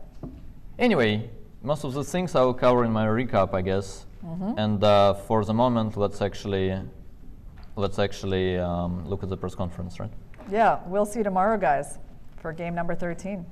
Anyway, most of the things I will cover in my recap, I guess. And for the moment, let's actually look at the press conference, right? Yeah, we'll see you tomorrow, guys, for game number 13.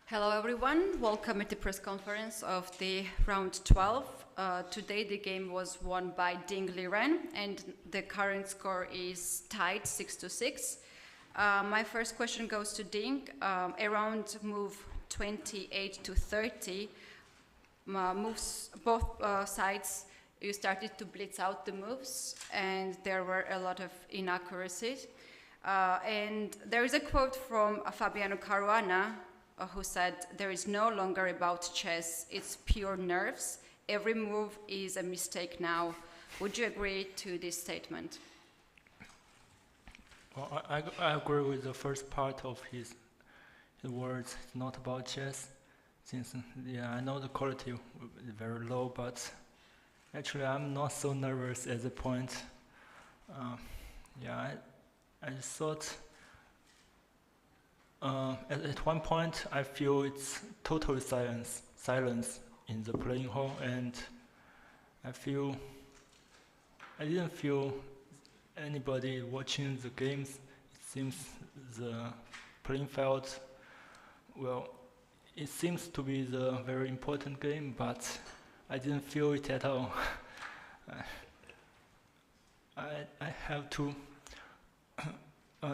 Hello everyone, welcome at the press conference of the round 12. Today the game was won by Ding Liren and the current score is tied 6-6. My first question goes to Ding. Around move 28 to 30, moves both sides, you started to blitz out the moves and there were a lot of inaccuracies. And there is a quote from Fabiano Caruana who said, "There is no longer about chess, it's pure nerves. Every move is a mistake now." Would you agree to this statement? Well, I agree with the first part of his words. It's not about chess, since I know the quality is very low, but actually I'm not so nervous at the point. I just thought at one point I feel it's total silence in the playing hall, and I didn't feel anybody watching the games. It seems the playing field, well, it seems to be the very important game, but I didn't feel it at all. I have to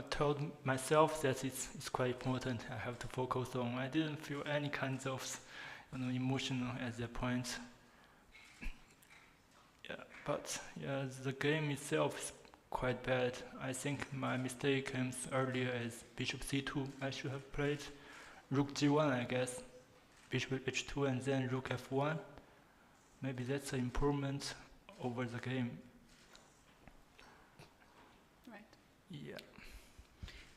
told myself that it's quite important. I have to focus on. I didn't feel any kinds of emotional at that point. But the game itself is quite bad. I think my mistake comes earlier as bishop c2. I should have played rook g1, I guess. Bishop h2 and then rook f1. Maybe that's an improvement over the game. Right. Yeah.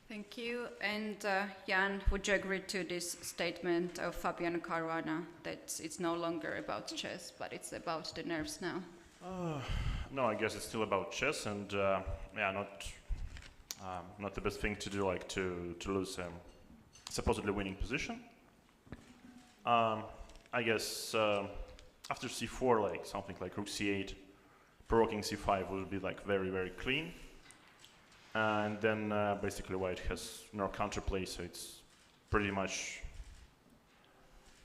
Thank you. And Jan, would you agree to this statement of Fabiano Caruana that it's no longer about chess, but it's about the nerves now? No, I guess it's still about chess, and not the best thing to do, like to lose a supposedly winning position. I guess after c4, like something like rook c8, provoking c5 would be like very, very clean. And then basically white has no counterplay, so it's pretty much,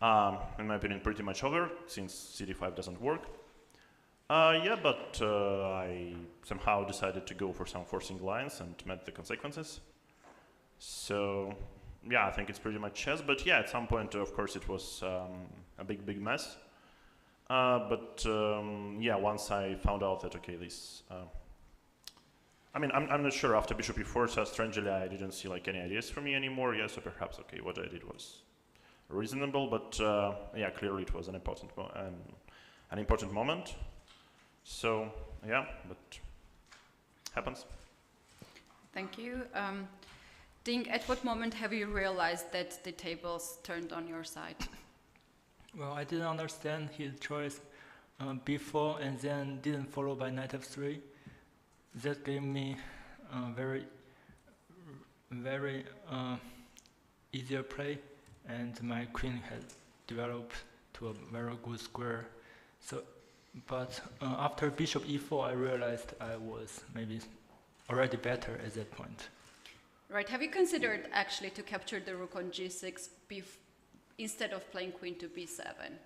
in my opinion, pretty much over, since cd5 doesn't work. But I somehow decided to go for some forcing lines and met the consequences. So, yeah, I think it's pretty much chess, but yeah, at some point, of course, it was a big mess. Once I found out that, okay, this... I'm not sure, after bishop e4, so strangely I didn't see like any ideas for me anymore. Yeah, so perhaps, okay, what I did was reasonable, but clearly it was an important moment. So, yeah, but happens. Thank you. Ding, at what moment have you realized that the tables turned on your side? Well, I didn't understand his choice b4 and then didn't follow by knight f3. That gave me very easier play, and my queen had developed to a very good square. So, but after bishop e4, I realized I was maybe already better at that point. Right. Have you considered actually to capture the rook on g6 instead of playing queen to b7?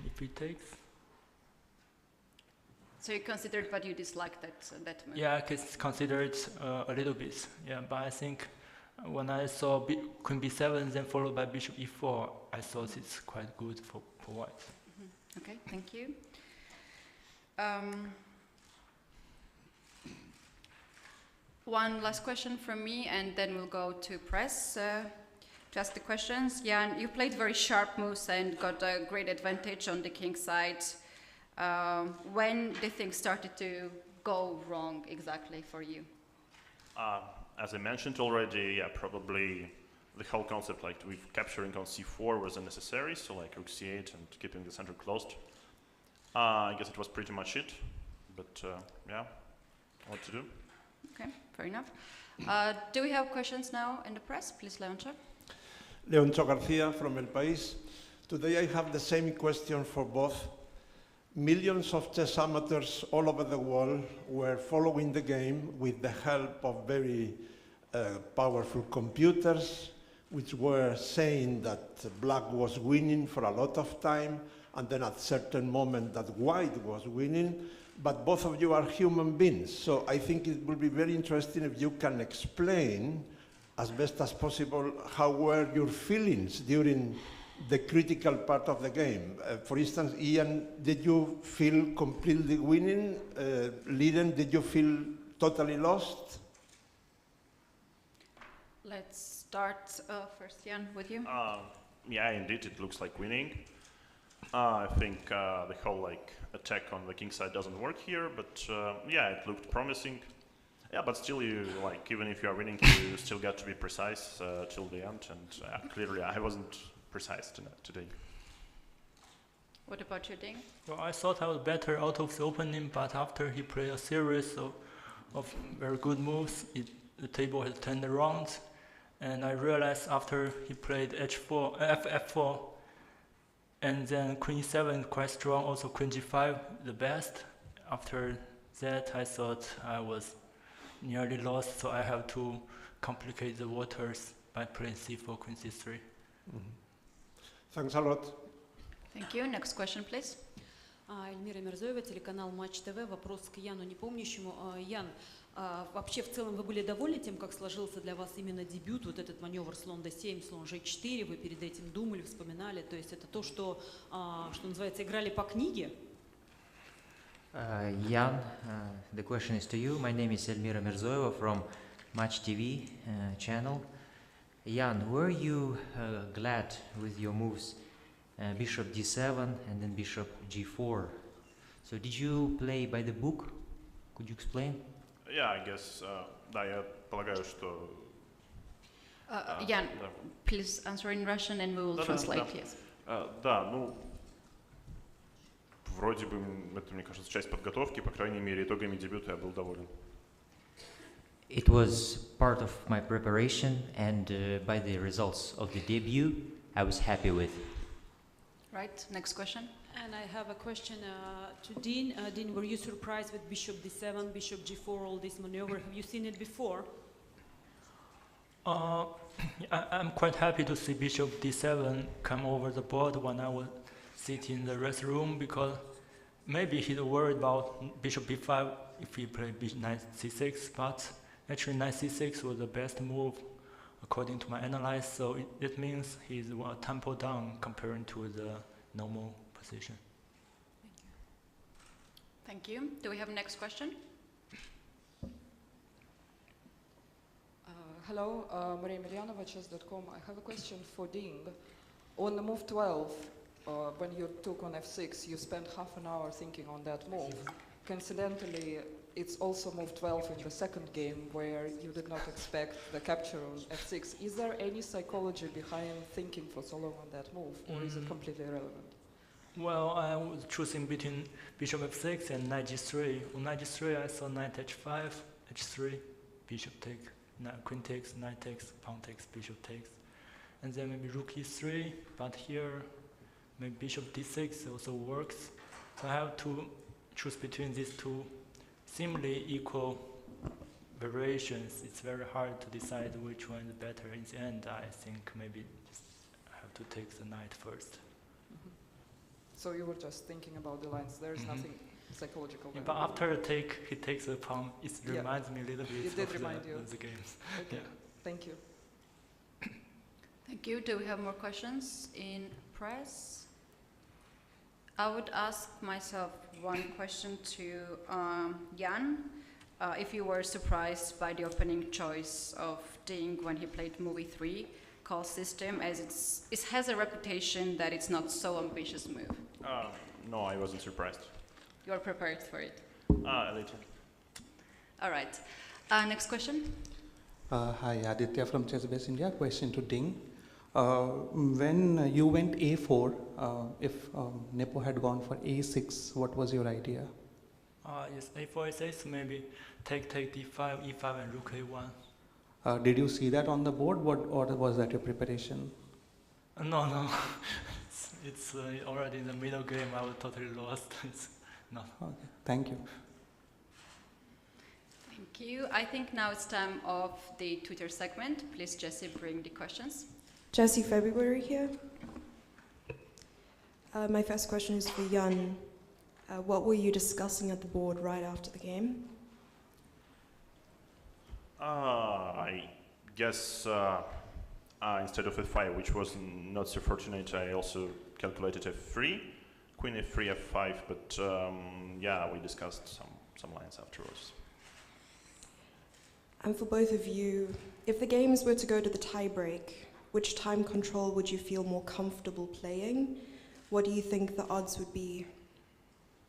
If it takes. So you considered, but you disliked that move? Yeah, I considered a little bit. Yeah, but I think when I saw queen b7, then followed by bishop e4, I thought it's quite good for white. Mm-hmm. Okay, thank you. One last question from me, and then we'll go to press. to ask the questions. Jan, you played very sharp moves and got a great advantage on the king side. When the things started to go wrong exactly for you? As I mentioned already, yeah, probably the whole concept like with capturing on c4 was unnecessary, so like rook c8 and keeping the center closed. I guess it was pretty much it, but yeah, what to do? Okay, fair enough. Do we have questions now in the press? Please, Leoncho. Leoncho Garcia from El País. Today I have the same question for both. Millions of chess amateurs all over the world were following the game with the help of very powerful computers, which were saying that black was winning for a lot of time, and then at a certain moment that white was winning. But both of you are human beings, so I think it will be very interesting if you can explain as best as possible how were your feelings during the critical part of the game. For instance, Ian, did you feel completely winning? Liren, did you feel totally lost? Let's start first, Jan, with you. Yeah, indeed, it looks like winning. I think the whole like attack on the king side doesn't work here, but yeah, it looked promising. Yeah, but still, you like even if you are winning, you still got to be precise till the end, and clearly I wasn't precise today. What about you, Ding? Well, I thought I was better out of the opening, but after he played a series of very good moves, the table had turned around, and I realized after he played f4, and then queen e7 quite strong, also queen g5 the best. After that, I thought I was nearly lost, so I have to complicate the waters by playing c4, queen c3. Thanks a lot. Thank you. Next question, please. Эльмира Мерзоева, телеканал Матч ТВ. Вопрос к Яну Непомнящему. Ян, вообще в целом вы были довольны тем, как сложился для вас именно дебют, вот этот маневр слон d7, слон g4, вы перед этим думали, вспоминали, то есть это то, что называется, играли по книге? Jan, the question is to you. My name is Elmira Mirzoeva from Match TV channel. Jan, were you glad with your moves bishop d7 and then bishop g4? So did you play by the book? Could you explain? Yeah, I guess, да, я полагаю, что... Jan, please answer in Russian and we will translate, yes. Да, ну, вроде бы, это, мне кажется, часть подготовки, по крайней мере, итогами дебюта я был доволен. It was part of my preparation, and by the results of the debut, I was happy with. Right, next question. And I have a question to Dean. Dean, were you surprised with bishop d7, bishop g4, all this maneuver? Have you seen it before? I'm quite happy to see bishop d7 come over the board when I was sitting in the rest room, because maybe he's worried about bishop b5 if he played knight c6, but actually knight c6 was the best move according to my analysis, so it means he's a tempo down comparing to the normal position. Thank you. Do we have a next question? Hello, Maria Milyanova, chess.com. I have a question for Ding. On the move 12, when you took on f6, you spent half an hour thinking on that move. Coincidentally, it's also move 12 in the second game where you did not expect the capture on f6. Is there any psychology behind thinking for so long on that move, or is it completely irrelevant? Well, I was choosing between bishop f6 and knight g3. On knight g3, I saw knight h5, h3, bishop take, queen takes, knight takes, pawn takes, bishop takes. And then maybe rook e3, but here maybe bishop d6 also works. So I have to choose between these two seemingly equal variations. It's very hard to decide which one is better. In the end, I think maybe just I have to take the knight first. So you were just thinking about the lines. There's nothing psychological. Yeah, but after he takes a pawn, it reminds me a little bit of the games. Okay. Yeah. Thank you. Thank you. Do we have more questions in press? I would ask myself one question to Jan. If you were surprised by the opening choice of Ding when he played move e3, call system, as it has a reputation that it's not so ambitious move? No, I wasn't surprised. You're prepared for it? A little. All right. Next question. Hi, Aditya from Chessbase India. Question to Ding. When you went A4, if Nepo had gone for A6, what was your idea? Yes, A4, A6, maybe take D5, E5, and Rook A1. Did you see that on the board, or was that your preparation? No. it's already in the middle game. I was totally lost. No. Okay, thank you. Thank you. I think now it's time of the Twitter segment. Please, Jesse, bring the questions. Jesse February here. My first question is for Jan. What were you discussing at the board right after the game? I guess instead of F5, which was not so fortunate, I also calculated F3, Queen F3, F5, but yeah, we discussed some lines afterwards. And for both of you, if the games were to go to the tiebreak, which time control would you feel more comfortable playing? What do you think the odds would be?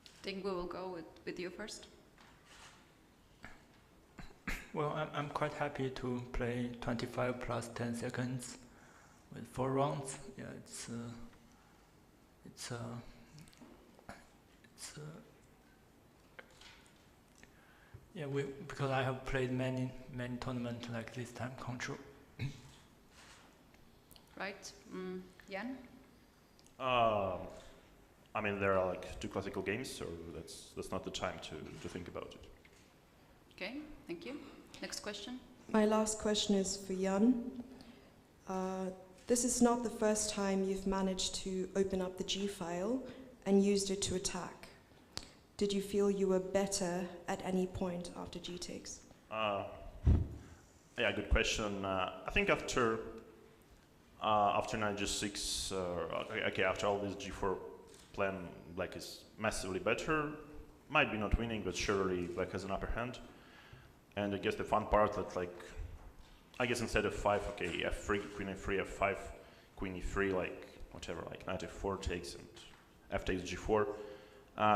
I think we will go with you first. Well, I'm quite happy to play 25 plus 10 seconds with 4 rounds. Yeah, yeah, because I have played many tournaments like this time control. Right, Jan? I mean, there are like 2 classical games, so that's not the time to think about it. Okay, thank you. Next question. My last question is for Jan. This is not the first time you've managed to open up the G file and used it to attack. Did you feel you were better at any point after G takes? Yeah, good question. I think after knight G6, okay, after all this G4 plan, Black is massively better. Might be not winning, but surely Black has an upper hand. And I guess the fun part that, like, I guess instead of 5, okay, F3, Queen F3, F5, Queen E3, like whatever, like knight F4 takes and F takes G4.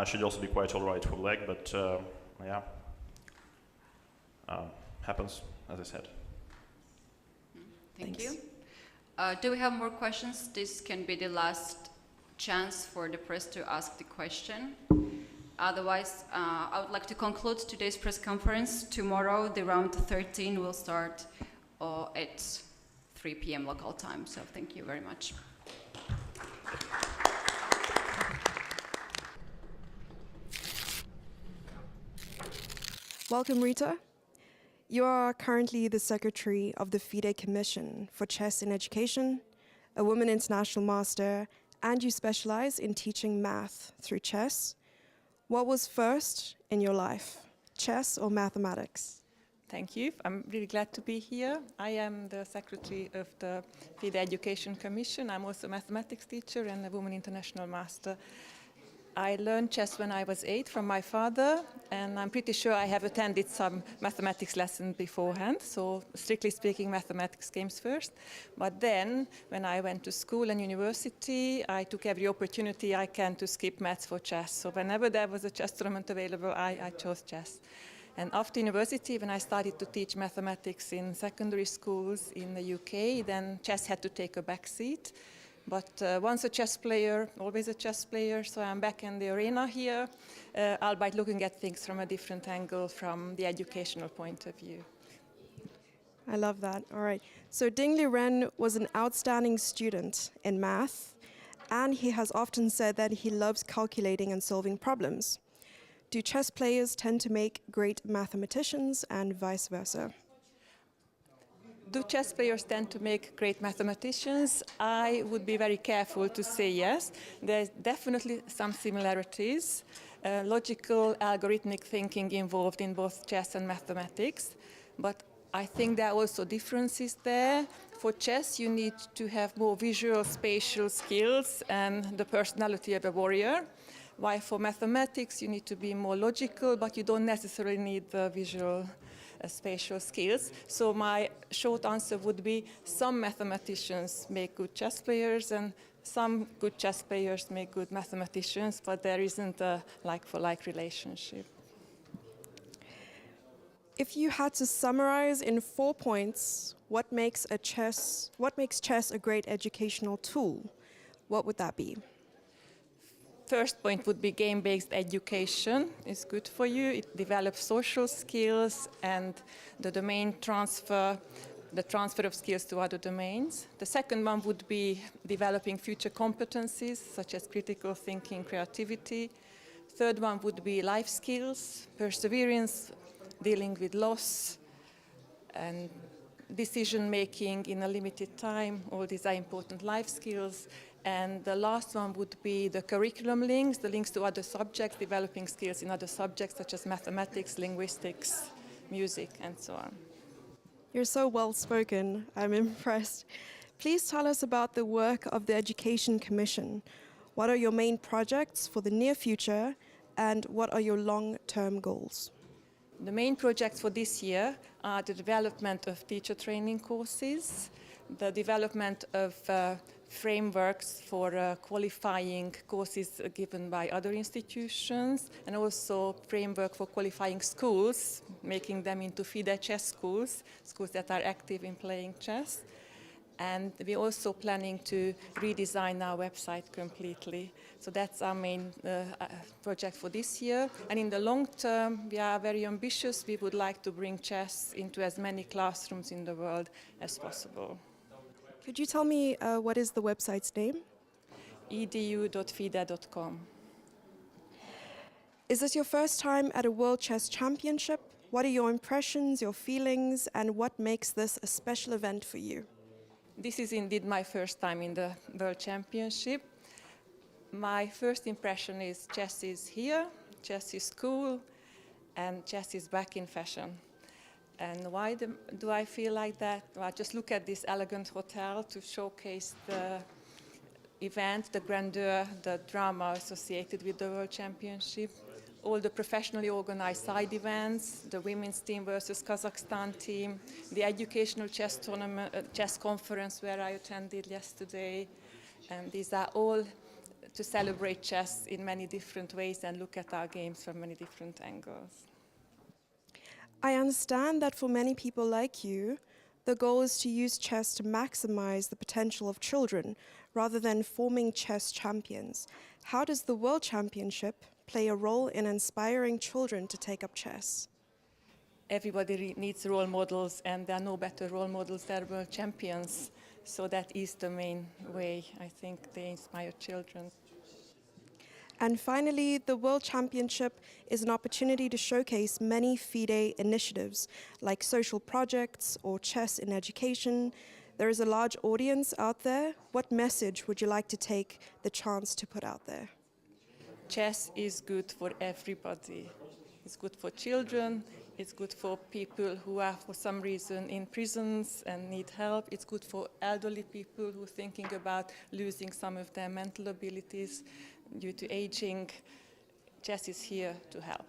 Should also be quite alright for Black, but yeah, happens, as I said. Thank you. Do we have more questions? This can be the last chance for the press to ask the question. Otherwise, I would like to conclude today's press conference. Tomorrow, the round 13 will start at 3 p.m. local time. So thank you very much. Welcome, Rita. You are currently the secretary of the FIDE Commission for Chess in Education, a Women International Master, and you specialize in teaching math through chess. What was first in your life, chess or mathematics? Thank you. I'm really glad to be here. I am the secretary of the FIDE Education Commission. I'm also a mathematics teacher and a Women International Master. I learned chess when I was 8 from my father, and I'm pretty sure I have attended some mathematics lessons beforehand, so strictly speaking, mathematics came first. But then, when I went to school and university, I took every opportunity I can to skip maths for chess. So whenever there was a chess tournament available, I chose chess. And after university, when I started to teach mathematics in secondary schools in the UK, then chess had to take a back seat. But once a chess player, always a chess player, so I'm back in the arena here, albeit looking at things from a different angle, from the educational point of view. I love that. All right. So Ding Liren was an outstanding student in math, and he has often said that he loves calculating and solving problems. Do chess players tend to make great mathematicians and vice versa? Do chess players tend to make great mathematicians? I would be very careful to say yes. There's definitely some similarities. Logical, algorithmic thinking involved in both chess and mathematics. But I think there are also differences there. For chess, you need to have more visual, spatial skills and the personality of a warrior. While for mathematics, you need to be more logical, but you don't necessarily need the visual spatial skills. So my short answer would be some mathematicians make good chess players and some good chess players make good mathematicians, but there isn't a like-for-like relationship. If you had to summarize in 4 points what makes chess a great educational tool, what would that be? First point would be game-based education is good for you. It develops social skills and the domain transfer, the transfer of skills to other domains. The second one would be developing future competencies such as critical thinking, creativity. Third one would be life skills, perseverance, dealing with loss, and decision-making in a limited time. All these are important life skills. And the last one would be the curriculum links, the links to other subjects, developing skills in other subjects such as mathematics, linguistics, music, and so on. You're so well-spoken. I'm impressed. Please tell us about the work of the Education Commission. What are your main projects for the near future, and what are your long-term goals? The main projects for this year are the development of teacher training courses, the development of frameworks for qualifying courses given by other institutions, and also framework for qualifying schools, making them into FIDE chess schools, schools that are active in playing chess. And we're also planning to redesign our website completely. So that's our main project for this year. And in the long term, we are very ambitious. We would like to bring chess into as many classrooms in the world as possible. Could you tell me what is the website's name? edu.fide.com. Is this your first time at a World Chess Championship? What are your impressions, your feelings, and what makes this a special event for you? This is indeed my first time in the World Championship. My first impression is chess is here, chess is cool, and chess is back in fashion. And why do I feel like that? Well, just look at this elegant hotel to showcase the event, the grandeur, the drama associated with the World Championship. All the professionally organized side events, the women's team versus Kazakhstan team, the educational chess tournament, chess conference where I attended yesterday. And these are all to celebrate chess in many different ways and look at our games from many different angles. I understand that for many people like you, the goal is to use chess to maximize the potential of children rather than forming chess champions. How does the World Championship play a role in inspiring children to take up chess? Everybody needs role models, and there are no better role models than world champions. So that is the main way I think they inspire children. And finally, the World Championship is an opportunity to showcase many FIDE initiatives, like social projects or chess in education. There is a large audience out there. What message would you like to take the chance to put out there? Chess is good for everybody. It's good for children. It's good for people who are, for some reason, in prisons and need help. It's good for elderly people who are thinking about losing some of their mental abilities due to aging. Chess is here to help.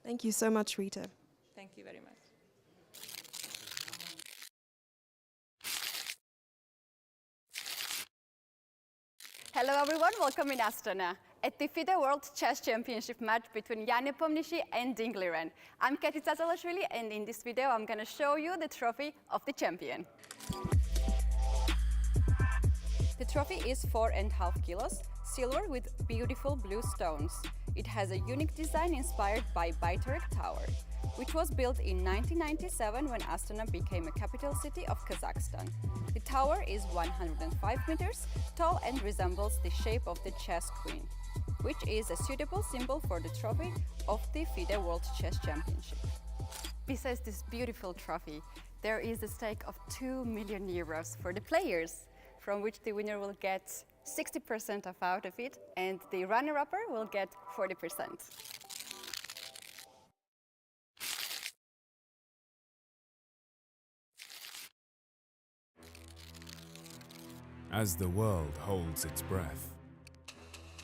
Thank you so much, Rita. Thank you very much. Hello everyone, welcome in Astana at the FIDE World Chess Championship match between Jan Nepomniachtchi and Ding Liren. I'm Kati Tazalashvili, and in this video I'm going to show you the trophy of the champion. The trophy is 4.5 kilos, silver with beautiful blue stones. It has a unique design inspired by Baytarek Tower, which was built in 1997 when Astana became a capital city of Kazakhstan. The tower is 105 meters tall and resembles the shape of the chess queen, which is a suitable symbol for the trophy of the FIDE World Chess Championship. Besides this beautiful trophy, there is a stake of 2 million euros for the players, from which the winner will get 60% out of it, and the runner-up will get 40%. As the world holds its breath,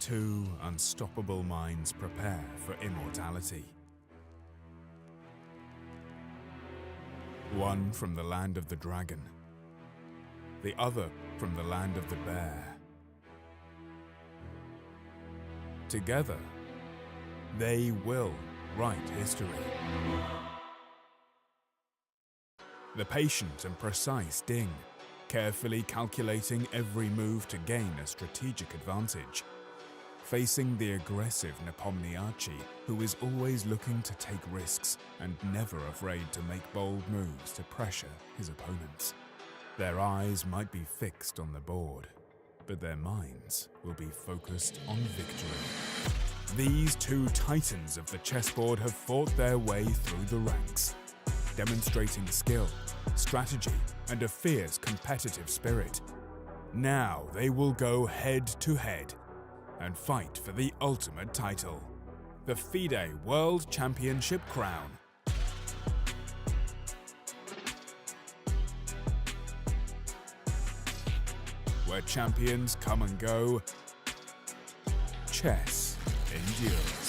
two unstoppable minds prepare for immortality. One from the land of the dragon, the other from the land of the bear. Together, they will write history. The patient and precise Ding, carefully calculating every move to gain a strategic advantage, facing the aggressive Nepomniachtchi, who is always looking to take risks and never afraid to make bold moves to pressure his opponents. Their eyes might be fixed on the board, but their minds will be focused on victory. These two titans of the chessboard have fought their way through the ranks, demonstrating skill, strategy, and a fierce competitive spirit. Now they will go head-to-head and fight for the ultimate title, the FIDE World Championship crown. Where champions come and go, chess endures.